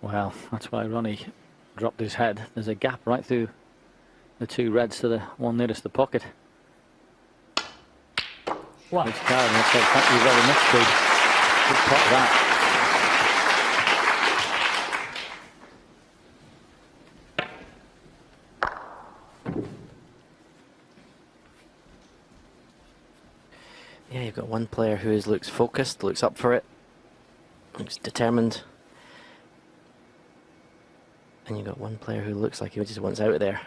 Well, that's why Ronnie dropped his head. There's a gap right through the 2 reds to the one nearest the pocket. Wow. It's Kyren. Let's say thank you very much, Pete. Good pot that. Yeah, you've got one player who looks focused, looks up for it, looks determined. And you've got one player who looks like he just wants out of there.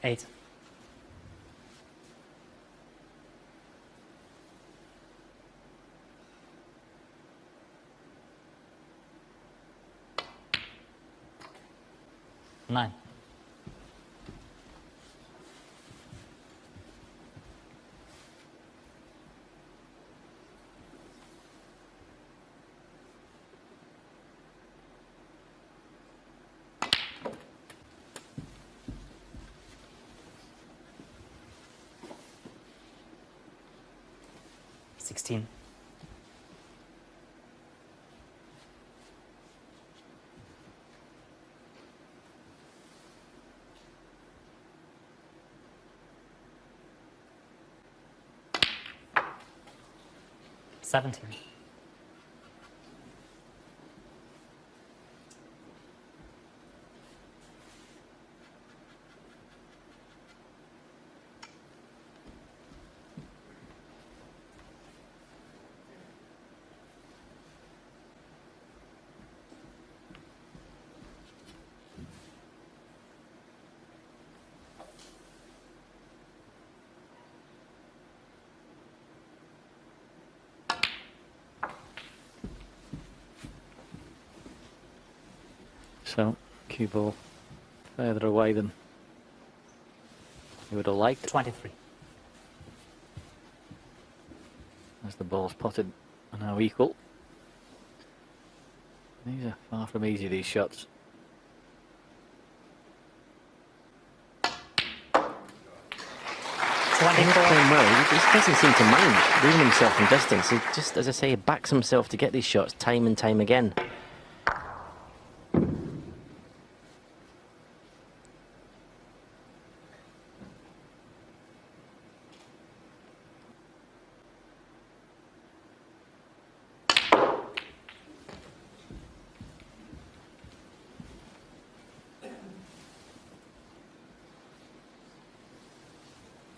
Eight. Nine. Sixteen. Seventeen. So, cue ball further away than you would have liked. 23. As the ball's potted are now equal. These are far from easy, these shots. He's playing well. He doesn't seem to mind leaving himself in distance. He just, as I say, backs himself to get these shots time and time again.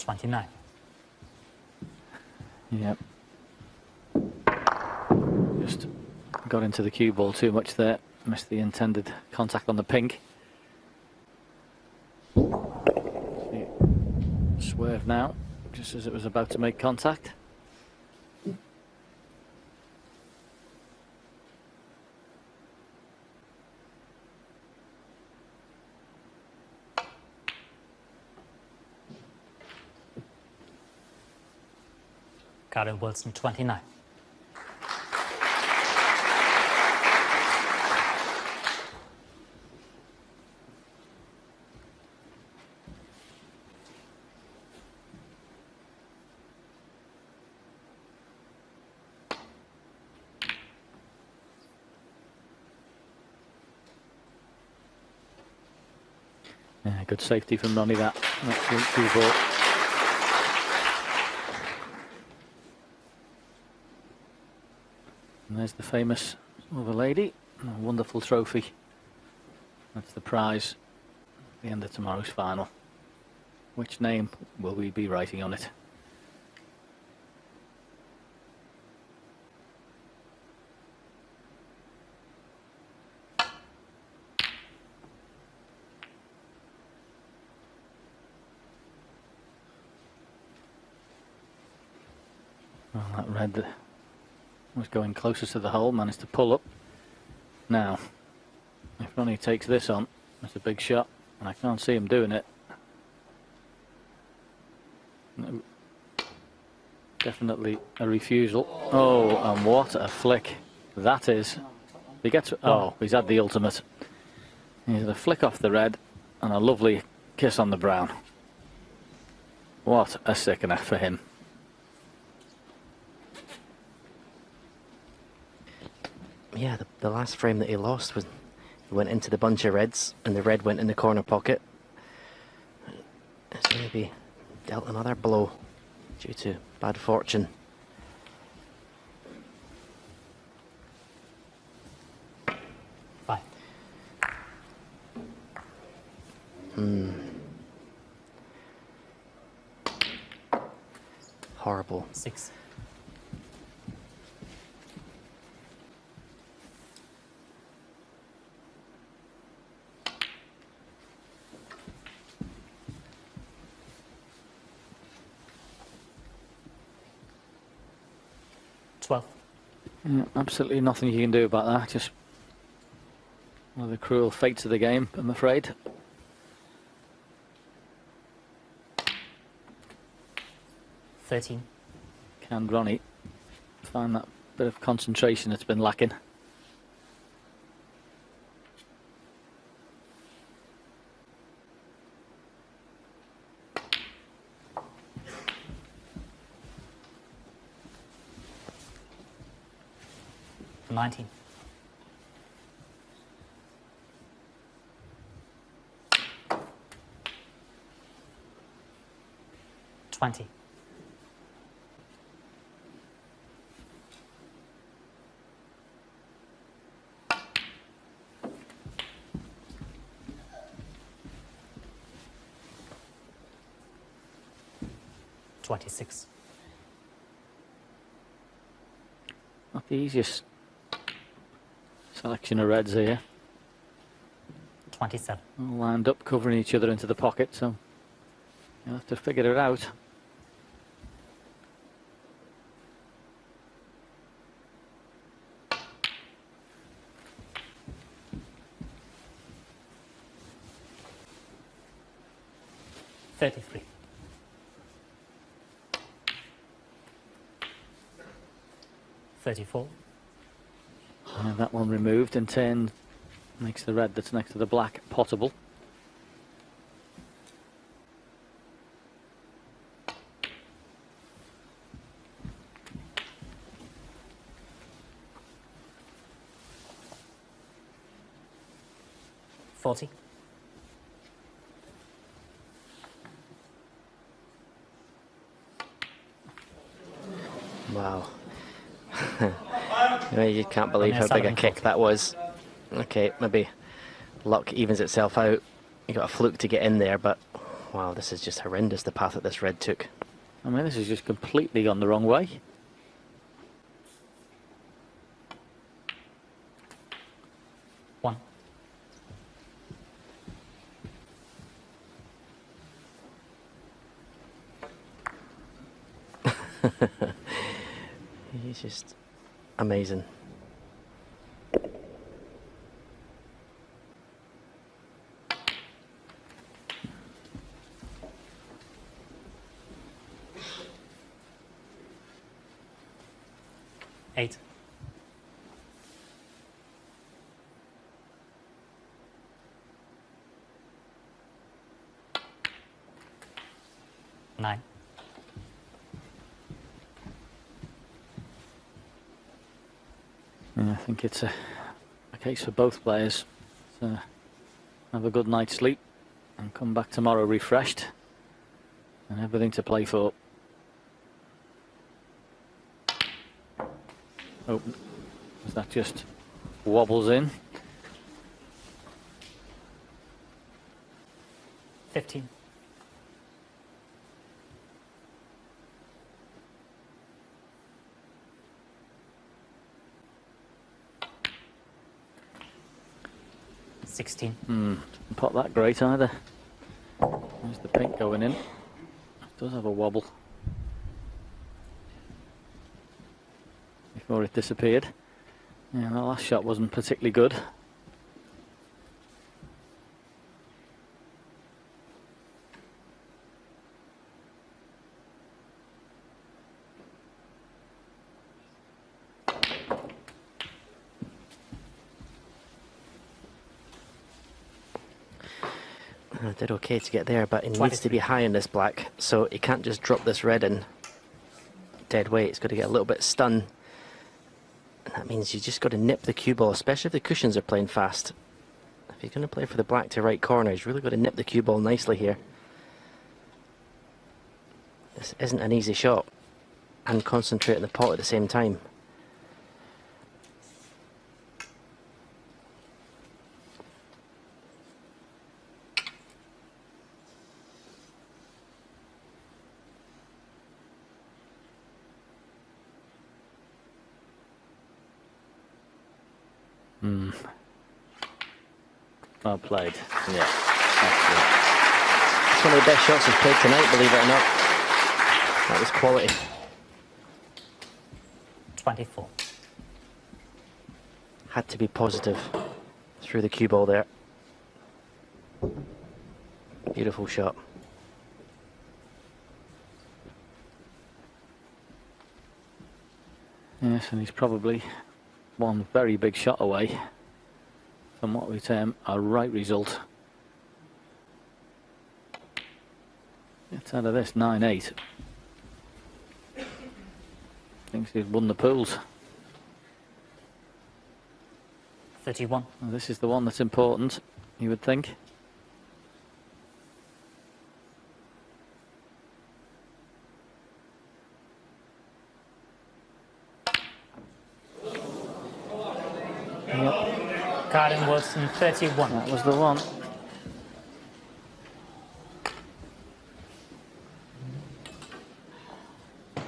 $29. Yep. Just got into the cue ball too much there. Missed the intended contact on the pink. Swerve now, just as it was about to make contact. Kyren Wilson, 29. Yeah, good safety from Ronnie, that. Excellent cue ball. And there's the famous silver lady, a wonderful trophy. That's the prize at the end of tomorrow's final. Which name will we be writing on it? Well, that red was going closest to the hole, managed to pull up. Now, if Ronnie takes this on, that's a big shot, and I can't see him doing it. No. Definitely a refusal. Oh, and what a flick that is. He gets, oh, he's had the ultimate. He's had a flick off the red and a lovely kiss on the brown. What a sickener for him. Yeah, the last frame that he lost was he went into the bunch of reds and the red went in the corner pocket. It's going to be dealt another blow due to bad fortune. Five. Horrible. 6. Yeah, absolutely nothing you can do about that. Just one of the cruel fates of the game, I'm afraid. Can Ronnie find that bit of concentration that's been lacking? $19. 20. $26. Not the easiest selection of reds here. 27. All lined up, covering each other into the pocket, so you'll have to figure it out. $33. 34. And that one removed and turned, makes the red that's next to the black potable. $40. Wow. You can't believe how big a kick that was. Okay, maybe luck evens itself out. You got a fluke to get in there, but wow, this is just horrendous, the path that this red took. I mean, this is just completely gone the wrong way. One. He's just amazing. $8. 9. Yeah, I think it's a case for both players. So have a good night's sleep and come back tomorrow refreshed and everything to play for. Oh, that just wobbles in. 15. 16. Didn't pot that great either. There's the pink going in. It does have a wobble before it disappeared. Yeah, the last shot wasn't particularly good. I did okay to get there, but it needs to be high in this black, so it can't just drop this red in dead weight. It's got to get a little bit stun. And that means you just got to nip the cue ball, especially if the cushions are playing fast. If you're going to play for the black to right corner, you've really got to nip the cue ball nicely here. This isn't an easy shot, and concentrate on the pot at the same time. Well played. Yeah. Excellent. It's one of the best shots he's played tonight, believe it or not. That was quality. 24. Had to be positive through the cue ball there. Beautiful shot. Yes, and he's probably one very big shot away from what we term a right result. Gets out of this 9-8. Thinks he's won the pools. 31. Well, this is the one that's important, you would think. Kyren Wilson, 31. That was the one.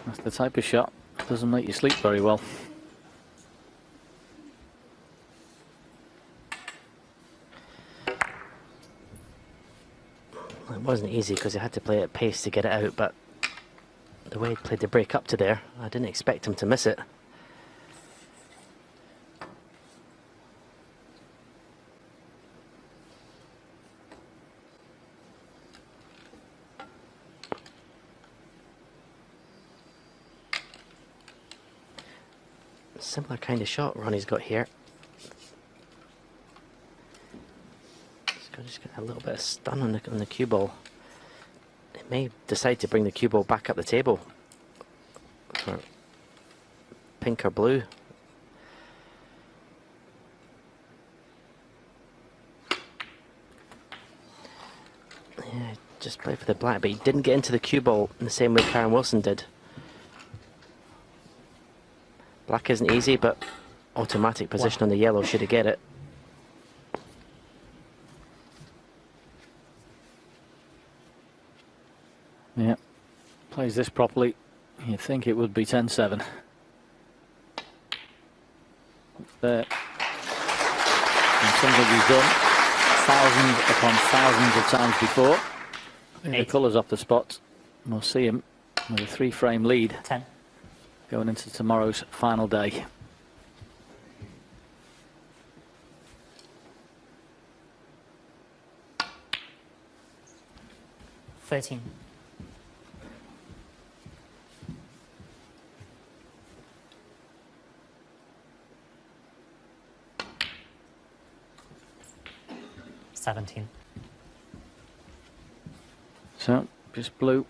That's the type of shot that doesn't make you sleep very well. It wasn't easy because he had to play at pace to get it out, but the way he played the break up to there, I didn't expect him to miss it. Similar kind of shot Ronnie's got here. Just get a little bit of stun on the cue ball. He may decide to bring the cue ball back up the table for pink or blue. Yeah, just play for the black, but he didn't get into the cue ball in the same way Kyren Wilson did. Black isn't easy, but automatic position on the yellow should he get it. Yeah, plays this properly, you'd think it would be 10-7. There. And something he's done thousands upon thousands of times before. The colours off the spot. We'll see him with a 3-frame lead 10. Going into tomorrow's final day. $13. $17. So, just blue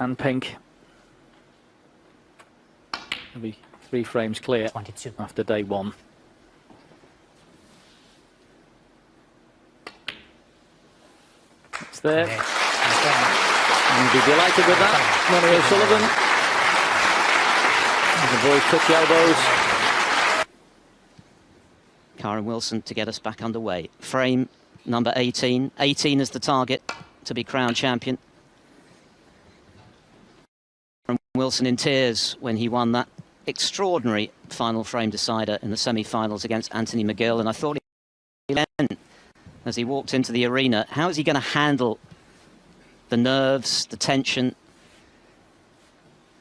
and pink. It'll be 3 frames clear 22. after day 1. It's there. Okay. And you'll be delighted with that, Ronnie O'Sullivan. The boys touch elbows. Kyren Wilson to get us back underway. Frame number 18. 18 is the target to be crowned champion. Wilson in tears when he won that extraordinary final frame decider in the semi-finals against Anthony McGill, and I thought he learned as he walked into the arena. How is he going to handle the nerves, the tension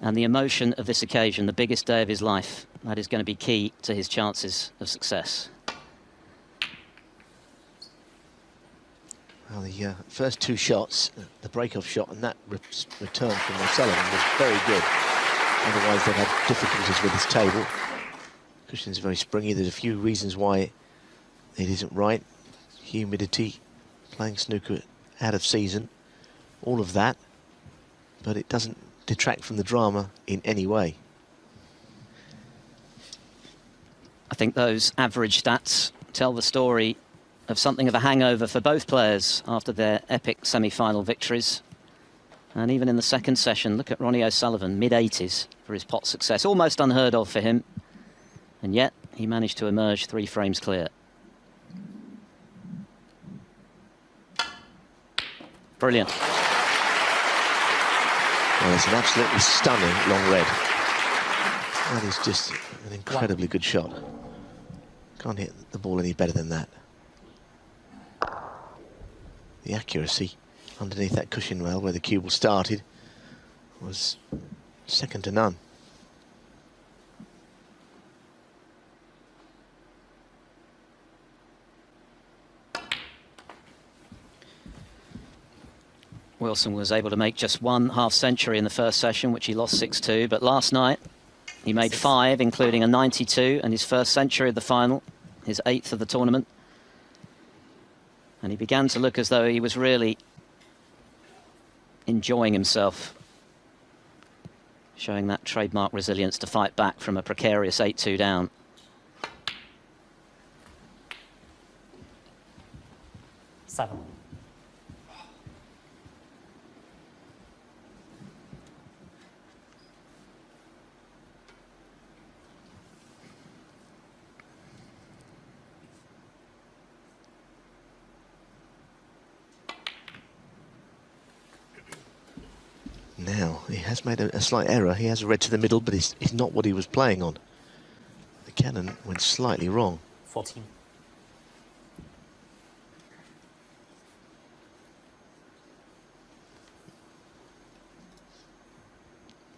and the emotion of this occasion, the biggest day of his life? That is going to be key to his chances of success. Well, the first 2 shots, the break-off shot and that return from O'Sullivan was very good. Otherwise, they've had difficulties with his table. Cushion's very springy. There's a few reasons why it isn't right. Humidity, playing snooker out of season, all of that. But it doesn't detract from the drama in any way. I think those average stats tell the story of something of a hangover for both players after their epic semi-final victories. And even in the second session, look at Ronnie O'Sullivan, mid-80s for his pot success. Almost unheard of for him. And yet, he managed to emerge 3 frames clear. Brilliant. Well, it's an absolutely stunning long red. That is just an incredibly good shot. Can't hit the ball any better than that. The accuracy underneath that cushion rail where the cue ball started was second to none. Wilson was able to make just one half-century in the first session, which he lost 6-2, but last night he made 5, including a 92 and his first century of the final, his 8th of the tournament. And he began to look as though he was really enjoying himself, showing that trademark resilience to fight back from a precarious 8-2 down. Seven. Now, he has made a slight error. He has read to the middle, but it's not what he was playing on. The cannon went slightly wrong. 14.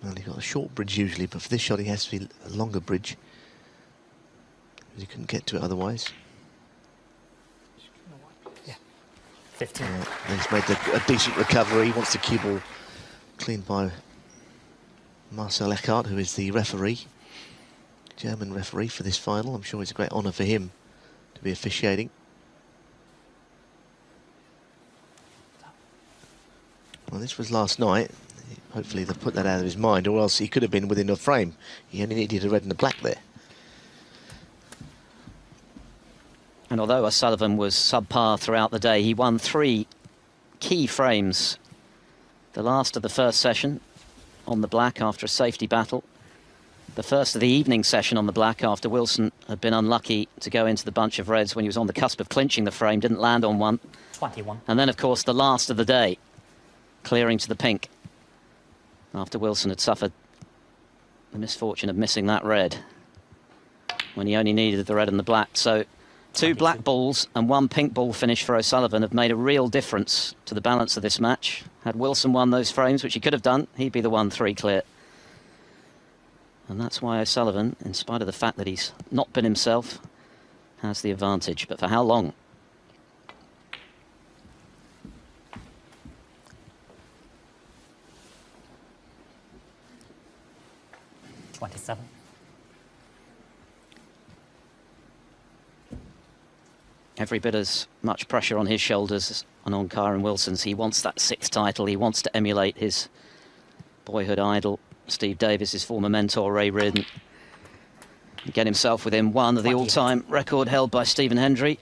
Well, he got a short bridge usually, but for this shot he has to be a longer bridge. He couldn't get to it otherwise. Yeah. 15. He's made a decent recovery. He wants the cue ball cleaned by Marcel Eckhart, who is the referee, German referee for this final. I'm sure it's a great honour for him to be officiating. Well, this was last night. Hopefully they've put that out of his mind, or else he could have been within a frame. He only needed a red and a black there. And although O'Sullivan was subpar throughout the day, he won 3 key frames. The last of the first session on the black after a safety battle. The first of the evening session on the black after Wilson had been unlucky to go into the bunch of reds when he was on the cusp of clinching the frame, didn't land on one. 21. And then, of course, the last of the day, clearing to the pink after Wilson had suffered the misfortune of missing that red when he only needed the red and the black. So 2 black balls and 1 pink ball finish for O'Sullivan have made a real difference to the balance of this match. Had Wilson won those frames, which he could have done, he'd be the 1-3 clear. And that's why O'Sullivan, in spite of the fact that he's not been himself, has the advantage. But for how long? $27. Every bit as much pressure on his shoulders and on Kyren Wilson's. He wants that 6th title. He wants to emulate his boyhood idol, Steve Davis, his former mentor, Ray Reardon. Get himself within 1 of the all-time record held by Stephen Hendry.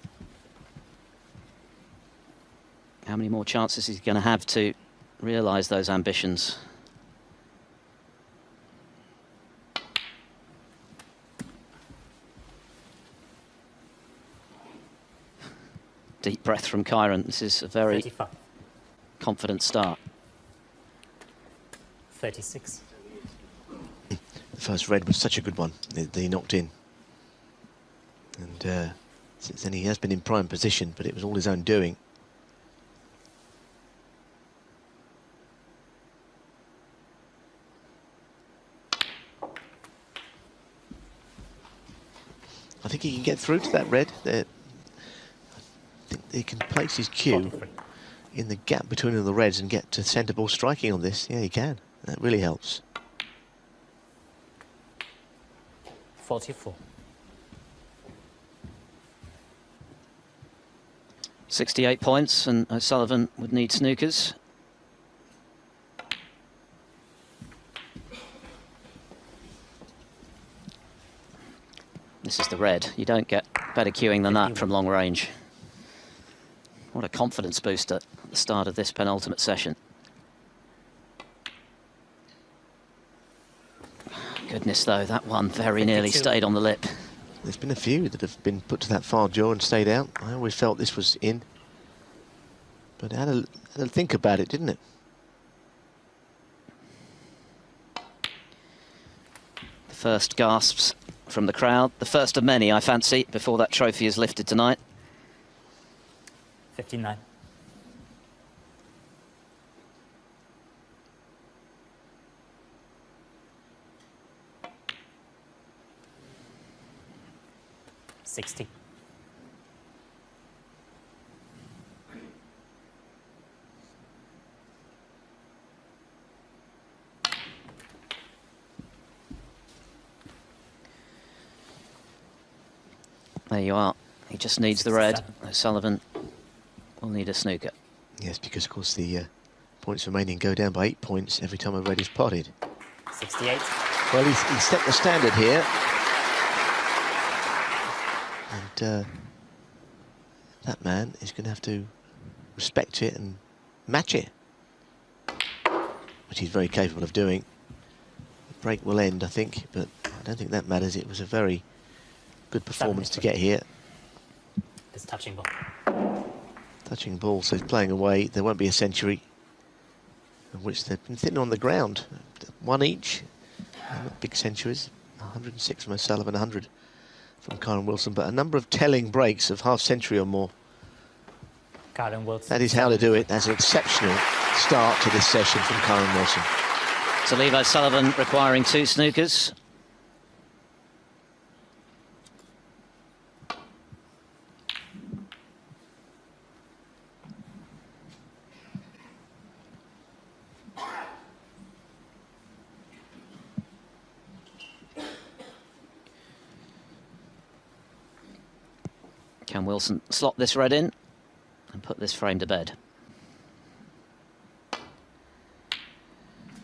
How many more chances is he going to have to realise those ambitions? Deep breath from Kyren. This is a very 35. confident start. 36. The first red was such a good one that he knocked in. And since then he has been in prime position, but it was all his own doing. I think he can get through to that red. I think he can place his cue 43. in the gap between all the reds and get to centre ball striking on this. Yeah, he can. That really helps. 44. 68 points, and O'Sullivan would need snookers. This is the red. You don't get better cueing than that from long range. What a confidence booster at the start of this penultimate session. Goodness, though, that one very nearly stayed on the lip. There's been a few that have been put to that far jaw and stayed out. I always felt this was in. But it had a think about it, didn't it? The first gasps from the crowd. The first of many, I fancy, before that trophy is lifted tonight. 59. $60. There you are. He just needs the red. O'Sullivan will need a snooker. Yes, because of course the points remaining go down by 8 points every time a red is potted. 68. Well, he's set the standard here. And that man is going to have to respect it and match it, which he's very capable of doing. The break will end, I think, but I don't think that matters. It was a very good performance to get here. It's touching ball. Touching ball, so he's playing away. There won't be a century, of which they've been thin on the ground. One each. Not big centuries. 106 from O'Sullivan, 100 from Kyren Wilson, but a number of telling breaks of half century or more. Kyren Wilson. That is how to do it. That's an exceptional start to this session from Kyren Wilson. To leave O'Sullivan requiring 2 snookers. Can Wilson slot this red in and put this frame to bed?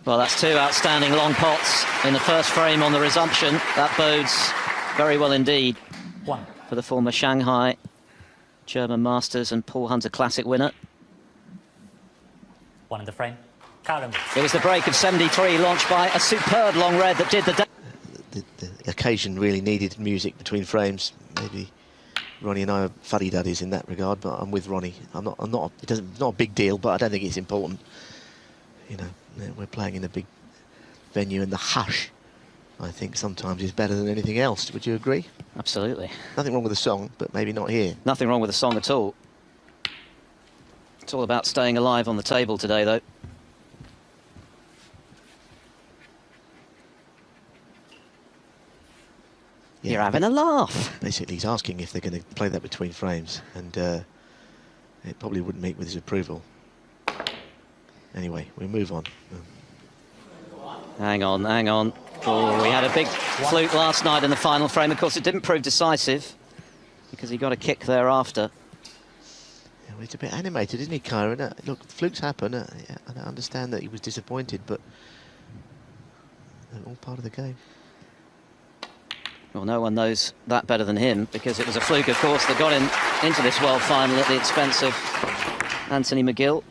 Well, that's 2 outstanding long pots in the first frame on the resumption. That bodes very well indeed 1 for the former Shanghai German Masters and Paul Hunter Classic winner. 1 in the frame. Kyren. It was the break of 73 launched by a superb long red that did the... The occasion really needed music between frames. Maybe Ronnie and I are fuddy-duddies in that regard, but I'm with Ronnie. Not a big deal, but I don't think it's important. You know, we're playing in a big venue, and the hush, I think, sometimes is better than anything else. Would you agree? Absolutely. Nothing wrong with the song, but maybe not here. Nothing wrong with the song at all. It's all about staying alive on the table today, though. Yeah, you're having a laugh. Basically, he's asking if they're going to play that between frames, and it probably wouldn't meet with his approval. Anyway, we move on. Hang on, hang on. Oh, we had a big fluke last night in the final frame. Of course, it didn't prove decisive because he got a kick thereafter. Yeah, well, he's a bit animated, isn't he, Kyren? Look, flukes happen. I understand that he was disappointed, but they're all part of the game. Well, no one knows that better than him, because it was a fluke, of course, that got him into this world final at the expense of Anthony McGill.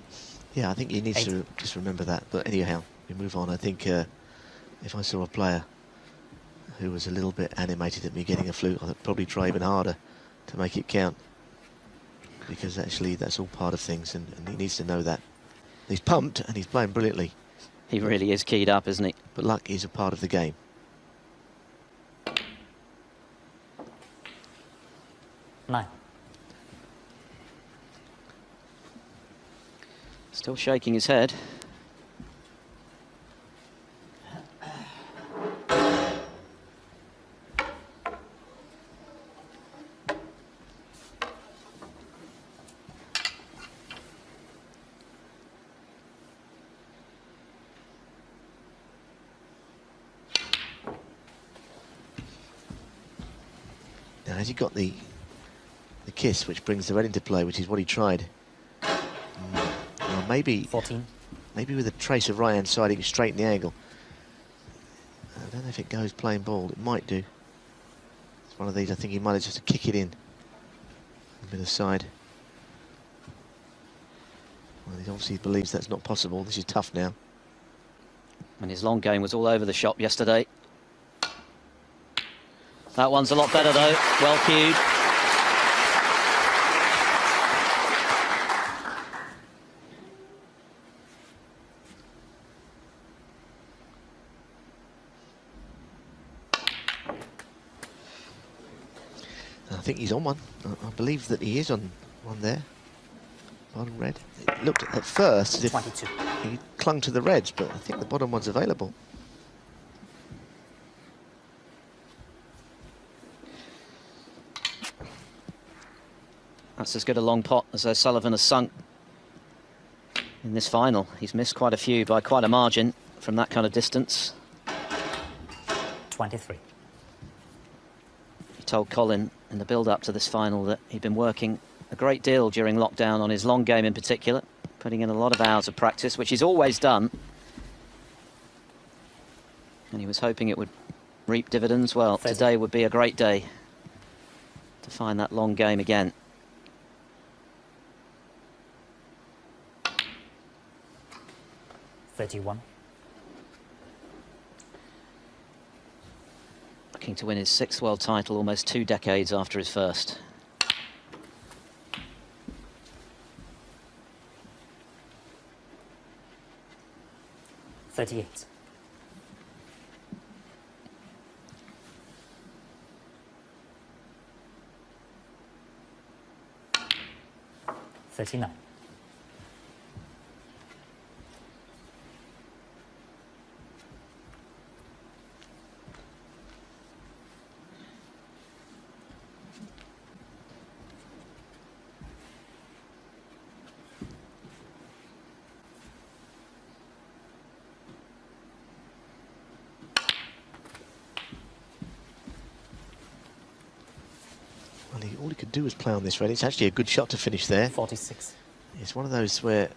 Yeah, I think he needs to just remember that. But anyhow, we move on. I think if I saw a player who was a little bit animated at me getting a fluke, I'd probably try even harder to make it count. Because actually, that's all part of things, and he needs to know that. He's pumped, and he's playing brilliantly. He really is keyed up, isn't he? But luck is a part of the game. Still shaking his head. Now, has he got the kiss, which brings the red into play, which is what he tried? Well, maybe 14. Maybe with a trace of right-hand side, he can straighten the angle. I don't know if it goes plain ball. It might do. It's one of these. I think he might have just to kick it in. A bit of side. Well, he obviously believes that's not possible. This is tough now. And his long game was all over the shop yesterday. That one's a lot better, though. Well cued. I think he's on one. I believe that he is on one there. Bottom red. It looked at first as if 22. he clung to the reds, but I think the bottom one's available. That's as good a long pot as O'Sullivan has sunk in this final. He's missed quite a few by quite a margin from that kind of distance. 23. He told Colin in the build-up to this final that he'd been working a great deal during lockdown on his long game in particular, putting in a lot of hours of practice, which he's always done. And he was hoping it would reap dividends. Well, 30. Today would be a great day to find that long game again. Looking to win his 6th world title almost 2 decades after his first. $38. 39. Well, all he could do was play on this red. It's actually a good shot to finish there. 46. It's one of those where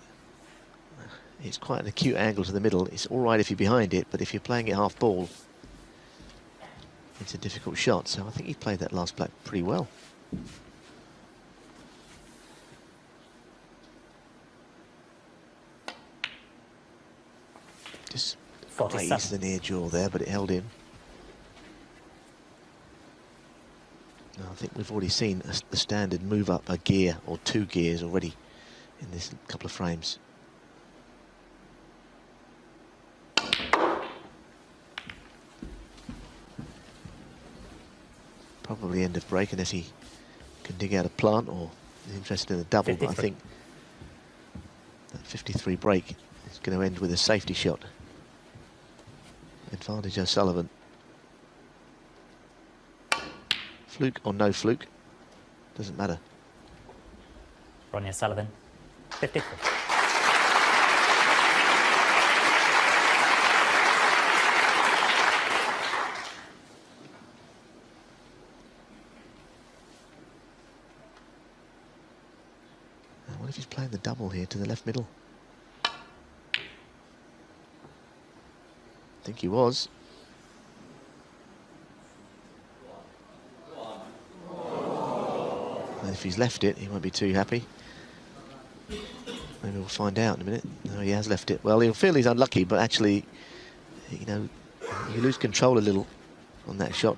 it's quite an acute angle to the middle. It's all right if you're behind it, but if you're playing it half ball, it's a difficult shot. So I think he played that last black pretty well. Just 47. grazed the near jaw there, but it held in. Now, I think we've already seen the standard move up a gear or 2 gears already in this couple of frames. Probably end of break unless he can dig out a plant or is interested in a double. 53. But I think that 53 break is going to end with a safety shot. Advantage O'Sullivan. Fluke or no fluke, doesn't matter. RonnieO'Sullivan, 53. Now, what if he's playing the double here to the left middle? I think he was. And if he's left it, he won't be too happy. Maybe we'll find out in a minute. No, he has left it. Well, he'll feel he's unlucky, but actually, you know, you lose control a little on that shot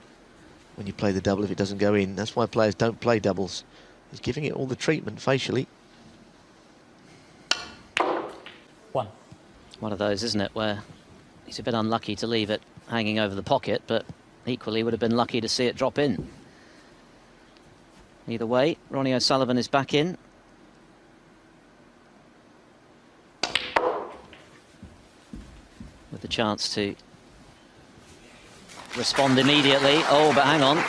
when you play the double if it doesn't go in. That's why players don't play doubles. He's giving it all the treatment facially. One of those, isn't it, where he's a bit unlucky to leave it hanging over the pocket, but equally would have been lucky to see it drop in. Either way, RonnieO'Sullivan is back in. With the chance to respond immediately. Oh, but hang on.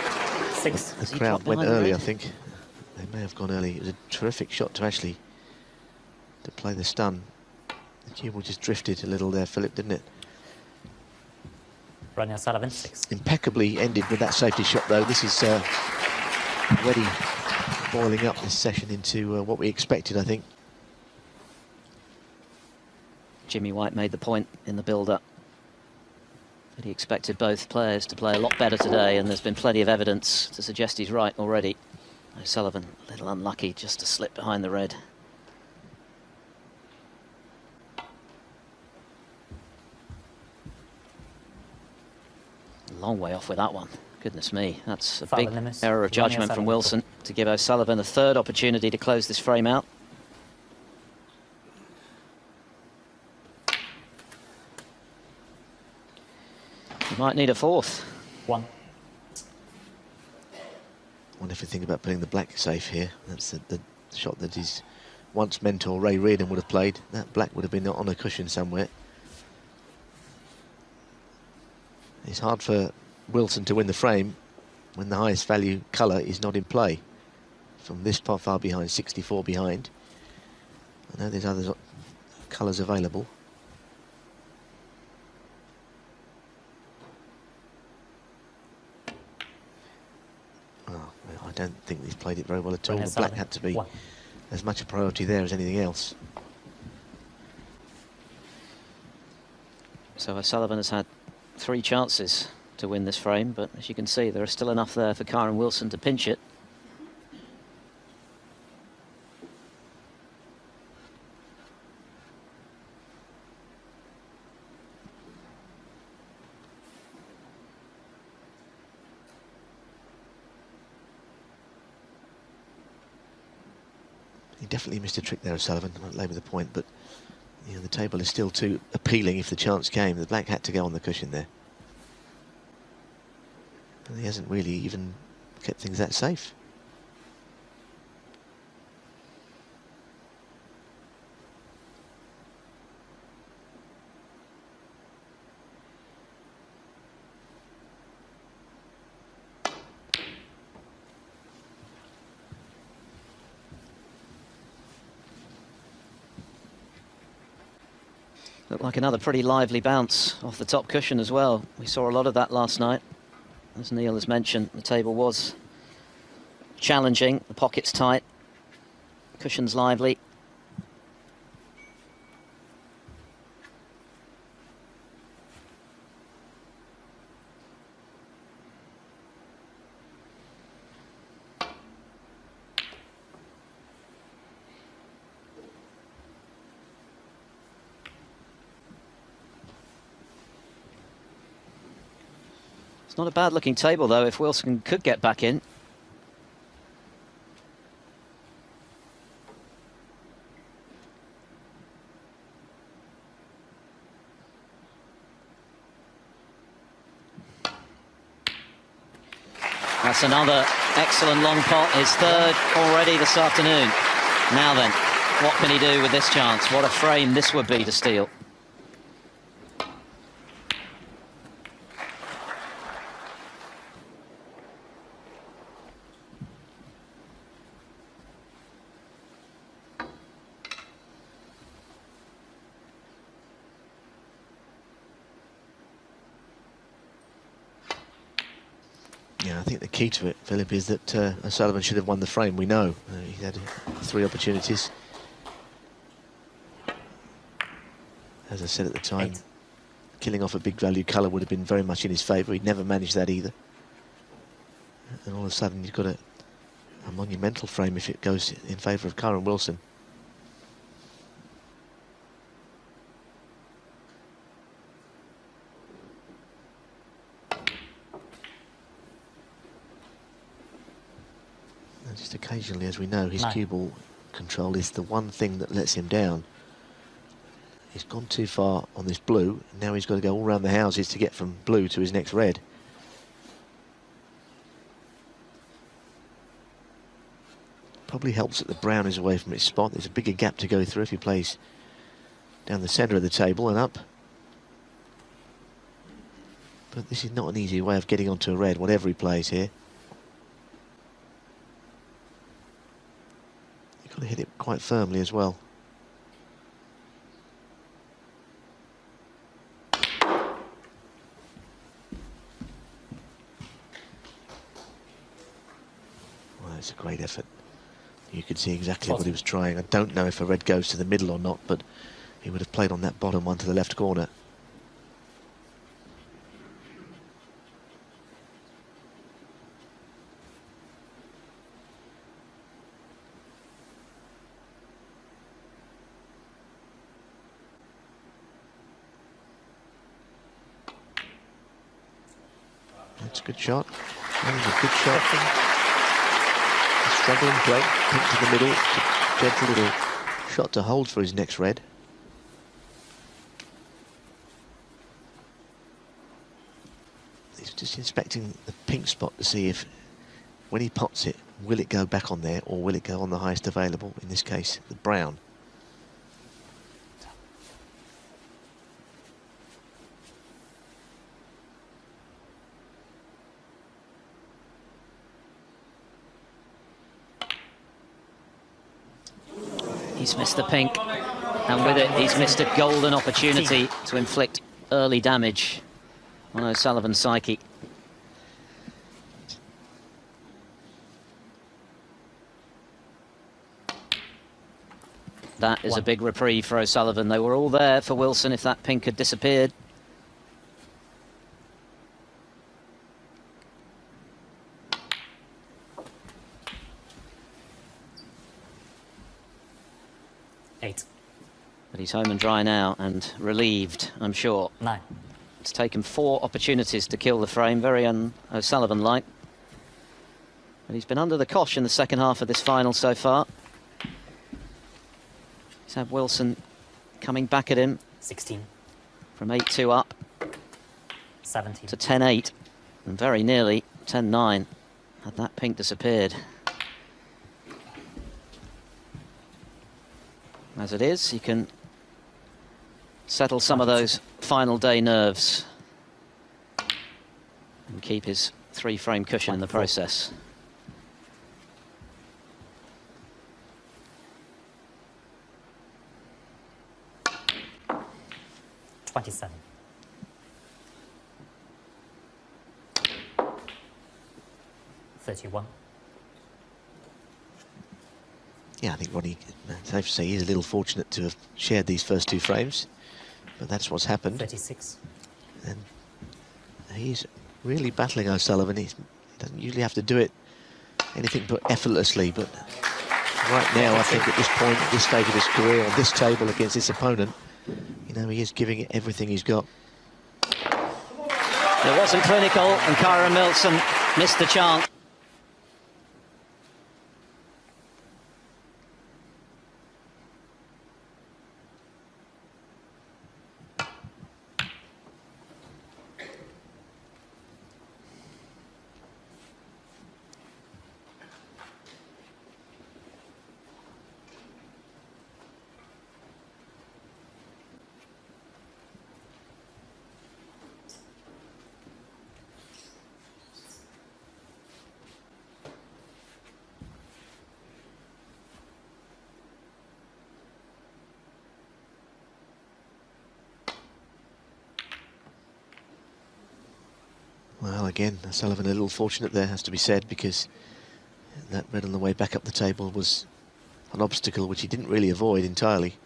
6. The crowd went early, I think. They may have gone early. It was a terrific shot to actually to play the stun. The cue ball just drifted a little there, Philip, didn't it? RonnieO'Sullivan, 6. Impeccably ended with that safety shot, though. This is already boiling up this session into what we expected, I think. Jimmy White made the point in the build-up that he expected both players to play a lot better today, and there's been plenty of evidence to suggest he's right already. O'Sullivan, a little unlucky just to slip behind the red. Long way off with that one. Goodness me, that's a big error of judgment from Wilson to give O'Sullivan a 3rd opportunity to close this frame out. He might need a 4th. 1. wonder if you think about putting the black safe here. That's the shot that his once mentor Ray Reardon would have played. That black would have been on a cushion somewhere. It's hard for Wilson to win the frame when the highest value colour is not in play. From this far behind, 64 behind. I know there's other colours available. Oh, I don't think he's played it very well at all. The black had to be as much a priority there as anything else. So O'Sullivan has had 3 chances to win this frame, but as you can see, there are still enough there for Kyren Wilson to pinch it. He definitely missed a trick there, O'Sullivan. I won't labour the point, but you know, the table is still too appealing if the chance came. The black had to go on the cushion there. And he hasn't really even kept things that safe. Looked like another pretty lively bounce off the top cushion as well. We saw a lot of that last night. As Neil has mentioned, the table was challenging, the pockets tight, cushions lively. It's not a bad looking table though, if Wilson could get back in. That's another excellent long pot, his 3rd already this afternoon. Now then, what can he do with this chance? What a frame this would be to steal. Yeah, I think the key to it, Philip, is that O'Sullivan should have won the frame. We know he had 3 opportunities. As I said at the time, killing off a big value colour would have been very much in his favour. He'd never managed that either. And all of a sudden, you've got a monumental frame if it goes in favour of Kyren Wilson. Just occasionally, as we know, his cue ball control is the one thing that lets him down. He's gone too far on this blue, and now he's got to go all around the houses to get from blue to his next red. Probably helps that the brown is away from its spot. There's a bigger gap to go through if he plays down the centre of the table and up. But this is not an easy way of getting onto a red, whatever he plays here. Got to hit it quite firmly as well. Well, it's a great effort. You could see exactly what he was trying. I don't know if a red goes to the middle or not, but he would have played on that bottom one to the left corner. That's a good shot. That was a good shot. A struggling play, pink to the middle. Gentle little shot to hold for his next red. He's just inspecting the pink spot to see if when he pots it, will it go back on there or will it go on the highest available, in this case, the brown? He's missed the pink, and with it, he's missed a golden opportunity to inflict early damage on O'Sullivan's psyche. That is a big reprieve for O'Sullivan. They were all there for Wilson if that pink had disappeared. But he's home and dry now and relieved, I'm sure. 9. It's taken 4 opportunities to kill the frame, very O'Sullivan-like. But he's been under the cosh in the second half of this final so far. He's had Wilson coming back at him. 16. From 8-2 up. 17. To 10-8. And very nearly 10-9. Had that pink disappeared. As it is, he can settle some of those final day nerves and keep his 3-frame cushion in the process. $27. $31. Yeah, I think Ronnie, safe to say, he's a little fortunate to have shared these first 2 frames, but that's what's happened. 36. And he's really battling O'Sullivan. He doesn't usually have to do it anything but effortlessly, but right now, I think at this point, at this stage of his career, on this table against this opponent, you know, he is giving it everything he's got. It wasn't clinical, and Kyren Milson missed the chance. Well, again, O'Sullivan a little fortunate there, has to be said, because that red on the way back up the table was an obstacle which he didn't really avoid entirely.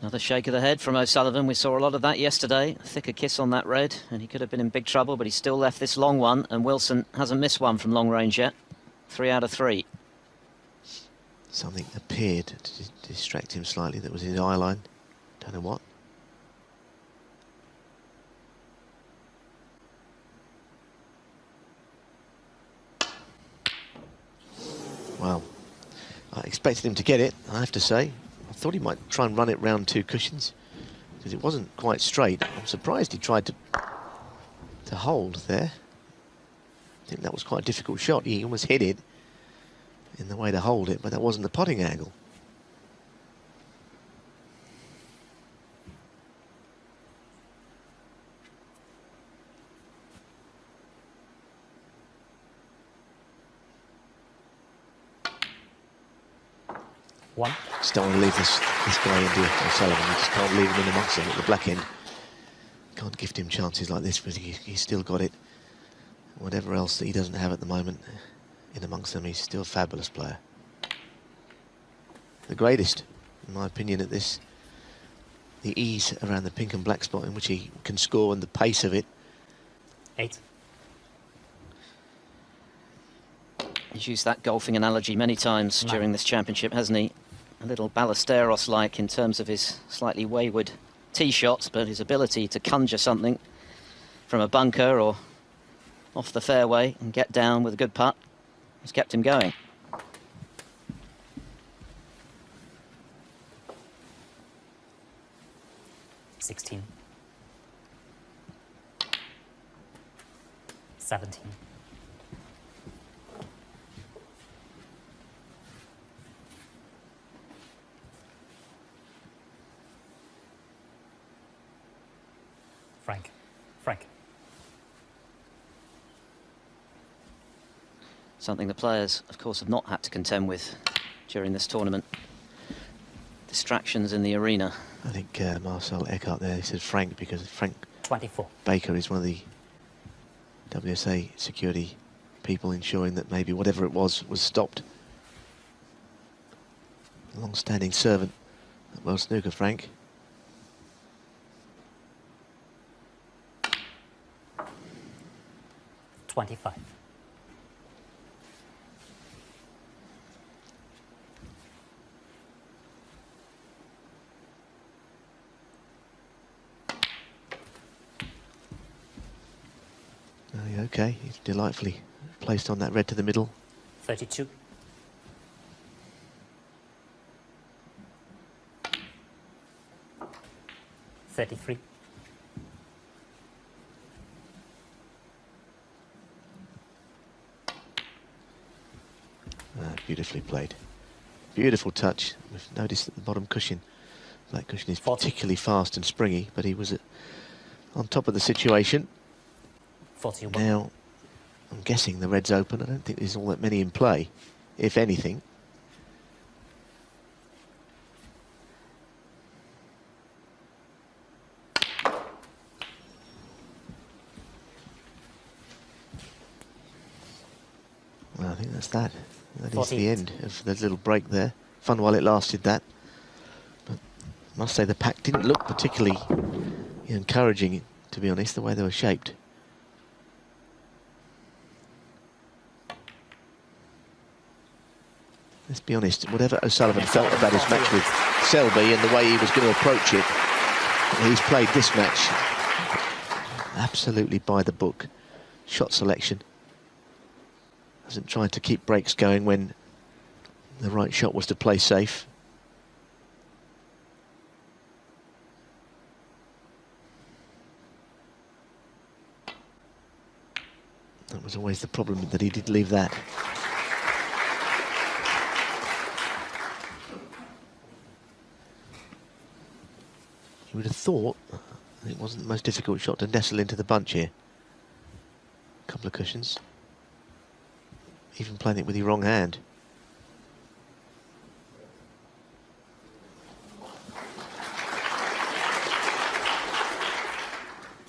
Another shake of the head from O'Sullivan. We saw a lot of that yesterday. A thicker kiss on that red, and he could have been in big trouble, but he still left this long one, and Wilson hasn't missed one from long range yet. 3 out of 3. Something appeared to distract him slightly that was in his eye line. Don't know what. Well, I expected him to get it, I have to say. I thought he might try and run it round 2 cushions, because it wasn't quite straight. I'm surprised he tried to hold there. I think that was quite a difficult shot. He almost hit it in the way to hold it, but that wasn't the potting angle. One. Just don't want to leave this guy into O'Sullivan. You just can't leave him in amongst them at the black end. Can't gift him chances like this, but he's still got it. Whatever else that he doesn't have at the moment in amongst them, he's still a fabulous player. The greatest, in my opinion, at this. The ease around the pink and black spot in which he can score and the pace of it. 8. He's used that golfing analogy many times during this championship, hasn't he? A little Ballesteros-like in terms of his slightly wayward tee shots, but his ability to conjure something from a bunker or off the fairway and get down with a good putt has kept him going. 16. 17. Frank. Something the players, of course, have not had to contend with during this tournament. Distractions in the arena. I think Marcel Eckhart there, he said Frank because Frank 24. Baker is one of the WSA security people ensuring that maybe whatever it was stopped. A long-standing servant at World Snooker, Frank. $25. Okay, he's delightfully placed on that red to the middle. 32. $33. Beautifully played. Beautiful touch. We've noticed that the bottom cushion, that cushion is 40. particularly fast and springy, but he was on top of the situation. 41. Now, I'm guessing the red's open. I don't think there's all that many in play, if anything. Well, I think that's that. That is the end of the little break there. Fun while it lasted, that. But I must say the pack didn't look particularly encouraging, to be honest, the way they were shaped. Let's be honest, whatever O'Sullivan felt about his match with Selby and the way he was going to approach it, he's played this match absolutely by the book. Shot selection. Hasn't tried to keep breaks going when the right shot was to play safe. That was always the problem, that he did leave that. You would have thought it wasn't the most difficult shot to nestle into the bunch here. A couple of cushions. Even playing it with your wrong hand.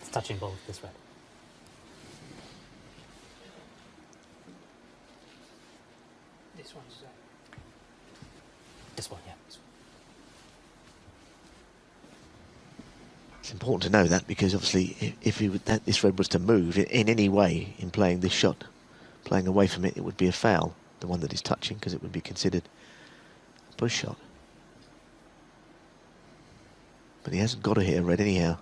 It's touching both this red. This one's This one, yeah. It's important to know that, because obviously if this red was to move in any way in playing this shot, playing away from it, it would be a foul, the one that is touching, because it would be considered a push shot. But he hasn't got to hit a red anyhow.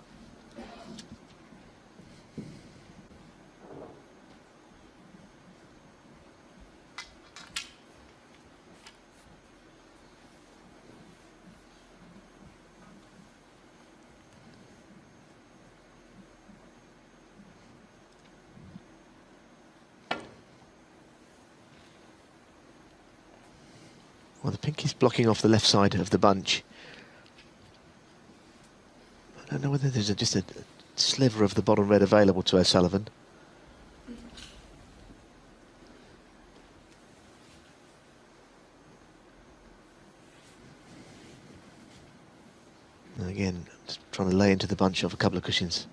Well, the pink is blocking off the left side of the bunch. I don't know whether there's just a sliver of the bottom red available to O'Sullivan. And again, just trying to lay into the bunch of a couple of cushions.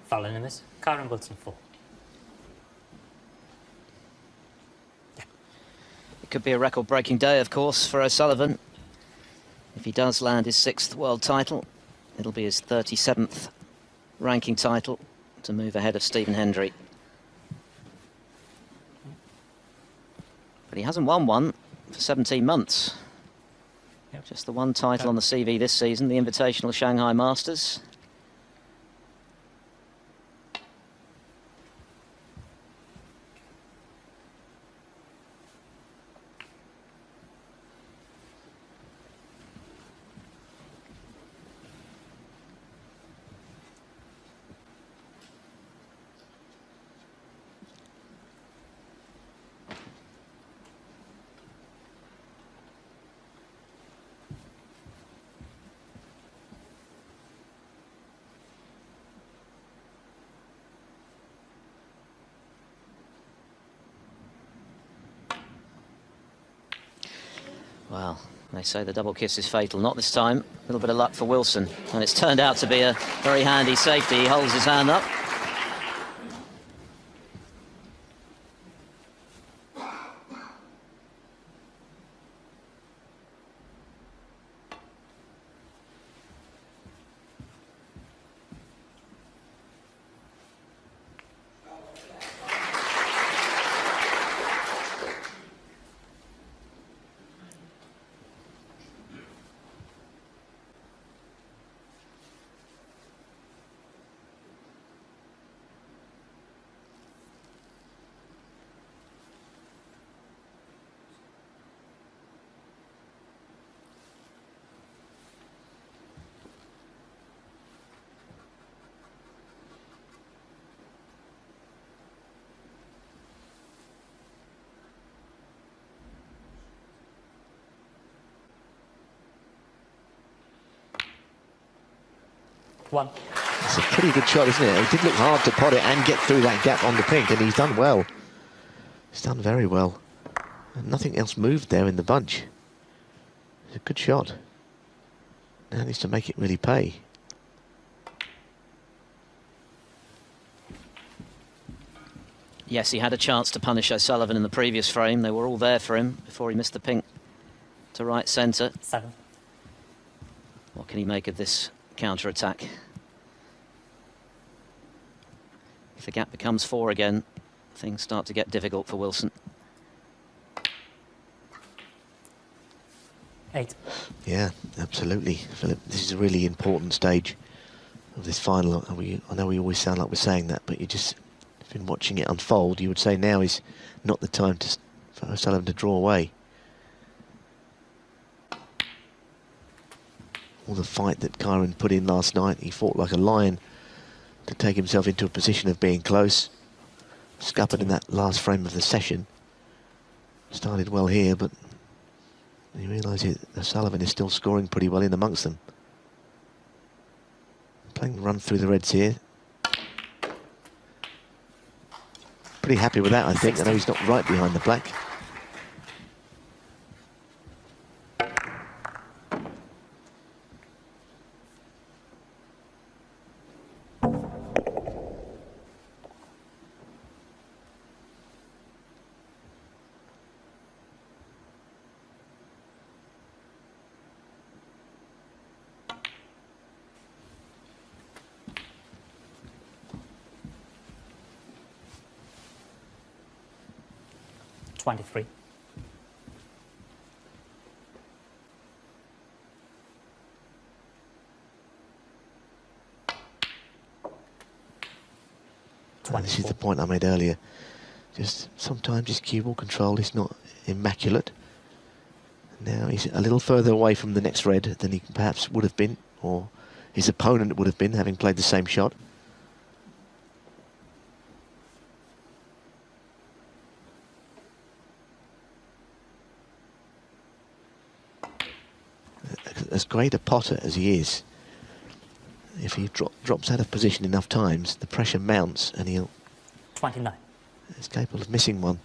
Foul in this. Kyren Wilson 4. It could be a record-breaking day, of course, for O'Sullivan. If he does land his 6th world title, it'll be his 37th ranking title to move ahead of Stephen Hendry. But he hasn't won one for 17 months. Yep. Just the one title on the CV this season, the Invitational Shanghai Masters. Well, they say the double kiss is fatal. Not this time. A little bit of luck for Wilson. And it's turned out to be a very handy safety. He holds his hand up. One. It's a pretty good shot, isn't it? It did look hard to pot it and get through that gap on the pink, and he's done well. He's done very well. And nothing else moved there in the bunch. It's a good shot. Now needs to make it really pay. Yes, he had a chance to punish O'Sullivan in the previous frame. They were all there for him before he missed the pink to right centre. 7. What can he make of this counter-attack? If the gap becomes 4 again, things start to get difficult for Wilson. 8. Yeah, absolutely, Philip. This is a really important stage of this final. I know we always sound like we're saying that, but you just been watching it unfold. You would say now is not the time for O'Sullivan to draw away. All the fight that Kyren put in last night, he fought like a lion to take himself into a position of being close. Scuppered in that last frame of the session. Started well here, but you realise O'Sullivan is still scoring pretty well in amongst them. Playing the run through the reds here. Pretty happy with that, I think. I know he's not right behind the black. $23. This is the point I made earlier. Just sometimes his cue ball control is not immaculate. Now he's a little further away from the next red than he perhaps would have been, or his opponent would have been, having played the same shot. As great a potter as he is, if he drops out of position enough times, the pressure mounts and he's 29. capable of missing one.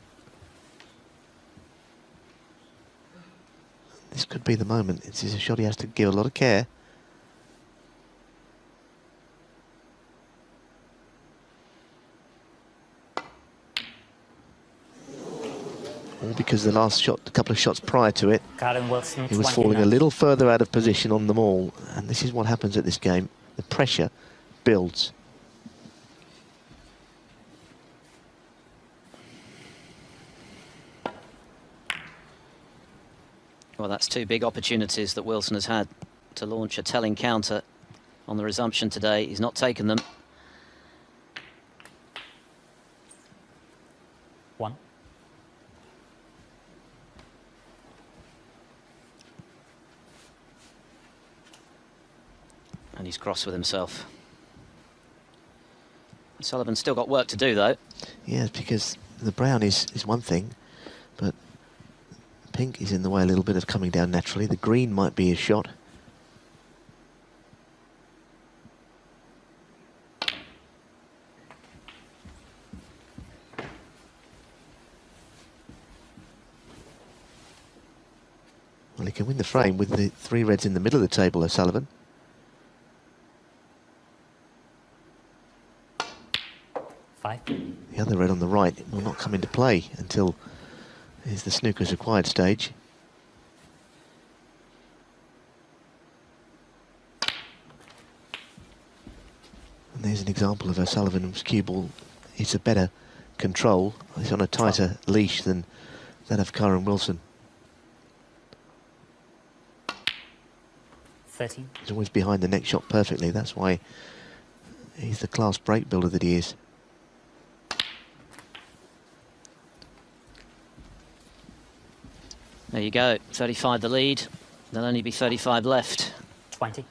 This could be the moment. This is a shot he has to give a lot of care. All because the last shot, a couple of shots prior to it, Kyren Wilson, he was 29. falling a little further out of position on them all. And this is what happens at this game. The pressure builds. Well, that's 2 big opportunities that Wilson has had to launch a telling counter on the resumption today. He's not taken them. 1. And he's cross with himself. Sullivan's still got work to do, though. Yeah, because the brown is one thing, but pink is in the way a little bit of coming down naturally. The green might be his shot. Well, he can win the frame with the 3 reds in the middle of the table, O'Sullivan. Five. The other red on the right will not come into play until is the snooker's acquired stage. And there's an example of O'Sullivan's cue ball. It's a better control. It's on a tighter leash than that of Kyren Wilson. 13. He's always behind the next shot perfectly. That's why he's the class break builder that he is. There you go, 35 the lead. There'll only be 35 left 20.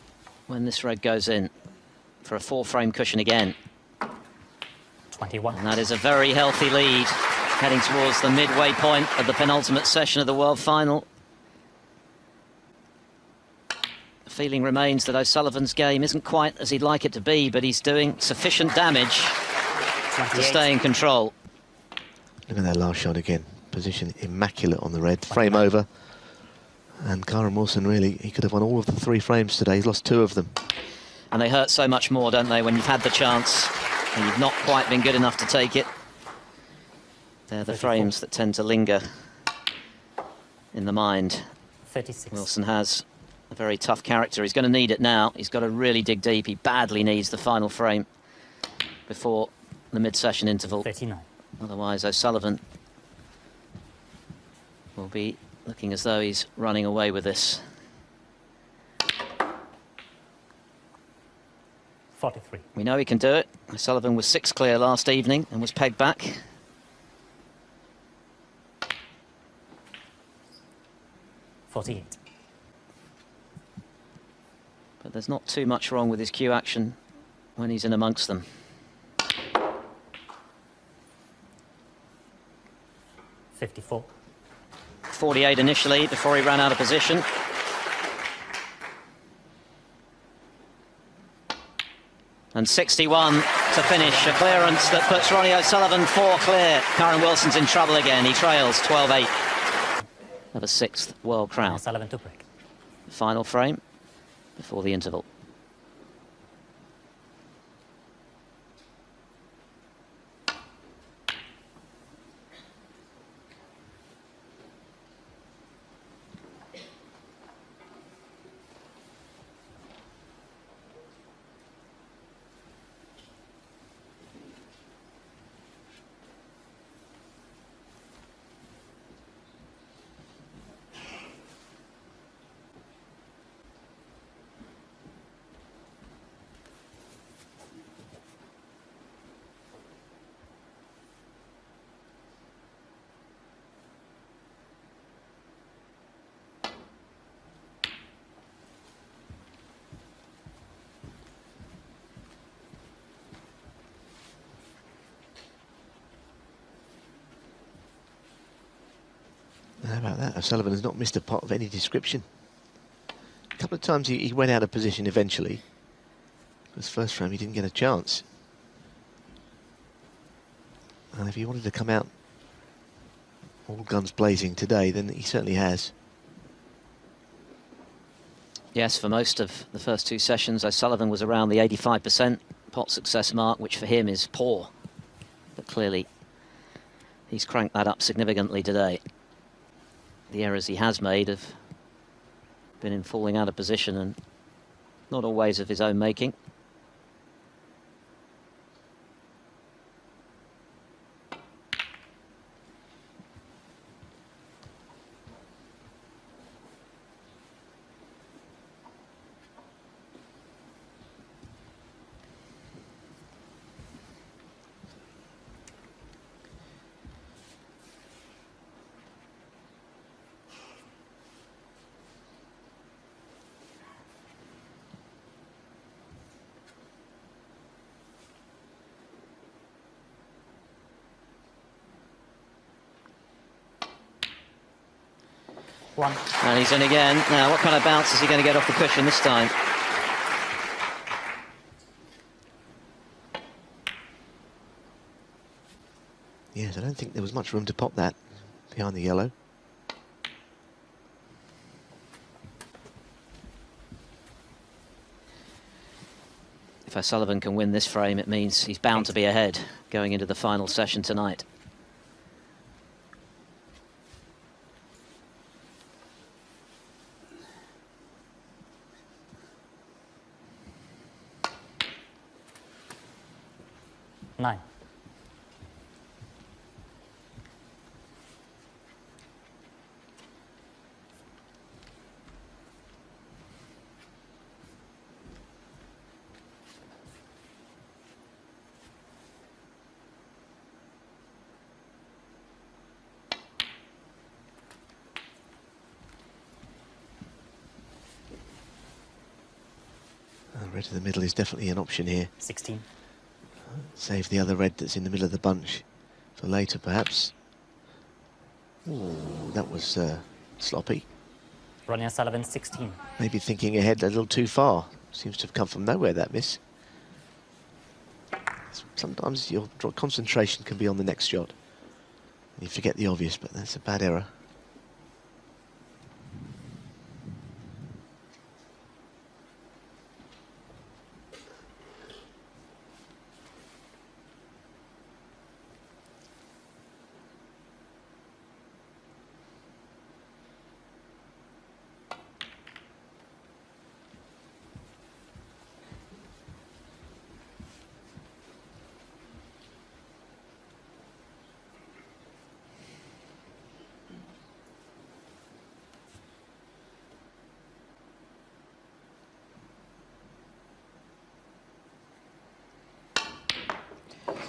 when this red goes in for a 4-frame cushion again. 21. And that is a very healthy lead, heading towards the midway point of the penultimate session of the World Final. The feeling remains that O'Sullivan's game isn't quite as he'd like it to be, but he's doing sufficient damage 28. to stay in control. Look at that last shot again. Position immaculate on the red. Frame over. And Kyren Wilson, really, he could have won all of the 3 frames today. He's lost 2 of them. And they hurt so much more, don't they, when you've had the chance and you've not quite been good enough to take it. They're the 34. frames that tend to linger in the mind. 36. Wilson has a very tough character. He's going to need it now. He's got to really dig deep. He badly needs the final frame before the mid-session interval. 39. Otherwise, O'Sullivan will be looking as though he's running away with this. 43. We know he can do it. O'Sullivan was 6 clear last evening and was pegged back. 48. But there's not too much wrong with his cue action when he's in amongst them. 54. 48 initially before he ran out of position. And 61 to finish, a clearance that puts Ronnie O'Sullivan 4 clear. Kyren Wilson's in trouble again. He trails 12-8 of a 6th world crown. O'Sullivan to break. Final frame before the interval. How about that? O'Sullivan has not missed a pot of any description. A couple of times he went out of position eventually. His first frame he didn't get a chance. And if he wanted to come out all guns blazing today, then he certainly has. Yes, for most of the first 2 sessions, O'Sullivan was around the 85% pot success mark, which for him is poor. But clearly, he's cranked that up significantly today. The errors he has made have been in falling out of position and not always of his own making. One. And he's in again. Now, what kind of bounce is he going to get off the cushion this time? Yes, I don't think there was much room to pop that behind the yellow. If O'Sullivan can win this frame, it means he's bound to be ahead going into the final session tonight. Nine. Red to the middle is definitely an option here. 16. Save the other red that's in the middle of the bunch for later, perhaps. Ooh, that was sloppy. RonnieO'Sullivan, 16. Maybe thinking ahead a little too far. Seems to have come from nowhere, that miss. Sometimes your concentration can be on the next shot. You forget the obvious, but that's a bad error.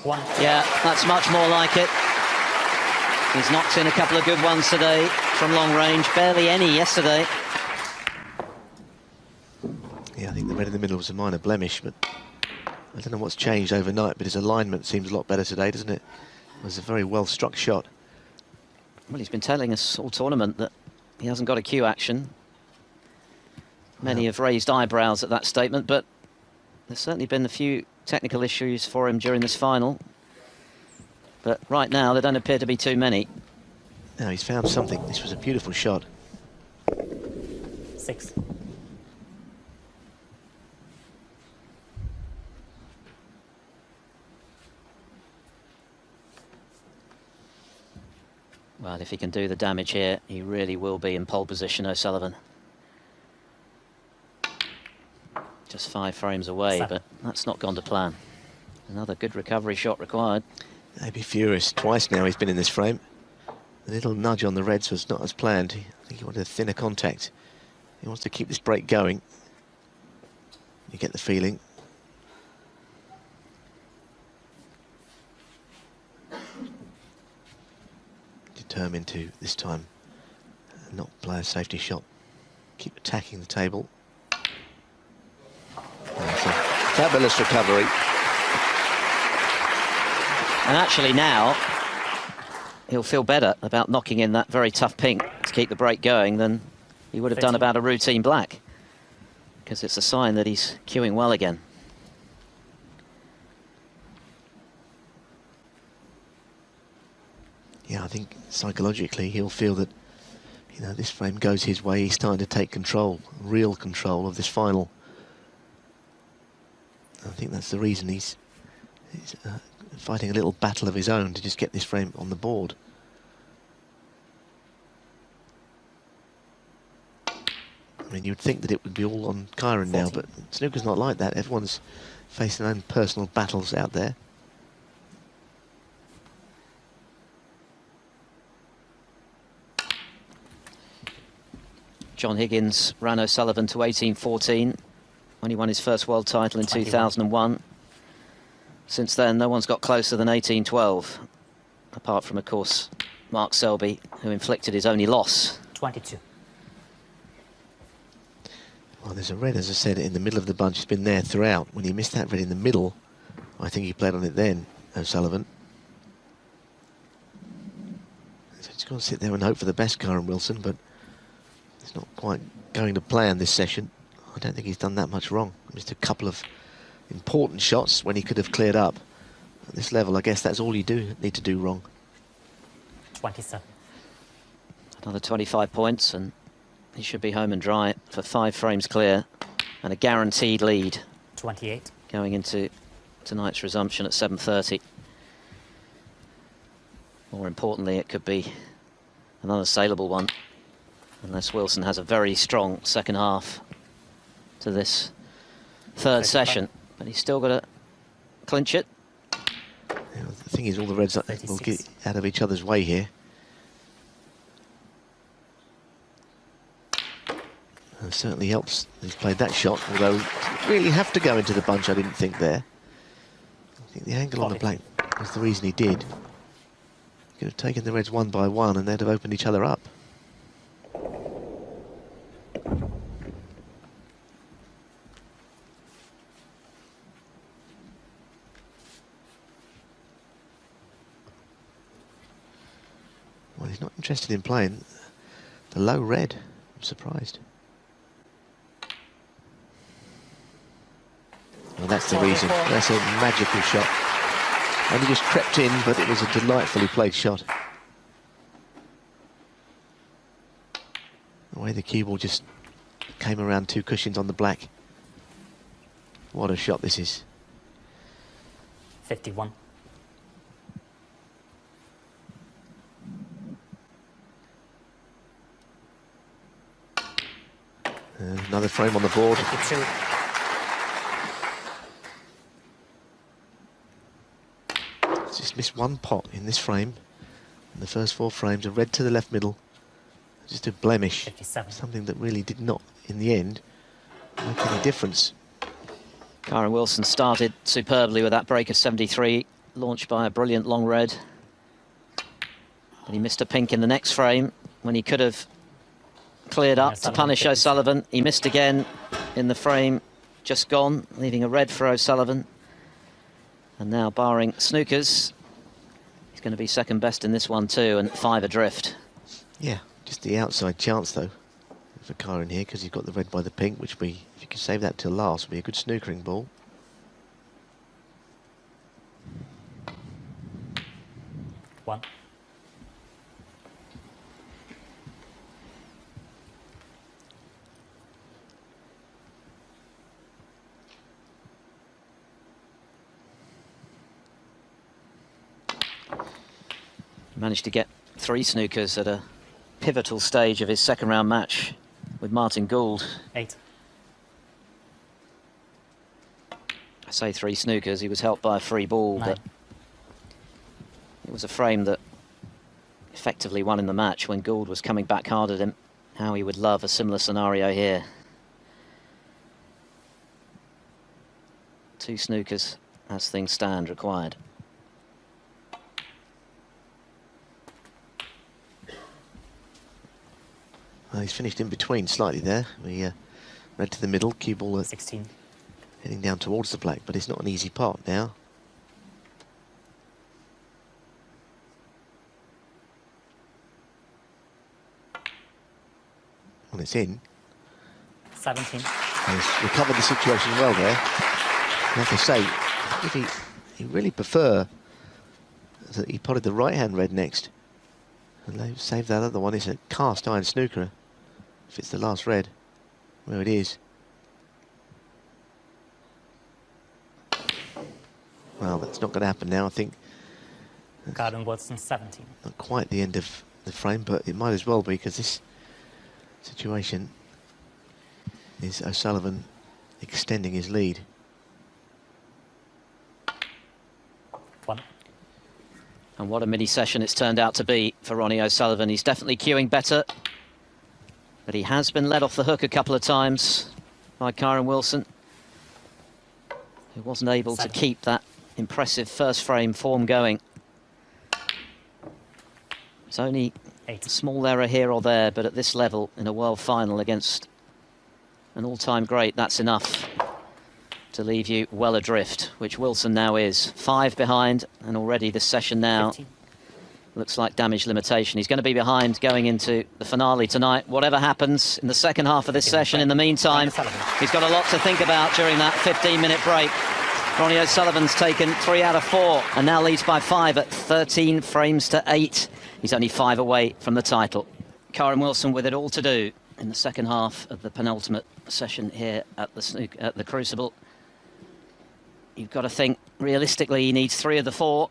One. Yeah, that's much more like it. He's knocked in a couple of good ones today from long range, barely any yesterday. Yeah, I think the red in the middle was a minor blemish, but I don't know what's changed overnight, but his alignment seems a lot better today, doesn't it? It was a very well-struck shot. Well, he's been telling us all tournament that he hasn't got a cue action. Many have raised eyebrows at that statement, but there's certainly been a few technical issues for him during this final. But right now, there don't appear to be too many. Now he's found something. This was a beautiful shot. 6. Well, if he can do the damage here, he really will be in pole position, O'Sullivan. Just 5 frames away, 7. but that's not gone to plan. Another good recovery shot required. He'd be furious. Twice now he's been in this frame. The little nudge on the reds was not as planned. I think he wanted a thinner contact. He wants to keep this break going. You get the feeling. Determined to, this time, not play a safety shot. Keep attacking the table. That's a fabulous recovery. And actually now, he'll feel better about knocking in that very tough pink to keep the break going than he would have done about a routine black. Because it's a sign that he's cueing well again. Yeah, I think psychologically he'll feel that, you know, this frame goes his way. He's starting to take control, real control of this final. I think that's the reason he's fighting a little battle of his own to just get this frame on the board. I mean, you'd think that it would be all on Kyren now, but snooker's not like that. Everyone's facing their own personal battles out there. John Higgins ran O'Sullivan to 18-14 when he won his first world title in 2001. Since then, no one's got closer than 18-12, apart from, of course, Mark Selby, who inflicted his only loss. 22. Well, there's a red, as I said, in the middle of the bunch. It's been there throughout. When he missed that red in the middle, I think he played on it then, O'Sullivan. So he's going to sit there and hope for the best, Kyren Wilson, but it's not quite going to plan this session. I don't think he's done that much wrong. Just a couple of important shots when he could have cleared up. At this level, I guess that's all you need to do wrong. 27. Another 25 points and he should be home and dry for 5 frames clear and a guaranteed lead. 28. going into tonight's resumption at 7:30. More importantly, it could be an unassailable one, unless Wilson has a very strong second half to this third session. But he's still got to clinch it. Yeah, the thing is, all the Reds will get out of each other's way here. It certainly helps he's played that shot, although didn't really have to go into the bunch, I didn't think there. I think the angle on the black was the reason he did. He could have taken the Reds one by one and they'd have opened each other up. Well, he's not interested in playing the low red. I'm surprised. Well, that's the reason. That's a magical shot. And he just crept in, but it was a delightfully played shot. The way the cue ball just came around two cushions on the black. What a shot this is. 51. Another frame on the board. 52. Just missed one pot in this frame. And the first four frames are red to the left middle. Just a blemish. 57. Something that really did not, in the end, make any difference. Kyren Wilson started superbly with that break of 73, launched by a brilliant long red. And he missed a pink in the next frame when he could have cleared up to punish O'Sullivan. He missed again in the frame just gone, leaving a red for O'Sullivan. And now, barring snookers, he's going to be second best in this one too, and 5 adrift. Yeah, just the outside chance though for Kyren here, because he's got the red by the pink, which if you can save that till last, would be a good snookering ball. One. Managed to get 3 snookers at a pivotal stage of his second round match with Martin Gould. 8. I say 3 snookers, he was helped by a free ball, 9. but it was a frame that effectively won in the match when Gould was coming back hard at him. How he would love a similar scenario here. 2 snookers as things stand required. Well, he's finished in between slightly there. We red to the middle, cue ball 16. heading down towards the black, but it's not an easy pot now. Well, it's in. 17. And he's recovered the situation well there. And like I say, if he really prefer that he potted the right-hand red next. And save that other one. It's a cast iron snooker. If it's the last red, where it is. Well, that's not going to happen now, I think. Kyren Wilson, 17. Not quite the end of the frame, but it might as well be, because this situation is O'Sullivan extending his lead. 1. And what a mini session it's turned out to be for Ronnie O'Sullivan. He's definitely cueing better, but he has been let off the hook a couple of times by Kyren Wilson, who wasn't able to keep that impressive first frame form going. It's only 8. a small error here or there, but at this level in a world final against an all-time great, that's enough to leave you well adrift, which Wilson now is. 5 behind, and already this session now 15. looks like damage limitation. He's going to be behind going into the finale tonight. Whatever happens in the second half of this session, in the meantime, he's got a lot to think about during that 15-minute break. Ronnie O'Sullivan's taken 3 out of 4 and now leads by 5 at 13 frames to 8. He's only 5 away from the title. Kyren Wilson with it all to do in the second half of the penultimate session here at the Crucible. you've got to think realistically he needs 3 of the 4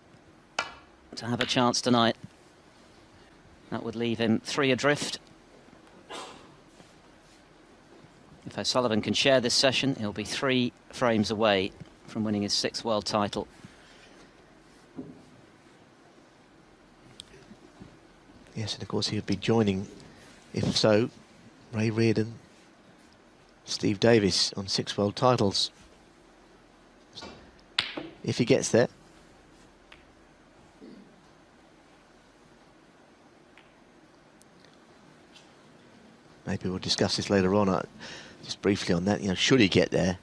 to have a chance tonight. That would leave him 3 adrift. If O'Sullivan can share this session, he'll be 3 frames away from winning his 6th world title. Yes, and of course he would be joining, if so, Ray Reardon, Steve Davis on 6 world titles. If he gets there. Maybe we'll discuss this later on. Just briefly on that, you know, should he get there,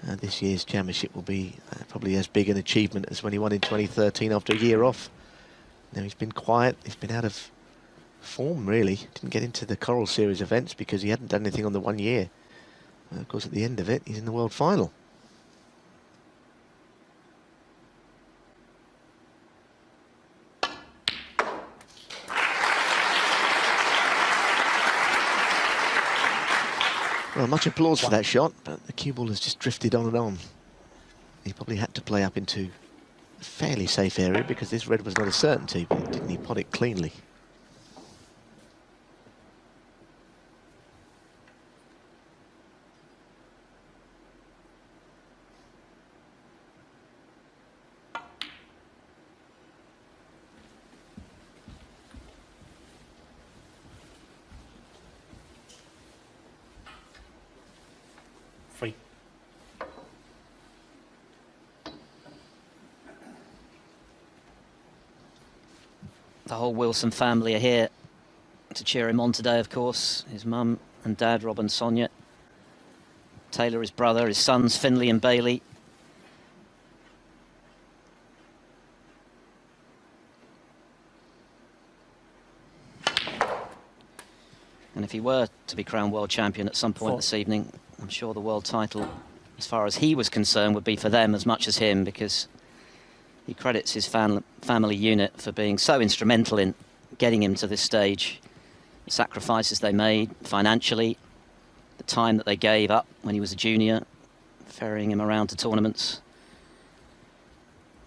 this year's championship will be probably as big an achievement as when he won in 2013 after a year off. Now he's been quiet, he's been out of form really, didn't get into the Coral Series events because he hadn't done anything on the 1 year. Of course at the end of it he's in the world final. Well, much applause for that shot, but the cue ball has just drifted on and on. He probably had to play up into a fairly safe area because this red was not a certainty, but didn't he pot it cleanly? The whole Wilson family are here to cheer him on today, of course. His mum and dad, Rob and Sonia. Taylor, his brother, his sons, Finley and Bailey. And if he were to be crowned world champion at some point this evening, I'm sure the world title, as far as he was concerned, would be for them as much as him, because he credits his family unit for being so instrumental in getting him to this stage. The sacrifices they made financially, the time that they gave up when he was a junior, ferrying him around to tournaments.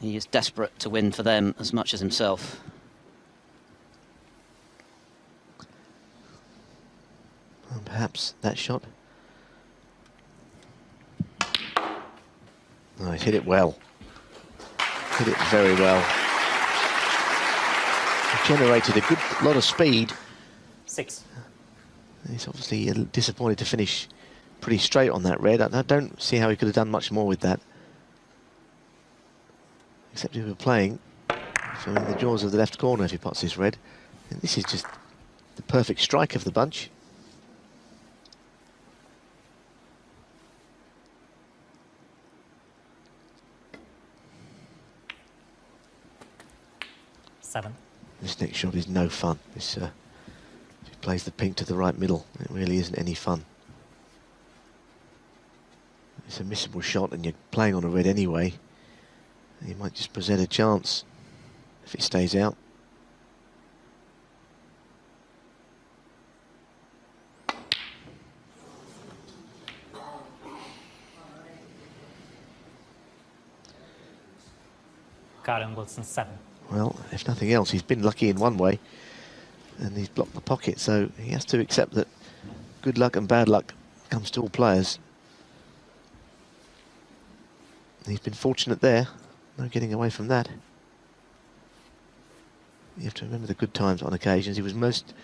He is desperate to win for them as much as himself. Well, perhaps that shot. Oh, he's hit it well. Hit it very well. He generated a good lot of speed. 6. He's obviously disappointed to finish pretty straight on that red. I don't see how he could have done much more with that. Except if we were playing so in the jaws of the left corner if he pots this red. And this is just the perfect strike of the bunch. This next shot is no fun. This if he plays the pink to the right middle, it really isn't any fun. It's a missable shot and you're playing on a red anyway. You might just present a chance if it stays out. Kyren Wilson 7. Well, if nothing else, he's been lucky in one way and he's blocked the pocket, so he has to accept that good luck and bad luck comes to all players. He's been fortunate there, no getting away from that. You have to remember the good times on occasions. He was most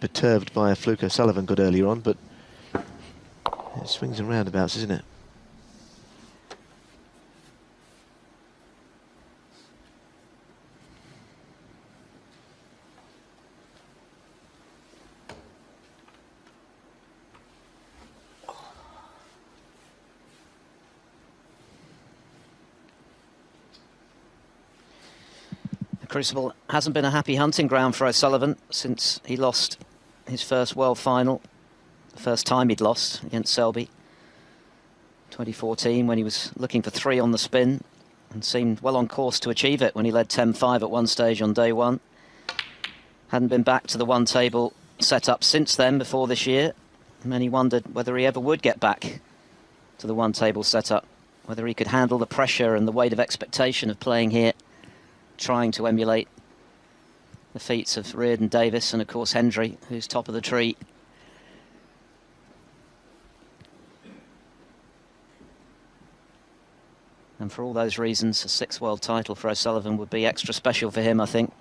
perturbed by a fluke O'Sullivan got earlier on, but it swings and roundabouts, isn't it? Crucible hasn't been a happy hunting ground for O'Sullivan since he lost his first world final, the first time he'd lost against Selby. 2014, when he was looking for 3 on the spin and seemed well on course to achieve it when he led 10-5 at one stage on day 1. Hadn't been back to the one table set up since then, before this year. Many wondered whether he ever would get back to the one table setup whether he could handle the pressure and the weight of expectation of playing here, trying to emulate the feats of Reardon, Davis and of course Hendry, who's top of the tree. And for all those reasons, a sixth world title for O'Sullivan would be extra special for him, I think.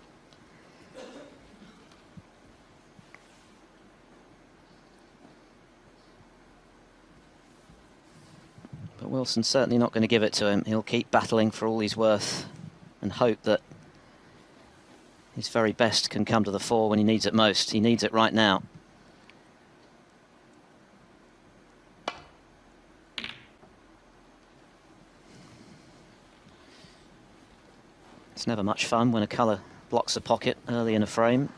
But Wilson's certainly not going to give it to him. He'll keep battling for all he's worth and hope that his very best can come to the fore when he needs it most. He needs it right now. It's never much fun when a colour blocks a pocket early in a frame.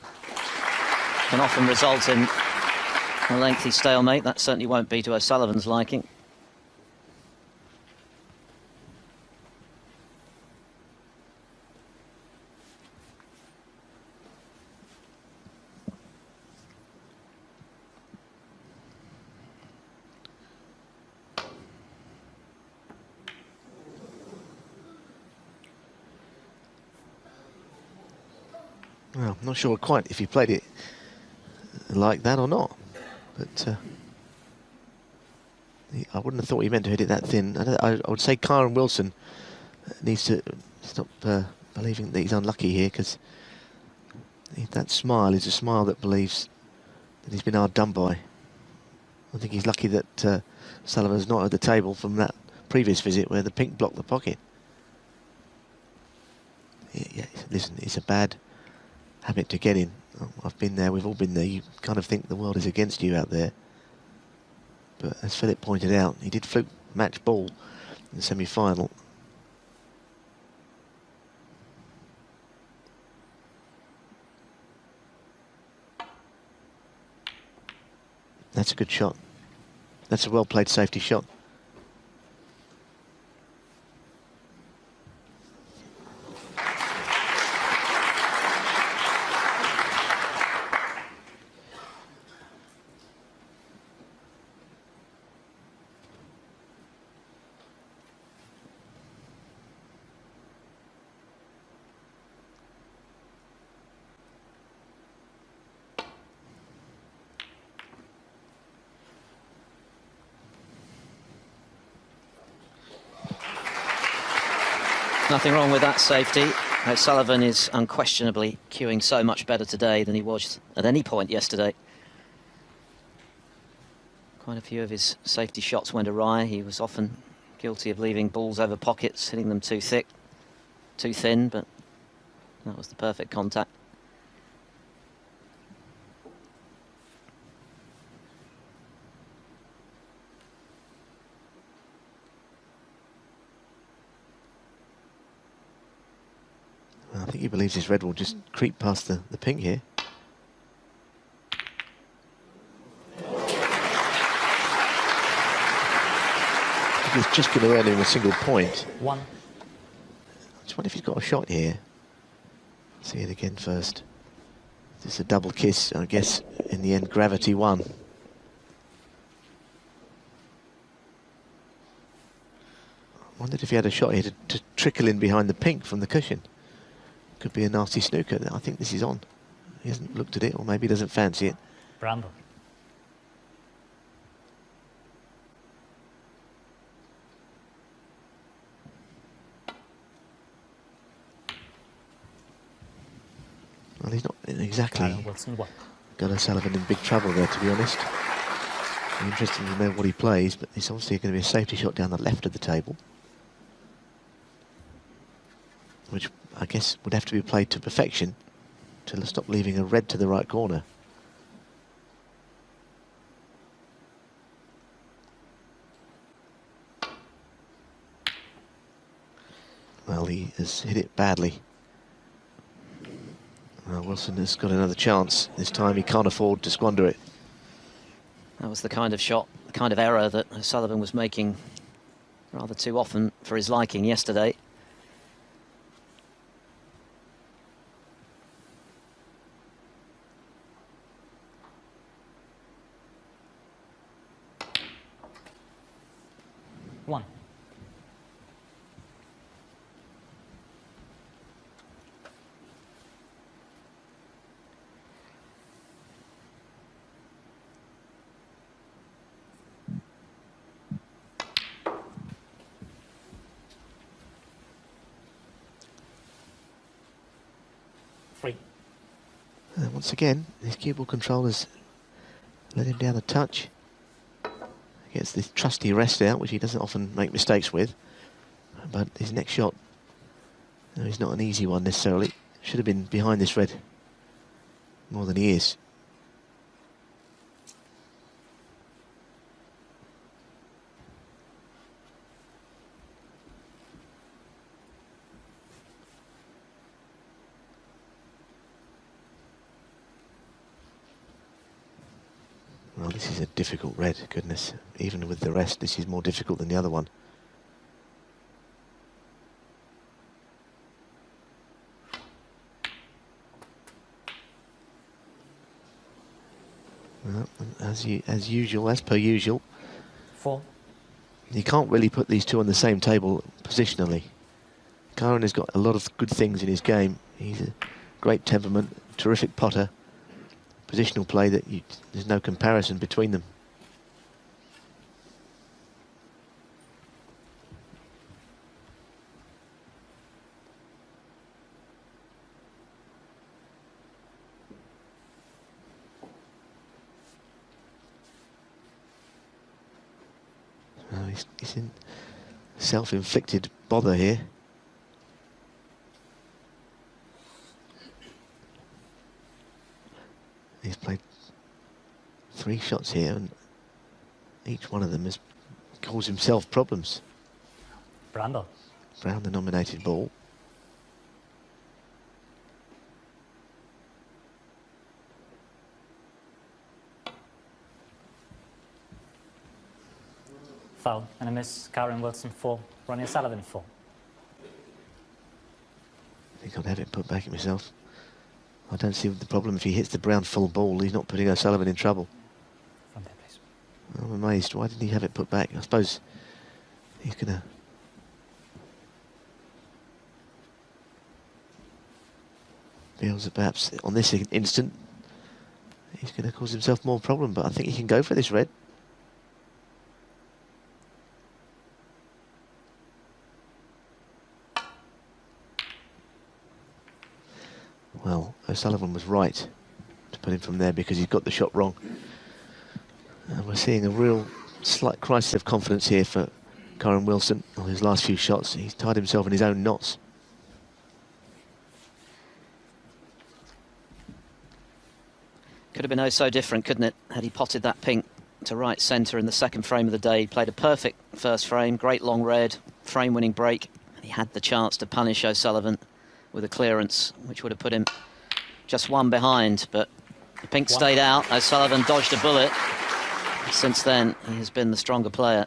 Can often result in a lengthy stalemate. That certainly won't be to O'Sullivan's liking. Well, I'm not sure quite if he played it like that or not, but I wouldn't have thought he meant to hit it that thin. I would say Kyren Wilson needs to stop believing that he's unlucky here, because that smile is a smile that believes that he's been hard done by. I think he's lucky that Sullivan's not at the table from that previous visit where the pink blocked the pocket. Yeah, listen, it's a bad habit to get in. I've been there, we've all been there. You kind of think the world is against you out there. But as Philip pointed out, he did fluke match ball in the semi-final. That's a good shot. That's a well-played safety shot. Nothing wrong with that safety. O'Sullivan is unquestionably cueing so much better today than he was at any point yesterday. Quite a few of his safety shots went awry. He was often guilty of leaving balls over pockets, hitting them too thick, too thin, but that was the perfect contact. I think he believes his red will just creep past the pink here. He's just going to earn him a single point. One. I just wonder if he's got a shot here. See it again first. Just a double kiss, I guess, in the end, gravity won. I wondered if he had a shot here to trickle in behind the pink from the cushion. Could be a nasty snooker. I think this is on. He hasn't looked at it, or maybe he doesn't fancy it. Bramble. Well, he's not exactly Kyren Wilson, one. got O'Sullivan in big trouble there, to be honest. It'll be interesting to know what he plays, but it's obviously going to be a safety shot down the left of the table, which I guess would have to be played to perfection to stop leaving a red to the right corner. Well, he has hit it badly. Well, Wilson has got another chance. This time he can't afford to squander it. That was the kind of shot, the kind of error that O'Sullivan was making rather too often for his liking yesterday. One. Once again, his cue ball controllers let him down a touch. He gets this trusty rest out, which he doesn't often make mistakes with. But his next shot, no, is not an easy one necessarily. Should have been behind this red more than he is. Well, this is a difficult red, goodness. Even with the rest, this is more difficult than the other one. Well, as per usual, 4. you can't really put these two on the same table positionally. Kyren has got a lot of good things in his game. He's a great temperament, terrific potter. Positional play that there's no comparison between them. Well, he's in self-inflicted bother here. He's played 3 shots here, and each one of them has caused himself problems. Brando. Brown, the nominated ball. Foul. And a miss. Kyren Wilson 4. RonnieO'Sullivan 4. I think I'd have it put back at myself. I don't see the problem if he hits the Brown full ball. He's not putting O'Sullivan in trouble. From there, please. I'm amazed. Why didn't he have it put back? I suppose he's going to... feels that perhaps on this instant he's going to cause himself more problem, but I think he can go for this red. Well, O'Sullivan was right to put him from there because he's got the shot wrong. And we're seeing a real slight crisis of confidence here for Kyren Wilson on his last few shots. He's tied himself in his own knots. Could have been oh so different, couldn't it, had he potted that pink to right centre in the second frame of the day. He played a perfect first frame, great long red, frame-winning break, and he had the chance to punish O'Sullivan with a clearance, which would have put him just one behind, but the pink stayed out. O'Sullivan dodged a bullet. Since then, he has been the stronger player.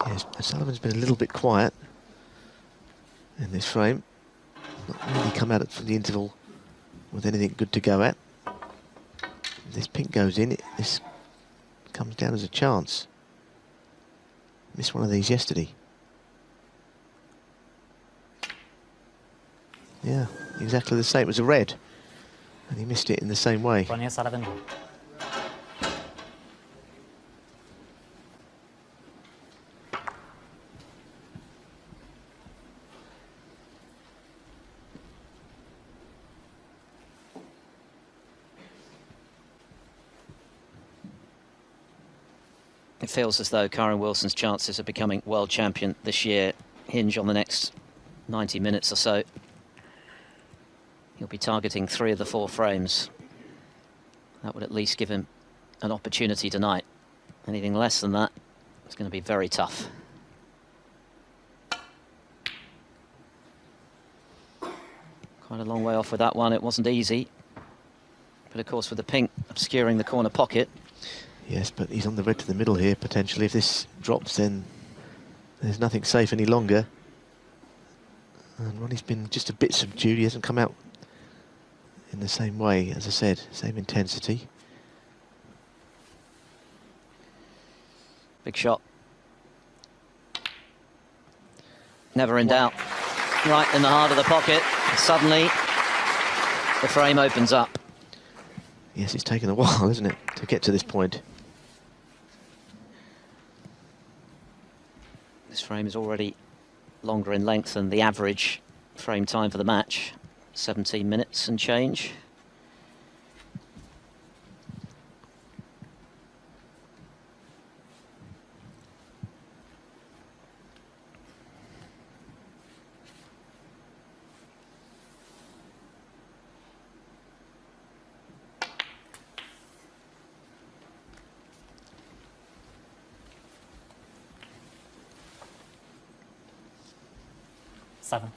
Yes, O'Sullivan's been a little bit quiet in this frame. Not really come out from the interval with anything good to go at. If this pink goes in, this comes down as a chance. Missed one of these yesterday. Yeah, exactly the same. It was a red, and he missed it in the same way. RonnieO'Sullivan. It feels as though Kyren Wilson's chances of becoming world champion this year hinge on the next 90 minutes or so. He'll be targeting 3 of the 4 frames. That would at least give him an opportunity tonight. Anything less than that, it's going to be very tough. Quite a long way off with that one. It wasn't easy. But of course, with the pink obscuring the corner pocket. Yes, but he's on the red to the middle here, potentially. If this drops, then there's nothing safe any longer. And Ronnie's been just a bit subdued. He hasn't come out in the same way, as I said, same intensity. Big shot. Never in doubt. Right in the heart of the pocket. Suddenly, the frame opens up. Yes, it's taken a while, isn't it, to get to this point. This frame is already longer in length than the average frame time for the match. 17 minutes and change. 7.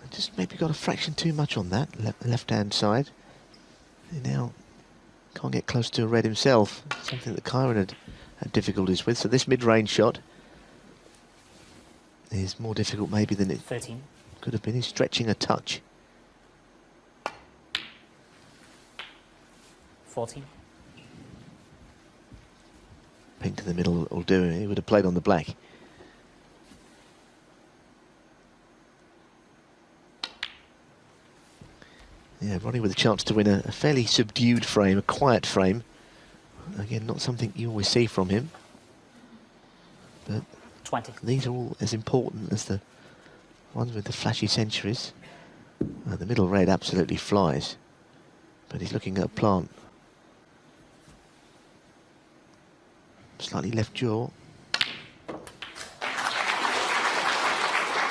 Just maybe got a fraction too much on that left-hand side. He now can't get close to a red himself, something that Kyren had difficulties with. So this mid-range shot is more difficult maybe than it 13. could have been. He's stretching a touch. 14. Pink to the middle will do. He would have played on the black. Yeah, Ronnie with a chance to win a fairly subdued frame, a quiet frame. Again, not something you always see from him. But 20. these are all as important as the ones with the flashy centuries. The middle red absolutely flies. But he's looking at a plant. Slightly left jaw.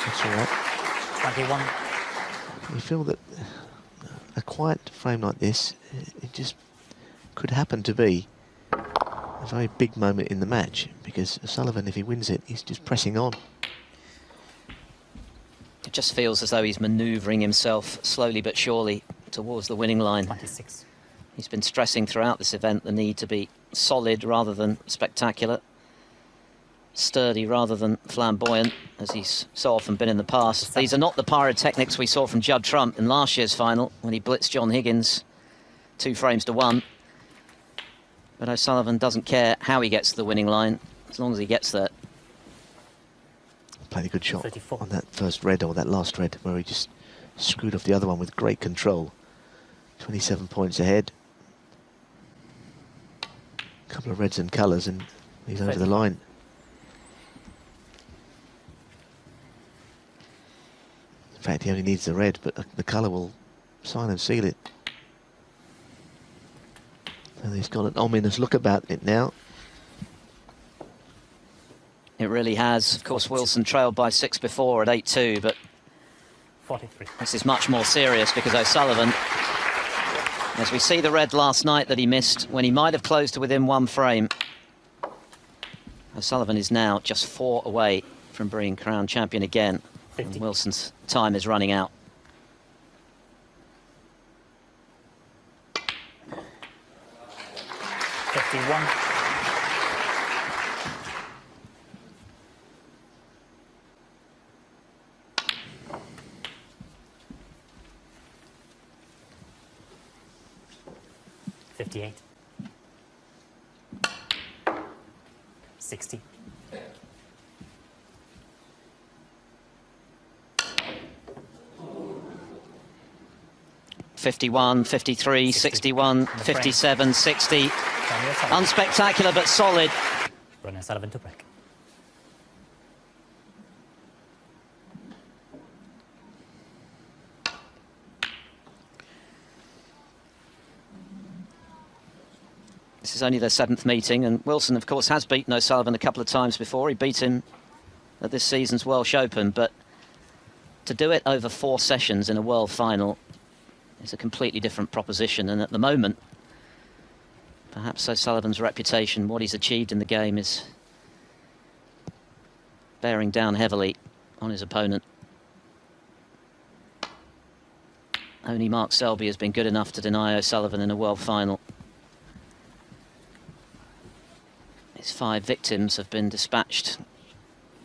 That's all right. 21. You feel that a quiet frame like this, it just could happen to be a very big moment in the match, because O'Sullivan, if he wins it, he's just pressing on. It just feels as though he's manoeuvring himself slowly but surely towards the winning line. 26. He's been stressing throughout this event the need to be solid rather than spectacular, sturdy rather than flamboyant, as he's so often been in the past. These are not the pyrotechnics we saw from Judd Trump in last year's final when he blitzed John Higgins 2 frames to 1. But O'Sullivan doesn't care how he gets to the winning line, as long as he gets there. Played a good shot 34. on that first red, or that last red, where he just screwed off the other one with great control. 27 points ahead. A couple of reds and colours, and he's over the line. In fact, he only needs the red, but the colour will sign and seal it. And he's got an ominous look about it now. It really has. Of course, Wilson trailed by 6 before at 8-2, but 43. this is much more serious because O'Sullivan, as we see the red last night that he missed when he might have closed to within 1 frame, O'Sullivan is now just 4 away from being crowned champion again. And Wilson's time is running out. $58. 60. 51, 53, 61, 57, 60. Unspectacular but solid. RonnieO'Sullivan to break. This is only their 7th meeting, and Wilson, of course, has beaten O'Sullivan a couple of times before. He beat him at this season's Welsh Open, but to do it over 4 sessions in a World Final is a completely different proposition. And at the moment, perhaps O'Sullivan's reputation, what he's achieved in the game, is bearing down heavily on his opponent. Only Mark Selby has been good enough to deny O'Sullivan in a World Final. His 5 victims have been dispatched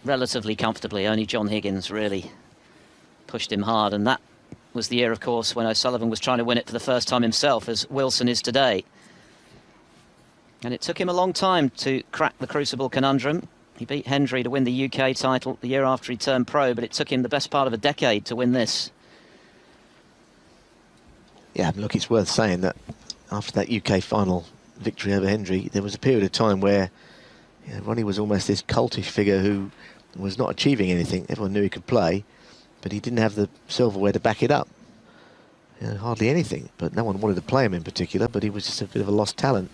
relatively comfortably. Only John Higgins really pushed him hard, and that was the year, of course, when O'Sullivan was trying to win it for the first time himself, as Wilson is today. And it took him a long time to crack the Crucible conundrum. He beat Hendry to win the UK title the year after he turned pro, but it took him the best part of a decade to win this. Yeah, look, it's worth saying that after that UK final victory over Hendry, there was a period of time where Ronnie was almost this cultish figure who was not achieving anything. Everyone knew he could play, but he didn't have the silverware to back it up. Hardly anything, but no one wanted to play him in particular, but he was just a bit of a lost talent.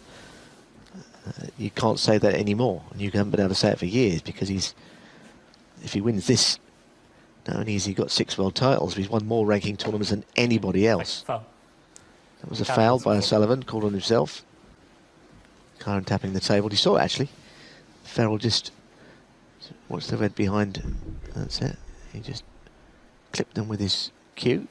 you can't say that anymore, and you haven't been able to say it for years, because if he wins this, not only has he got 6 world titles, but he's won more ranking tournaments than anybody else. Foul. That was a foul by O'Sullivan, called on himself. Kyren tapping the table. He saw it, actually. Farrell just watched the red behind. That's it. He just clipped them with his cue.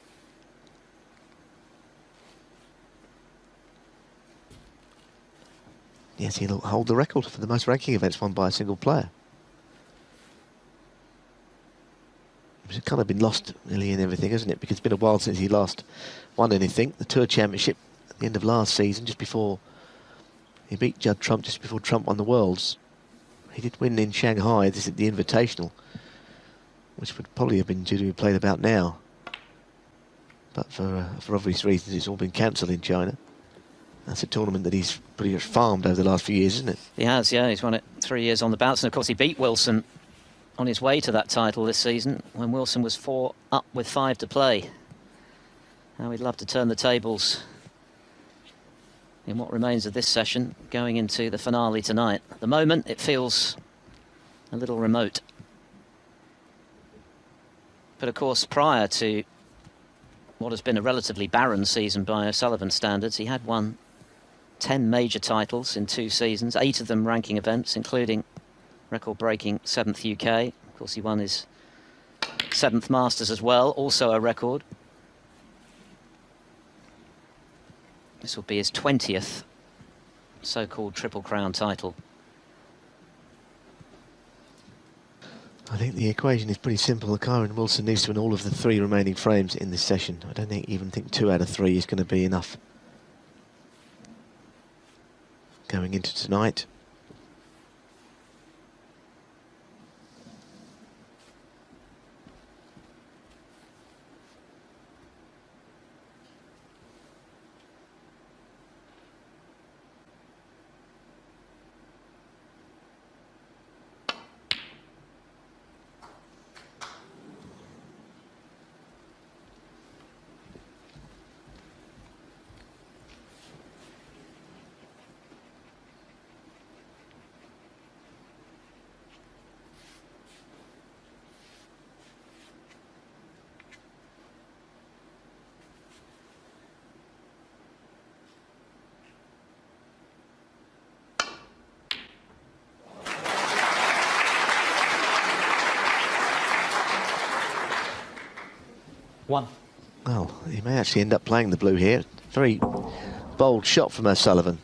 Yes, he'll hold the record for the most ranking events won by a single player. It's kind of been lost nearly in everything, hasn't it? Because it's been a while since he last won anything. The Tour Championship at the end of last season, just before he beat Judd Trump, just before Trump won the Worlds. He did win in Shanghai, this is the Invitational, which would probably have been due to be played about now. But for obvious reasons, it's all been cancelled in China. That's a tournament that he's pretty much farmed over the last few years, isn't it? He has, yeah. He's won it 3 years on the bounce. And, of course, he beat Wilson on his way to that title this season when Wilson was 4 up with 5 to play. Now we'd love to turn the tables in what remains of this session going into the finale tonight. At the moment, it feels a little remote. But, of course, prior to what has been a relatively barren season by O'Sullivan standards, he had won 10 major titles in 2 seasons, 8 of them ranking events, including record-breaking 7th UK. Of course, he won his 7th Masters as well, also a record. This will be his 20th so-called Triple Crown title. I think the equation is pretty simple. Kyren Wilson needs to win all of the 3 remaining frames in this session. I don't even think 2 out of 3 is going to be enough going into tonight. Well, he may actually end up playing the blue here. Very bold shot from O'Sullivan.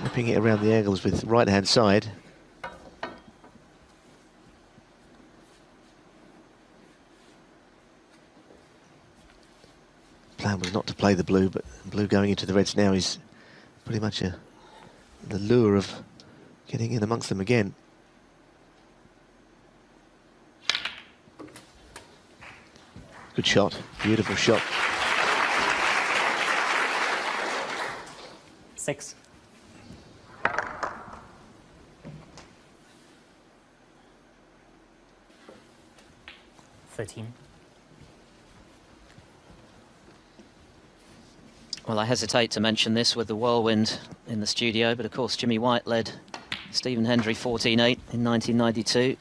Whipping it around the angles with right-hand side. Plan was not to play the blue, but blue going into the reds now is pretty much the lure of getting in amongst them again. Good shot, beautiful shot. 6. 13. Well, I hesitate to mention this with the whirlwind in the studio, but of course Jimmy White led Stephen Hendry 14-8 in 1992.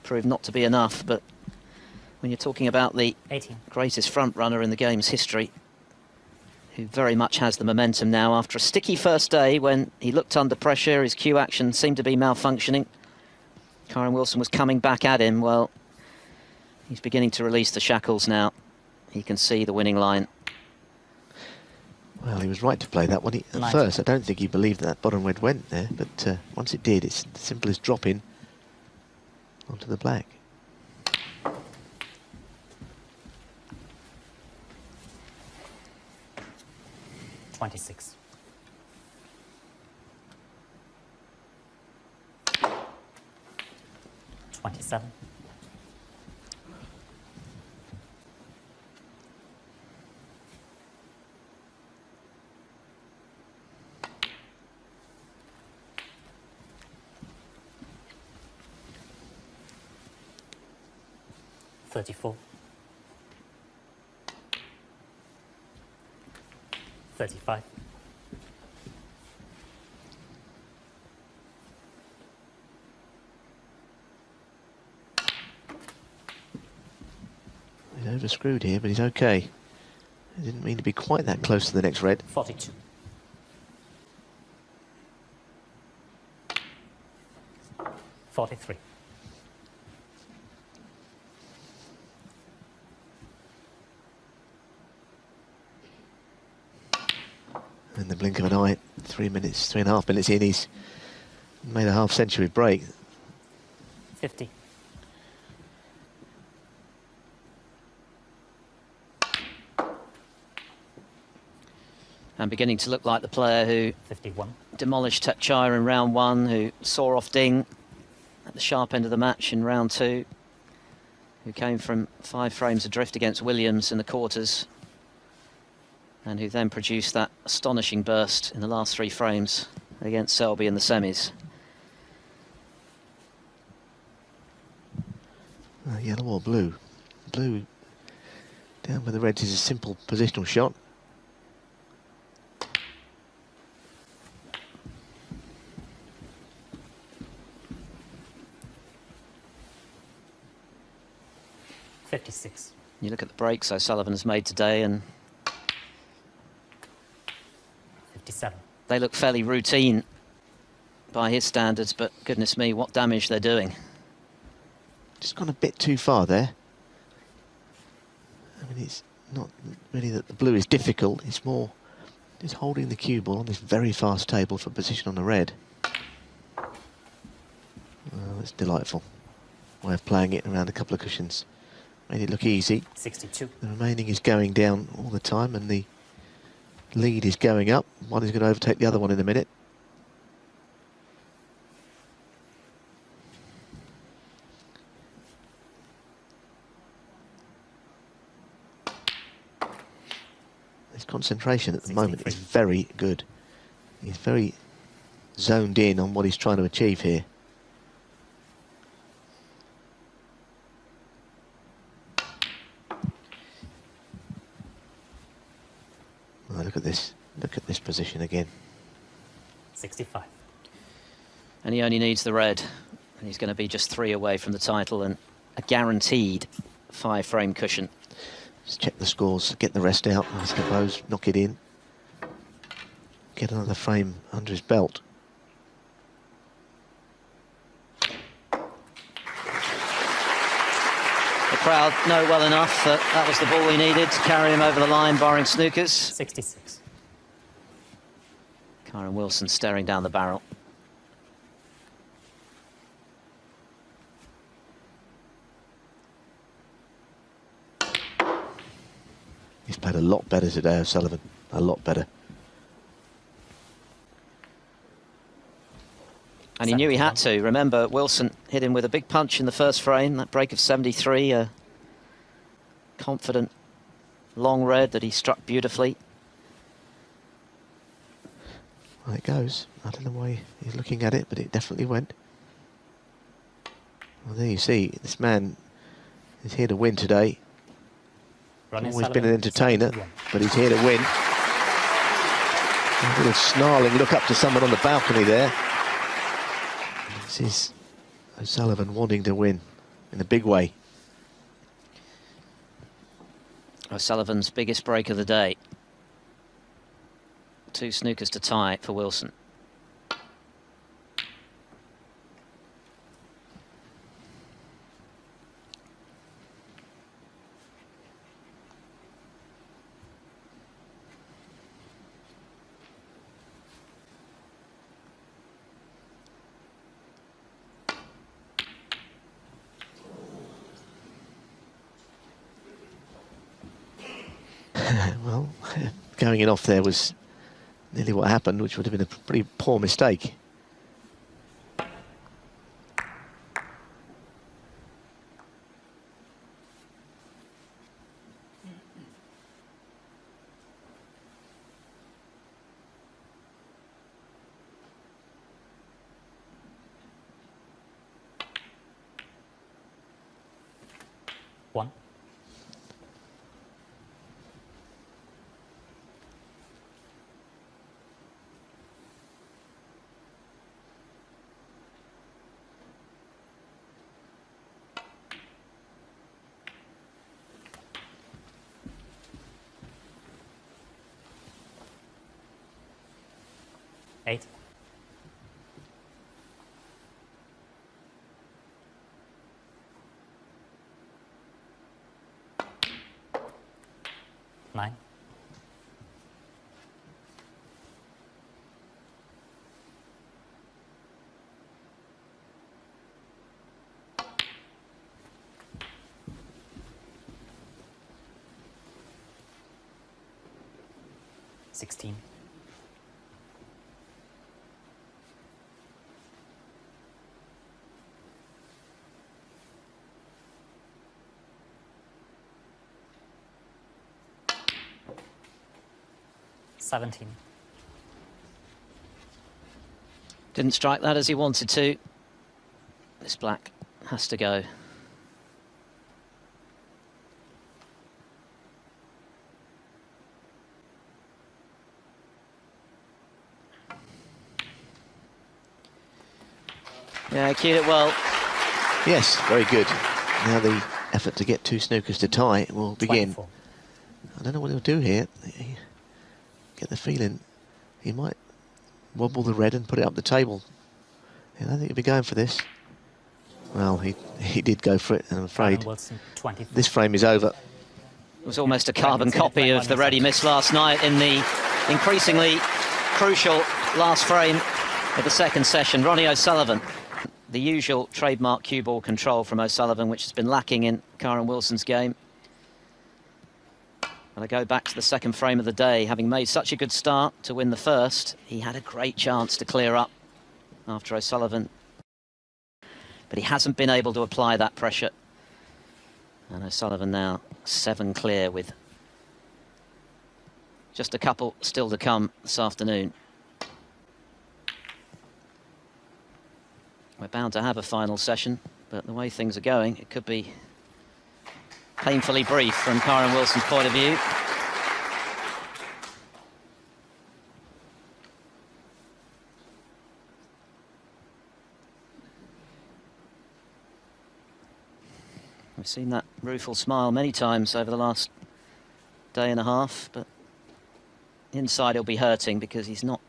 Proved not to be enough, but when you're talking about the 18. greatest front runner in the game's history, who very much has the momentum now after a sticky first day when he looked under pressure, his cue action seemed to be malfunctioning. Kyren Wilson was coming back at him. Well, he's beginning to release the shackles now. He can see the winning line. Well, he was right to play that one. At first, I don't think he believed that bottom red went there, but once it did, it's the simplest drop in onto the black. 26. 27. 34. 35. He's overscrewed here, but he's okay. He didn't mean to be quite that close to the next red. 42. In the blink of an eye, 3 minutes, 3.5 minutes in, he's made a half-century break. 50. And beginning to look like the player who 51. demolished Kyren in round 1, who saw off Ding at the sharp end of the match in round 2, who came from 5 frames adrift against Williams in the quarters, and who then produced that astonishing burst in the last 3 frames against Selby in the semis. Yellow or blue? Blue down with the reds is a simple positional shot. You look at the breaks O'Sullivan has made today, and 57. they look fairly routine by his standards, but goodness me, what damage they're doing. Just gone a bit too far there. I mean, it's not really that the blue is difficult, it's more just holding the cue ball on this very fast table for position on the red. Well, it's delightful way of playing it around a couple of cushions. Made it look easy. 62. The remaining is going down all the time, and the lead is going up. One is going to overtake the other one in a minute. His concentration at the moment is very good. He's very zoned in on what he's trying to achieve here. Oh, look at this. Look at this position again. 65. And he only needs the red, and he's going to be just 3 away from the title and a guaranteed 5-frame cushion. Just check the scores, get the rest out, I suppose, knock it in. Get another frame under his belt. The crowd know well enough that that was the ball he needed to carry him over the line, barring snookers. 66. Kyren Wilson staring down the barrel. He's played a lot better today, O'Sullivan. A lot better. And he knew he had to. Remember, Wilson hit him with a big punch in the first frame, that break of 73, a confident long red that he struck beautifully. Well, it goes. I don't know why he's looking at it, but it definitely went. Well, there you see, this man is here to win today. Always been an entertainer, but he's here to win. A little snarling look up to someone on the balcony there. This is O'Sullivan wanting to win in a big way. O'Sullivan's biggest break of the day. 2 snookers to tie for Wilson. Well, going in off there was nearly what happened, which would have been a pretty poor mistake. One. 8. 9. 16. 17. Didn't strike that as he wanted to. This black has to go. Yeah, cued it well. Yes, very good. Now the effort to get 2 snookers to tie will begin. 24. I don't know what he'll do here. Get the feeling he might wobble the red and put it up the table. Yeah, I don't think he'll be going for this. Well, he did go for it, and I'm afraid Wilson, 24. this frame is over. It was almost a carbon copy of the red he missed last night in the increasingly crucial last frame of the second session. Ronnie O'Sullivan. The usual trademark cue ball control from O'Sullivan, which has been lacking in Kyren Wilson's game. And I go back to the second frame of the day. Having made such a good start to win the first, he had a great chance to clear up after O'Sullivan. But he hasn't been able to apply that pressure. And O'Sullivan now 7 clear with just a couple still to come this afternoon. We're bound to have a final session, but the way things are going, it could be painfully brief from Kyren Wilson's point of view. We've seen that rueful smile many times over the last day and a half, but inside he'll be hurting because he's not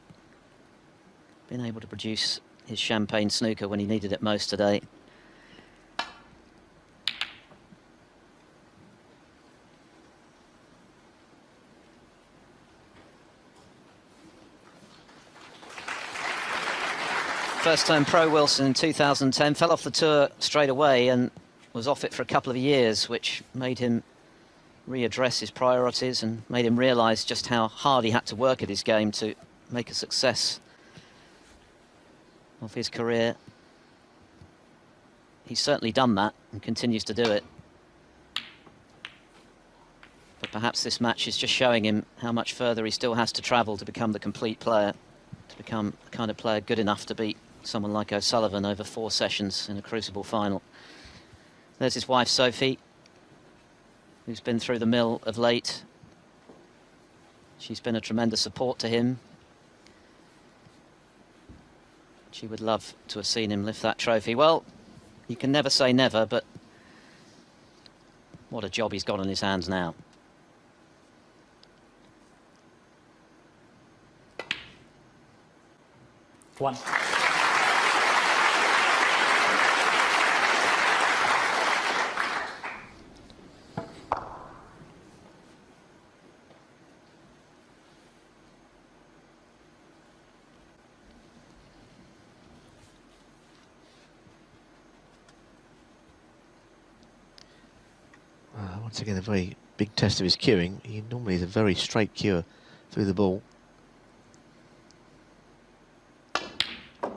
been able to produce his champagne snooker when he needed it most today. First-time pro Wilson in 2010, fell off the tour straight away and was off it for a couple of years, which made him readdress his priorities and made him realise just how hard he had to work at his game to make a success of his career. He's certainly done that and continues to do it. But perhaps this match is just showing him how much further he still has to travel to become the complete player, to become the kind of player good enough to beat someone like O'Sullivan over 4 sessions in a Crucible final. There's his wife, Sophie, who's been through the mill of late. She's been a tremendous support to him. She would love to have seen him lift that trophy. Well, you can never say never, but what a job he's got on his hands now. One. Once again, a very big test of his cueing. He normally is a very straight cue through the ball. I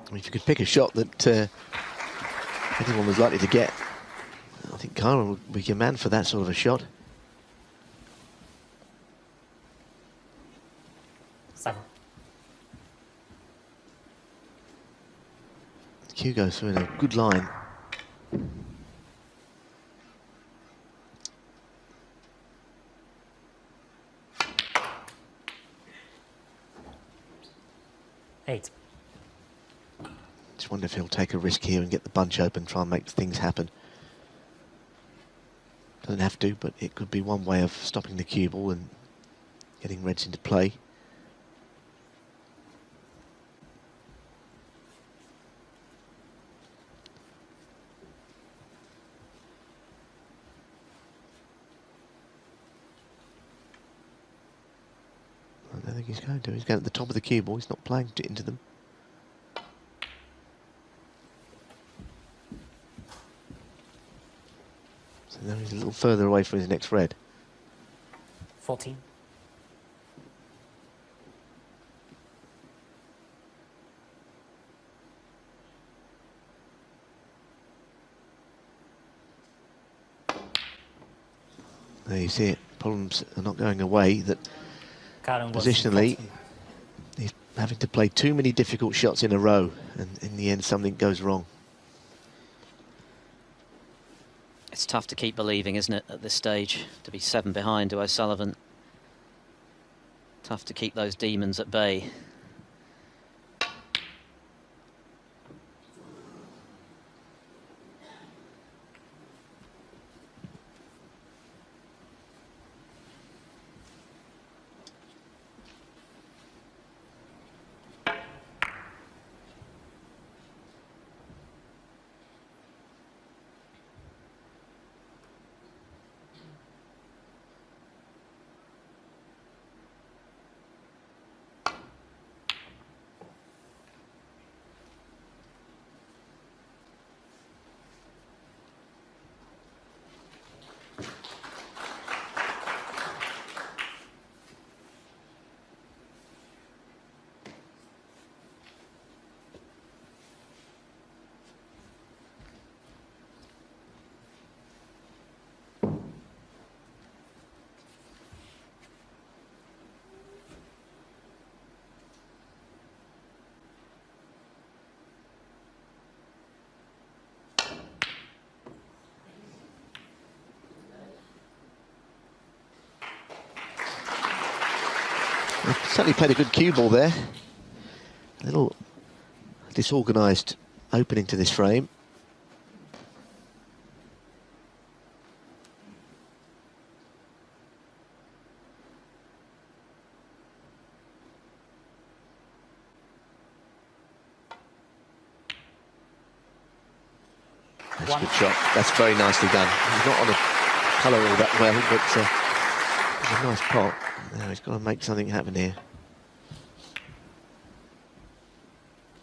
mean, if you could pick a shot that anyone was likely to get, I think Kyren would be your man for that sort of a shot. 7. The cue goes through in a good line. Just wonder if he'll take a risk here and get the bunch open, try and make things happen. Doesn't have to, but it could be one way of stopping the cue ball and getting reds into play. think he's going to. He's going at the top of the cue ball. He's not playing into them. So now he's a little further away from his next red. 14. There you see it. Problems are not going away. That Kyren was positionally, 14. he's having to play too many difficult shots in a row, and in the end, something goes wrong. It's tough to keep believing, isn't it, at this stage, to be 7 behind to O'Sullivan. Tough to keep those demons at bay. Certainly played a good cue ball there. A little disorganised opening to this frame. That's a good shot. That's very nicely done. He's not on the colour all that well, but it's a nice pot. Now he's got to make something happen here.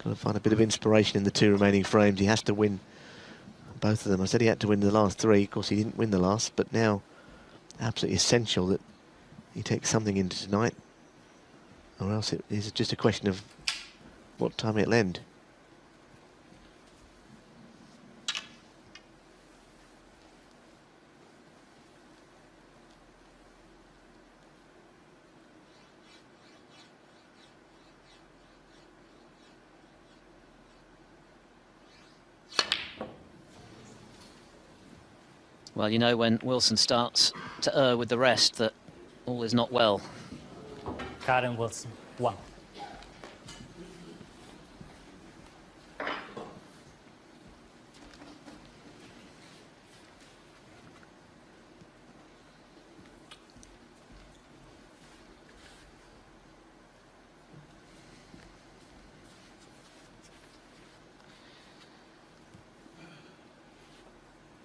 Got to find a bit of inspiration in the 2 remaining frames. He has to win both of them. I said he had to win the last 3. Of course, he didn't win the last, but now absolutely essential that he takes something into tonight, or else it is just a question of what time it'll end. Well, you know when Wilson starts to err with the rest that all is not well. Kyren Wilson, 1.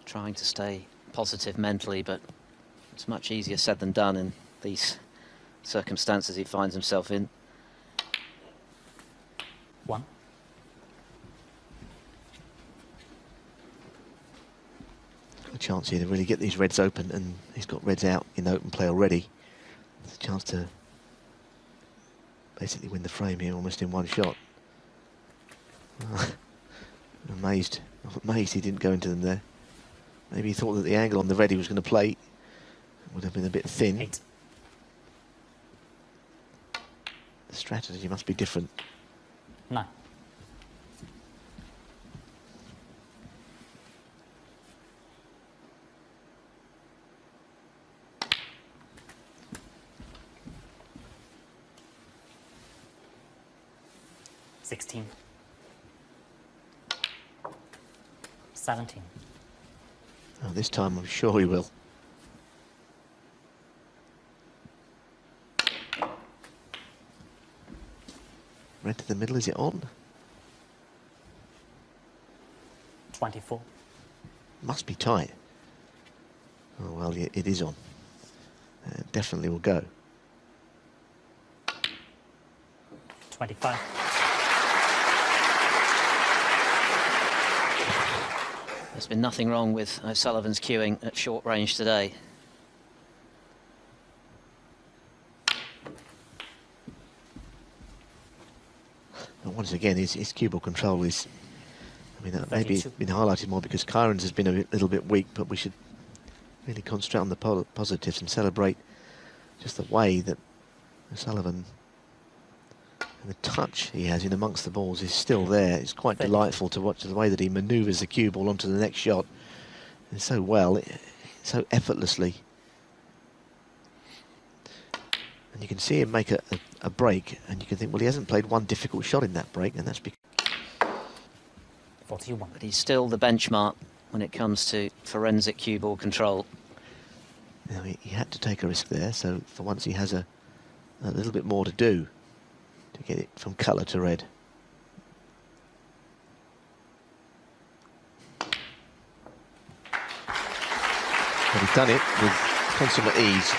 Trying to stay positive mentally, but it's much easier said than done in these circumstances he finds himself in. 1. Got a chance here to really get these reds open, and he's got reds out in open play already. It's a chance to basically win the frame here almost in one shot. I'm amazed he didn't go into them there. Maybe he thought that the angle on the red he was going to play would have been a bit thin. 8. The strategy must be different. 9. $16. 17. Oh, this time I'm sure he will. Red to the middle, is it on? 24. Must be tight. Oh, well, yeah, it is on. Definitely will go. 25. There's been nothing wrong with O'Sullivan's cueing at short range today. And once again, his cue ball control is, I mean, that maybe 32. been highlighted more because Kyren's has been a little bit weak, but we should really concentrate on the positives and celebrate just the way that O'Sullivan and the touch he has in amongst the balls is still there. It's quite delightful to watch the way that he manoeuvres the cue ball onto the next shot. And so well, so effortlessly. And you can see him make a break, and you can think, well, he hasn't played one difficult shot in that break, and that's because 41. But he's still the benchmark when it comes to forensic cue ball control. you know, he had to take a risk there, so for once he has a little bit more to do to get it from colour to red. But he's done it with consummate ease.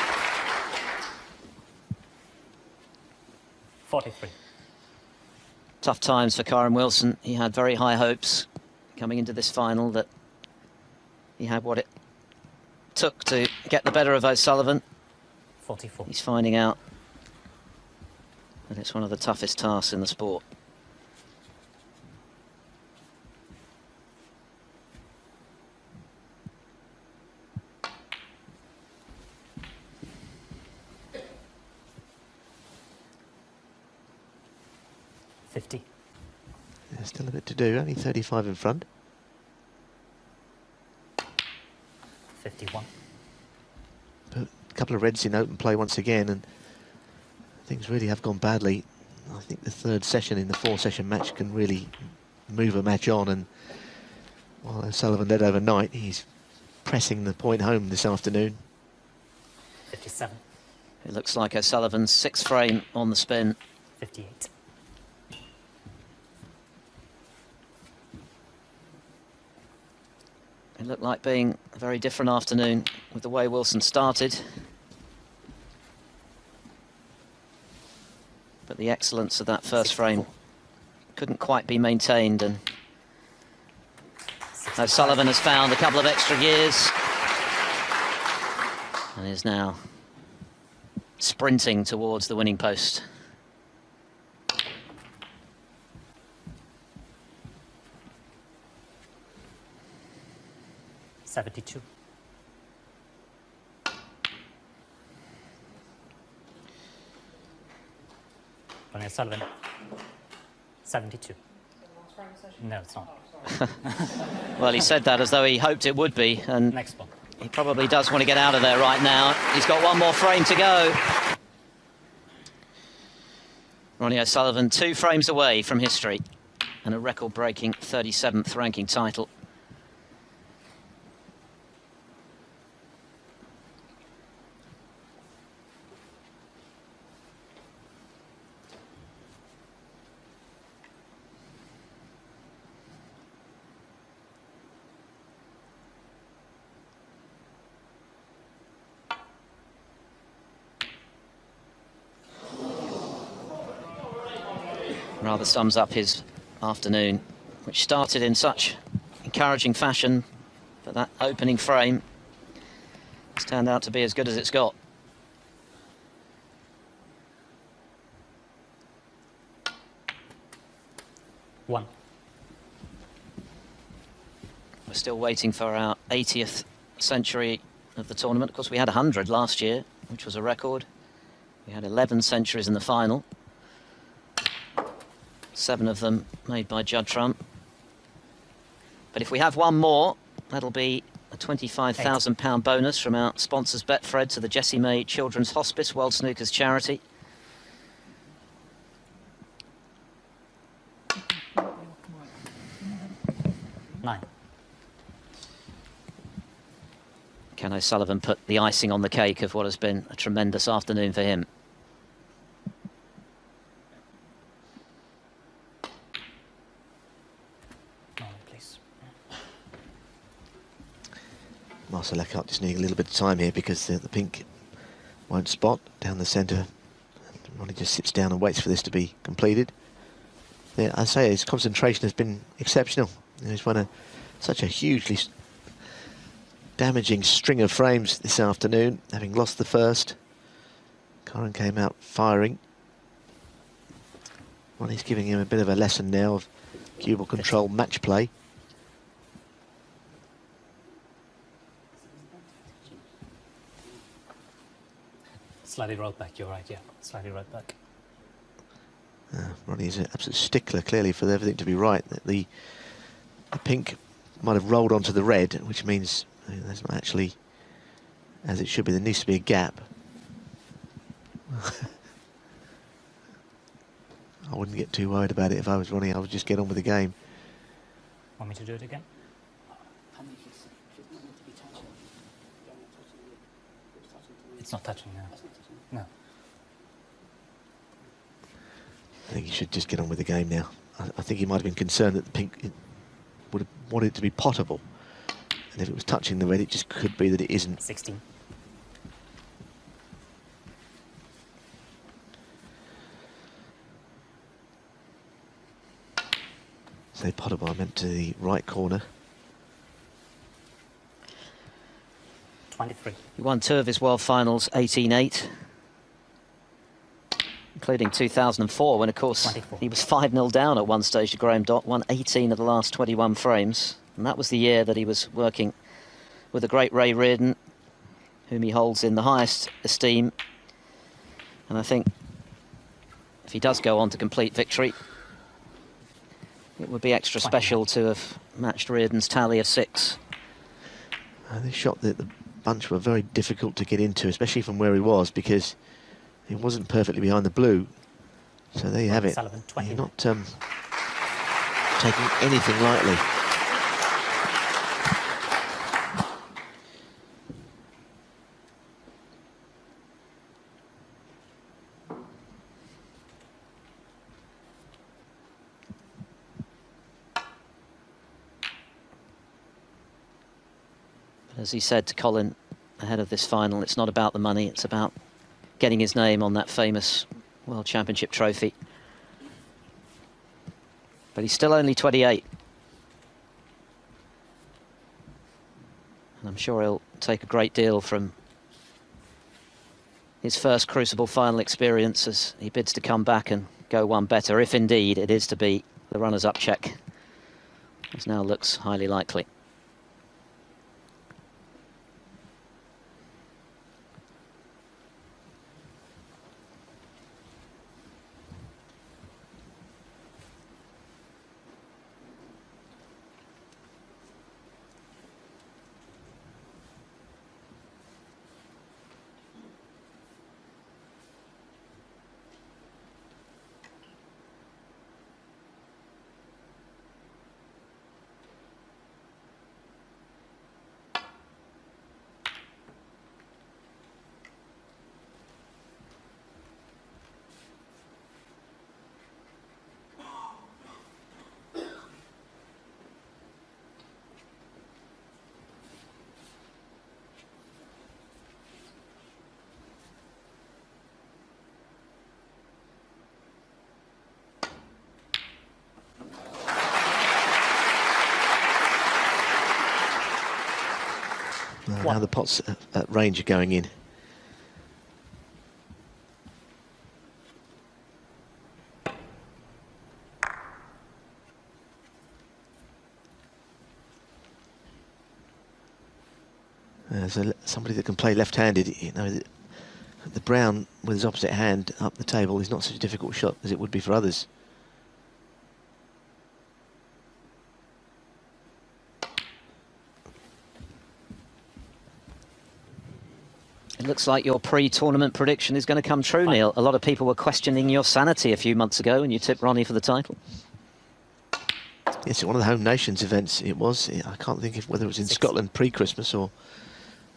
43. Tough times for Kyren Wilson. He had very high hopes coming into this final that he had what it took to get the better of O'Sullivan. 44. He's finding out that it's one of the toughest tasks in the sport. There's still a bit to do, only 35 in front. 51. But a couple of reds in open play once again, and things really have gone badly. I think the third session in the four-session match can really move a match on, and while O'Sullivan led overnight, he's pressing the point home this afternoon. 57. It looks like O'Sullivan's sixth frame on the spin. 58. It looked like being a very different afternoon with the way Wilson started. But the excellence of that first frame couldn't quite be maintained, and O'Sullivan has found a couple of extra gears and is now sprinting towards the winning post. Ronnie O'Sullivan. 72. No, it's not. Well, he said that as though he hoped it would be, and Next one. he probably does want to get out of there right now. He's got one more frame to go. Ronnie O'Sullivan 2 frames away from history and a record-breaking 37th ranking title. Rather sums up his afternoon, which started in such encouraging fashion, but that opening frame has turned out to be as good as it's got. One. We're still waiting for our 80th century of the tournament. Of course, we had 100 last year, which was a record. We had 11 centuries in the final. 7 of them made by Judd Trump. But if we have one more, that'll be a £25,000 bonus from our sponsors Betfred to the Jessie May Children's Hospice, World Snooker's charity. Nine. Can O'Sullivan put the icing on the cake of what has been a tremendous afternoon for him? Marcel Leclerc just needing a little bit of time here because the pink won't spot down the centre. Ronnie just sits down and waits for this to be completed. Yeah, I say his concentration has been exceptional. He's won such a hugely damaging string of frames this afternoon, having lost the first. Kyren came out firing. Ronnie's giving him a bit of a lesson now of cue ball control match play. Slightly rolled back, you're right, yeah. Slightly rolled back. Ronnie's an absolute stickler, clearly, for everything to be right. The pink might have rolled onto the red, which means there's not actually, as it should be, there needs to be a gap. I wouldn't get too worried about it if I was Ronnie. I would just get on with the game. Want me to do it again? It's not touching now. No. I think he should just get on with the game now. I think he might have been concerned that the pink would have wanted it to be potable. And if it was touching the red, it just could be that it isn't. 16. Say potable, I meant to the right corner. 23. He won 2 of his World Finals, 18-8. Including 2004, when, of course, 24. he was 5-0 down at one stage to Graham Dott, won 18 of the last 21 frames. And that was the year that he was working with the great Ray Reardon, whom he holds in the highest esteem. And I think if he does go on to complete victory, it would be extra special to have matched Reardon's tally of 6. This shot that the bunch were very difficult to get into, especially from where he was, because he wasn't perfectly behind the blue. So there you have it. He's not taking anything lightly. As he said to Colin ahead of this final, it's not about the money, it's about getting his name on that famous World Championship trophy. But he's still only 28. And I'm sure he'll take a great deal from his first Crucible final experience as he bids to come back and go one better, if indeed it is to be the runners-up check, as now looks highly likely. Now the pots at range are going in. There's somebody that can play left-handed. You know, the brown with his opposite hand up the table is not such a difficult shot as it would be for others. It looks like your pre-tournament prediction is going to come true, Neil. A lot of people were questioning your sanity a few months ago when you tipped Ronnie for the title. Yes, one of the home nations events it was. I can't think of whether it was in Scotland pre-Christmas or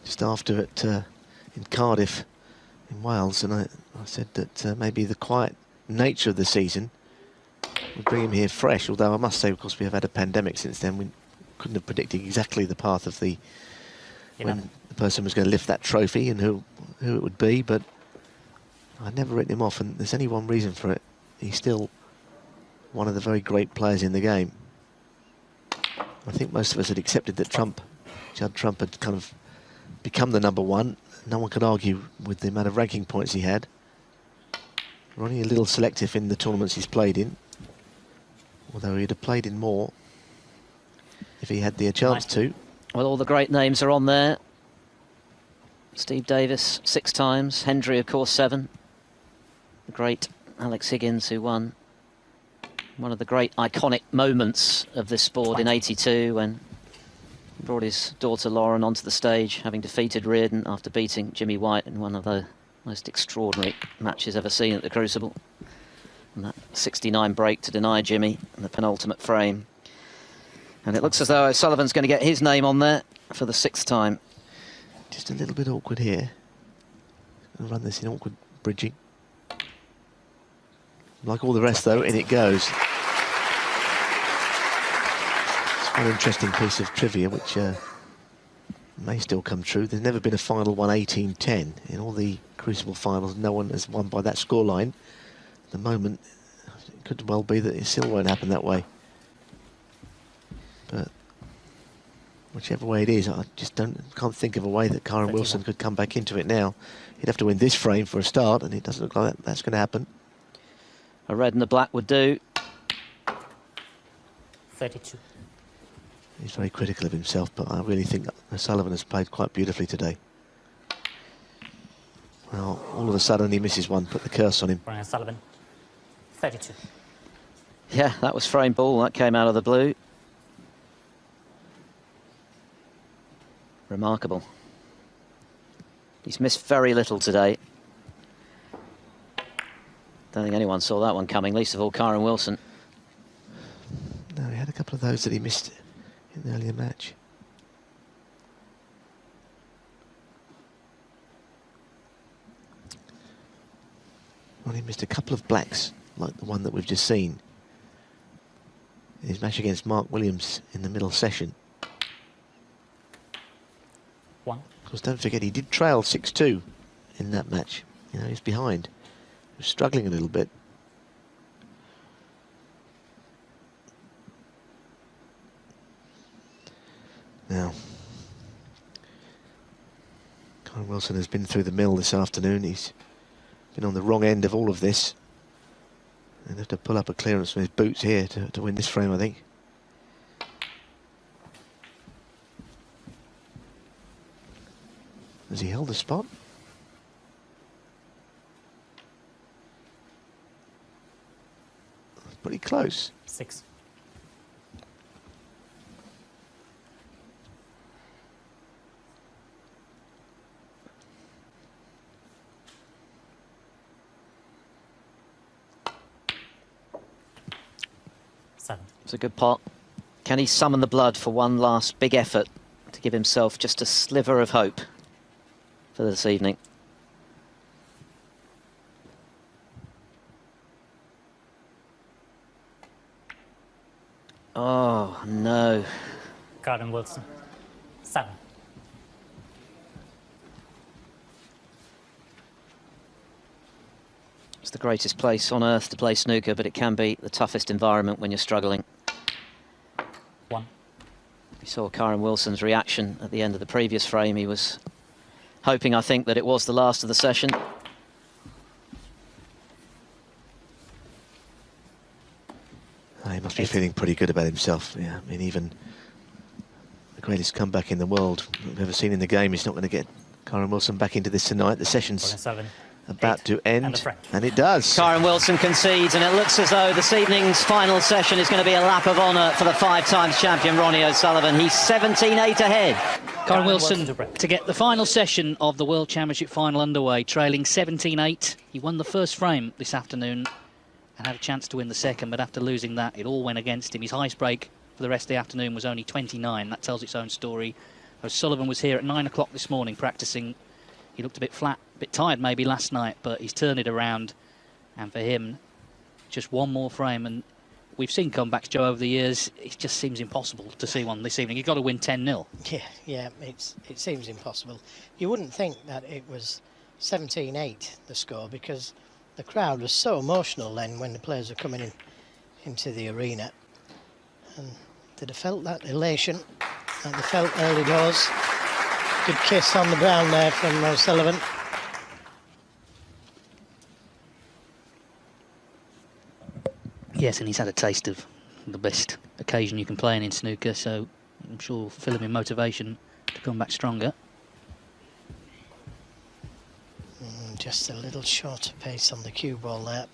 just after it in Cardiff in Wales. And I said that maybe the quiet nature of the season would bring him here fresh. Although I must say, of course, we have had a pandemic since then. We couldn't have predicted exactly the path of the when the person was going to lift that trophy and who it would be, but I'd never written him off, and there's only one reason for it. He's still one of the very great players in the game. I think most of us had accepted that Judd Trump had kind of become the #1. No one could argue with the amount of ranking points he had. Ronnie a little selective in the tournaments he's played in, although he'd have played in more if he had the chance to. Well, all the great names are on there. Steve Davis 6 times, Hendry of course 7. The great Alex Higgins, who won one of the great iconic moments of this sport in '82 when he brought his daughter Lauren onto the stage, having defeated Reardon after beating Jimmy White in one of the most extraordinary matches ever seen at the Crucible. And that 69 break to deny Jimmy in the penultimate frame. And it looks as though O'Sullivan's going to get his name on there for the 6th time. Just a little bit awkward here. I'll run this in awkward bridging. Like all the rest, though, in it goes. It's an interesting piece of trivia, which may still come true. There's never been a final won 18-10. In all the Crucible finals, no one has won by that scoreline. At the moment, it could well be that it still won't happen that way. But whichever way it is, I just can't think of a way that Kyren Wilson could come back into it now. He'd have to win this frame for a start, and it doesn't look like that's going to happen. A red and a black would do. 32. He's very critical of himself, but I really think O'Sullivan has played quite beautifully today. Well, all of a sudden he misses one, put the curse on him. Ronnie O'Sullivan, 32. Yeah, that was frame ball. That came out of the blue. Remarkable. He's missed very little today. Don't think anyone saw that one coming, least of all Kyren Wilson. No, he had a couple of those that he missed in the earlier match. Well, he missed a couple of blacks, like the one that we've just seen in his match against Mark Williams in the middle session. 1. Of course, don't forget, he did trail 6-2 in that match. You know, he's behind. He was struggling a little bit. Now, Kyren Wilson has been through the mill this afternoon. He's been on the wrong end of all of this. He'll have to pull up a clearance from his boots here to win this frame, I think. Has he held the spot? Pretty close. 6. It's a good pot. Can he summon the blood for one last big effort to give himself just a sliver of hope for this evening? Oh, no. Kyren Wilson, 7. It's the greatest place on earth to play snooker, but it can be the toughest environment when you're struggling. 1. We saw Kyren Wilson's reaction at the end of the previous frame. He was hoping, I think, that it was the last of the session. He must be feeling pretty good about himself. Yeah, I mean, even the greatest comeback in the world we've ever seen in the game is not going to get Kyren Wilson back into this tonight. The session's 7. about to end, and it does. Kyren Wilson concedes, and it looks as though this evening's final session is going to be a lap of honour for the 5-time champion Ronnie O'Sullivan. He's 17-8 ahead. Kyren Wilson to get the final session of the World Championship final underway, trailing 17-8. He won the first frame this afternoon and had a chance to win the second, but after losing that, it all went against him. His highest break for the rest of the afternoon was only 29. That tells its own story. O'Sullivan was here at 9 o'clock this morning practicing. He looked a bit flat, a bit tired maybe last night, but he's turned it around. And for him, just one more frame. And we've seen comebacks, Joe, over the years. It just seems impossible to see one this evening. You've got to win 10-0. Yeah, it seems impossible. You wouldn't think that it was 17-8 the score, because the crowd was so emotional then when the players were coming into the arena, and they'd have felt that elation that they felt early doors. Good kiss on the brown there from O'Sullivan. Yes, and he's had a taste of the best occasion you can play in snooker, so I'm sure will fill him with motivation to come back stronger. Just a little shorter pace on the cue ball there.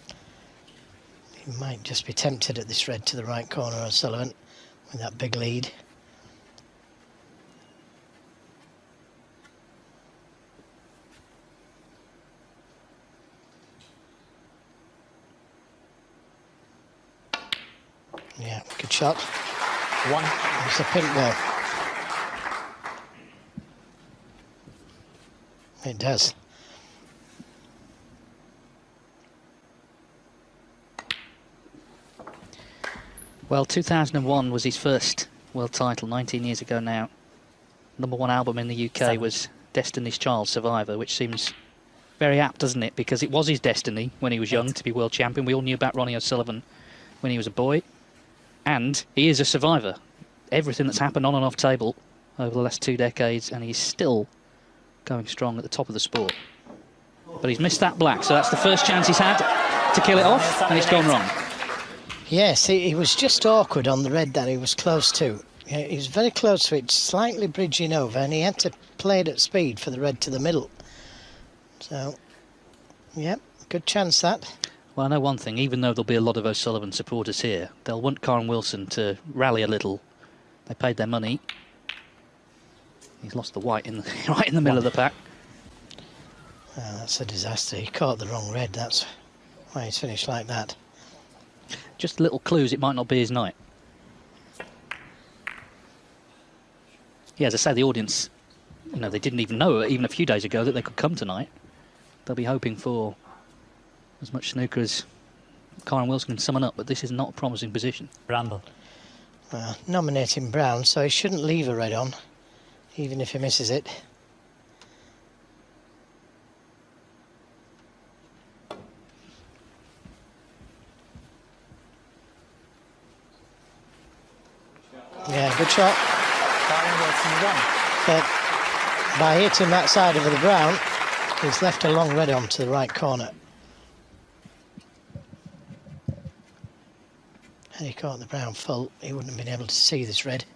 He might just be tempted at this red to the right corner, O'Sullivan, with that big lead. Yeah, good shot. One. It's a pink ball. It does. Well, 2001 was his first world title, 19 years ago now. #1 album in the UK was Destiny's Child, Survivor, which seems very apt, doesn't it? Because it was his destiny when he was young to be world champion. We all knew about Ronnie O'Sullivan when he was a boy. And he is a survivor. Everything that's happened on and off table over the last 2 decades, and he's still going strong at the top of the sport. But he's missed that black, so that's the first chance he's had to kill it off, and it's gone wrong. Yes, he was just awkward on the red that he was close to. He was very close to it, slightly bridging over, and he had to play it at speed for the red to the middle. So, yeah, good chance that. Well, I know one thing, even though there'll be a lot of O'Sullivan supporters here, they'll want Kyren Wilson to rally a little. They paid their money. He's lost the white right in the middle of the pack. Well, that's a disaster. He caught the wrong red, that's why he's finished like that. Just little clues it might not be his night. Yeah, as I say, the audience, you know, they didn't even know, even a few days ago, that they could come tonight. They'll be hoping for as much snooker as Kyren Wilson can summon up, but this is not a promising position. Bramble. Well, nominating brown, so he shouldn't leave a red on, even if he misses it. Yeah, good shot. But by hitting that side of the brown, he's left a long red on to the right corner. Had he caught the brown full, he wouldn't have been able to see this red.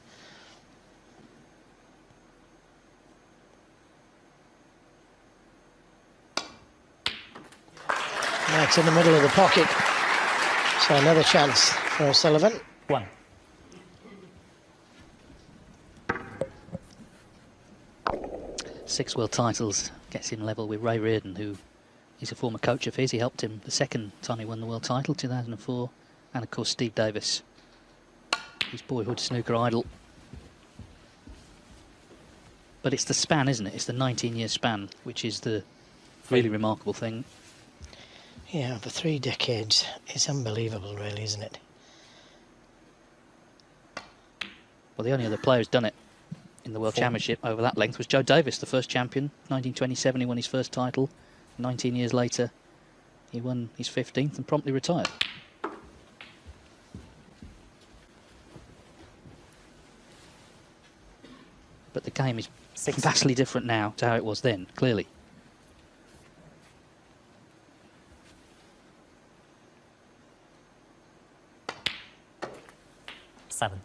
That's in the middle of the pocket. So another chance for O'Sullivan. One. Six world titles gets him level with Ray Reardon, who is a former coach of his. He helped him the second time he won the world title, 2004. And of course Steve Davis, his boyhood snooker idol. But it's the span, isn't it? It's the 19-year span, which is the really remarkable thing. Yeah, for 3 decades, it's unbelievable really, isn't it? Well, the only other player who's done it in the World Championship over that length was Joe Davis, the first champion. 1927 he won his first title. 19 years later he won his 15th and promptly retired. But the game is vastly different now to how it was then, clearly. Seven.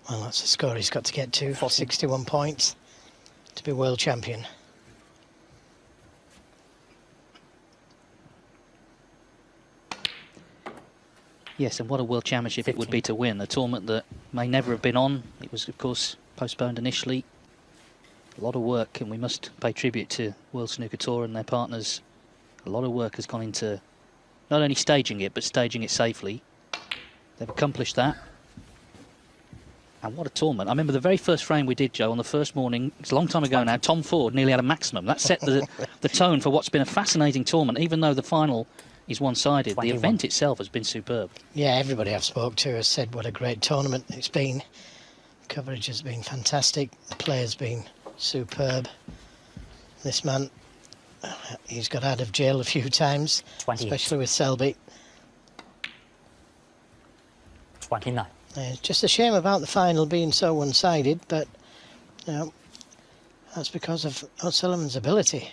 Well, that's the score he's got to get to, 61 points to be world champion. Yes, and what a world championship 15. It would be to win. A tournament that may never have been on. It was, of course, postponed initially. A lot of work, and we must pay tribute to World Snooker Tour and their partners. A lot of work has gone into not only staging it, but staging it safely. They've accomplished that. And what a tournament. I remember the very first frame we did, Joe, on the first morning, it's a long time ago now, Tom Ford nearly had a maximum. That set the tone for what's been a fascinating tournament, even though the final is one-sided. The event itself has been superb. Yeah, everybody I've spoke to has said what a great tournament it's been. Coverage has been fantastic. The players been superb. This man, he's got out of jail a few times, especially with Selby. 29. It's just a shame about the final being so one-sided, but you know, that's because of O'Sullivan's ability.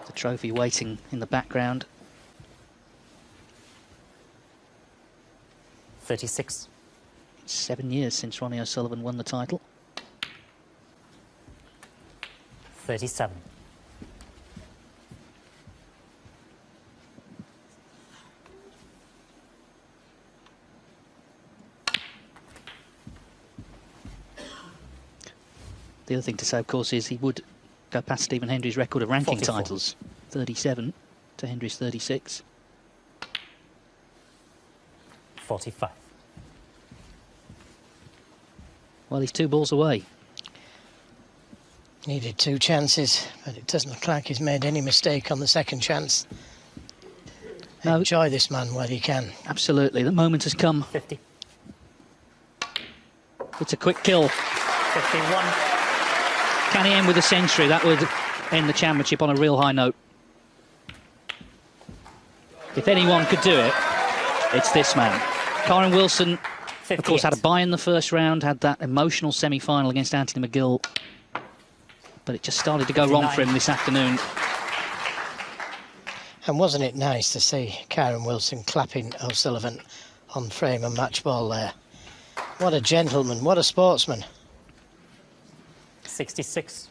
The trophy waiting in the background. 36. It's 7 years since Ronnie O'Sullivan won the title. 37. The other thing to say, of course, is he would go past Stephen Hendry's record of ranking 44. titles. 37 to Hendry's 36. 45. Well, he's 2 balls away. Needed 2 chances, but it doesn't look like he's made any mistake on the second chance. No. Enjoy this man while you can. Absolutely, the moment has come. 50. It's a quick kill. 51. Can he end with a century? That would end the championship on a real high note. If anyone could do it, it's this man. Kyren Wilson, 58. of course, had a bye in the first round, had that emotional semi-final against Anthony McGill. But it just started to go wrong for him this afternoon. And wasn't it nice to see Kyren Wilson clapping O'Sullivan on frame and match ball there? What a gentleman, what a sportsman. 66.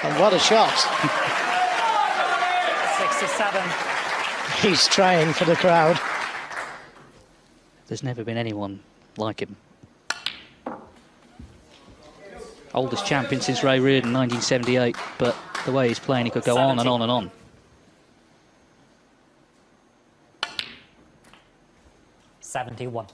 And what a shot. 67. He's trying for the crowd. There's never been anyone like him. Oldest champion since Ray Reardon, 1978, but the way he's playing, he could go 70. on and on and on. '71.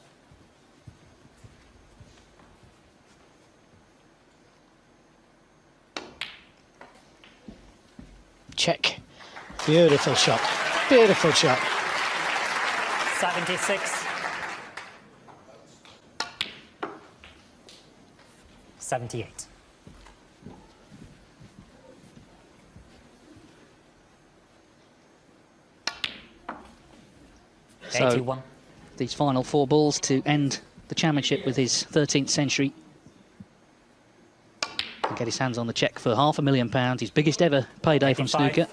Check. Beautiful shot. Beautiful shot. 76. 78. So 81. these final 4 balls to end the championship with his 13th century. And get his hands on the cheque for £500,000, his biggest ever payday 85. from snooker.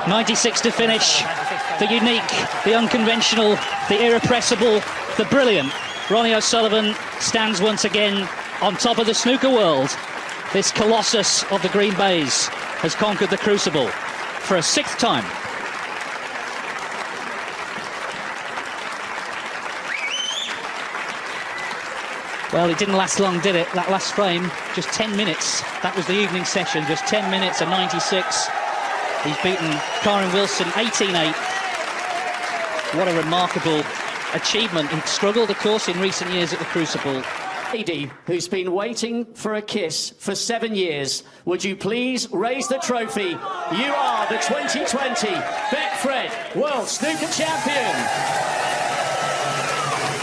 .96 to finish. The unique, the unconventional, the irrepressible, the brilliant Ronnie O'Sullivan stands once again on top of the snooker world. This colossus of the Green Bays has conquered the Crucible for a 6th time. Well, it didn't last long, did it? That last frame, just 10 minutes. That was the evening session, just 10 minutes and 96. He's beaten Kyren Wilson 18-8. What a remarkable achievement. He struggled, of course, in recent years at the Crucible. Lady who's been waiting for a kiss for 7 years, would you please raise the trophy? You are the 2020 Betfred World Snooker Champion.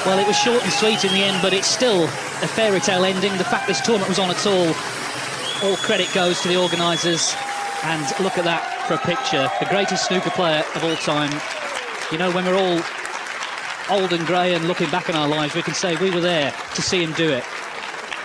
Well, it was short and sweet in the end, but it's still a fairy tale ending. The fact this tournament was on at all credit goes to the organisers. And look at that for a picture. The greatest snooker player of all time. You know, when we're all old and grey and looking back on our lives, we can say we were there to see him do it.